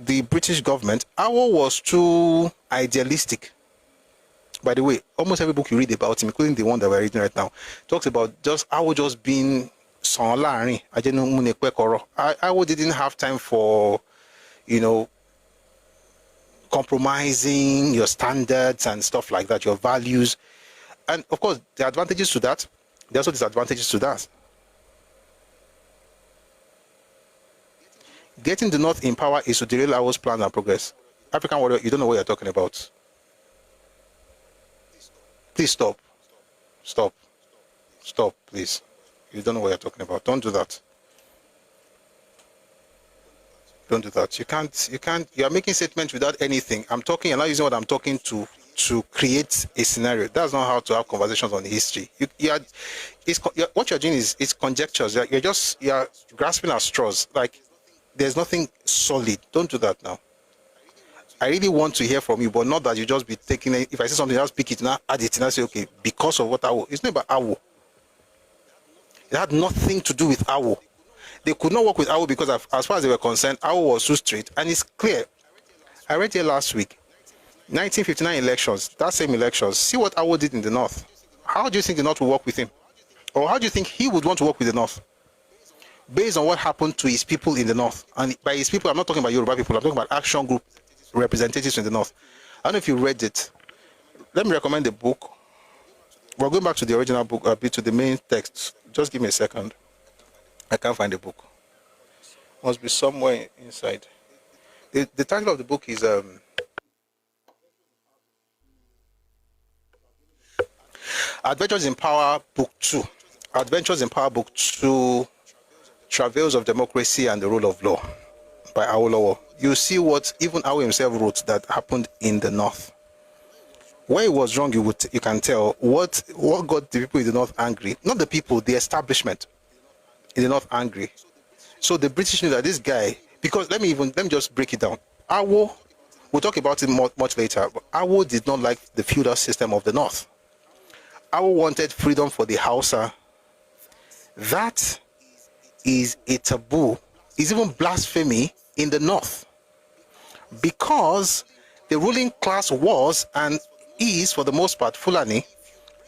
Speaker 1: the British government, Awo was too idealistic. By the way, almost every book you read about him, including the one that we're reading right now, talks about Awo just being Awo didn't have time for, compromising your standards and stuff like that, your values. And of course, there are advantages to that. There are also disadvantages to that. Getting the North in power is to derail Awo's plans and progress. African warrior, you don't know what you're talking about. Please stop. Stop, please. You don't know what you're talking about. Don't do that. Don't do that. You can't, you are making statements without anything. I'm not using what I'm talking to create a scenario. That's not how to have conversations on history. What you're doing is conjectures. You're grasping at straws. Like, there's nothing solid. Don't do that now. I really want to hear from you, but not that you just be taking it. If I say something, just pick it now, add it, and I say, okay, because of what Awo. It's not about Awo. It had nothing to do with Awo. They could not work with Awo because as far as they were concerned, Awo was too straight. And it's clear. I read here last week, 1959 elections, that same elections, see what Awo did in the North. How do you think the North will work with him? Or how do you think he would want to work with the North? Based on what happened to his people in the North. And by his people, I'm not talking about Yoruba people, I'm talking about Action Group representatives in the North. I don't know if you read it. Let me recommend the book. We're going back to the original book, a bit to the main text. Just give me a second. I can't find the book. Must be somewhere inside. The title of the book is Adventures in Power, Book 2. Adventures in Power, Book 2, Travails of Democracy and the Rule of Law by Awolowo. You see what even Awo himself wrote that happened in the North. Where it was wrong, you can tell what got the people in the North angry. Not the people, the establishment in the North angry. So the British knew that this guy, because let me just break it down. Awo, we'll talk about it much later, but Awo did not like the feudal system of the North. Awo wanted freedom for the Hausa. That is a taboo, is even blasphemy in the North, because the ruling class was and is, for the most part, Fulani.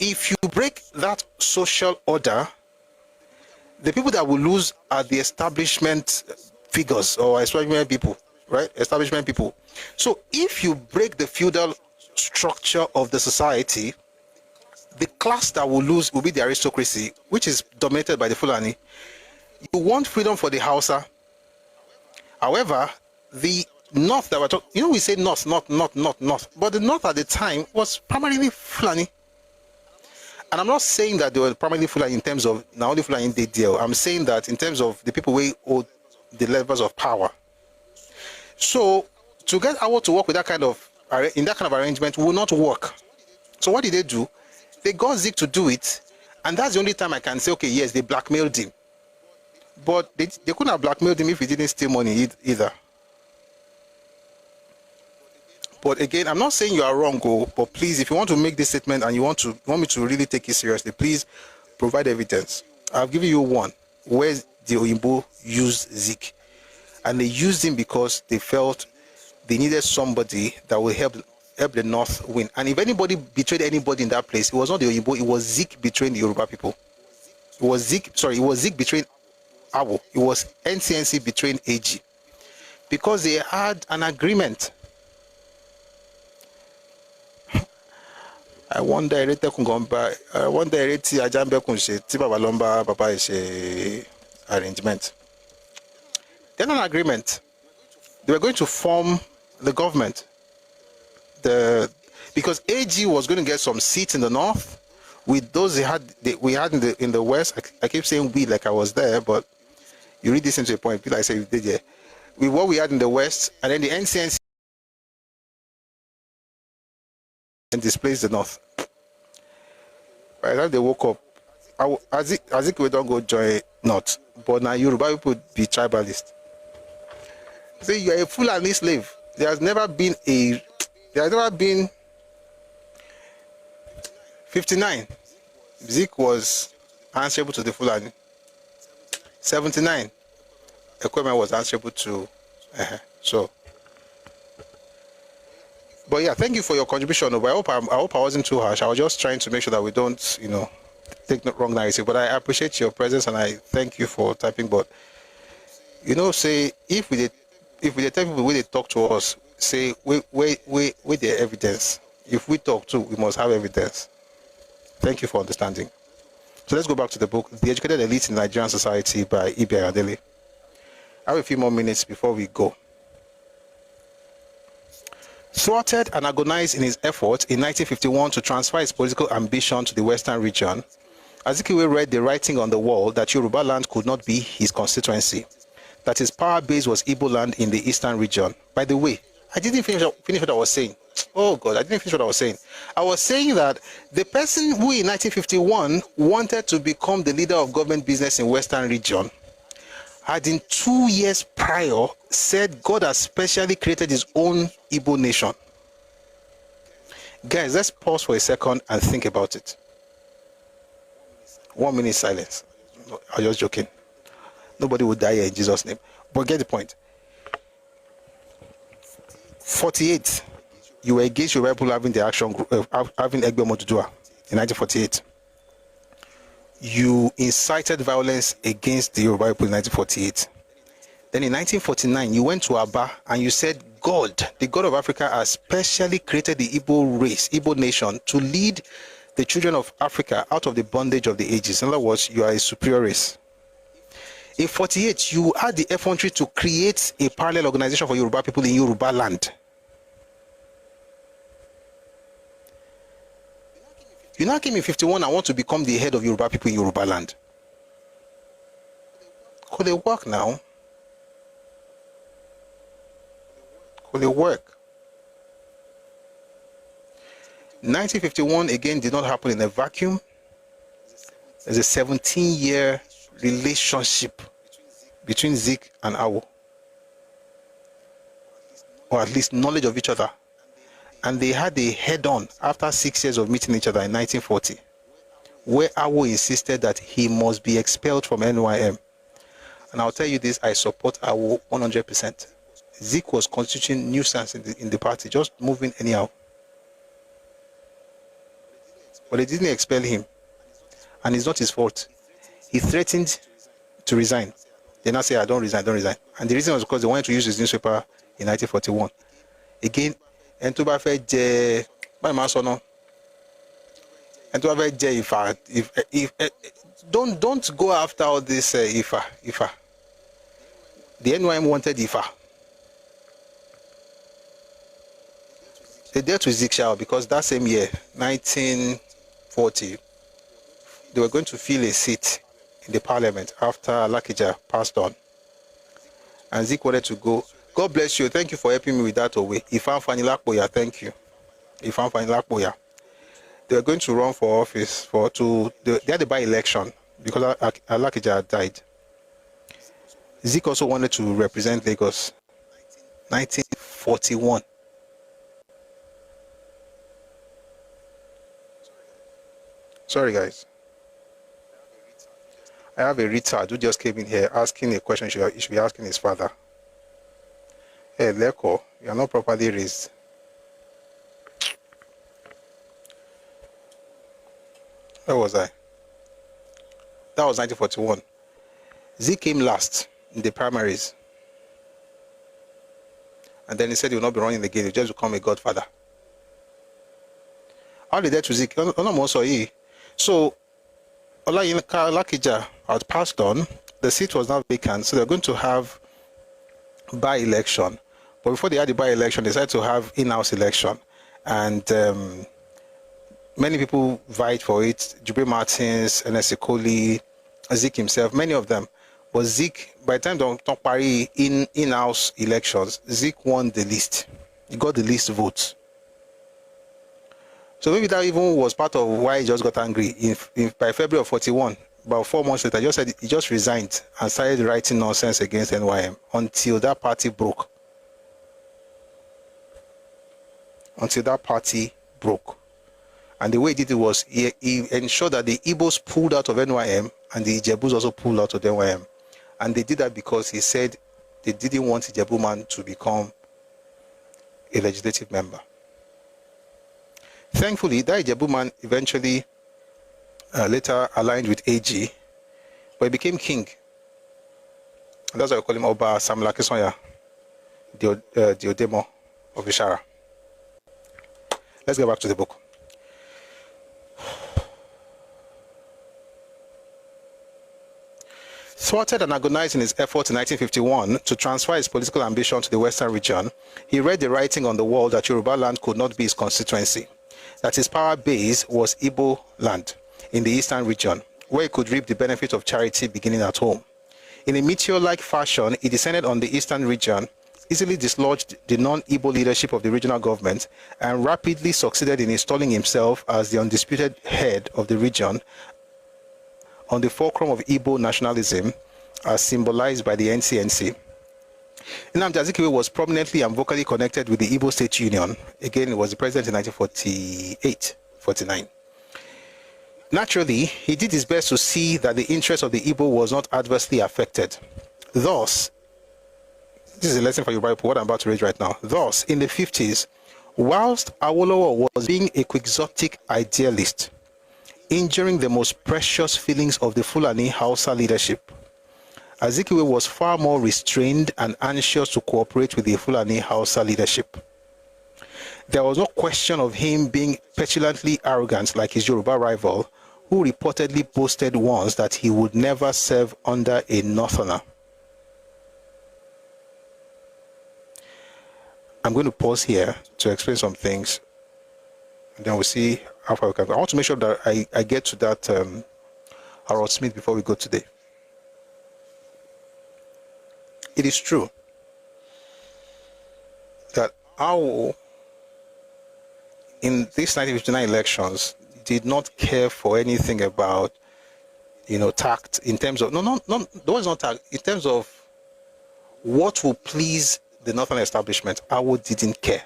Speaker 1: If you break that social order, the people that will lose are the establishment figures or establishment people, right? Establishment people. So if you break the feudal structure of the society, the class that will lose will be the aristocracy, which is dominated by the Fulani. You want freedom for the Hausa. However, the North that we're talking, we say North, but the North at the time was primarily Fulani. And I'm not saying that they were primarily Fulani in terms of now only Fulani they deal. I'm saying that in terms of the people who hold the levels of power. So to get Awo to work with that kind of arrangement will not work. So what did they do? They got Zik to do it, and that's the only time I can say, okay, yes, they blackmailed him. But they couldn't have blackmailed him if he didn't steal money either. But again, I'm not saying you are wrong, but please, if you want to make this statement and you want me to really take it seriously, please provide evidence. I've given you one where the Oyinbo used Zik, and they used him because they felt they needed somebody that would help the North win. And if anybody betrayed anybody in that place, it was not the Oyinbo, it was Zik betraying the Yoruba people. It was Zik betraying Awo. It was NCNC betraying AG. Because they had an agreement. I wonder if Ajambe Kunse, Tiba Lomba, Papa is arrangement. Then an agreement. They were going to form the government. Because AG was going to get some seats in the North with those we had in the West. I keep saying we like I was there, but you read this into a point. People I say you did there. With what we had in the West, and then the NCNC and displaced the North. By the time they woke up, azikiwe don't go join North, but now Yoruba people be tribalist. Say you are a Fulani slave. There has never been 59. Zik was answerable to the Fulani. 79. Equipment was answerable to so. But yeah, thank you for your contribution. I hope I wasn't too harsh. I was just trying to make sure that we don't, take the wrong narrative. But I appreciate your presence and I thank you for typing. But say if we tell people when they talk to us, say with their evidence. If we talk too, we must have evidence. Thank you for understanding. So let's go back to the book, The Educated Elite in Nigerian Society by Ibi Ayodele. I have a few more minutes before we go. Thwarted and agonized in his efforts in 1951 to transfer his political ambition to the Western region, Azikiwe read the writing on the wall that Yoruba land could not be his constituency, that his power base was Igbo land in the Eastern region. By the way, I didn't finish what I was saying. Oh God, I didn't finish what I was saying. I was saying that the person who in 1951 wanted to become the leader of government business in Western region had in 2 years prior said God has specially created his own Igbo nation. Guys, let's pause for a second and think about it. 1 minute silence. No, I'm just joking. Nobody would die here in Jesus' name. But get the point. 48, you were against Yoruba people having the action group, having Egbe Modudua in 1948. You incited violence against the Yoruba people in 1948. Then in 1949, you went to Aba and you said the God of Africa, has specially created the Igbo race, Igbo nation, to lead the children of Africa out of the bondage of the ages. In other words, you are a superior race. In 48, you had the effrontery to create a parallel organization for Yoruba people in Yoruba land. You now came in 51 and want to become the head of Yoruba people in Yoruba land. Could they work now? Could they work? 1951 again did not happen in a vacuum. There's a 17-year relationship between Zik and Awo, or at least knowledge of each other. And they had a head-on after 6 years of meeting each other in 1940, where Awo insisted that he must be expelled from NYM. And I'll tell you this, I support Awo 100%. Zik was constituting nuisance in the party, just moving anyhow. But they didn't expel him, and it's not his fault. He threatened to resign. They now say, I don't resign. And the reason was because they wanted to use his newspaper in 1941. Again, don't go after all this Ifa. The NYM wanted Ifa. They dealt with Zik because that same year, 1940, they were going to fill a seat in the parliament after Lakija passed on. And Zik wanted to go. God bless you. Thank you for helping me with that away. Ifan Fanilakboya, thank you. Ifan Fanilakboya. They were going to run for office they had a by-election because Lakija had died. Zik also wanted to represent Lagos. 1941. Sorry, guys. I have a retard who just came in here asking a question he should be asking his father. Hey, Leko, you are not properly raised. Where was I? That was 1941. Z came last in the primaries. And then he said he will not be running again. He will just become a godfather. How did that to Zik? So, Olayinka Lakija had passed on. The seat was now vacant, so they're going to have by-election. But before they had the by-election, they decided to have in-house election. And many people vied for it. Jubril Martins, Ernest Ekoli, Zik himself, many of them. But Zik, by the time they talk Paris in-house elections, Zik won the least. He got the least votes. So maybe that even was part of why he just got angry. By February of 41, about 4 months later, he just resigned and started writing nonsense against NYM until that party broke. And the way he did it was he ensured that the Igbos pulled out of NYM and the Ijebus also pulled out of NYM. And they did that because he said they didn't want Ijebu man to become a legislative member. Thankfully, that Ijebu man eventually later aligned with AG, but he became king. And that's why we call him Oba Samla Kisonya, Diodemo of Ishara. Let's get back to the book. Thwarted and agonized in his efforts in 1951 to transfer his political ambition to the Western region, he read the writing on the wall that Yoruba land could not be his constituency, that his power base was Igbo land in the Eastern region, where he could reap the benefit of charity beginning at home. In a meteor-like fashion, he descended on the Eastern region, easily dislodged the non-Igbo leadership of the regional government, and rapidly succeeded in installing himself as the undisputed head of the region on the fulcrum of Igbo nationalism, as symbolized by the NCNC. Nnamdi Azikiwe was prominently and vocally connected with the Igbo State Union. Again, he was the president in 1948-49. Naturally, he did his best to see that the interest of the Igbo was not adversely affected. Thus, this is a lesson for you, Bible, what I'm about to read right now. Thus, in the 50s, whilst Awolowo was being a quixotic idealist, injuring the most precious feelings of the Fulani Hausa leadership, Azikiwe was far more restrained and anxious to cooperate with the Fulani Hausa leadership. There was no question of him being petulantly arrogant like his Yoruba rival, who reportedly boasted once that he would never serve under a northerner. I'm going to pause here to explain some things, and then we'll see how far we can go. I want to make sure that I get to that Harold Smith before we go today. It is true that Awo, in these 1959 elections, did not care for anything about, tact in terms of, there was not tact, in terms of what will please the northern establishment. Awo didn't care.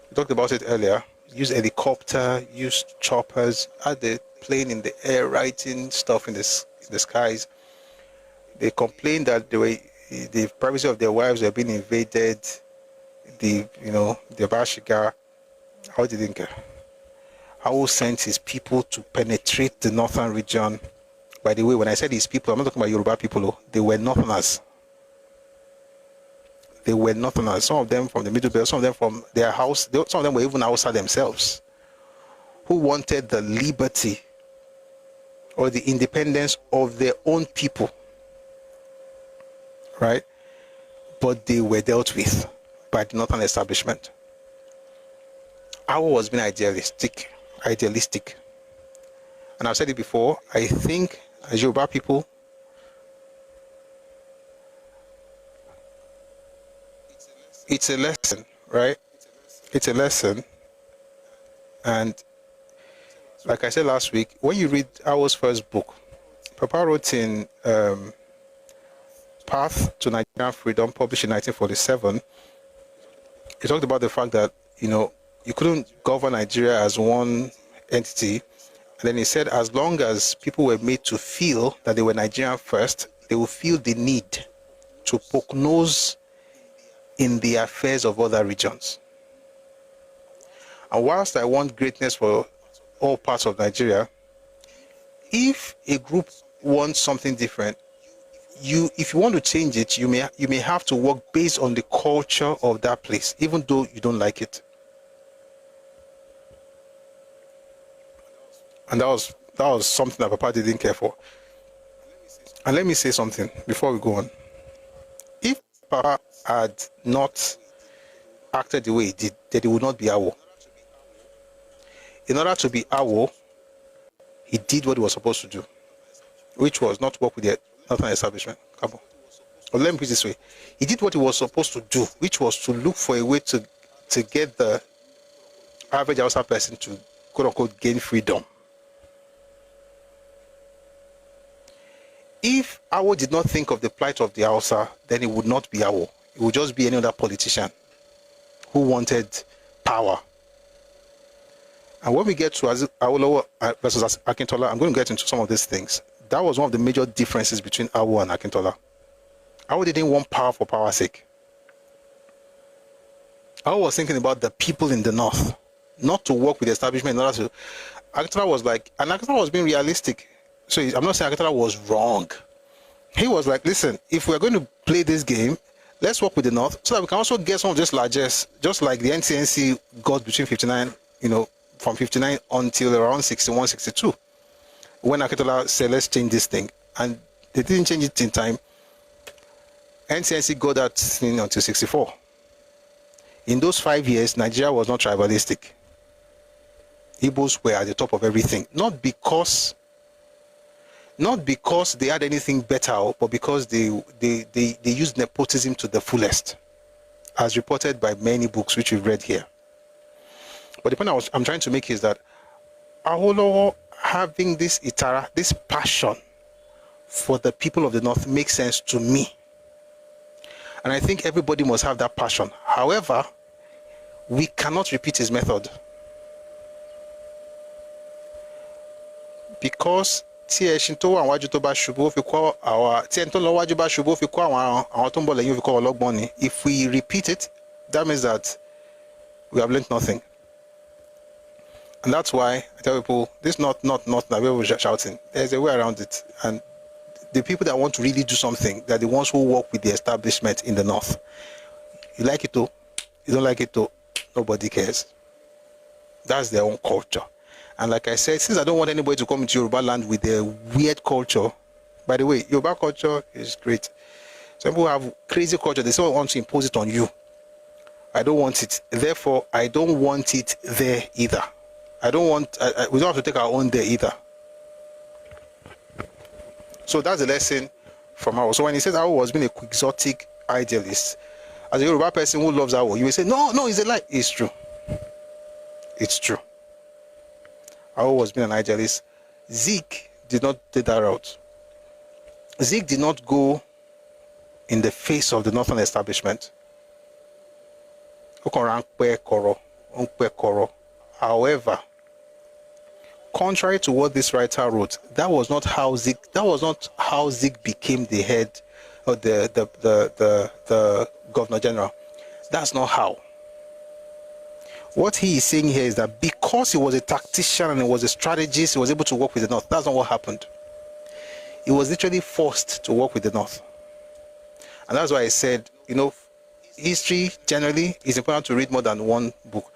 Speaker 1: We talked about it earlier. Used helicopter, used choppers, had the plane in the air, writing stuff in the skies. They complained that the privacy of their wives were being invaded. The Bashiga, how didn't care. Awo sent his people to penetrate the northern region. By the way, when I said his people, I'm not talking about Yoruba people. They were northerners. They were northerners. Some of them from the Middle Belt, some of them from their house. Some of them were even Hausa themselves, who wanted the liberty or the independence of their own people, right? But they were dealt with by the northern establishment. Awo was being idealistic. And I've said it before, I think as Yoruba people, it's a lesson, right? It's a lesson. And like I said last week, when you read Awo's first book, Papa wrote in Path to Nigerian Freedom, published in 1947, he talked about the fact that, you couldn't govern Nigeria as one entity. And then he said, as long as people were made to feel that they were Nigerian first, they will feel the need to poke nose in the affairs of other regions. And whilst I want greatness for all parts of Nigeria, if a group wants something different, if you want to change it, you may have to work based on the culture of that place, even though you don't like it. And that was something that Papa didn't care for. And let me say something before we go on. If Papa had not acted the way he did, then he would not be Awo. In order to be Awo, he did what he was supposed to do, which was not work with the northern establishment. Or let me put it this way. He did what he was supposed to do, which was to look for a way to get the average Hausa person to, quote-unquote, gain freedom. If Awo did not think of the plight of the Hausa, then it would not be Awo. It would just be any other politician who wanted power. And when we get to Awolowo versus Akintola, I'm going to get into some of these things. That was one of the major differences between Awo and Akintola. Awo didn't want power for power's sake. Awo was thinking about the people in the north, not to work with the establishment in order to. Akintola was like, and Akintola was being realistic. So I'm not saying Akintola was wrong. He was like, listen, if we're going to play this game, let's work with the north so that we can also get some of these largesse, just like the NCNC got between 59, from 59 until around 61, 62. When Akintola said, let's change this thing, and they didn't change it in time, NCNC got that thing until 64. In those 5 years, Nigeria was not tribalistic. Igbos were at the top of everything, not because they had anything better, but because they used nepotism to the fullest, as reported by many books which we've read here. But the point I'm trying to make is that Awolowo having this itara, this passion for the people of the north makes sense to me. And I think everybody must have that passion. However, we cannot repeat his method. Because if we repeat it, that means that we have learned nothing. And that's why I tell people, this not that we were shouting. There's a way around it. And the people that want to really do something, they're the ones who work with the establishment in the north. You like it too, you don't like it too, nobody cares. That's their own culture. And like I said, since I don't want anybody to come into Yoruba land with their weird culture, by the way, Yoruba culture is great. Some people have crazy culture, they still want to impose it on you. I don't want it. Therefore, I don't want it there either. I don't want, we don't have to take our own there either. So that's the lesson from Awo. So when he says Awo was being a quixotic idealist, as a Yoruba person who loves Awo, you will say, no, it's a lie. It's true. It's true. Awo was being an idealist. Zeke did not take that route. Zeke did not go in the face of the northern establishment. However, contrary to what this writer wrote, that was not how Zeke became the head or the governor general. That's not how. What he is saying here is that because he was a tactician and he was a strategist, he was able to work with the north. That's not what happened. He was literally forced to work with the north. And that's why I said, history generally is important to read more than one book.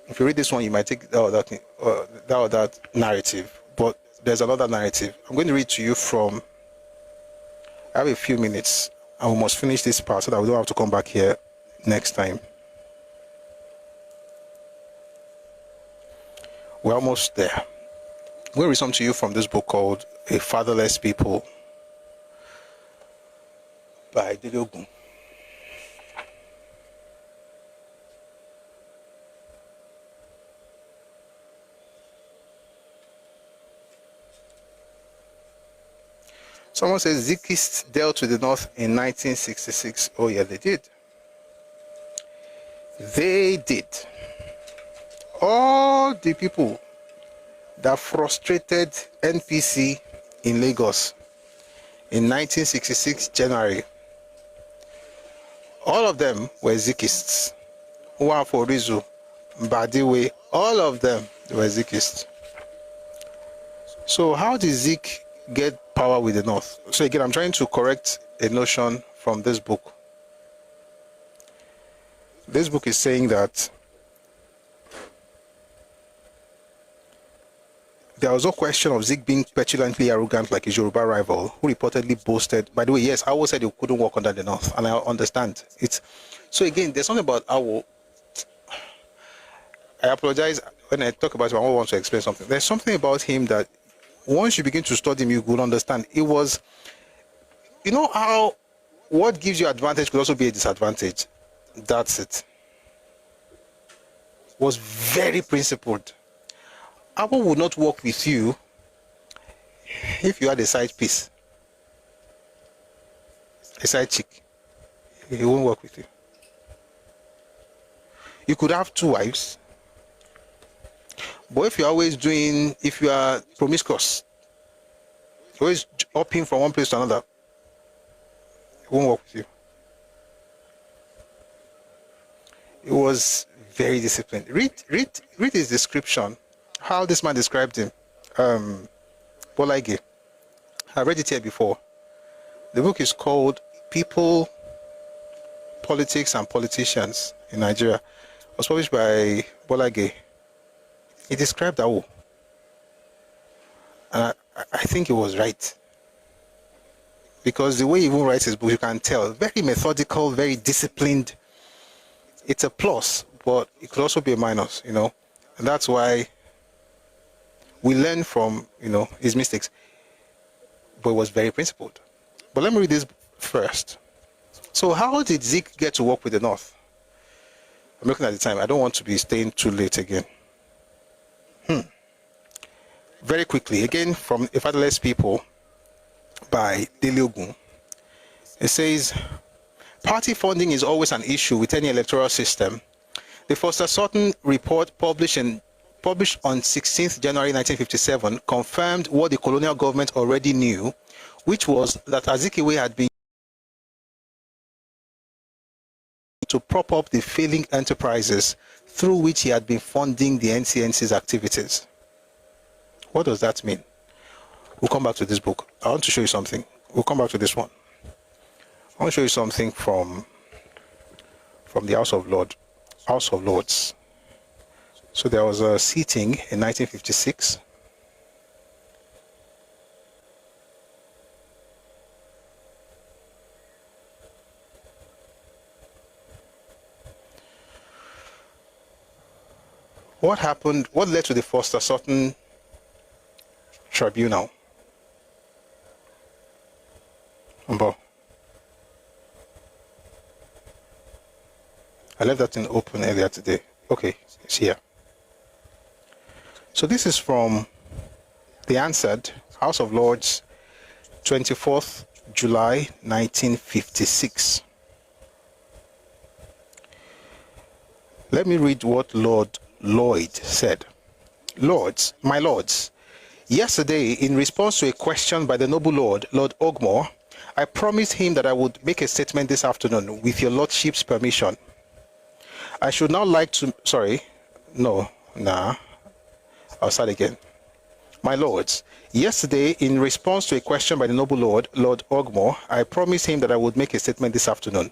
Speaker 1: If you read this one, you might take that narrative, but there's another narrative. I'm going to read to you from, I have a few minutes, and we must finish this part so that we don't have to come back here next time. We're almost there. I'm going to read something to you from this book called A Fatherless People by Debunking. Someone says Zikists dealt with the North in 1966. Oh yeah, they did. They did. All the people that frustrated NPC in Lagos in 1966 January, all of them were Zikists. Uwaforizu, Badiwe, all of them were Zikists. So how did Zik get power with the North? So again, I'm trying to correct a notion from this book. This book is saying that there was no question of Zik being petulantly arrogant like his Yoruba rival, who reportedly boasted. By the way, yes, Awo said he couldn't work under the North, and I understand it. So again, there's something about Awo. I apologize when I talk about him. I want to explain something. There's something about him that once you begin to study him, you will understand. It was, how what gives you advantage could also be a disadvantage. That's it. Was very principled. Apple would not work with you if you had a side piece, a side chick. He won't work with you. You could have two wives, but if you are promiscuous, always hopping from one place to another, it won't work with you. It was very disciplined. Read his description, how this man described him. Bolage. I read it here before. The book is called People, Politics and Politicians in Nigeria. It was published by Bolage. He described Awo. And I think he was right. Because the way he even writes his book, you can tell. Very methodical, very disciplined. It's a plus, but it could also be a minus, And that's why we learn from, his mistakes. But it was very principled. But let me read this first. So how did Zeke get to work with the North? I'm looking at the time. I don't want to be staying too late again. Very quickly, again, from A Fatherless People by Debunking. It says, party funding is always an issue with any electoral system. The Foster Sutton report published on 16th January 1957 confirmed what the colonial government already knew, which was that Azikiwe had been to prop up the failing enterprises through which he had been funding the NCNC's activities. What does that mean? We'll come back to this book. I want to show you something. We'll come back to this one. I want to show you something from the House of Lords. So there was a sitting in 1956. What happened? What led to the Foster Sutton Tribunal? I left that thing open earlier today. Okay, it's here. So this is from the answered House of Lords, 24th July 1956. Let me read what Lord Lloyd said. Lords, my lords, yesterday, in response to a question by the noble Lord Ogmore, I promised him that I would make a statement this afternoon with your lordship's permission. I should now like to... I'll start again. My lords, yesterday, in response to a question by the noble Lord Ogmore, I promised him that I would make a statement this afternoon.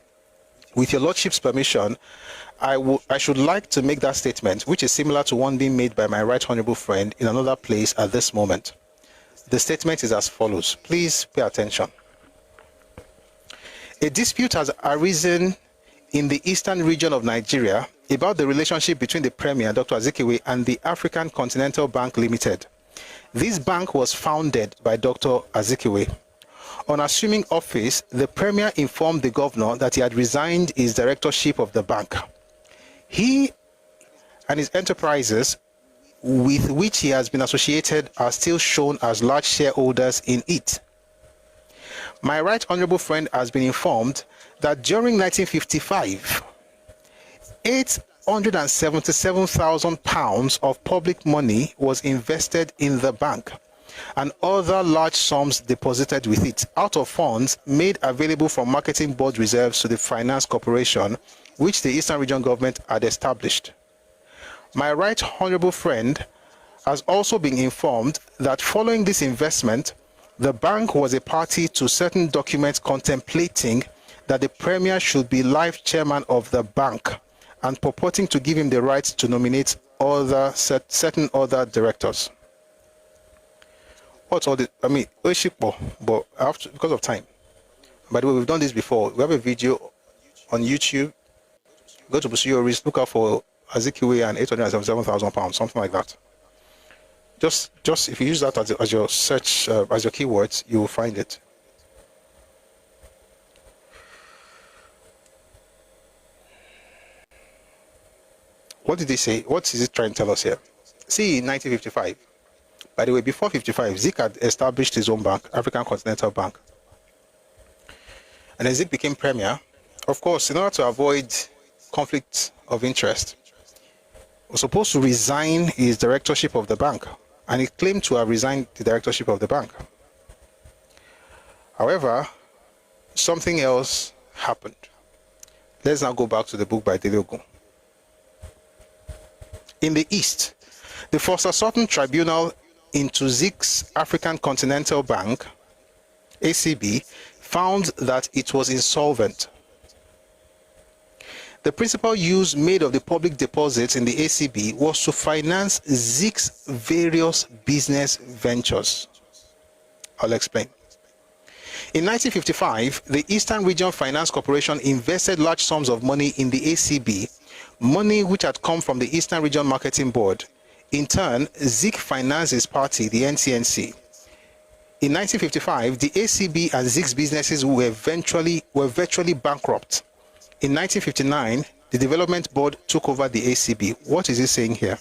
Speaker 1: With your lordship's permission, I should like to make that statement, which is similar to one being made by my right honorable friend in another place at this moment. The statement is as follows. Please pay attention. A dispute has arisen in the eastern region of Nigeria about the relationship between the Premier, Dr. Azikiwe, and the African Continental Bank Limited. This bank was founded by Dr. Azikiwe. On assuming office, the Premier informed the governor that he had resigned his directorship of the bank. He and his enterprises with which he has been associated are still shown as large shareholders in it. My right honorable friend has been informed that during 1955, £877,000 of public money was invested in the bank and other large sums deposited with it out of funds made available from marketing board reserves to the finance corporation which the Eastern Region government had established. My right honorable friend has also been informed that following this investment, the bank was a party to certain documents contemplating that the Premier should be life chairman of the bank and purporting to give him the right to nominate certain other directors. What's all this? I mean, but I have to, because of time. By the way, we've done this before. We have a video on YouTube. Go to Busuyoris, look out for Azikiwe and £877,000, something like that. Just if you use that as your search, as your keywords, you will find it. What did they say? What is it trying to tell us here? See, in 1955. By the way, before 55, Zik had established his own bank, African Continental Bank. And then Zik became Premier. Of course, in order to avoid conflict of interest, was supposed to resign his directorship of the bank, and he claimed to have resigned the directorship of the bank. However, something else happened. Let's now go back to the book by Delogun. In the East, the Foster Sutton Tribunal into Zik's African Continental Bank, ACB, found that it was insolvent. The principal use made of the public deposits in the ACB was to finance Zik's various business ventures. I'll explain. In 1955, the Eastern Region Finance Corporation invested large sums of money in the ACB, money which had come from the Eastern Region Marketing Board. In turn, Zik financed his party, the NCNC. In 1955, the ACB and Zik's businesses were virtually bankrupt. In 1959, the Development Board took over the ACB. What is he saying here?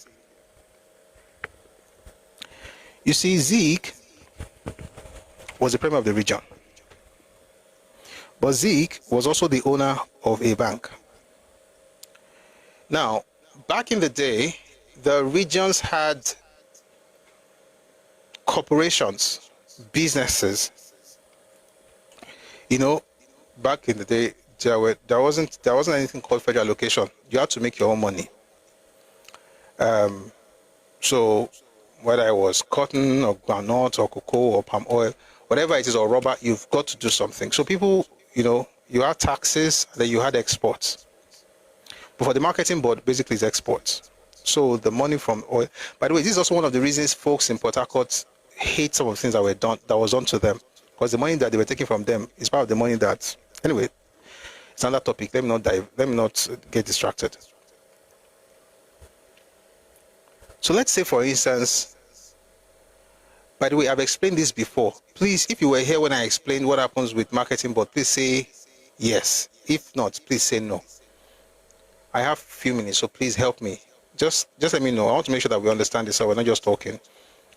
Speaker 1: You see, Zik was the premier of the region. But Zik was also the owner of a bank. Now, back in the day, the regions had corporations, businesses. You know, back in the day, there wasn't anything called federal allocation. You had to make your own money. So whether it was cotton or groundnut or cocoa or palm oil, whatever it is, or rubber, you've got to do something. So people, you had taxes, then you had exports. But for the marketing board, basically it's exports. So the money from oil. By the way, this is also one of the reasons folks in Port Harcourt hate some of the things that was done to them, because the money that they were taking from them is part of the money that. Anyway, it's another topic. Let me not get distracted. So let's say, for instance, by the way, I've explained this before. Please, if you were here when I explained what happens with marketing board, please say yes. If not, please say no. I have a few minutes, so please help me. Just let me know. I want to make sure that we understand this, so we're not just talking.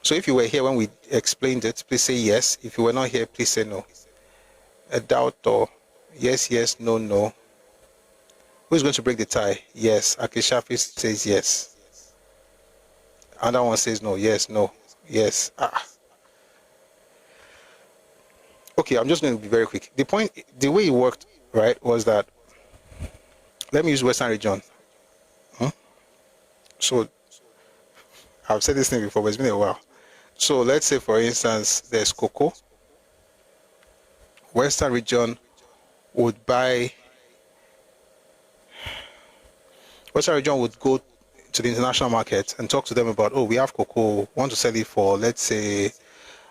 Speaker 1: So if you were here when we explained it, please say yes. If you were not here, please say no. A doubt or yes, yes, no, no. Who's going to break the tie? Yes. Akishafi says yes. Another one says no. Yes, no, yes. Okay, I'm just going to be very quick. The way it worked, right, was that, let me use Western region. So, I've said this thing before, but it's been a while. So, let's say, for instance, there's cocoa. Western region would go to the international market and talk to them about, we have cocoa, want to sell it for, let's say,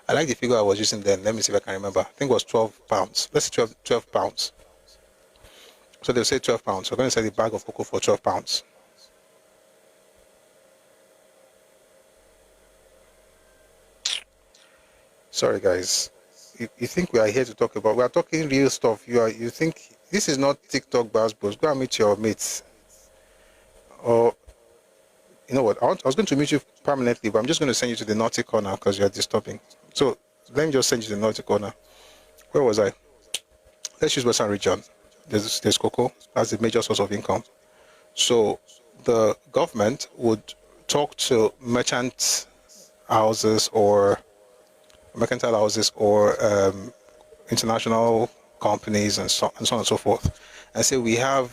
Speaker 1: I like the figure I was using then. Let me see if I can remember. I think it was 12 pounds. Let's say 12 pounds. So they'll say 12 pounds. We're going to sell a bag of cocoa for 12 pounds. Sorry, guys. You think we are here to talk about, we are talking real stuff. You think this is not TikTok bars, bros. Go and meet your mates. Or, you know what? I was going to meet you permanently, but I'm just going to send you to the naughty corner because you're disturbing. So let me just send you to the naughty corner. Where was I? Let's use Western region. There's cocoa. That's the major source of income. So the government would talk to mercantile houses or international companies and so on and so forth, and say we're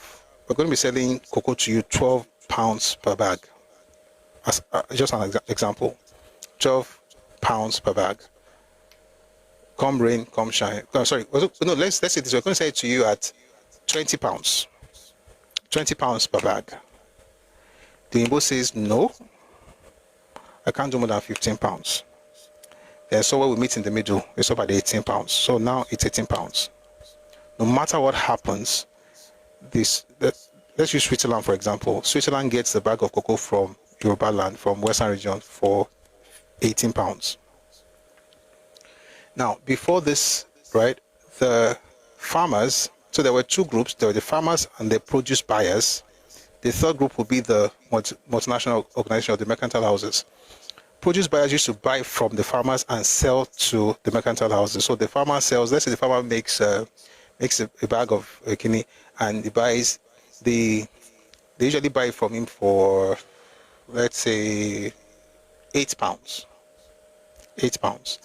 Speaker 1: going to be selling cocoa to you 12 pounds per bag. As just an example, 12 pounds per bag. Come rain, come shine. No, sorry. No, let's say this. We're going to sell it to you at 20 pounds. 20 pounds per bag. The Igbo says, no, I can't do more than 15 pounds. Then somewhere we meet in the middle, it's up at 18 pounds. So now it's 18 pounds. No matter what happens, let's use Switzerland, for example. Switzerland gets the bag of cocoa from Yoruba land, from Western region, for 18 pounds. Now, before this, right, the farmers, so there were two groups. There were the farmers and the produce buyers. The third group would be the multinational organization of the mercantile houses. Produce buyers used to buy from the farmers and sell to the mercantile houses. So the farmer sells, let's say the farmer makes a bag of kidney, and they usually buy from him for, let's say, 8 pounds. 8 pounds.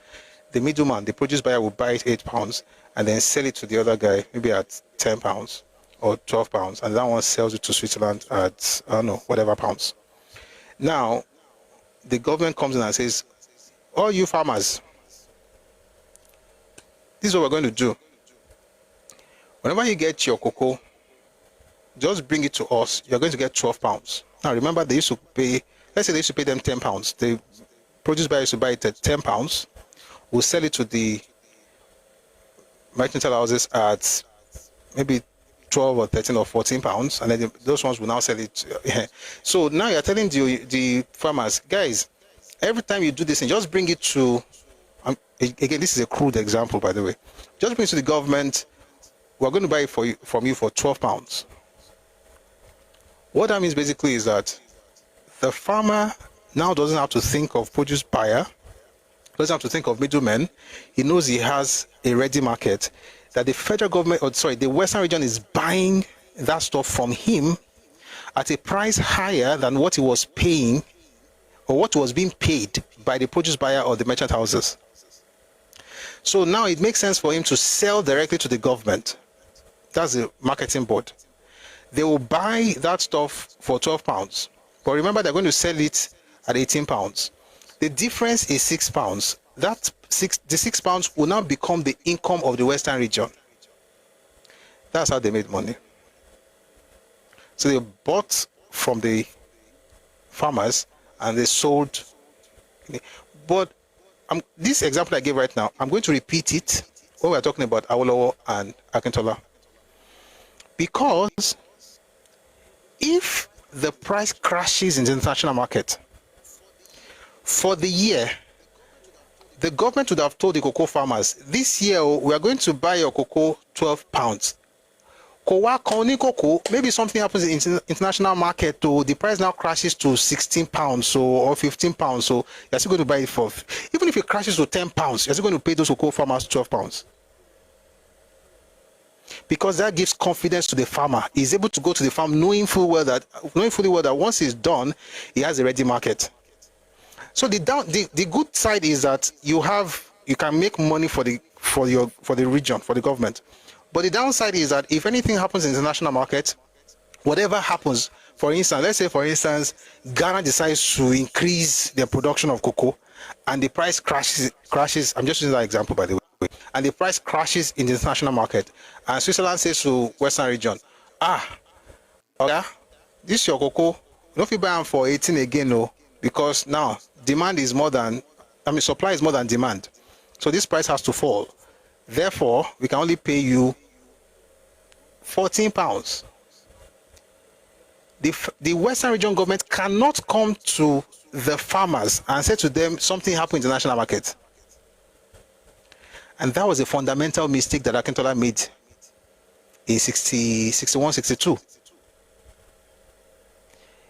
Speaker 1: The middleman, the produce buyer, will buy it 8 pounds and then sell it to the other guy, maybe at 10 pounds or 12 pounds. And that one sells it to Switzerland at, I don't know, whatever pounds. Now, the government comes in and says, all you farmers, this is what we're going to do. Whenever you get your cocoa, just bring it to us. You're going to get 12 pounds. Now, remember, they used to pay, let's say they used to pay them 10 pounds. The produce buyer used to buy it at 10 pounds. We'll sell it to the mercantile houses at maybe 12 or 13 or 14 pounds, and then those ones will now sell it. So now you're telling the farmers, guys, every time you do this, and just bring it to, again, this is a crude example, by the way, just bring it to the government. We're going to buy it from you for 12 pounds. What that means basically is that the farmer now doesn't have to think of produce buyer, doesn't have to think of middlemen. He knows he has a ready market, that the federal government, the Western region is buying that stuff from him at a price higher than what he was paying or what was being paid by the produce buyer or the merchant houses. So now it makes sense for him to sell directly to the government. That's the marketing board. They will buy that stuff for £12. But remember, they're going to sell it at £18. The difference is £6. The £6 will now become the income of the Western region. That's how they made money. So they bought from the farmers and they sold. But this example I gave right now, I'm going to repeat it when we're talking about Awolowo and Akintola. Because if the price crashes in the international market for the year, the government would have told the cocoa farmers, this year we are going to buy your cocoa £12. Maybe something happens in the international market, the price now crashes to £16 or £15, so you're still going to buy it for, even if it crashes to £10, you're still going to pay those cocoa farmers £12. Because that gives confidence to the farmer. He's able to go to the farm knowing fully well that once it's done, he has a ready market. So the good side is that you can make money for the region, for the government. But the downside is that if anything happens in the international market, whatever happens, for instance, let's say for instance, Ghana decides to increase their production of cocoa and the price crashes. I'm just using that example, by the way. And the price crashes in the international market. And Switzerland says to Western region, okay, this is your cocoa. You don't feel buy them for 18 again, no, because now supply is more than demand. So this price has to fall. Therefore, we can only pay you £14. The Western region government cannot come to the farmers and say to them something happened in the national market. And that was a fundamental mistake that Akintola made in 61, 62.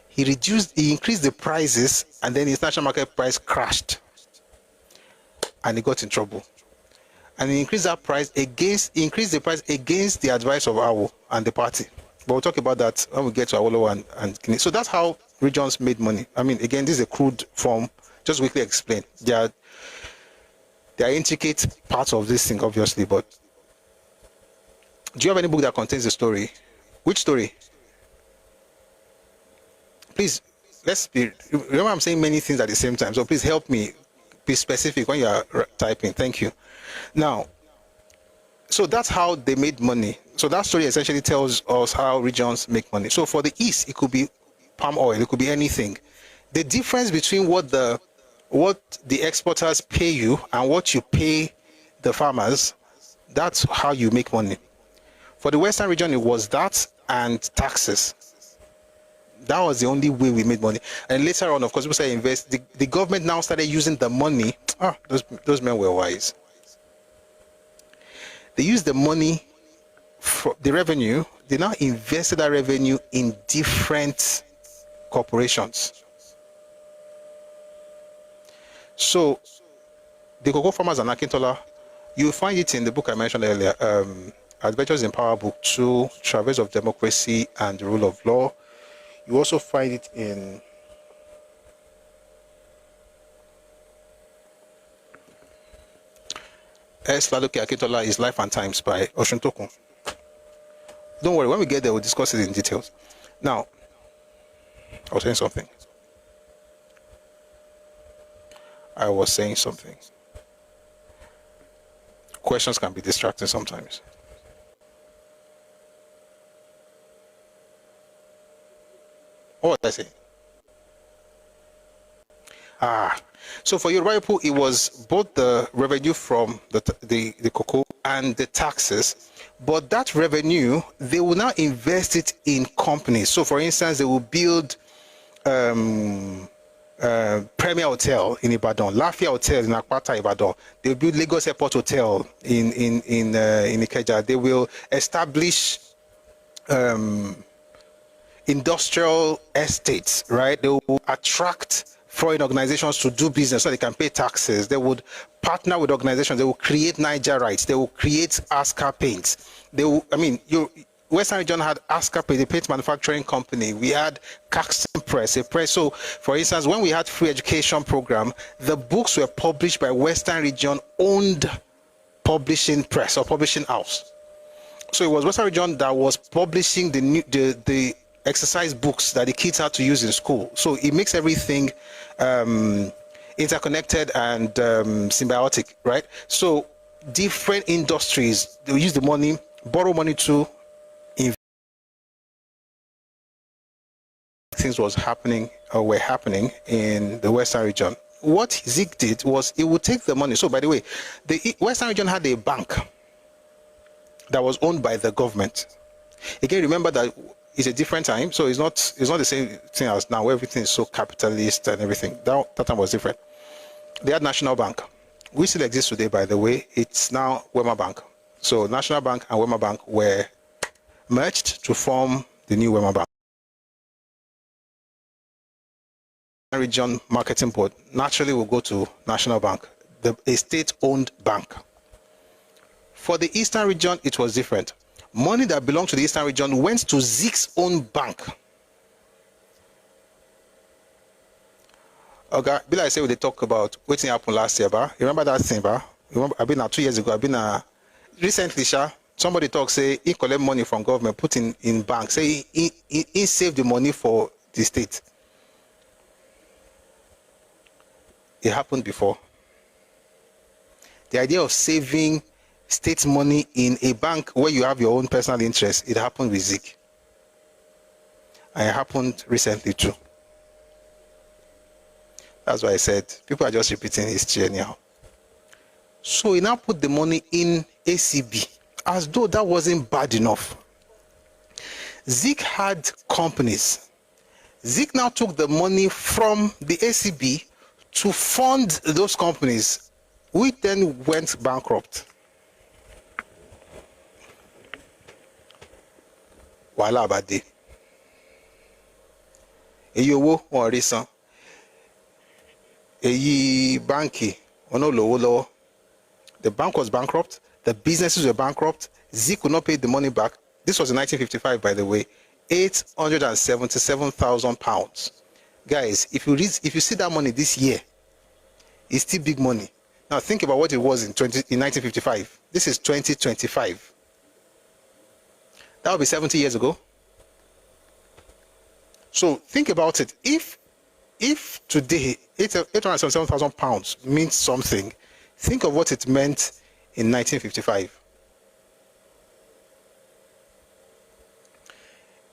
Speaker 1: He increased the prices, and then the international market price crashed. And he got in trouble. And he increased the price against the advice of Awo and the party. But we'll talk about that when we get to Awolowo and Kini. So that's how regions made money. I mean, again, this is a crude form. Just quickly explain. There are intricate parts of this thing, obviously, but do you have any book that contains the story? Which story? Please, remember I'm saying many things at the same time, so please help me be specific when you are typing. Thank you. Now, so that's how they made money. So that story essentially tells us how regions make money. So for the East, it could be palm oil, it could be anything. The difference between what the exporters pay you and what you pay the farmers, that's how you make money. For the Western region, it was that and taxes. That was the only way we made money. And later on, of course, people started invest. The government now started using the money. Those men were wise. They used the money, the revenue. They now invested that revenue in different corporations. So the cocoa farmers and Akintola, you'll find it in the book I mentioned earlier, Adventures in Power Book 2, Travails of Democracy and the Rule of Law. You also find it in Ladoke Akintola, His Life and Times by Oshuntokun. Don't worry, when we get there, we'll discuss it in details. Now, I was saying something. Questions can be distracting sometimes. What was I saying? So for Yoruba people, it was both the revenue from the cocoa and the taxes, but that revenue, they will now invest it in companies. So for instance, they will build Premier Hotel in Ibadan, Lafia Hotel in Akpata, Ibadan. They will build Lagos Airport Hotel in Ikeja. They will establish industrial estates, right? They will attract foreign organizations to do business so they can pay taxes. They would partner with organizations. They will create Niger Rights. They will create Aska Paints. Western region had Aska Paint, the paint manufacturing company. We had Caxton Press, a press. So, for instance, when we had free education program, the books were published by Western region owned publishing press or publishing house. So it was Western region that was publishing the exercise books that the kids had to use in school. So it makes everything interconnected and symbiotic, right? So different industries, they use the money, borrow money to invest. Things was happening or were happening in the Western region. What Zik did was it would take the money. So by the way, the Western region had a bank that was owned by the government. Again, remember that it's a different time, so it's not the same thing as now, where everything is so capitalist and everything. That time was different. They had National Bank, which still exists today, by the way. It's now Wema Bank. So National Bank and Wema Bank were merged to form the new Wema Bank. Region Marketing Board naturally will go to National Bank, a state-owned bank. For the Eastern region, it was different. Money that belonged to the Eastern region went to Zik's own bank. Okay, Bill, I say when they talk about what happened last year, ba? You remember that thing, ba? I've been 2 years ago. Recently, somebody talk say he collect money from government, put in bank, say he saved the money for the state. It happened before. The idea of saving state money in a bank where you have your own personal interest, it happened with Zik. And it happened recently too. That's why I said people are just repeating history anyhow. So he now put the money in ACB as though that wasn't bad enough. Zik had companies. Zik now took the money from the ACB to fund those companies, which then went bankrupt. Wàhálà bá dé. Èyí owó wọn rí san. Èyí báńkì wọn ò lówó lọ́wọ́. The bank was bankrupt. The businesses were bankrupt. Zik could not pay the money back. This was in 1955, by the way. £877,000. Guys, if you see that money this year, it's still big money. Now think about what it was in 1955. This is 2025. That would be 70 years ago. So think about it. If today £877,000 means something, think of what it meant in 1955.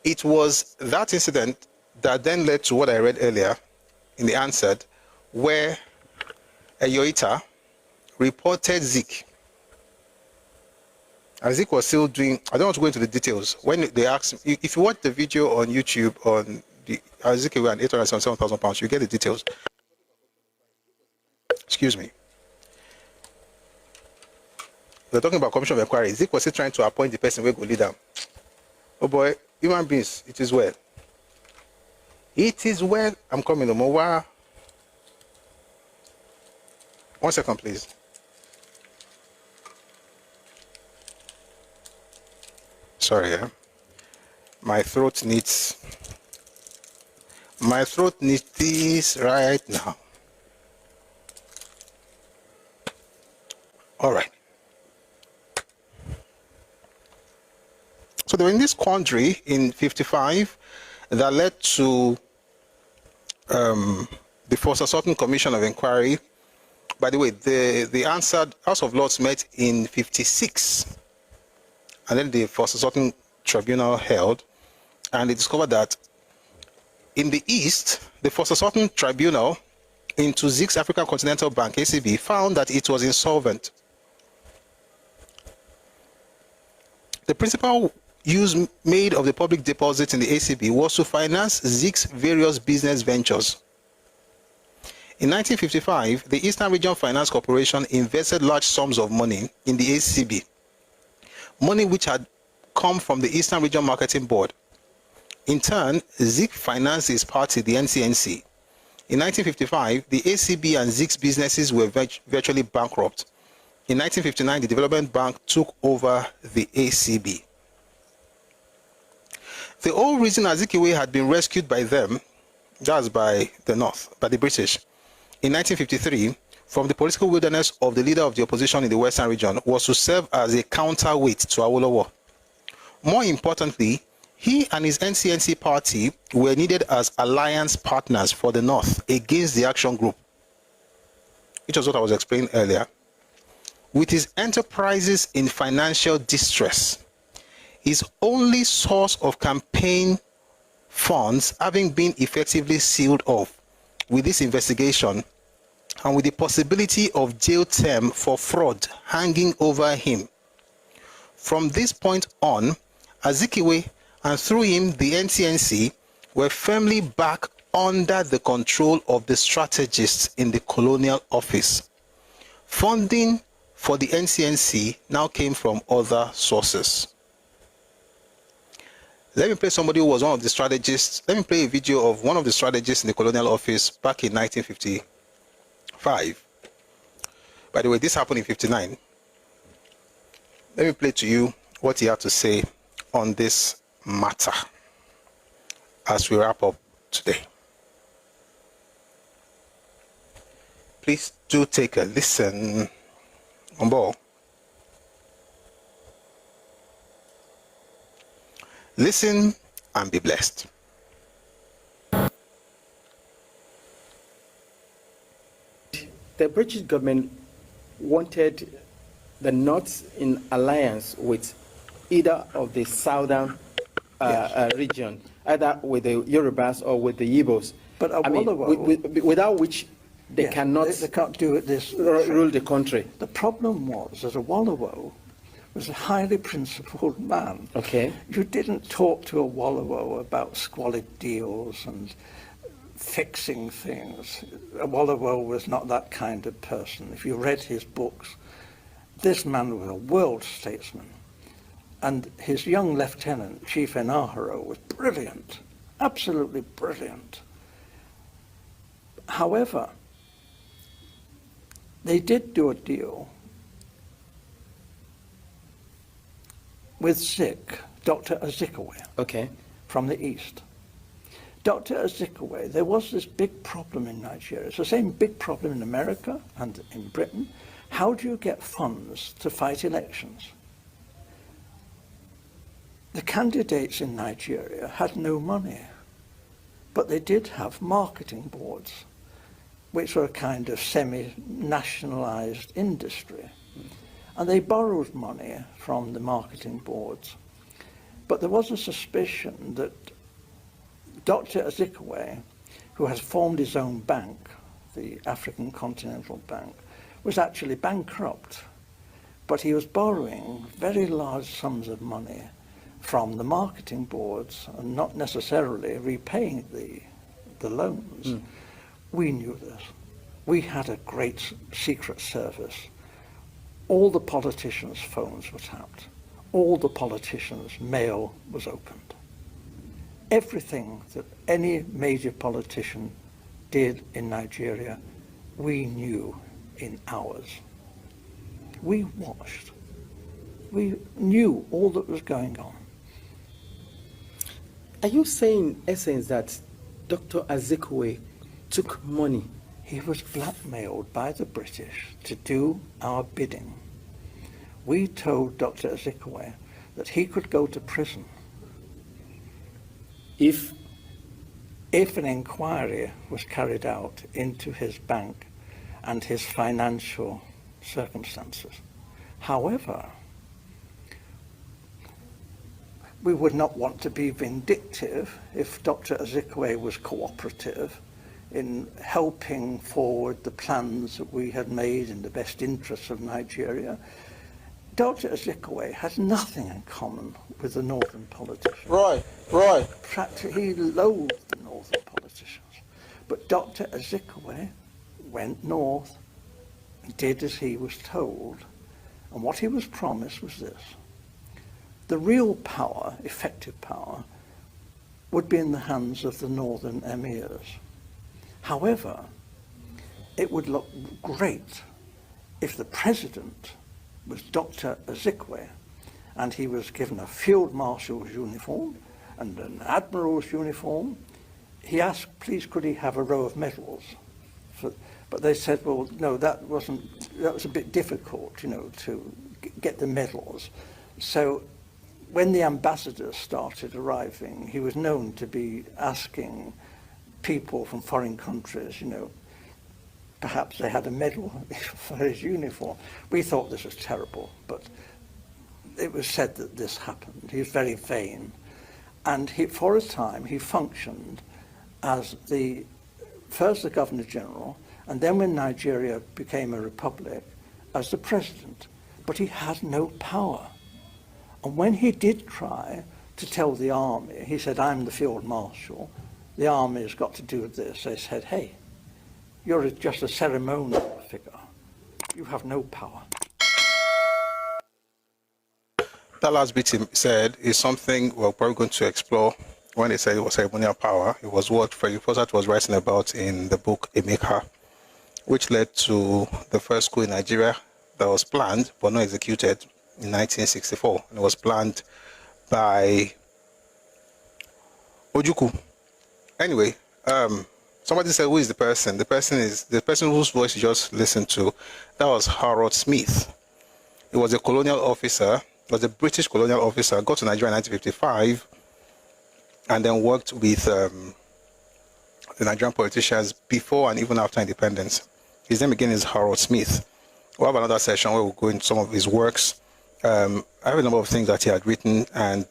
Speaker 1: It was that incident that then led to what I read earlier in the Answered, where Yoita reported Zik. And Zik was still doing, I don't want to go into the details. When they asked, if you watch the video on YouTube on the azikiwe and £877,000, you get the details. Excuse me. We're talking about commission of inquiry. Zik was still trying to appoint the person who will lead them. Oh boy, human beings, it is well. It is well. I'm coming no more. 1 second, please. Sorry, yeah. My throat needs this right now. All right. So they were in this quandary in 55 that led to the Force Assorting Commission of Inquiry. By the way, the Answered House of Lords met in 56, and then the Force Assorting Tribunal held, and they discovered that in the East, the Force Assorting Tribunal into Zik's African Continental Bank, ACB, found that it was insolvent. The principal use made of the public deposit in the ACB was to finance Zik's various business ventures. In 1955, the Eastern Region Finance Corporation invested large sums of money in the ACB, money which had come from the Eastern Region Marketing Board. In turn, Zik financed his party, the NCNC. In 1955, the ACB and Zik's businesses were virtually bankrupt. In 1959, the Development Bank took over the ACB. The whole reason Azikiwe had been rescued by them, that's by the North, by the British, in 1953, from the political wilderness of the leader of the opposition in the Western region, was to serve as a counterweight to Awolowo. More importantly, he and his NCNC party were needed as alliance partners for the North against the Action Group, which was what I was explaining earlier. With his enterprises in financial distress, his only source of campaign funds having been effectively sealed off with this investigation and with the possibility of jail term for fraud hanging over him. From this point on, Azikiwe and through him the NCNC were firmly back under the control of the strategists in the colonial office. Funding for the NCNC now came from other sources. Let me play somebody who was one of the strategists. Let me play a video of one of the strategists in the colonial office back in 1955. By the way, this happened in 59. Let me play to you what he had to say on this matter as we wrap up today. Please do take a listen. On board. Listen and be blessed.
Speaker 14: The British government wanted the North in alliance with either of the southern region, either with the Yorubas or with the Igbos.
Speaker 15: But
Speaker 14: without which they cannot
Speaker 15: they can't do it this
Speaker 14: rule the country.
Speaker 15: The problem was that Awolowo was a highly principled man.
Speaker 14: Okay.
Speaker 15: You didn't talk to Awolowo about squalid deals and fixing things. Awolowo was not that kind of person. If you read his books, this man was a world statesman. And his young lieutenant, Chief Enaharo, was brilliant, absolutely brilliant. However, they did do a deal with Zik, Dr. Azikiwe,
Speaker 14: okay,
Speaker 15: from the East. Dr. Azikiwe, there was this big problem in Nigeria. It's the same big problem in America and in Britain. How do you get funds to fight elections? The candidates in Nigeria had no money, but they did have marketing boards, which were a kind of semi-nationalized industry. And they borrowed money from the marketing boards. But there was a suspicion that Dr. Azikiwe, who has formed his own bank, the African Continental Bank, was actually bankrupt. But he was borrowing very large sums of money from the marketing boards and not necessarily repaying the loans. Mm. We knew this. We had a great secret service. All the politicians' phones were tapped. All the politicians' mail was opened. Everything that any major politician did in Nigeria, we knew in hours. We watched. We knew all that was going on.
Speaker 14: Are you saying, in essence, that Dr. Azikiwe took money?
Speaker 15: He was blackmailed by the British to do our bidding. We told Dr. Azikiwe that he could go to prison if an inquiry was carried out into his bank and his financial circumstances. However, we would not want to be vindictive if Dr. Azikiwe was cooperative in helping forward the plans that we had made in the best interests of Nigeria. Dr. Azikiwe has nothing in common with the northern politicians.
Speaker 13: Roy.
Speaker 15: He loathed the northern politicians. But Dr. Azikiwe went north and did as he was told. And what he was promised was this. The real power, effective power, would be in the hands of the northern emirs. However, it would look great if the president was Dr. Azikiwe and he was given a field marshal's uniform and an admiral's uniform. He asked, please, could he have a row of medals? But they said, well, no, that was a bit difficult, to get the medals. So when the ambassadors started arriving, he was known to be asking people from foreign countries, you know, perhaps they had a medal for his uniform. We thought this was terrible, but it was said that this happened. He was very vain. And for a time, he functioned as first the Governor-General, and then when Nigeria became a republic, as the president. But he had no power. And when he did try to tell the army, he said, I'm the field marshal, the army has got to do this. They said, hey, you're just a ceremonial figure. You have no power.
Speaker 1: That last bit he said is something we're probably going to explore when they said it was ceremonial power. It was what Frederick Fossat was writing about in the book Emeka, which led to the first school in Nigeria that was planned but not executed in 1964. And it was planned by Ojukwu. Anyway, somebody said, who is the person? The person is the person whose voice you just listened to. That was Harold Smith. He was a colonial officer. He was a British colonial officer. Got to Nigeria in 1955 and then worked with the Nigerian politicians before and even after independence. His name again is Harold Smith. We'll have another session where we'll go into some of his works. I have a number of things that he had written, and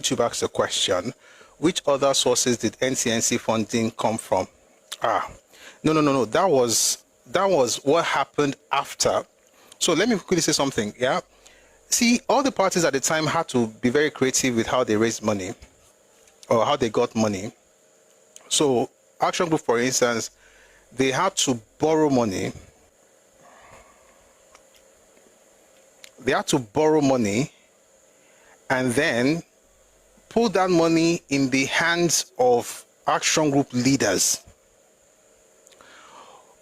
Speaker 1: YouTube asks a question: which other sources did NCNC funding come from? No. That was what happened after. So let me quickly say something. Yeah, see, all the parties at the time had to be very creative with how they raised money or how they got money. So Action Group, for instance, they had to borrow money. They had to borrow money and then put that money in the hands of Action Group leaders,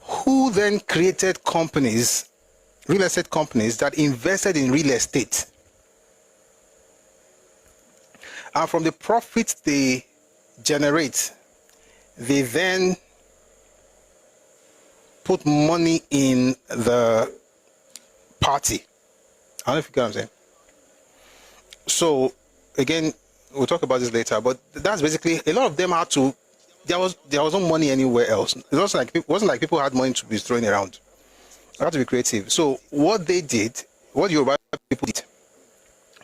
Speaker 1: who then created companies, real estate companies, that invested in real estate. And from the profits they generate, they then put money in the party. I don't know if you get what I'm saying. So again, we'll talk about this later, but that's basically, a lot of them had to, there was no money anywhere else. It wasn't like people had money to be throwing around. They had to be creative. So what they did, what Yoruba people did,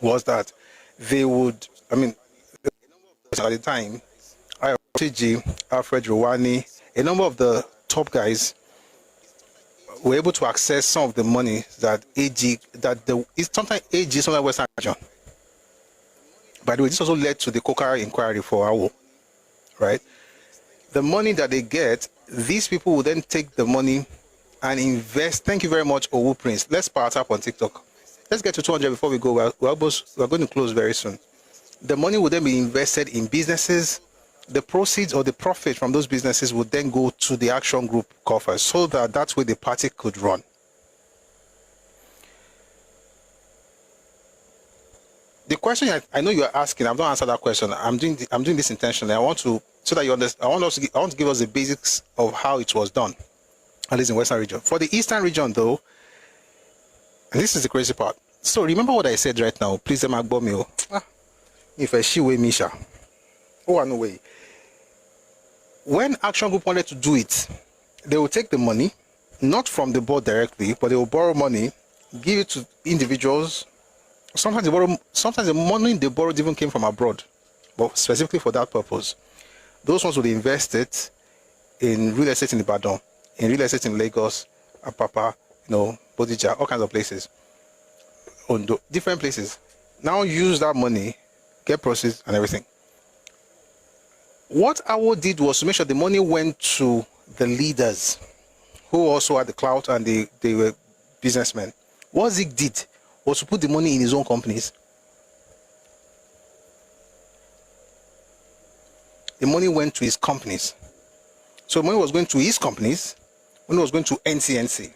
Speaker 1: was that they would, at the time, TG, Alfred Rowani, a number of the top guys were able to access some of the money that sometimes AG, sometimes Western region. By the way, this also led to the Kokara inquiry for Awo, right? The money that they get, these people will then take the money and invest. Thank you very much, Owu Prince. Let's power tap on TikTok. Let's get to 200 before we go. We're going to close very soon. The money will then be invested in businesses. The proceeds or the profit from those businesses would then go to the Action Group coffers, so that that's where the party could run. The question I know you're asking, I've not answered that question. I'm doing this intentionally. I want to, so that you understand. I want to give us the basics of how it was done, at least in Western region. For the Eastern region, though, and this is the crazy part. So remember what I said right now. Please, Magbomio. If I shiwe Misha. Oh, no way. When Action Group wanted to do it, they will take the money, not from the board directly, but they will borrow money, give it to individuals. Sometimes the money they borrowed even came from abroad, but specifically for that purpose. Those ones would invest it in real estate in Ibadan, in real estate in Lagos, Apapa, Bodija, all kinds of places, Ondo, different places. Now use that money, get proceeds and everything. What Awo did was to make sure the money went to the leaders, who also had the clout and they were businessmen. What Zik did was to put the money in his own companies. The money went to his companies. So money was going to his companies, money was going to NCNC.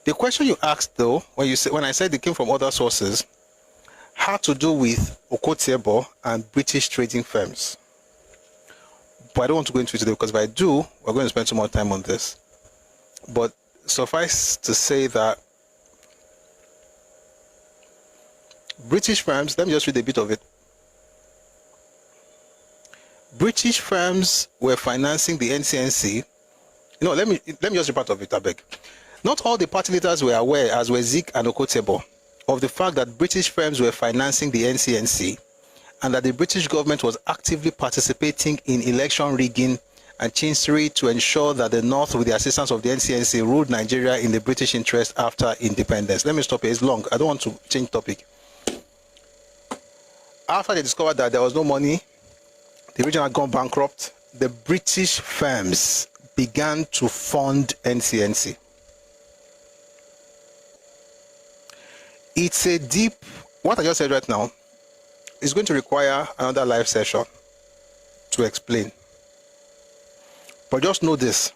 Speaker 1: The question you asked, though, when I said they came from other sources, had to do with Okotiebo and British trading firms. But I don't want to go into it today, because if I do, we're going to spend too much time on this. But suffice to say that British firms, let me just read a bit of it. British firms were financing the NCNC. No, let me just read part of it, I beg. Not all the party leaders were aware, as were Zik and Okotebo, of the fact that British firms were financing the NCNC and that the British government was actively participating in election rigging and chancery to ensure that the North, with the assistance of the NCNC, ruled Nigeria in the British interest after independence. Let me stop here. It's long. I don't want to change topic. After they discovered that there was no money, the region had gone bankrupt, the British firms began to fund NCNC. It's a deep, what I just said right now is going to require another live session to explain. But just know this,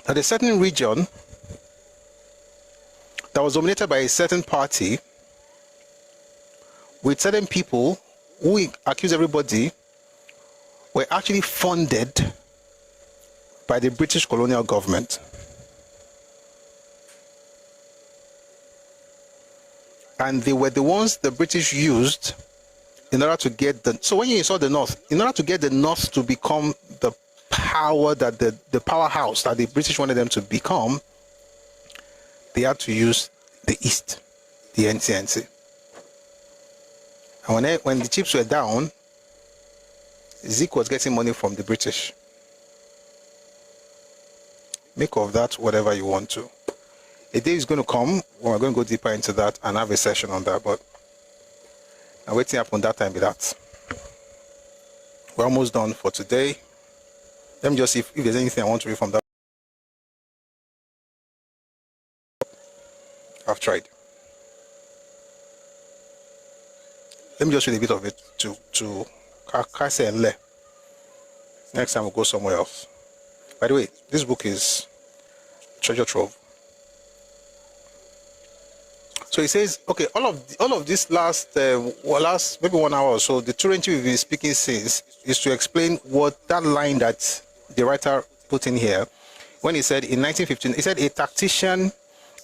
Speaker 1: that a certain region that was dominated by a certain party with certain people who accuse everybody were actually funded by the British colonial government. And they were the ones the British used in order to get the... So when you saw the North, in order to get the North to become the power that the powerhouse that the British wanted them to become, they had to use the East, the NCNC. And when the chips were down, Zik was getting money from the British. Make of that whatever you want to. A day is going to come when we're going to go deeper into that and have a session on that, but I'm waiting up on that time with that. We're almost done for today. Let me just see if there's anything I want to read from that. I've tried. Let me just read a bit of it to Kase and Le. Next time we'll go somewhere else. By the way, this book is treasure trove. So he says, okay, all of this last maybe 1 hour or so, the Turanchi we've been speaking since is to explain what that line that the writer put in here when he said in 1915, he said a tactician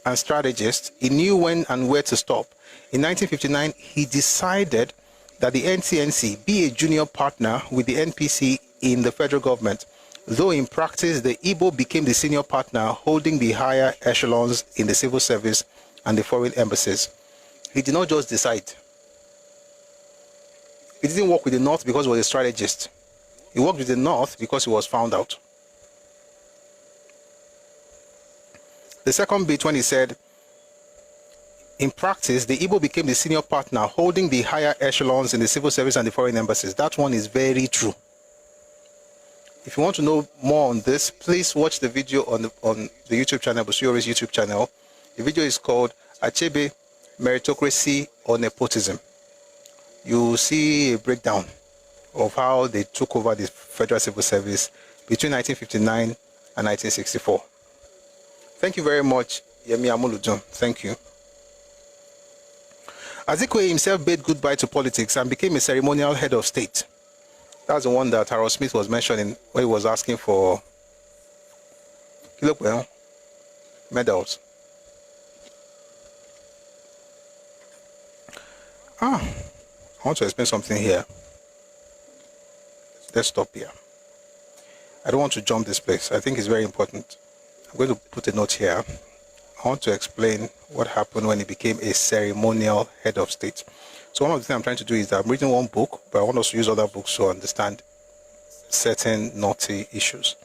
Speaker 1: and strategist, he knew when and where to stop. In 1959, he decided that the NCNC be a junior partner with the NPC in the federal government, though in practice the Igbo became the senior partner holding the higher echelons in the civil service and the foreign embassies. He did not just decide. He didn't work with the North because he was a strategist. He worked with the North because he was found out. The second bit when he said, in practice, the Igbo became the senior partner holding the higher echelons in the civil service and the foreign embassies. That one is very true. If you want to know more on this, please watch the video on the YouTube channel, Busiore's YouTube channel. The video is called Achebe, Meritocracy or Nepotism. You see a breakdown of how they took over the federal civil service between 1959 and 1964. Thank you very much, Yemi Amoludun. Thank you. Azikiwe himself bade goodbye to politics and became a ceremonial head of state. That's the one that Harold Smith was mentioning when he was asking for medals. I want to explain something here. Let's stop here. I don't want to jump this place. I think it's very important. I'm going to put a note here. I want to explain what happened when he became a ceremonial head of state. So one of the things I'm trying to do is that I'm reading one book, but I want us to use other books to understand certain naughty issues.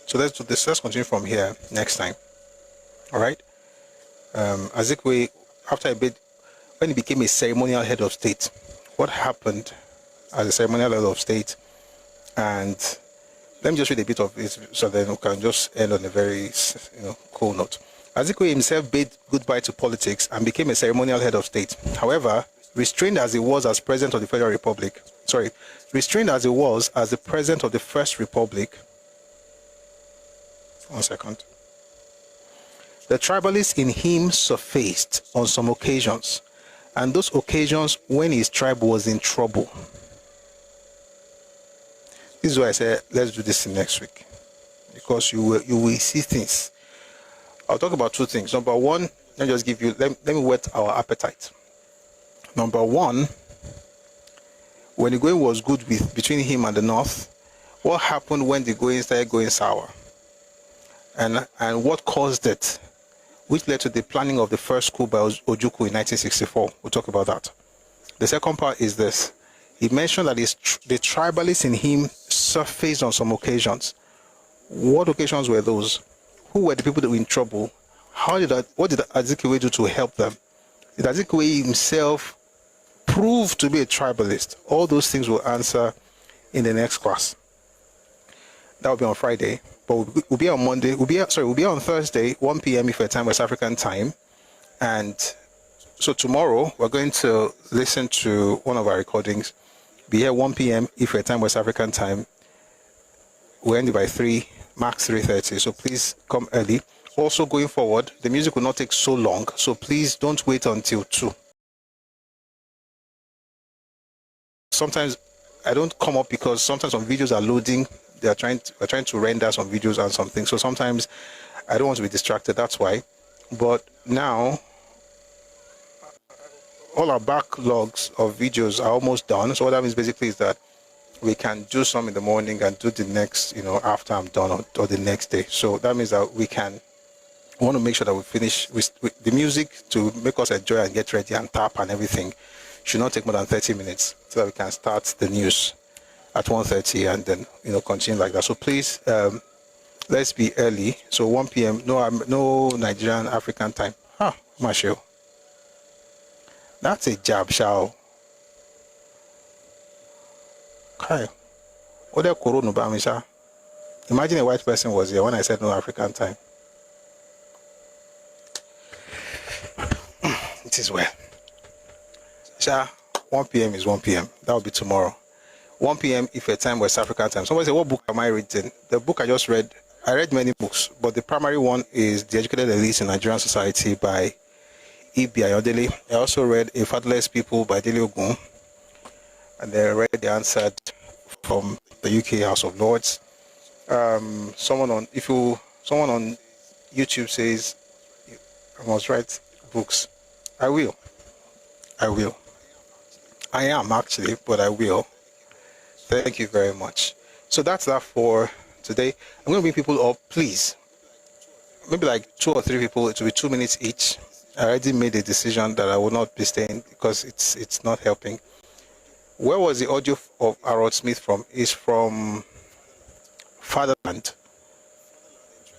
Speaker 1: So let's do this. Let's continue from here next time. All right. Azikiwe, when he became a ceremonial head of state, what happened as a ceremonial head of state? And let me just read a bit of it so then we can just end on a very cool note. Azikiwe himself bade goodbye to politics and became a ceremonial head of state. However, restrained as he was as president of the Federal Republic, restrained as he was as the president of the First Republic. 1 second. The tribalist in him surfaced on some occasions, and those occasions when his tribe was in trouble. This is why I said let's do this next week, because you will see things. I'll talk about two things. Number one, let me whet our appetite. Number one, when the going was good between him and the North, what happened when the going started going sour? And what caused it, which led to the planning of the first coup by Ojukwu in 1964. We'll talk about that. The second part is this. He mentioned that the tribalist in him surfaced on some occasions. What occasions were those? Who were the people that were in trouble? What did Azikiwe do to help them? Did Azikiwe himself prove to be a tribalist? All those things we'll answer in the next class. That will be on Friday, but we'll be on Monday. We'll be on Thursday, 1 p.m. if time, West African time. And so tomorrow we're going to listen to one of our recordings. Be here 1 p.m. if time, West African time. We're ending by 3, max 3:30. So please come early. Also, going forward, the music will not take so long. So please don't wait until 2. Sometimes I don't come up because sometimes some videos are loading. We're trying to render some videos and something. So sometimes I don't want to be distracted. That's why. But now all our backlogs of videos are almost done. So what that means basically is that we can do some in the morning and do the next, after I'm done or the next day. So that means that we want to make sure that we finish with the music to make us enjoy and get ready and tap and everything. Should not take more than 30 minutes so that we can start the news at 1:30 and then, continue like that. So please, let's be early. So 1 p.m., no Nigerian African time. Marshall. That's a jab, shao. Okay. Imagine a white person was here when I said no African time. It is well. 1 p.m. is 1 p.m. That will be tomorrow. 1 p.m. if a time West African time. Somebody said, what book am I reading? The book I just read, I read many books, but the primary one is The Educated Elites in Nigerian Society by E.B. Ayodele. I also read A Fatherless People by Dele Ogun. And then read The Answered from the UK House of Lords. Someone on YouTube says I must write books. I will. I am actually, but I will. Thank you very much. So that's that for today. I'm going to bring people up, please. Maybe like 2 or 3 people. It will be 2 minutes each. I already made a decision that I will not be staying because it's not helping. Where was the audio of Harold Smith from? It's from Fatherland.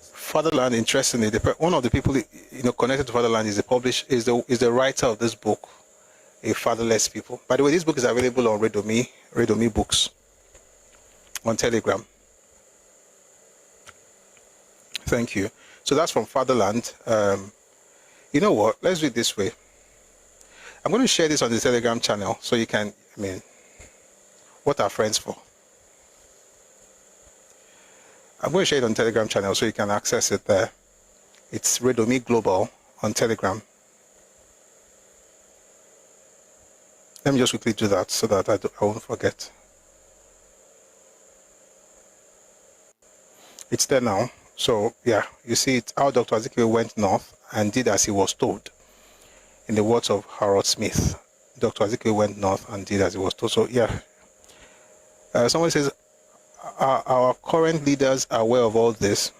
Speaker 1: Fatherland, interestingly, one of the people connected to Fatherland is the writer of this book, A Fatherless People. By the way, this book is available on Redomi Books on Telegram. Thank you. So that's from Fatherland. You know what? Let's do it this way. I'm going to share this on the Telegram channel so you can, what are friends for? I'm going to share it on the Telegram channel so you can access it there. It's Redomi Global on Telegram. Let me just quickly do that so that I won't forget. It's there now. So, yeah, you see it, how Dr. Azikiwe went north and did as he was told. In the words of Harold Smith, Dr. Azikiwe went north and did as he was told. So, yeah. Someone says, our current leaders are aware of all this.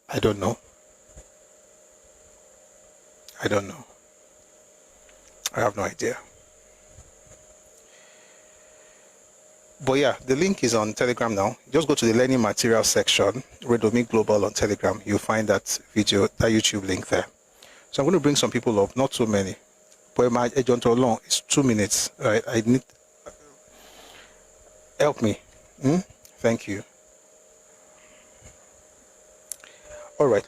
Speaker 1: I don't know. I have no idea. But yeah, the link is on Telegram now. Just go to the learning material section, Redomi Global on Telegram. You'll find that video, that YouTube link there. So I'm going to bring some people up, not too many. But my agent long is 2 minutes. Right? I need help me. Thank you. All right,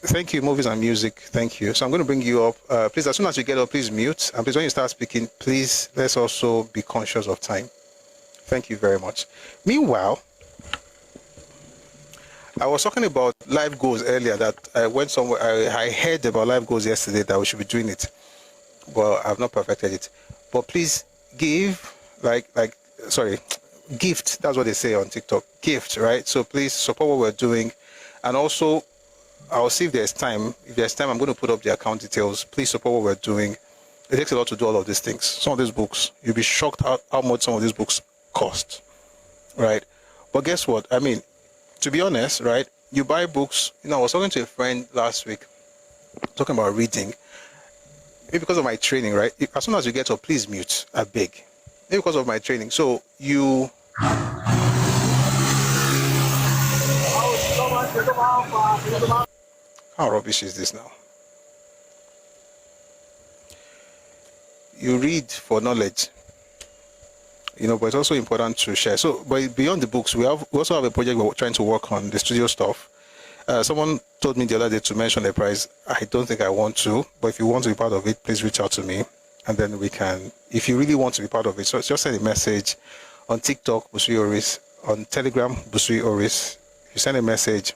Speaker 1: thank you, movies and music. Thank you. So I'm going to bring you up. Please, as soon as you get up, please mute. And please, when you start speaking, please, let's also be conscious of time. Thank you very much. Meanwhile, I was talking about life goals earlier that I went somewhere. I heard about life goals yesterday that we should be doing it. But I've not perfected it. But please give, gift. That's what they say on TikTok. Gift, right? So please support what we're doing. And also, I'll see if there's time. If there's time, I'm going to put up the account details. Please support what we're doing. It takes a lot to do all of these things. Some of these books, you'll be shocked how much some of these books cost, right? But guess what? I mean, to be honest, right? You buy books. You know, I was talking to a friend last week, talking about reading. Maybe because of my training, right? As soon as you get up, please mute. I beg. Maybe because of my training. So you. How rubbish is this now? You read for knowledge, you know, but it's also important to share. So, but beyond the books, we also have a project we're trying to work on, the studio stuff. Someone told me the other day to mention the price. I don't think I want to, but if you want to be part of it, please reach out to me, and then we can. If you really want to be part of it, so just send a message on TikTok, Busui Oris, on Telegram, Busui Oris. If you send a message,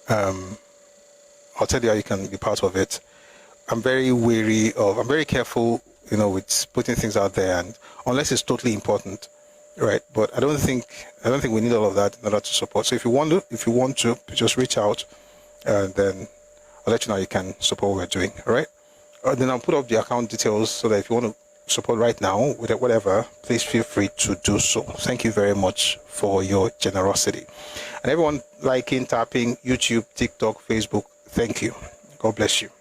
Speaker 1: I'll tell you how you can be part of it. I'm very careful, you know, with putting things out there, and unless it's totally important, right? But I don't think we need all of that in order to support. So if you want to, just reach out, and then I'll let you know how you can support what we're doing. All right? Then I'll put up the account details so that if you want to support right now with whatever, please feel free to do so. Thank you very much for your generosity, and everyone liking, tapping, YouTube, TikTok, Facebook. Thank you. God bless you.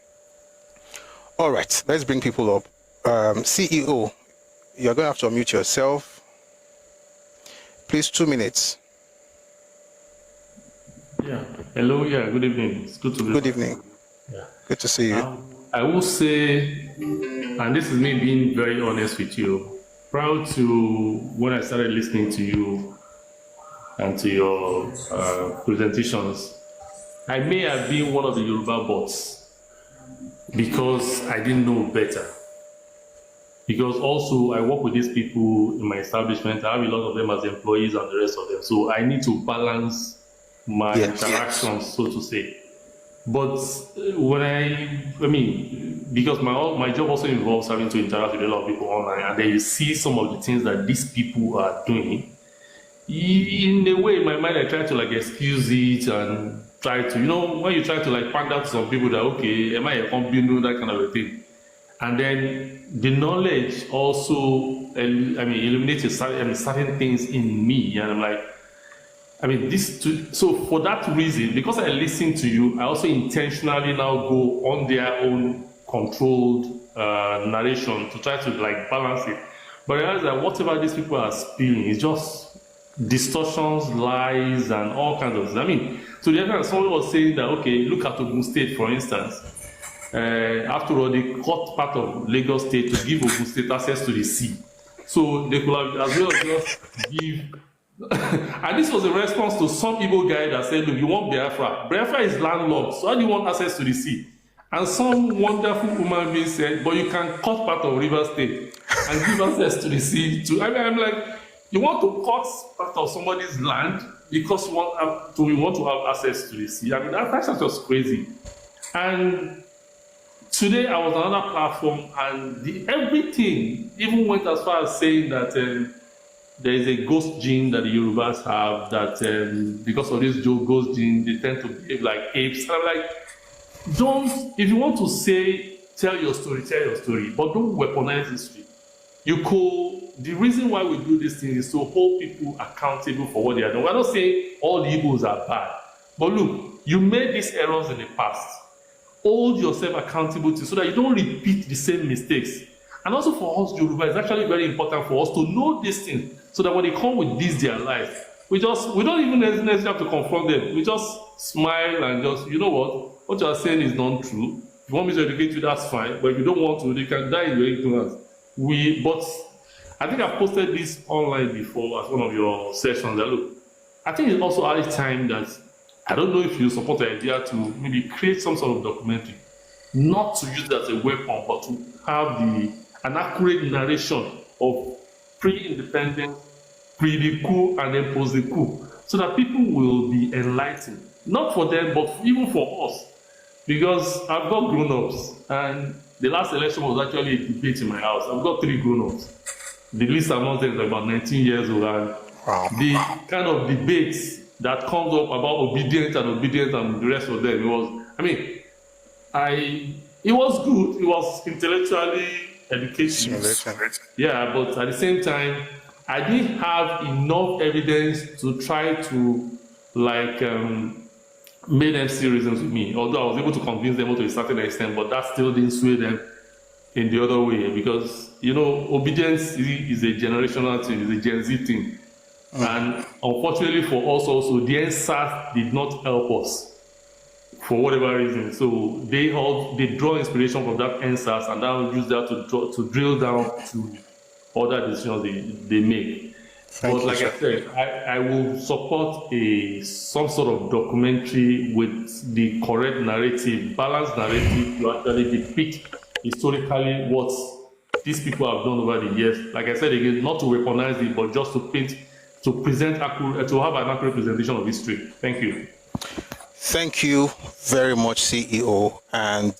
Speaker 1: All right, let's bring people up. CEO, you're going to have to unmute yourself. Please, 2 minutes.
Speaker 16: Yeah. Hello. Yeah. Good evening. It's good to be.
Speaker 1: Good evening.
Speaker 16: Yeah.
Speaker 1: Good to see you.
Speaker 16: I will say, and this is me being very honest with you, prior to when I started listening to you and to your presentations, I may have been one of the Yoruba bots because I didn't know better. Because also I work with these people in my establishment. I have a lot of them as employees and the rest of them. So I need to balance my interactions, so to say. But when I mean, because my job also involves having to interact with a lot of people online, and then you see some of the things that these people are doing, in a way, in my mind, I try to like excuse it and try to, you know, when you try to like pander to some people that, okay, am I a company, that kind of a thing. And then the knowledge also, illuminated certain things in me. And I'm like, so for that reason, because I listen to you, I also intentionally now go on their own controlled narration to try to like balance it. But I realize that whatever these people are spilling is just distortions, lies, and all kinds of things. I mean, so the other time someone was saying that, okay, look at Ogun State, for instance. After all, they cut part of Lagos State to give Ogun State access to the sea. So they could have as well just give. And this was a response to some Igbo guy that said, look, you want Biafra. Biafra is landlocked, so how do you want access to the sea? And some wonderful human being said, but you can cut part of River State and give access to the sea. I'm like, you want to cut part of somebody's land because we want to have access to the sea. I mean, that's just crazy. And today I was on another platform, and everything even went as far as saying that there is a ghost gene that the Yorubas have, that because of this ghost gene, they tend to behave like apes. And I'm like, if you want to tell your story, but don't weaponize history. The reason why we do this thing is to hold people accountable for what they are doing. We're not saying all the Igbos are bad, but look, you made these errors in the past. Hold yourself accountable so that you don't repeat the same mistakes. And also for us, Yoruba, it's actually very important for us to know these things so that when they come with this their life, we don't even necessarily have to confront them. We just smile and just, you know what you are saying is not true. If you want me to educate you, that's fine. But if you don't want to, you can die in your ignorance. But I think I've posted this online before as one of your sessions. That look, I think it's also at a time that I don't know if you support the idea to maybe create some sort of documentary, not to use it as a weapon, but to have an accurate narration of pre-independence, pre the coup, and then post the coup, so that people will be enlightened. Not for them, but even for us. Because I've got grown-ups, and the last election was actually a debate in my house. I've got 3 grown-ups. The least among them is about 19 years old, and the kind of debates that comes up about obedient and the rest of them. It was, I mean, it was good. It was intellectually educative. Yeah, but at the same time, I didn't have enough evidence to try to like make them see reasons with me. Although I was able to convince them to a certain extent, but that still didn't sway them in the other way, because obedience is a generational thing, is a Gen Z thing. And unfortunately for us also, the NSAS did not help us for whatever reason. So they draw inspiration from that NSAS and then use that to drill down to other decisions they make. But like I said, I will support some sort of documentary with the correct narrative, balanced narrative, to actually depict historically what these people have done over the years. Like I said again, not to weaponize it, but just to present accurate, to have an accurate presentation of history. Thank you.
Speaker 1: Thank you very much, CEO. And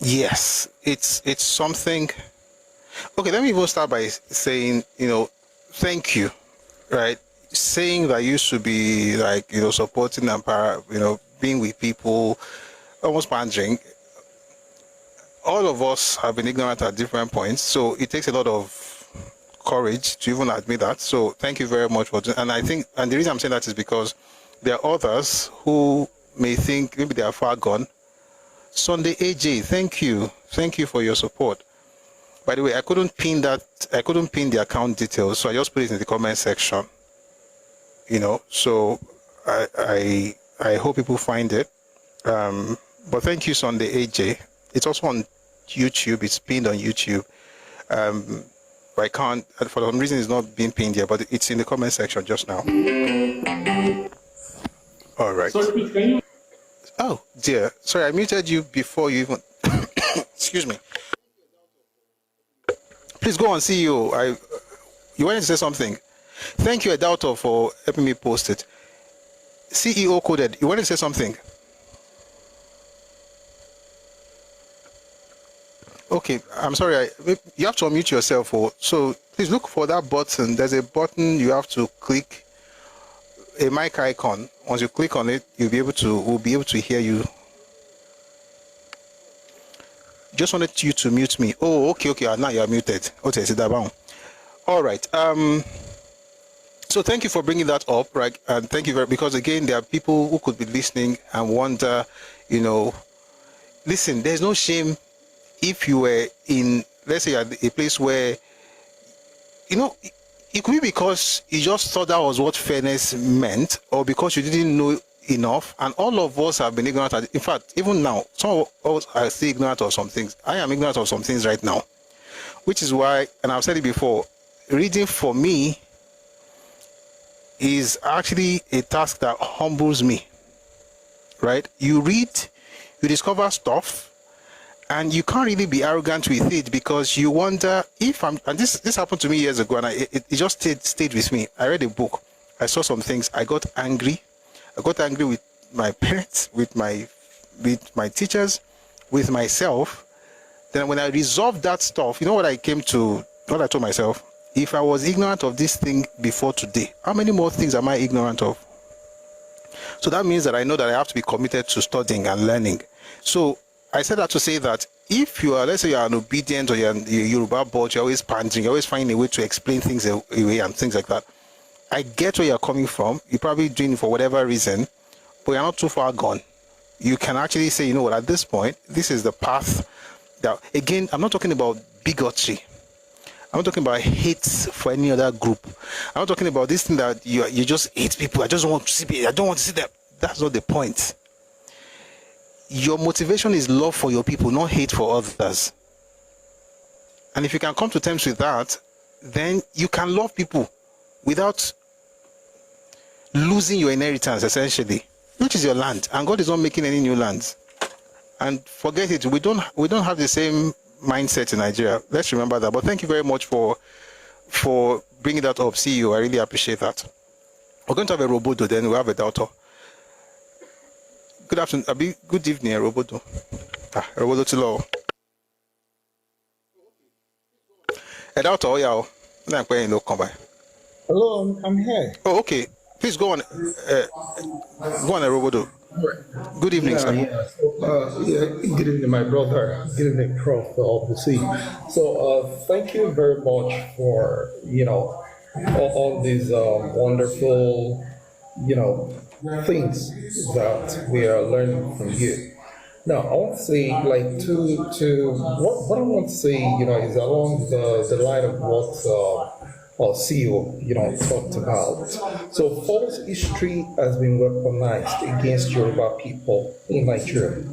Speaker 1: yes, it's something. Okay, let me even start by saying, thank you, right? Saying that you should be like, supporting and being with people, almost pandering. All of us have been ignorant at different points, so it takes a lot of courage to even admit that. So thank you very much for doing. And I think, and the reason I'm saying that is because there are others who may think maybe they are far gone. Sunday AJ, thank you for your support. By the way, I couldn't pin the account details, so I just put it in the comment section. So I hope people find it. But thank you, Sunday AJ. It's also on YouTube. It's pinned on YouTube. I can't, for some reason, it's not being pinned here, but it's in the comment section just now. All right.
Speaker 16: Sorry, can you?
Speaker 1: Oh dear. Sorry, I muted you before you even. Excuse me. Please go on, CEO. You wanted to say something. Thank you, Adauto, for helping me post it. CEO coded. You wanted to say something. Okay, I'm sorry. You have to unmute yourself. So please look for that button. There's a button you have to click, a mic icon. Once you click on it, we'll be able to hear you. Just wanted you to mute me. Oh, okay. Now you're muted. Okay, sit down. All right. So thank you for bringing that up, right? And thank you because again, there are people who could be listening and wonder, listen, there's no shame if you were in, let's say, at a place where, it could be because you just thought that was what fairness meant, or because you didn't know enough. And all of us have been ignorant. In fact, even now, some of us are still ignorant of some things. I am ignorant of some things right now, which is why, and I've said it before, reading for me is actually a task that humbles me, right? You read, you discover stuff, and you can't really be arrogant with it because you wonder if and this happened to me years ago, and it just stayed with me. I read a book, I saw some things, I got angry with my parents, with my teachers, with myself. Then when I resolved that stuff, what I told myself, if I was ignorant of this thing before today, how many more things am I ignorant of? So that means that I know that I have to be committed to studying and learning. So I said that to say that if you are, let's say you're an obedient or you're Yoruba bot, you're always panting, you're always finding a way to explain things away and things like that. I get where you're coming from. You're probably doing it for whatever reason, but you're not too far gone. You can actually say, at this point, this is the path. That, again, I'm not talking about bigotry. I'm not talking about hate for any other group. I'm not talking about this thing that you just hate people. I don't want to see them. That's not the point. Your motivation is love for your people, not hate for others. And if you can come to terms with that, then you can love people without losing your inheritance, essentially, which is your land. And God is not making any new lands. And forget it, we don't have the same mindset in Nigeria. Let's remember that. But thank you very much for bringing that up, CEO. I really appreciate that. We're going to have a Roboto, then we'll have a Dauto. Good afternoon. Good evening, Roboto. Roboto Tilo.
Speaker 17: Hello, I'm here.
Speaker 1: Oh, okay. Please go on. Go on, Robodo. Good evening, sir.
Speaker 17: Good evening, my brother. Good evening, Prof. Obviously. So, thank you very much for all these wonderful things that we are learning from you. Now, I want to say, like, what I want to say, is along the line of what our CEO, talked about. So, false history has been weaponized against Yoruba people in Nigeria,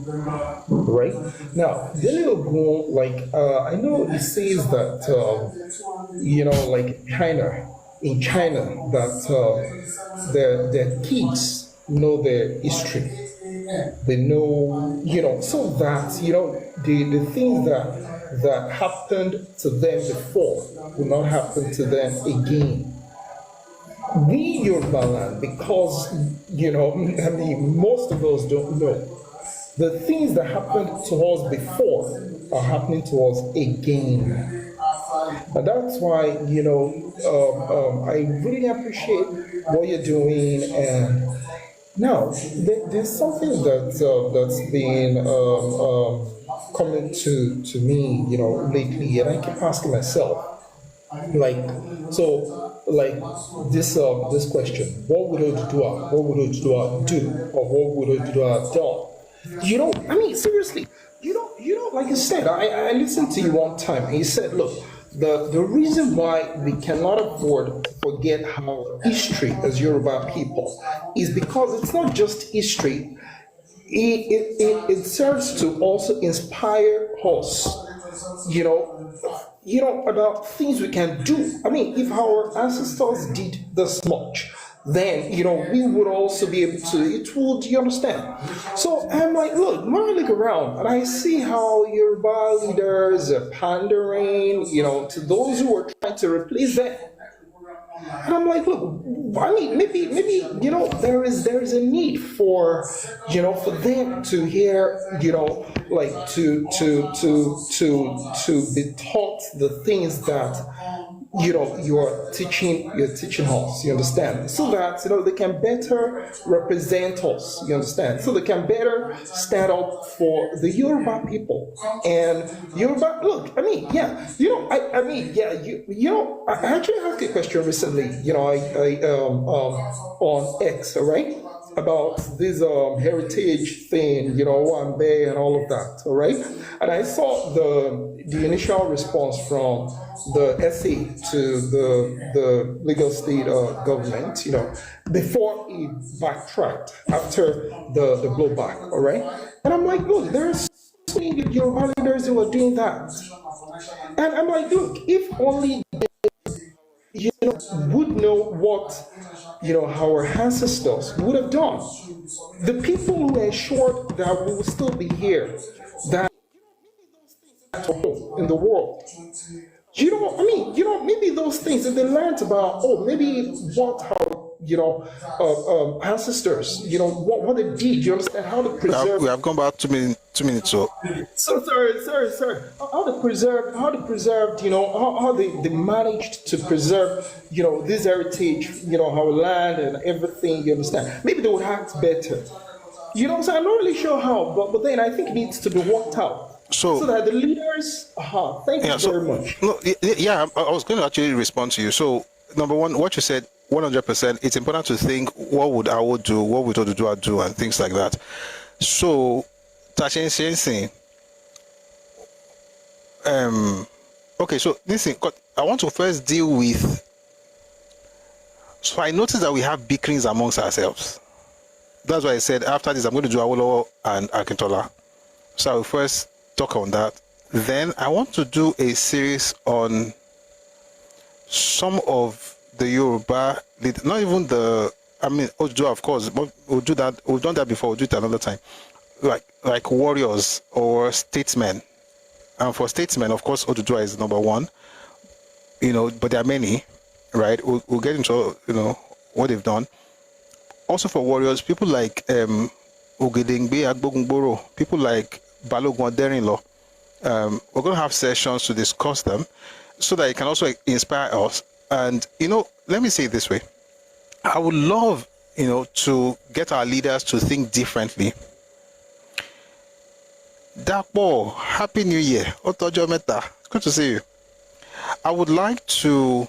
Speaker 17: right? Now, Dele Ogun, I know it says that, like in China, that their kids know their history. They know, so that, the things that happened to them before will not happen to them again. We Yoruba land, because, most of us don't know. The things that happened to us before are happening to us again. And that's why, I really appreciate what you're doing. And now, there's something that's been coming to me, lately, and I keep asking myself, this question: what would Oduduwa do, or what would Oduduwa done? Seriously, like you said, I listened to you one time, and you said, look, the reason why we cannot afford to forget our history as Yoruba people is because it's not just history, it serves to also inspire us, about things we can do. If our ancestors did this much, then, we would also be able to, it would, you understand? So I'm like, look, when I look around and I see how Yoruba leaders are pandering, to those who are trying to replace them. And I'm like, look, maybe there is a need for for them to hear, to be taught the things that you're teaching us, you understand? So that, they can better represent us, you understand? So they can better stand up for the Yoruba people. And Yoruba, look, I actually asked a question recently, on X, all right? About this heritage thing, Wambe and all of that, all right? And I saw the initial response from the SA to the Lagos State government, before it backtracked after the blowback, all right? And I'm like, look, there's so many Yoruba leaders who are doing that. And I'm like, look, if only they, would know what, our ancestors would have done. The people who ensured that we will still be here, that in the world. Maybe those things, if they learned about, maybe what our ancestors, what they did, you understand, how to preserve.
Speaker 1: We have gone back 2 minutes, so.
Speaker 17: So sorry. How to preserve, how they managed to preserve, this heritage, our land and everything, you understand. Maybe they would act better. So I'm not really sure how, but then I think it needs to be worked out. So that the leaders, thank you very much.
Speaker 1: No, I was going to actually respond to you. So, number one, what you said, 100%, it's important to think, what would Awo do, what would Oduduwa do, and things like that. So, Tashin Sensing, okay, so listen, I want to first deal with, so I noticed that we have bickerings amongst ourselves. That's why I said, after this, I'm going to do Awolowo and Akintola. So I will first talk on that. Then I want to do a series on some of the Yoruba, not even Oduduwa, of course, but we'll do that. We've done that before. We'll do it another time. Like warriors or statesmen. And for statesmen, of course, Oduduwa is number one. But there are many, right? We'll get into what they've done. Also for warriors, people like Ogedengbe Agbogungboro, people like Balogun Derinlo. We're going to have sessions to discuss them. so that it can also inspire us. And, let me say it this way. I would love, to get our leaders to think differently. Dapo, Happy New Year. Otojo Meta. Good to see you. I would like to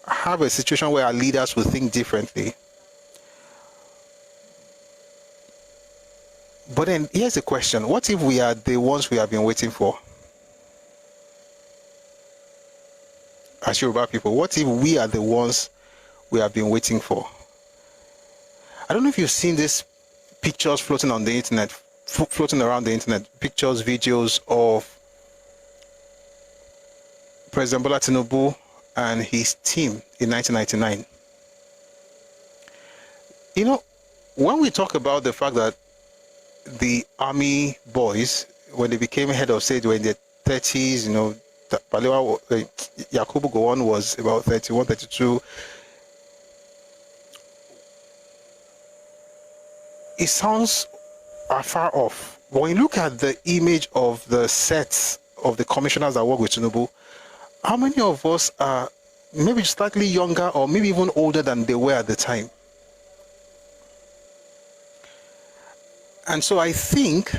Speaker 1: have a situation where our leaders will think differently. But then here's the question. What if we are the ones we have been waiting for? As Yoruba people, what if we are the ones we have been waiting for? I don't know if you've seen these pictures floating on the internet, floating around the internet, pictures, videos of President Bola Tinubu and his team in 1999. When we talk about the fact that the army boys, when they became head of state, were in their 30s, Yakubu Gowon was about 31, 32. It sounds far off. But when you look at the image of the sets of the commissioners that work with Tinubu, how many of us are maybe slightly younger or maybe even older than they were at the time? And so I think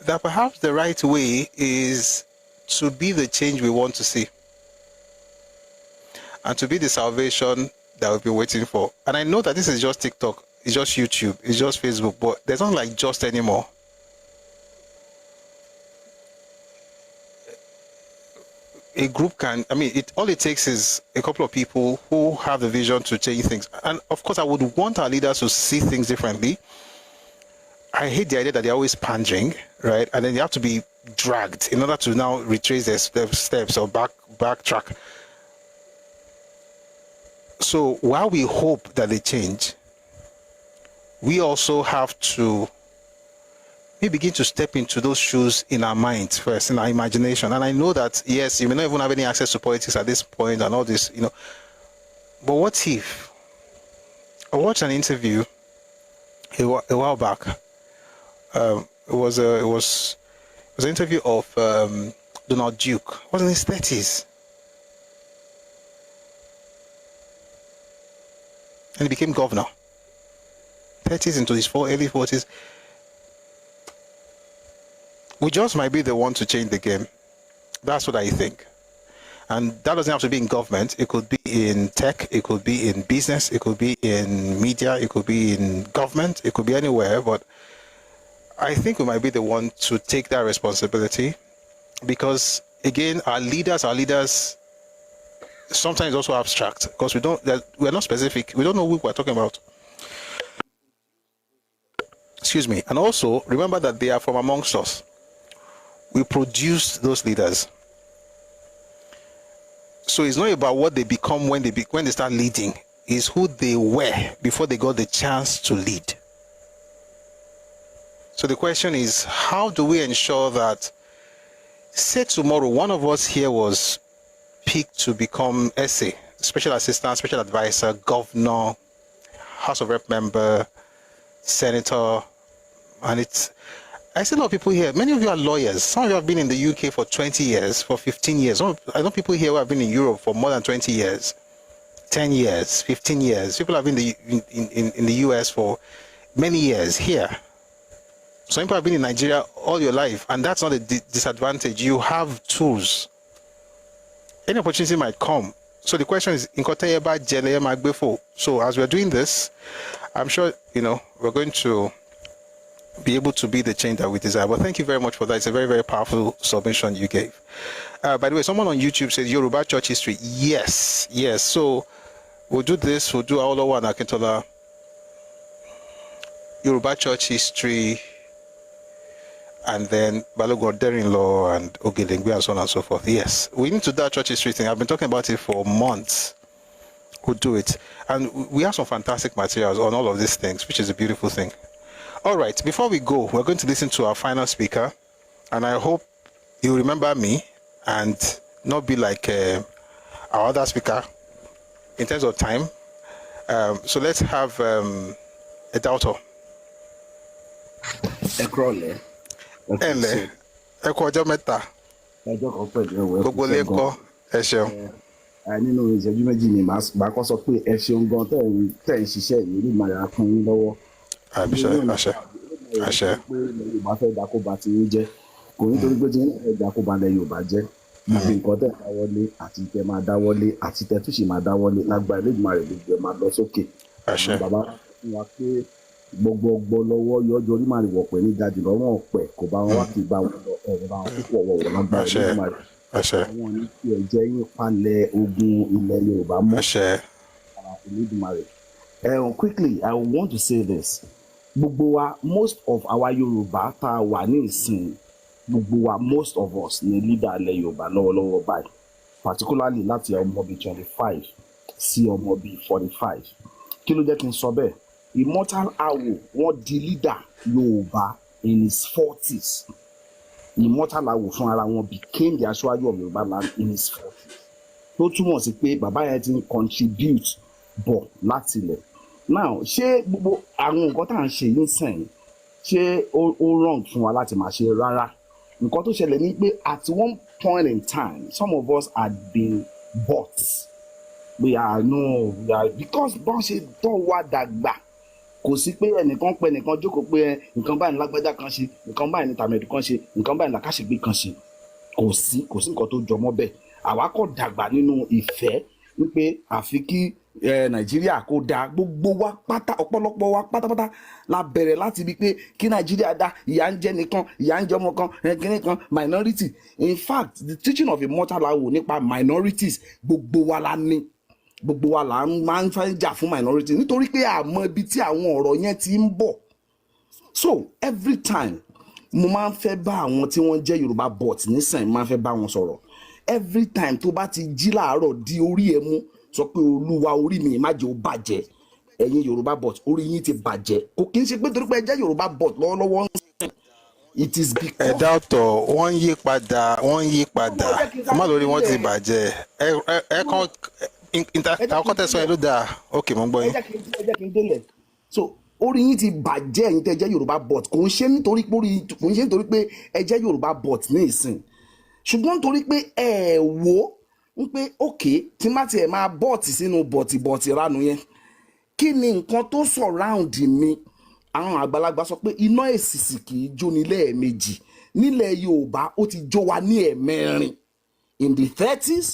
Speaker 1: that perhaps the right way is to be the change we want to see and to be the salvation that we've been waiting for. And I know that this is just TikTok, it's just YouTube, it's just Facebook, but there's not like just anymore. A group can, all it takes is a couple of people who have the vision to change things. And of course, I would want our leaders to see things differently. I hate the idea that they're always pandering, right? And then they have to be dragged in order to now retrace their steps or backtrack. So while we hope that they change, we also have to begin to step into those shoes in our minds first, in our imagination. And I know that, yes, you may not even have any access to politics at this point and all this, But what if? I watched an interview a while back. It was an interview of Donald Duke. He was in his 30s. And he became governor. 30s into his early 40s. We just might be the one to change the game. That's what I think. And that doesn't have to be in government. It could be in tech. It could be in business. It could be in media. It could be in government. It could be anywhere. But I think we might be the one to take that responsibility. Because, again, our leaders sometimes also abstract. Because we're not specific. We don't know who we're talking about. Excuse me. And also, remember that they are from amongst us. We produce those leaders. So it's not about what they become when they start leading. It's who they were before they got the chance to lead. So the question is, how do we ensure that, say tomorrow, one of us here was picked to become SA, special assistant, special advisor, governor, House of Rep member, senator, and I see a lot of people here. Many of you are lawyers. Some of you have been in the UK for 20 years, for 15 years. I know people here who have been in Europe for more than 20 years, 10 years, 15 years. People have been in the US for many years here. Some people have been in Nigeria all your life, and that's not a disadvantage. You have tools. Any opportunity might come. So the question is, so as we're doing this, I'm sure, we're going to be able to be the change that we desire. But thank you very much for that. It's a very, very powerful submission you gave. By the way, someone on YouTube says Yoruba church history. Yes. So we'll do this. We'll do Awolowo and Akintola. Yoruba church history, and then Balogun Darin-law and Ogelengbe and so on and so forth. Yes, we need to do that church history thing. I've been talking about it for months. We'll do it. And we have some fantastic materials on all of these things, which is a beautiful thing. All right, before we go, we're going to listen to our final speaker. And I hope you remember me and not be like our other speaker in terms of time. So let's have a doubter. ẹ ṣeun.
Speaker 18: Nínú ìṣẹ́jú méjì ni màá kọ́ sọ pé ẹ ṣeun gan tẹ̀ ń ṣiṣẹ́ yìí ní màá kún yín lọ́wọ́.
Speaker 1: àṣẹ.
Speaker 18: pé Yorùbá fẹ́ dákóba ti ń jẹ́ kò nítorí pé tí ń fẹ́ dákóba lẹ Yorùbá jẹ́ gbogbo nǹkan tẹ̀ dáwọ́lé àti tẹ̀ máa dáwọ́lé àti tẹ̀ túnṣe máa dáwọ́lé lágbára Elédùmarè rẹ̀ gbogbo ẹ̀ máa lọ sókè.
Speaker 1: àṣẹ.
Speaker 18: bàbá fún wa pé gbogbo ọgbọ́ lọ́wọ́ yọjọ́ orí màá wọ̀pẹ̀ ní gajù lọ́wọ́ ọ̀pẹ̀ kò bá wọn wá kì í bá wọn lọ ọ̀rọ̀ bá wọn púpọ̀ wọ̀ lágbára Elédùmarè rẹ̀. àwọn ní kí ẹ jẹ́ yín palẹ̀ ogun ilẹ̀ Yorùbá mọ́. Elédùmarè. Quickly, I want to say this. Gbogbo wa, most of our Yorùbá tá a wà ní ìsìn, gbogbo wa, most of us ni leader ilẹ̀ Yorùbá lọ́wọ́lọ́wọ́ báyìí, particularly láti ọmọ bíi 25 sí ọmọ bíi 45. Kí ló jẹ́ kí n sọ bẹ́ẹ̀? Immortal Awo wọ́n di leader Yorùbá in his 40s. Immortal Awo fún ara wọn became the aṣáájú of Yorùbá land in his 40s. Tó túmọ̀ sí pé bàbá yẹn ti ń contribute bọ̀ láti ilẹ̀. Now ṣé gbogbo àwọn nǹkan tá à ń ṣe yín sẹ́yìn ṣé ó wrong fún wa láti máa ṣe rárá? Nǹkan tó ṣẹlẹ̀ ni pé at one point in time some of us had been bought. Because bọ́n ṣe tọ́ wa dàgbà kò sí pé ẹnìkan pẹ nìkan jókòó pé nǹkan báyìí lágbájá kan ṣe nǹkan báyìí ní tàmẹ̀dù kan ṣe nǹkan báyìí làkàṣègbè kan ṣe kò sí nǹkan tó jọmọ́ bẹ́ẹ̀. Àwa kò dàgbà nínú ìfẹ́ wípé àfi kí Nàìjíríà kó dáa gbogbo wa pátá ọ̀pọ̀lọpọ̀ wa pátápátá la bẹ̀rẹ̀ láti ibi pé kí Nàìjíríà dá ìyà ń jẹ nìkan ìyà ń jẹ ọmọ kan kíní kan minority. In fact the teaching of Immortal Awo nípa minorities gbogbo wa la ní gbogbo wa la máa ń fẹ́ jà fún minority nítorí pé àmọ́ ibi tí àwọn ọ̀rọ̀ yẹn ti ń bọ̀. So every time mo máa ń fẹ́ bá àwọn tí wọ́n jẹ́ Yorùbá bot nísìnyí máa ń fẹ́ bá wọn sọ̀rọ̀. Every time tó bá ti jí láàárọ̀ di orí ẹ mú sọ pé Olúwa orí mi má jẹ́ ó bàjẹ́. Ẹ̀yin Yorùbá bot orí yín ti bàjẹ́ kò kí n ṣe pé torí pé ẹ jẹ́ Yorùbá bot lọ́wọ́lọ́wọ́ ń sìn. It is because.
Speaker 1: ẹ̀dá ọ̀tọ̀ wọ́n ń yí padà má lórí wọn ti bàjẹ́ ẹ kàn àkọ́kọ́ tẹ̀sán ẹ ló dáa ok mo ń gbọ́ yín.
Speaker 18: ẹ jẹ́ kí n délẹ̀ so orí yín ti bàjẹ́ ẹ̀yin tẹ́ jẹ́ Yorùbá bot kò ń ṣe nítorí pé ẹ jẹ́ Yorùbá bot ní ìsìn ṣùgbọ́n nítorí pé ẹ wò ó pé ok tí má tiẹ̀ máa bọ́ọ̀tì sínú bọ̀tì ránu yẹn kí ni nǹkan tó surround mi. Àwọn àgbàlagbà sọ pé iná èsìsì kì í jóni lẹ́ẹ̀mejì nílẹ̀ Yorùbá ó ti jó wa ní ẹ̀mẹ́rin in the 30s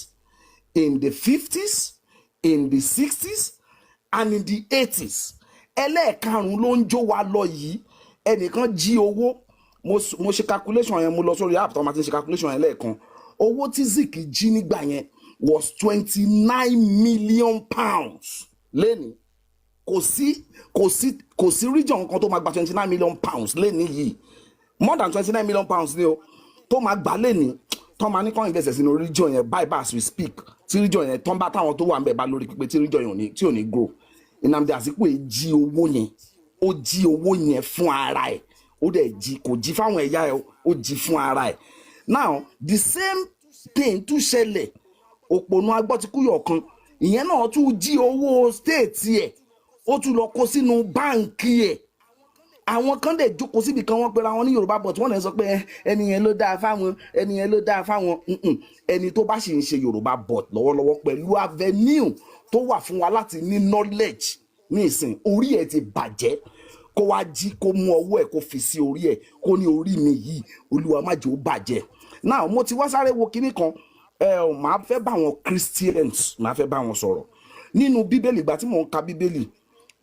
Speaker 18: in the 50s in the 60s and in the 80s. Ẹlẹ́ẹ̀karùn-ún ló ń jó wa lọ yìí ẹnìkan jí owó mo ṣe calculation yẹn mo lọ sórí app tó máa ti ṣe calculation yẹn lẹ́ẹ̀kan owó tí Zik jí nígbà yẹn was 29 million pounds lẹ́ni kò sí region kan tó máa gba 29 million pounds lẹ́ni yìí more than 29 million pounds ni o tó máa gbà lẹ́ni tó máa ní kàn invest sínú region yẹn by as we speak tí region yẹn tán bá táwọn tó wà ń bẹ̀ bá lórí pípé tí region yẹn tí ò ní grow. Nnamdi Azikiwe jí owó yẹn ó jí owó yẹn fún ara ẹ̀ ó dẹ̀ jí kò jí fáwọn ẹ̀yà ẹ̀ ó jí fún ara ẹ̀. Now the same thing tún ṣẹlẹ̀ òpònú agbọ́tikúyọ̀ kan ìyẹn náà tún jí owó state ẹ̀ ó tún lọ kó sínú báǹkì ẹ̀. Àwọn kan dẹ̀ jókòó síbi kan wọ́n pera wọn ní Yorùbá but wọ́n lè sọ pé ẹni yẹn ló dáa fáwọn ẹni yẹn ló dáa fáwọn ẹni tó bá sì ń ṣe Yorùbá but lọ́wọ́lọ́wọ́ pẹ̀lú avenue tó wà fún wa láti ní knowledge ní ìsìn orí ẹ̀ ti bàjẹ́ kó wá jí kó mú ọwọ́ ẹ̀ kó fi sí orí ẹ̀ kó ní orí mi yìí Olúwa má jẹ́ ó bàjẹ́. Now mo ti wá sáré wo kinní kan màá fẹ́ bá àwọn Christians màá fẹ́ bá wọn sọ̀rọ̀ nínú Bíbélì ìgbà tí mò ń ka Bíbélì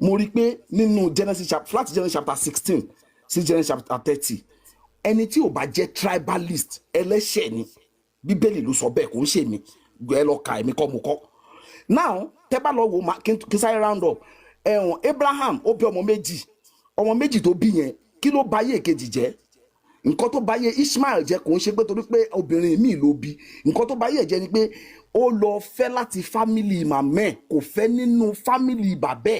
Speaker 18: mo rí pé nínú Genesis chapter 16 sí Genesis chapter 30 ẹni tí ò bá jẹ́ tribalist ẹlẹ́ṣẹ̀ ni Bíbélì ló sọ bẹ́ẹ̀ kò ń ṣe mi ẹ lọ ka èmi kọ́ mo kọ́. Now tẹ́ bá lọ wò kí n sáré round up Abraham ó bí ọmọ méjì tó bí yẹn kí ló bà ayé èkejì jẹ́ nǹkan tó bà ayé Ishmael jẹ́ kò ń ṣe pé torí pé obìnrin míì ló bí nǹkan tó bà ayé jẹ́ ni pé ó lọ fẹ́ láti family màmẹ́ kò fẹ́ nínú family bàbẹ́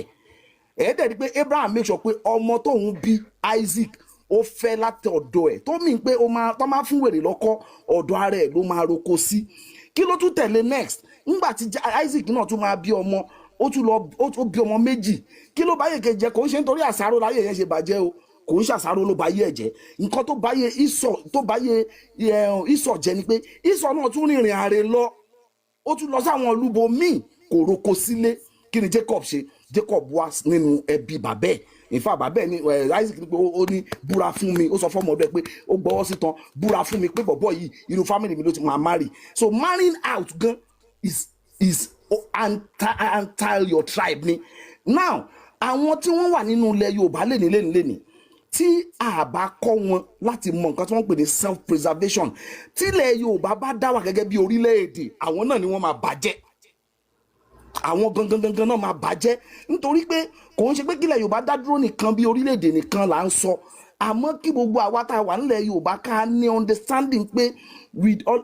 Speaker 18: ẹ̀ẹ́dẹ̀ ni pé Abraham make sure pé ọmọ tóun bí Isaac ó fẹ́ láti ọ̀dọ̀ ẹ̀ tó mìn pé tó máa fún wèrè lọ́kọ́ ọ̀dọ̀ ara ẹ̀ ló máa roko sí. Kí ló tún tẹ̀lé next nígbà tí Isaac náà tún máa bí ọmọ ó bí ọmọ méjì kí ló bá yẹ kejì jẹ kò ń ṣe nítorí àṣàrò láyé yẹn ṣe bàjẹ́ o kò ń ṣàṣàrò ló bá yẹ jẹ nǹkan tó bá yẹ Ísọ̀ jẹ ni pé Ísọ̀ náà tún rìnrìn àrè lọ ó tún lọ sáwọn olúbo míì kò roko sílé. Kí ni Jacob ṣe? Jacob wá nínú ẹbí bàbá ẹ̀. In fact bàbá ẹ̀ ní Isaac ní pé ó ní búra fún mi, ó sọ fọ́mọ ọdọ ẹ̀ pé ó gbọ́wọ́ sí tán, búra fún mi pé bọ̀bọ̀ yìí inú family mi ló ti máa marry. So marrying out gan is anti your tribe ni. Now àwọn tí wọ́n wà nínú ilẹ̀ Yorùbá léni tí a bá kọ́ wọn láti mọ nǹkan tí wọ́n pè ní self preservation, tí ilẹ̀ Yorùbá bá dá wà gẹ́gẹ́ bí orílẹ̀-èdè, àwọn náà ni wọ́n máa bàjẹ́. Àwọn gangan náà máa bàjẹ́, nítorí pé kò ń ṣe pé kílẹ̀ Yorùbá dá dúró nìkan bí orílẹ̀-èdè nìkan là ń sọ, àmọ́ kí gbogbo àwa tá a wà nílẹ̀ Yorùbá ká ní understanding pé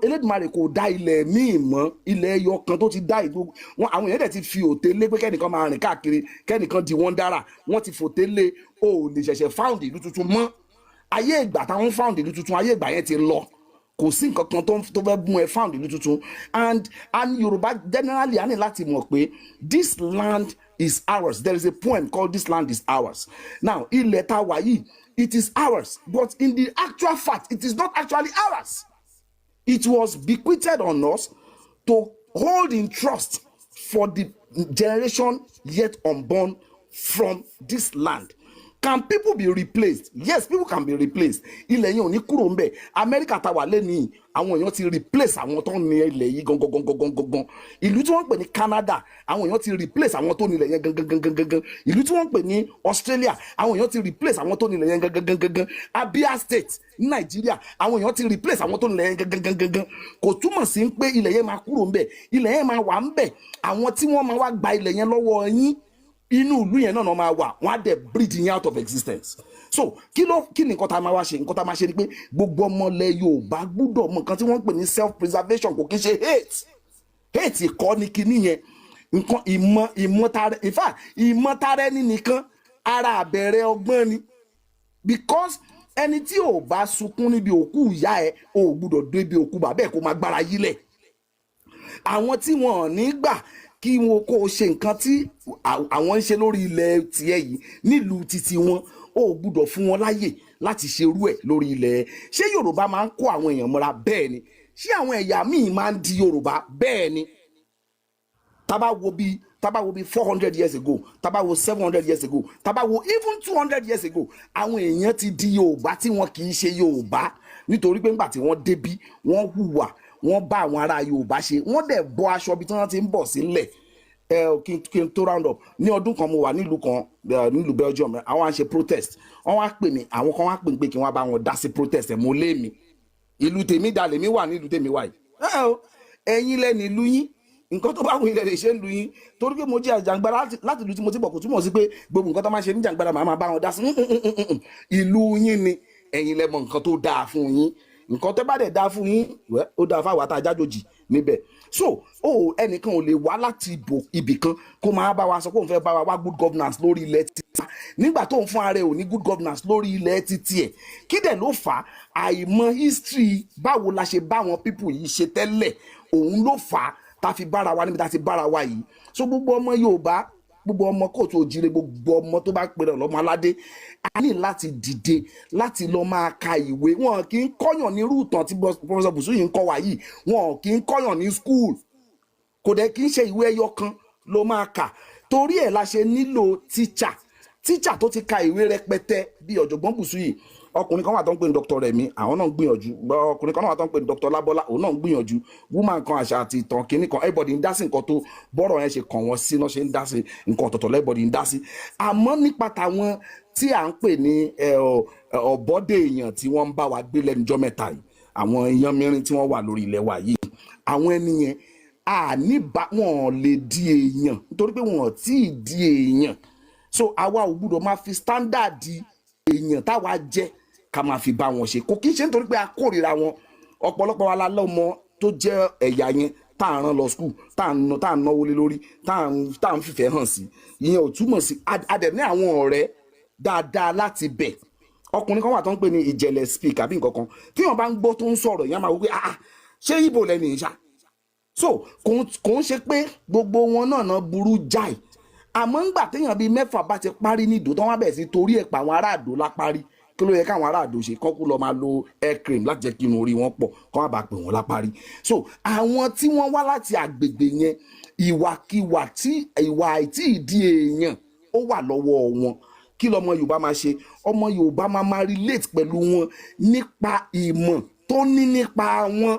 Speaker 18: Elédùmarè kò dá ilẹ̀ míì mọ́, ilẹ̀ ẹyọ kan tó ti dá ìlú wọn. Àwọn èèyàn dẹ̀ ti fi òté lé pé kẹ́nìkan máa rìn káàkiri, kẹ́nìkan di wọ́n dára, wọ́n ti fòté lé, o ò lè ṣẹ̀ṣẹ̀ found ìlú tuntun mọ́. Ayé ìgbà táwọn found ìlú tuntun, ayé ìgbà yẹn ti lọ, kò sí nǹkan kan tó fẹ́ mú ẹ found ìlú tuntun. And Yorùbá generally á ní láti mọ̀ pé this land is ours. There is a poem called This Land Is Ours. Now ilẹ̀ tá a wà yìí, it is ours, but in the actual fact it is not actually ours. It was bequeathed on us to hold in trust for the generation yet unborn from this land. Can people be replaced? Yes, people can be replaced. Ilẹ̀ yẹn ò ní kúrò ńbẹ̀. Amẹ́ríkà tá wà lẹ́nìí, àwọn èèyàn ti replace àwọn tó ní ilẹ̀ yìí gangan. Ìlú tí wọ́n ń pè ní Canada, àwọn èèyàn ti replace àwọn tó ní ilẹ̀ yẹn gangan. Ìlú tí wọ́n ń pè ní Australia, àwọn èèyàn ti replace àwọn tó ní ilẹ̀ yẹn gangan. Abia State ní Nàìjíríà, àwọn èèyàn ti replace àwọn tó ní ilẹ̀ yẹn gangan. Kò túmọ̀ sí pé ilẹ̀ yẹn máa kúrò ńbẹ̀. Ilẹ̀ yẹn máa wà ńbẹ̀. Àwọn tí wọ́n máa wá gba ilẹ̀ yẹn lọ́wọ́ yín, inú ìlú yẹn náà máa wà, wọ́n á dẹ̀ breeding out of existence. So kí ni nǹkan tá a máa wá ṣe? Nǹkan tá a máa ṣe ni pé gbogbo ọmọlẹ̀ Yorùbá gbọ́dọ̀ mọ nǹkan tí wọ́n ń pè ní self preservation. Kò kí ń ṣe hate ìkọ́ ni kíní yẹn. Nǹkan ìmọ̀tara ẹni nìkan ara àbẹ̀rẹ̀ ọgbọ́n ni, because ẹni tí ò bá sunkún níbi òkú ìyá ẹ, ò gbọ́dọ̀ dé ibi òkú bàbá ẹ kó máa gbára yílẹ̀. Àwọn tí wọn ò ní gbà kí wọn kó ṣe nǹkan tí àwọn ń ṣe lórí ilẹ̀ tiẹ̀ yìí nílùú títí wọn, ó gbọ́dọ̀ fún wọn láyè láti ṣerú ẹ̀ lórí ilẹ̀. Ṣé Yorùbá máa ń kó àwọn èèyàn mọ́ra? Bẹ́ẹ̀ ni. Ṣé àwọn ẹ̀yà míì máa ń di Yorùbá? Bẹ́ẹ̀ ni. Tá bá wo bí 400 years ago, tá bá wo 700 years ago, tá bá wo even 200 years ago, àwọn èèyàn ti di Yorùbá tí wọn kì í ṣe Yorùbá, nítorí pé ńgbà tí wọ́n débí, wọ́n hùwà, wọ́n bá àwọn ará Yorùbá ṣe, wọ́n dẹ̀ bọ́ aṣọ bí tí wọ́n ti ń bọ̀ sílẹ̀. Kí n tó round up, ní ọdún kan mo wà nílùú kan nílùú Belgium, àwọn à ń ṣe protest, wọ́n wá pè mí, àwọn kan wá pè mí pé kí wọ́n bá wọn dá sí protest ẹ̀. Mo lé mi, ìlú tèmi dalẹ̀ mi wà nílùú tèmi wà yìí. Ẹ̀yin lẹ́nu ìlú yín, nǹkan tó bá wù ilẹ̀ lè ṣe ń lu yín, torí pé mo jẹ́ àjàngbara láti ìlú tí mo ti bọ̀, kò túmọ̀ sí pé gbogbo nǹkan tó máa ń ṣe ní jàngbara màá máa bá wọn dá sí. Ìlú yín ni, ẹ̀yin lẹ mọ̀ nǹkan tó dáa fún yín. Nǹkan tó bá dẹ̀ dáa fún yín, ó dáa fáwọn àtàjájòjì níbẹ̀. So ẹnìkan ò lè wá láti ibì kan kó máa bá wa sọ pé òun fẹ́ bá wa wá good governance lórí ilẹ̀ títí nígbà tó ń fún ara ẹ̀ ò ní good governance lórí ilẹ̀ títí ẹ̀. Kí dẹ̀ ló fà á? Àìmọ̀ history báwo la ṣe bá àwọn people yìí ṣe tẹ́lẹ̀, òun ló fà á tá fi bára wa níbi tá ti bára wa yìí. So gbogbo ọmọ Yorùbá, gbogbo ọmọ kóòtù òjìrè, gbogbo ọmọ tó bá pèrè lọ́mọ aládé, a ní láti dìde láti lọ máa ka ìwé. Wọn kì í kọ́yàn ní rúùtàn tí Professor Busuyi ń kọ́ wa yìí, wọn kì í kọ́yàn ní school. Kò dẹ̀ kì í ṣe ìwé ẹyọ kan ló máa kà. Torí ẹ̀ la ṣe nílò teacher tó ti ka ìwé rẹpẹtẹ bí ọ̀jọ̀gbọ́n Busuyi. Ọkùnrin kan wà tó ń pè ní Dr. Rẹ̀mí, àwọn náà ń gbìyànjú. Ọkùnrin kan wà tó ń pè ní Dr. Lábọ́lá, òun náà ń gbìyànjú. Woman kan àṣà àti ìtàn kìíní kan, everybody ń dá sí nǹkan tó bọ́rọ̀ yẹn ṣe kàn wọ́n sí, náà ṣe ń dá sí nǹkan ọ̀tọ̀ọ̀tọ̀, everybody ń dá sí. Àmọ́ nípa tàwọn tí à ń pè ní ọ̀bọ́dé èèyàn tí wọ́n ń bá wa gbé lẹ́nujọ́ mẹ́ta yìí, àwọn èèyàn mìíràn tí wọ́n wà lórí ilẹ̀ wa yìí, àwọn ẹni yẹn wọn lè di èèyàn nítorí pé wọn ò tí ì di èèyàn. So àwa ò gbúdọ̀ máa fi standard èèyàn táwa jẹ́ ká máa fi bá wọn ṣe. Kò kí ń ṣe nítorí pé a kórìíra wọn. Ọ̀pọ̀lọpọ̀ wa la lọ́mọ tó jẹ́ ẹ̀yà yẹn tá à ń rán lọ school, tá à ń náwó lé lórí, tá à ń fìfẹ́ hàn sí. Ìyẹn ò túmọ̀ sí adẹ̀ ní àwọn ọ̀rẹ́ dáadáa láti bẹ̀. Ọkùnrin kan wà tó ń pè ní ìjẹ̀lẹ̀ speak àbí nǹkan kan, tí wọ́n bá ń gbọ́ tó ń sọ̀rọ̀ yẹn máa wò pé ṣé ibo lẹ́nu ìṣá. So kò ń ṣe pé gbogbo wọn náà burú jáì, àmọ́ ńgbà téèyàn bíi 6 bá ti parí ní ìdó tó wọ́n bẹ̀ sí torí ẹ̀ pa àwọn ará àdó lápárí, kí ló yẹ káwọn aráàlú ṣe kọ́kú lọ máa lo air cream láti jẹ́ kí inú orí wọn pọ̀ kọ́ má bàa pè wọ́n lápárí. So àwọn tí wọ́n wá láti àgbègbè yẹn ìwàkiwà tí ìwà àìtí ìdí èèyàn ó wà lọ́wọ́ wọn. Kí lọmọ Yorùbá máa ṣe? Ọmọ Yorùbá máa relate pẹ̀lú wọn nípa ìmọ̀ tó ní nípa wọn.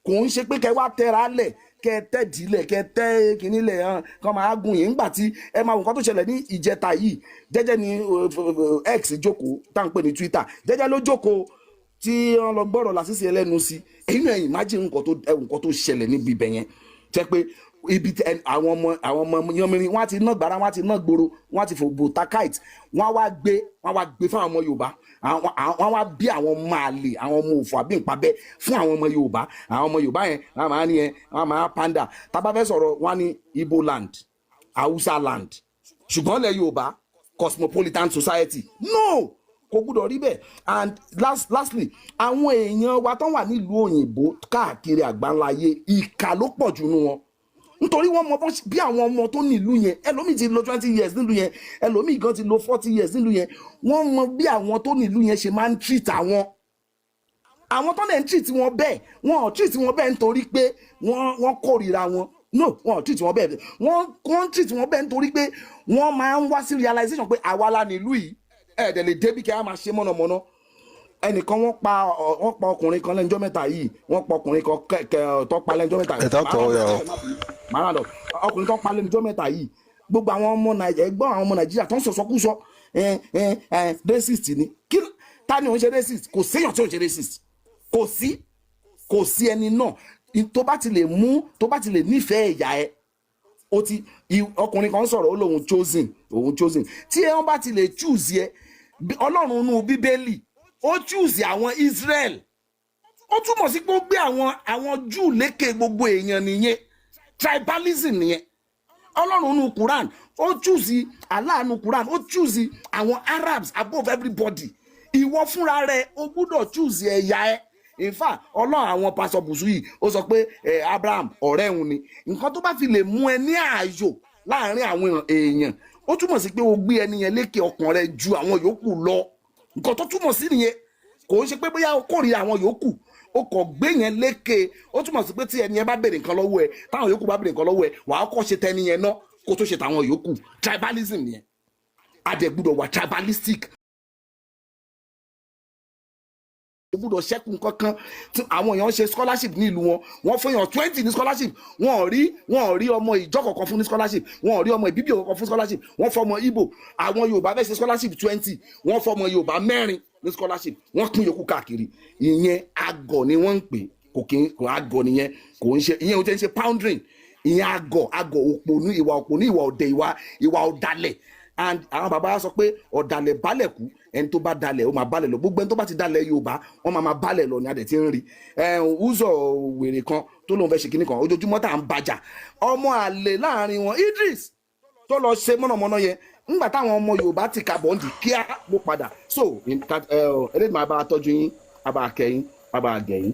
Speaker 18: Kò ń ṣe pé kẹ wá tẹra lẹ̀ kẹ tẹ́ dílẹ̀ kẹ tẹ́ kínní lẹ̀ hàn kọ́ máa gùn yín nígbà tí ẹ máa wò nǹkan tó ṣẹlẹ̀ ní ìjẹta yìí. Jẹ́jẹ́ ni X jókòó tá à ń pè ní Twitter, jẹ́jẹ́ ló jókòó tí wọ́n lọ gbọ́rọ̀ Lásìsì ẹlẹ́nu sí. Èyí náà imagine nǹkan tó ṣẹlẹ̀ níbi ibẹ̀ yẹn jẹ́ pé ibi àwọn ọmọ yanmirin wọ́n ti ná gbàrà wọ́n ti ná gbòòrò wọ́n ti fòbò takite wọ́n wá gbé fún àwọn ọmọ Yorùbá wọ́n wá bí àwọn ọmọ àlè àwọn ọmọ òfò àbí ìpàbẹ fún àwọn ọmọ Yorùbá. Àwọn ọmọ Yorùbá yẹn wọ́n máa ní yẹn wọ́n máa panda tá bá fẹ́ sọ̀rọ̀ wọ́n ní Igbo land, Hausa land, ṣùgbọ́n lẹ̀ Yorùbá cosmopolitan society no kò gbúdọ̀ rí bẹ́ẹ̀. And lastly àwọn èèyàn wa tó wà nílùú òyìnbó káàkiri àgbáńláyé ìkà ló pọ̀ jù nú wọn nítorí wọ́n mọ bí àwọn ọmọ tó nílùú yẹn ẹlòmíì ti lò 20 years nílùú yẹn ẹlòmíì gan ti lò 40 years nílùú yẹn wọ́n mọ bí àwọn tó nílùú yẹn ṣe máa ń treat àwọn tó lè ń treat wọn bẹ́ẹ̀ wọn ò treat wọn bẹ́ẹ̀ nítorí pé wọ́n kórìíra wọn no wọn ò treat wọn bẹ́ẹ̀ wọ́n treat wọn bẹ́ẹ̀ nítorí pé wọ́n máa ń wá sí realization pé àwa la nílùú yìí ẹ̀ẹ́dẹ̀ lè débi kí a máa ṣe mọ̀nàmọ́ná. Ẹnìkan wọ́n pa ọkùnrin kan lẹ́njọ́ mẹ́ta yìí wọ́n pa ọkùnrin kan tó pa lẹ́njọ́ mẹ́ta yìí márùn ọkùnrin tó pa lẹ́njọ́ mẹ́ta yìí gbogbo àwọn ọmọ Nàìjíríà ẹgbọ́n àwọn ọmọ Nàìjíríà tó ń sọ̀sọ́kúsọ racist ni kí ta ni òun ṣe racist? Kò séèyàn tí òun ṣe racist kò sí ẹni náà tó bá ti lè nífẹ̀ẹ́ ẹ̀yà ẹ ọkùnrin kan sọ̀rọ̀ ó lóun chosen tí ẹ wọ́n bá ti lè choose yẹ Ọlọ́run nínú Bíbélì ó choose àwọn Israel ó túmọ̀ sí pé ó gbé àwọn Júù lékè gbogbo èèyàn nìyẹn tribalism nìyẹn. Ọlọ́run nínú Quran ó choose Allah nínú Quran ó choose àwọn Arabs above everybody. Ìwọ fúnra rẹ ó gbúdọ̀ choose ẹ̀yà ẹ. In fact Ọlọ́run àwọn pásọ bùsù yìí ó sọ pé Abraham ọ̀rẹ́ òun ni nǹkan tó bá fi lè mú ẹ ní ààyò láàrin àwọn èèyàn ó túmọ̀ sí pé ó gbé ẹni yẹn lékè ọkàn rẹ ju àwọn yòókù lọ. Nǹkan tó túmọ̀ sí nìyẹn kò ń ṣe pé bóyá o kórìíra àwọn yòókù o kò gbé yẹn lékè ó túmọ̀ sí pé tí ẹni yẹn bá béèrè nǹkan lọ́wọ́ ẹ táwọn yòókù bá béèrè nǹkan lọ́wọ́ ẹ wàá kọ́ ṣe tẹni yẹn náà kó tó ṣe tàwọn yòókù. Tribalism nìyẹn adẹ̀gbúdọ̀ wà tribalistic. Gbúdọ̀ ṣẹ́kùn kankan tí àwọn èèyàn ṣe scholarship ní ìlú wọ́n fún èèyàn 20 ní scholarship wọ́n ò rí ọmọ ìjọ kọ̀ọ̀kan fún ní scholarship wọ́n ò rí ọmọ ìbíbí kọ̀ọ̀kan fún scholarship wọ́n fọmọ Igbo àwọn Yorùbá fẹ́ ṣe scholarship 20 wọ́n fọmọ Yorùbá 4 ní scholarship wọ́n pín yòókù káàkiri. Ìyẹn àgọ̀ ni wọ́n ń pè kò àgọ̀ nìyẹn kò ń ṣe ìyẹn ò tẹ́ ń ṣe pounding ìyẹn àgọ̀ òpònú ìwà ọ̀dẹ̀ ìwà ọ̀dàlẹ̀. And àwọn bàbá sọ pé ọ̀dàlẹ̀ balẹ̀ kú ẹni tó bá dalẹ̀ ó máa balẹ̀ lọ gbogbo ẹni tó bá ti dalẹ̀ Yorùbá wọ́n máa balẹ̀ lọ ní adẹ̀ tí ń rí uzọ wèrè kan tó lóun fẹ́ ṣe kíní kan ojoojúmọ́ tá à ń bàjà ọmọ àlè láàrin wọn Idris tó lọ ṣe mọ̀nàmọ́ná yẹn ńgbà táwọn ọmọ Yorùbá ti kà bọ́ǹdì kíá ló padà. So ẹlẹ́dìí máa bá a tọ́jú yín abá a kẹ́yìn abá a gẹ̀yìn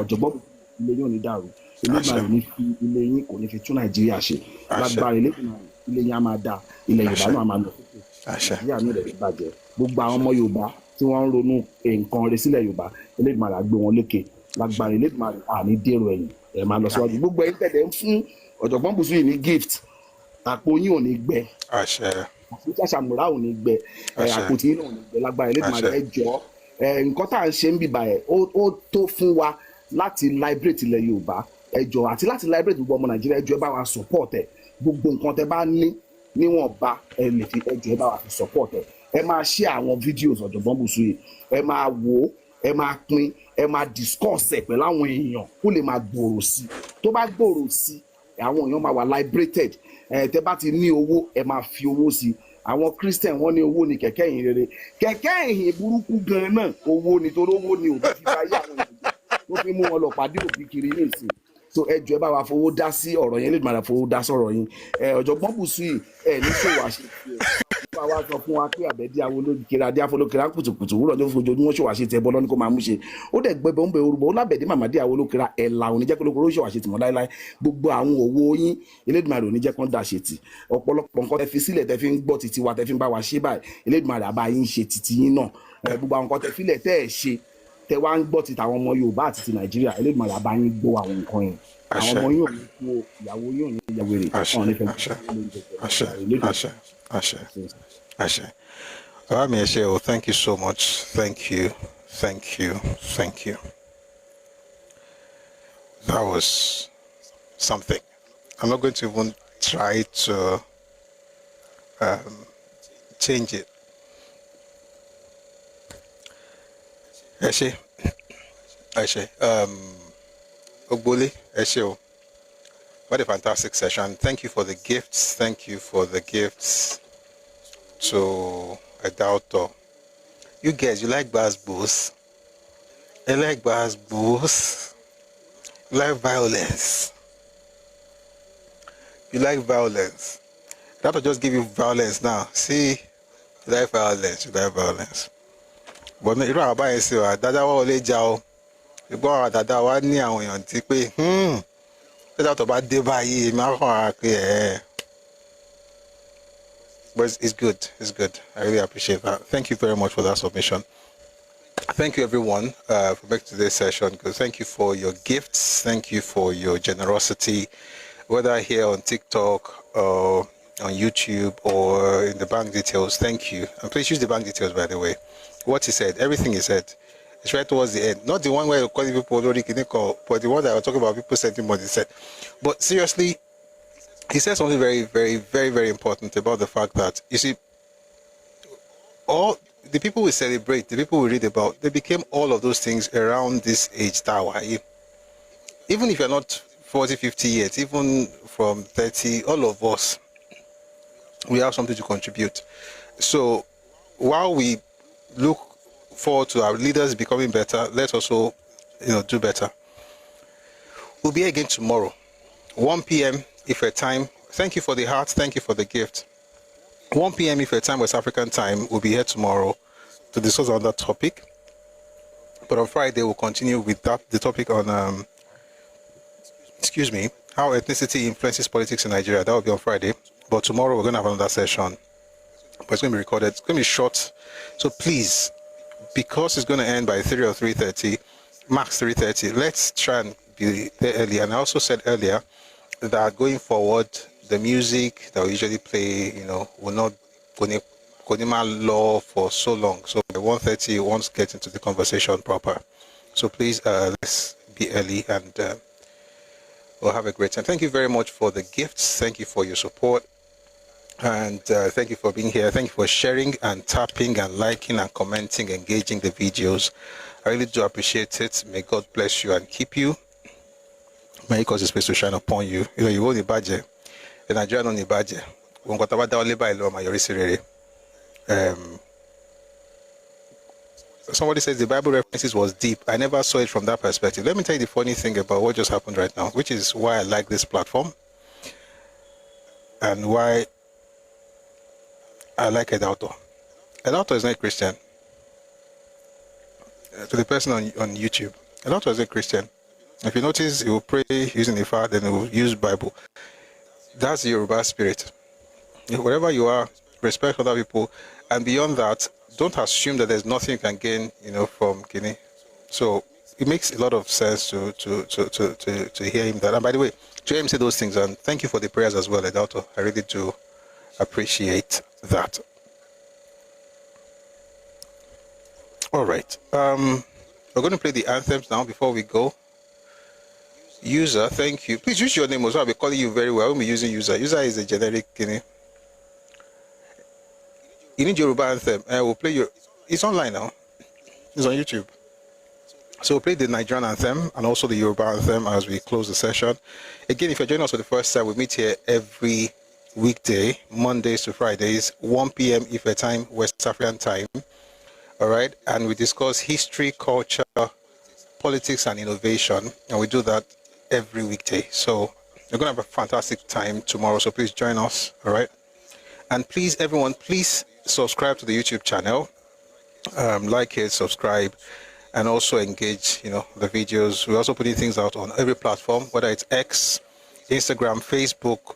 Speaker 18: ọ̀jọ̀gbọ́n ilé yín ò ní dàrú Elédùmarè ò ní fi ilé yín kò ní fi tún Nàìjíríà ṣe lágbára Elédùmarè ilé yín á máa dáa ilẹ̀ Yorùbá náà máa lọ sókè Nàìjíríà ní ilẹ̀ ìbàjẹ́ gbogbo àwọn ọmọ Yorùbá tí wọ́n ń ronú nǹkan rẹ̀ sílẹ̀ Yorùbá Elédùmarè á gbé wọn lékè lágbára Elédùmarè àní dèrò ẹ̀yìn ẹ̀ máa lọ síwájú gbogbo ẹ̀yin tẹ̀lé ń fún ọ̀jọ̀gbọ́n Bùsúyì ní gift àpò yín ò ní gbẹ àpò ṣàmùrà ò ní gbẹ àpótí yín ò ní gbẹ lágbára Elédùmarè ẹ jọ̀ọ́ nǹkan tá à ń ṣe ń bìbà ẹ̀ ó tó fún wa láti liberate ilẹ̀ Yorùbá ẹ jọ̀ọ́ àti láti liberate gbogbo ọmọ Nàìjíríà ẹ jọ̀ọ́ ẹ bá wa support ẹ gbogbo nǹkan tẹ bá ní níwọ̀nba ẹ lè fi ẹ jọ̀ọ́ ẹ bá wa fi support ẹ máa share àwọn videos ọ̀jọ̀gbọ́n Bùsúyì ẹ máa wò ó ẹ máa pín ẹ máa discourse ẹ pẹ̀lú àwọn èèyàn kó lè máa gbòòrò sí tó bá gbòòrò sí àwọn èèyàn máa wà liberated tẹ bá ti ní owó ẹ máa fi owó sí àwọn Christian wọ́n ní owó ní kẹ̀kẹ́ ìhìn rere kẹ̀kẹ́ ìhìn burúkú gan náà owó nítorí owó ni òbí fi bá yá àwọn èèyàn ló fi mú wọn lọ pàdé òbí kiri ní ìsìn so ẹ jọ̀ọ́ ẹ bá wa fowó dá sí ọ̀rọ̀ yẹn Elédùmarè fowó dá sọ̀rọ̀ yín ọ̀jọ̀gbọ́n Bùsúyì ẹ ní ṣòwò àṣẹ Àwa sọ fún wa pé àbẹ̀dí awolókèrè adé afọlókèrè kùtùkùtù wúrọ̀ tó fojoojúmọ́ ṣòwàṣe tẹ bọ́lọ́ ní kó máa mú ṣe ó dẹ̀ gbẹbẹ̀ ń bẹ orúbọ ó lábẹ̀dí màmádé awolókèrè ẹ̀là òní jẹ́ kólókòrò ṣòwàṣe tì mọ́ láéláé gbogbo àwọn òwò yín Elédùmarè òní jẹ́ kán dà ṣe tì ọ̀pọ̀lọpọ̀ nǹkan tẹ fi sílẹ̀ tẹ fi ń gbọ́ títí wa tẹ fi ń bá wa ṣe báyìí Elédùmarè àbá yín ṣe títí yín náà gbogbo àwọn nǹkan tẹ filẹ̀ tẹ́ ẹ̀ ṣe tẹ wá ń gbọ́ ti tàwọn ọmọ Yorùbá àti ti Nàìjíríà Elédùmarè àbá yín gbọ́ àwọn nǹkan yẹn àwọn ọmọ yóò ní kú ìyàwó yóò ní ìyàwó rẹ̀ ọ̀hún nífẹ̀ẹ́
Speaker 1: Ashe. Arami Eshe, thank you so much. Thank you. Thank you. Thank you. That was something. I'm not going to even try to change it. Eshe. Ogboli, Eshe. What a fantastic session. Thank you for the gifts. Thank you for the gifts to a doubter. You guys, you like Baz Boost? You like Baz Boost? You like violence? You like violence? That will just give you violence now. See, you like violence, you like violence. But you don't buy it, Dada wa ole jao. You go out Dada wa ni àwọn èèyàn tí pé Dada tó bá dé báyìí máa kàn pé But it's good. It's good. I really appreciate that. Thank you very much for that submission. Thank you, everyone, for making today's session. Thank you for your gifts. Thank you for your generosity, whether here on TikTok or on YouTube or in the bank details. Thank you. And please use the bank details, by the way. What he said, everything he said, it's right towards the end. Not the one where you're calling people already, but the one that I was talking about people sending money said. But seriously, he said something very, very, very, very important about the fact that, you see, all the people we celebrate, the people we read about, they became all of those things around this age tower. Even if you're not 40, 50 years, even from 30, all of us, we have something to contribute. So while we look forward to our leaders becoming better, let's also, do better. We'll be here again tomorrow, 1 p.m. Ife time. Thank you for the heart. Thank you for the gift. 1 p.m. Ife time, West African time. We'll be here tomorrow to discuss on that topic. But on Friday, we'll continue with the topic on, how ethnicity influences politics in Nigeria. That will be on Friday. But tomorrow, we're going to have another session. But it's going to be recorded. It's going to be short. So please, because it's going to end by 3 or 3:30, max 3:30, let's try and be there early. And I also said earlier that going forward, the music that we usually play, will not Konima law for so long. So by 1:30, we want to get into the conversation proper. So please, let's be early and we'll have a great time. Thank you very much for the gifts. Thank you for your support. And thank you for being here. Thank you for sharing and tapping and liking and commenting, engaging the videos. I really do appreciate it. May God bless you and keep you. May He cause His face to shine upon you. You hold the badge. The Nigerian on the badge. Somebody says the Bible references was deep. I never saw it from that perspective. Let me tell you the funny thing about what just happened right now, which is why I like this platform and why I like Edauto. Edauto is not a Christian. To the person on YouTube, Edauto is a Christian. If you notice, he will pray using the fire, then he will use Bible. That's the Yoruba spirit. Wherever you are, respect other people, and beyond that, don't assume that there's nothing you can gain, from Guinea. So it makes a lot of sense to hear him that. And by the way, to hear him say those things, and thank you for the prayers as well, Edauto. I really do appreciate that. All right. We're going to play the anthems now before we go. User, thank you. Please use your name also. I'll be calling you very well. I won't be using user. User is a generic Guinea. You need Yoruba anthem. We'll play your. It's online now. It's on YouTube. So we'll play the Nigerian anthem and also the Yoruba anthem as we close the session. Again, if you're joining us for the first time, we meet here every weekday, Mondays to Fridays, 1 p.m. Ife time, West African time. All right, and we discuss history, culture, politics, and innovation, and we do that every weekday. So we're going to have a fantastic time tomorrow. So please join us. All right. And please, everyone, please subscribe to the YouTube channel. Like it, subscribe, and also engage, the videos. We're also putting things out on every platform, whether it's X, Instagram, Facebook,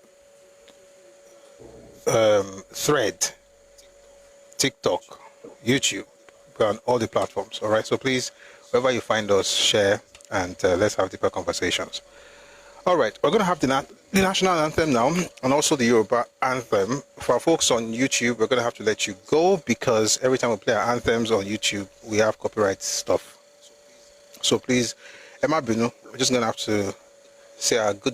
Speaker 1: Thread, TikTok, YouTube, we're on all the platforms. All right, so please, wherever you find us, share, and let's have deeper conversations. All right, we're going to have the national anthem now, and also the Yoruba anthem. For our folks on YouTube, we're going to have to let you go because every time we play our anthems on YouTube, we have copyright stuff. So please, Emma Bruno, we're just going to have to say our good